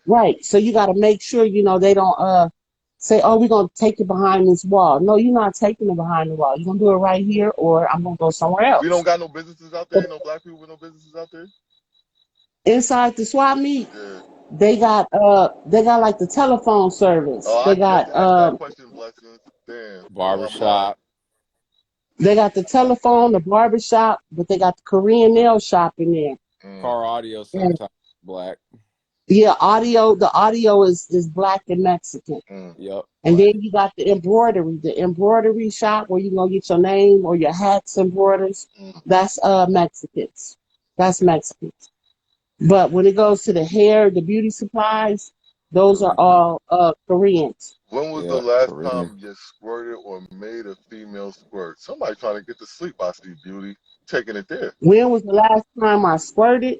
Right, so you gotta make sure they don't say, "Oh, we're gonna take it behind this wall." No, you're not taking it behind the wall. You're gonna do it right here, or I'm gonna go somewhere We don't else. got no businesses out there. But Ain't no black people with no businesses out there. inside the swap meet, Yeah. they got like the telephone service. Oh, I They just got asked that question, Blessings. Damn, blew my mind. Barbershop. They got the telephone, the barbershop, but they got the Korean nail shop in there. Mm, Car audio And sometimes black. yeah, the audio is black and Mexican. mm, Yep. And then you got the embroidery shop where you gonna get your name or your hats embroidered. mm. That's Mexicans. That's Mexicans. But when it goes to the hair, the beauty supplies, those are Korean. all Koreans. When was the Yeah. last Korean. time you squirted or made a female squirt? Somebody trying to get to sleep. I see beauty. Taking it there. When was the last time I squirted?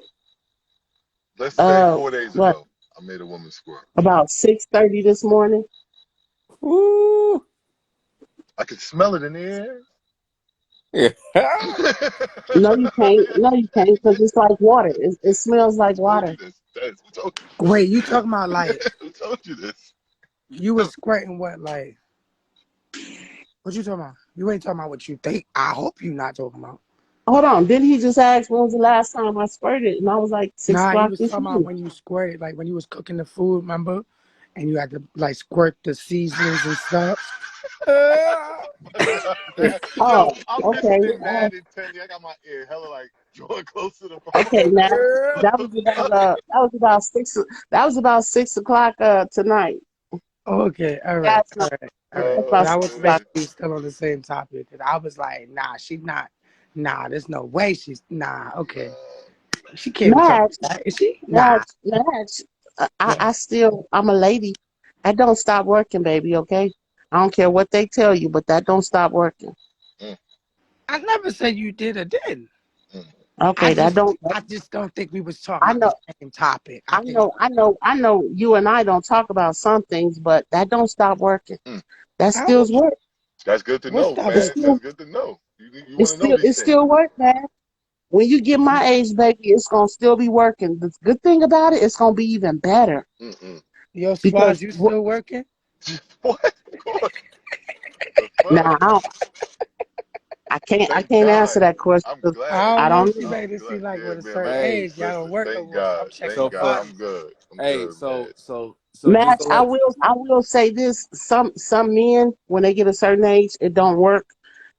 Let's say Uh, 4 days what ago. I made a woman squirt. about 6:30 this morning? Woo. I can smell it in the air. Yeah. No, you can't. No, you can't because it's like water. It smells like Who told you water. this? Who told Wait, you talking about like who told you this? you was squirting what like what you talking about? You ain't talking about what you think. I hope you not talking about. Hold on. Didn't he just ask when was the last time I squirted? And I was like six Nah, he o'clock was this talking about morning. when you squirted, like when you was cooking the food, remember? And you had to like squirt the seasonings and stuff. Yo, Oh, I'm okay. listening mad intently. I got my ear hella like drawing close to the Okay. phone. Now What the fuck? that was about 6 o'clock tonight. Okay, all right, That's all not. right, all right. That's Oh about But I six want to make o'clock. man. sure we still on the same topic. Cause I was like, nah, she's not. Nah, there's no way she's. Nah, okay. She can't be talking Madge, about that. Is she? Nah. Madge. What? I'm a lady. That don't stop working, baby. Okay. I don't care what they tell you, but that don't stop working. Mm, I never said you did or didn't. mm. Okay. I just don't think we was talking I about the know. same topic. I I think. know, I know, I know you and I don't talk about some things, but that don't stop working. Mm. That I don't. stills work. That's good to What's know, that It's man. working? That's still, good to know. You want to know these it things. still works, man. When you get my age, baby, it's gonna still be working. The good thing about it, it's gonna be even better Mm-mm. Yo, Swaz, because you still working? What? Of course. The fuck? now I Thank can't answer God. that question I'm 'cause I glad. I don't know. don't She know. I'm made it glad. seem like Yeah, with a man, certain man. Hey, age, y'all don't Listen, work no thank more. So God. I'm checking Thank so the God. for I'm box. good. I'm hey, good, man. so just Match, to let I will say this: some men, when they get a certain age, it don't work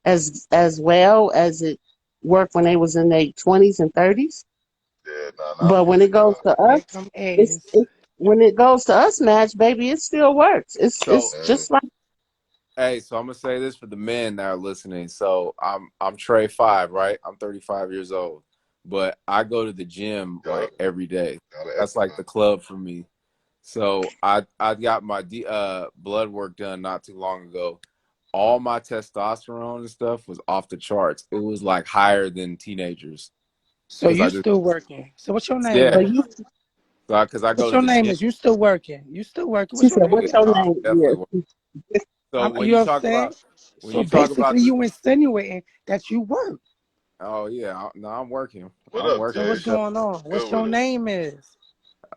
as well as it worked when they was in their 20s and 30s. Yeah, nah, I'm But when good. it goes to Here us, come A's. when it goes to us, match, baby, it still works. so It's Man. just like hey, so I'm gonna say this for the men that are listening. So I'm Trey 5, right? I'm 35 years old, but I go to the gym Yup. like every day. Gotta That's like the club for me. So I got my blood work done not too long ago. All my testosterone and stuff was off the charts. It was like higher than teenagers So because you I just still working? So what's your name so yeah, is? you. because I go What's to your the name gym. is? You still working? You still working? She What's your said, name Yeah, "What's is? your I'm name?" definitely Yeah. so when You you know what I'm talk saying? about when So you talk about basically, the you insinuating that you work. oh yeah, no, I'm working. What I'm up, So working for what's Jay? sure. going on? What's What's good your with it? name is?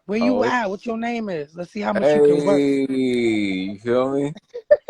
Where Oh, you at? What your name is? Let's see how much you can work. hey, you feel me?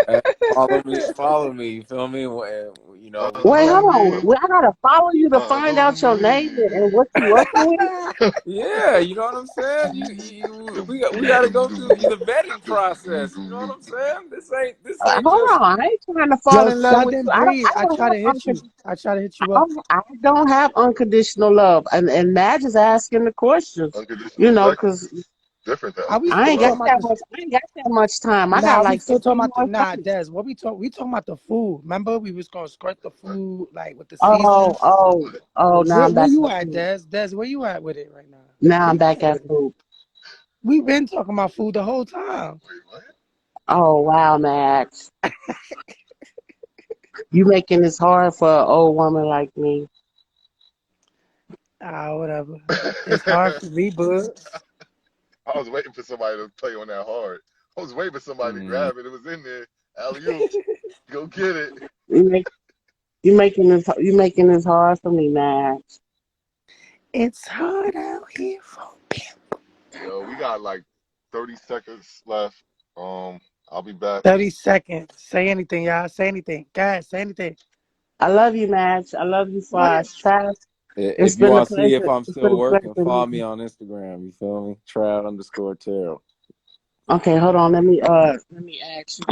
Hey, follow me. You feel me? You know, we can Wait, Follow rap. hold on. me. Well, I gotta follow you to find Follow out your name and me. what you working with. Yeah, you know what I'm saying. We got to go through the vetting process. You know what I'm saying. This ain't Hold just on, I ain't trying to fall Yo, in love with you. Southern Breeze, I I don't try to have hit you. I try to hit you up. I don't have unconditional love, and Madge is asking the questions, Unconditional affection because is different than Are we I still ain't unconditional got talking love. about that this? much. I ain't got that much time. I got Nah, we like still talking 15 about the more nah, seconds. Des. What we talking about the food. Remember we was gonna skirt the What? food like with the Oh, seasonings. oh, What? oh! Now I'm Where back you at at, food. Des? Des, where you at with it right now? Now Where I'm you back at at with it? food. We've been talking about food the whole time. Wait, what? Oh wow, Madge, you making this hard for an old woman like me. Ah, whatever. It's hard for me, but I was waiting for somebody to play on that hard. I was waiting for somebody to mm, grab it. It was in there. Alley-oop. Go get it. You make you making this hard for me, Madge. it's hard out here for people. Yo, we got like 30 seconds left. I'll be back. 30 seconds. Say anything, y'all. Say anything. Guys, say anything. I love you, Madge. I love you, What? Flash. Trav, it's if you been a want to see if pleasure. I'm It's been still a pleasure working, follow meeting me you. on Instagram. You feel me? Trout_Terrell. Okay, hold on. Let me ask you.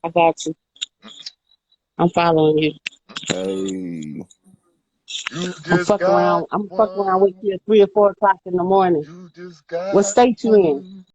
I got you. I'm following you. Hey. You just got I'm fuck around with one. you at 3 or 4 o'clock in the morning. You just What got state you in? one.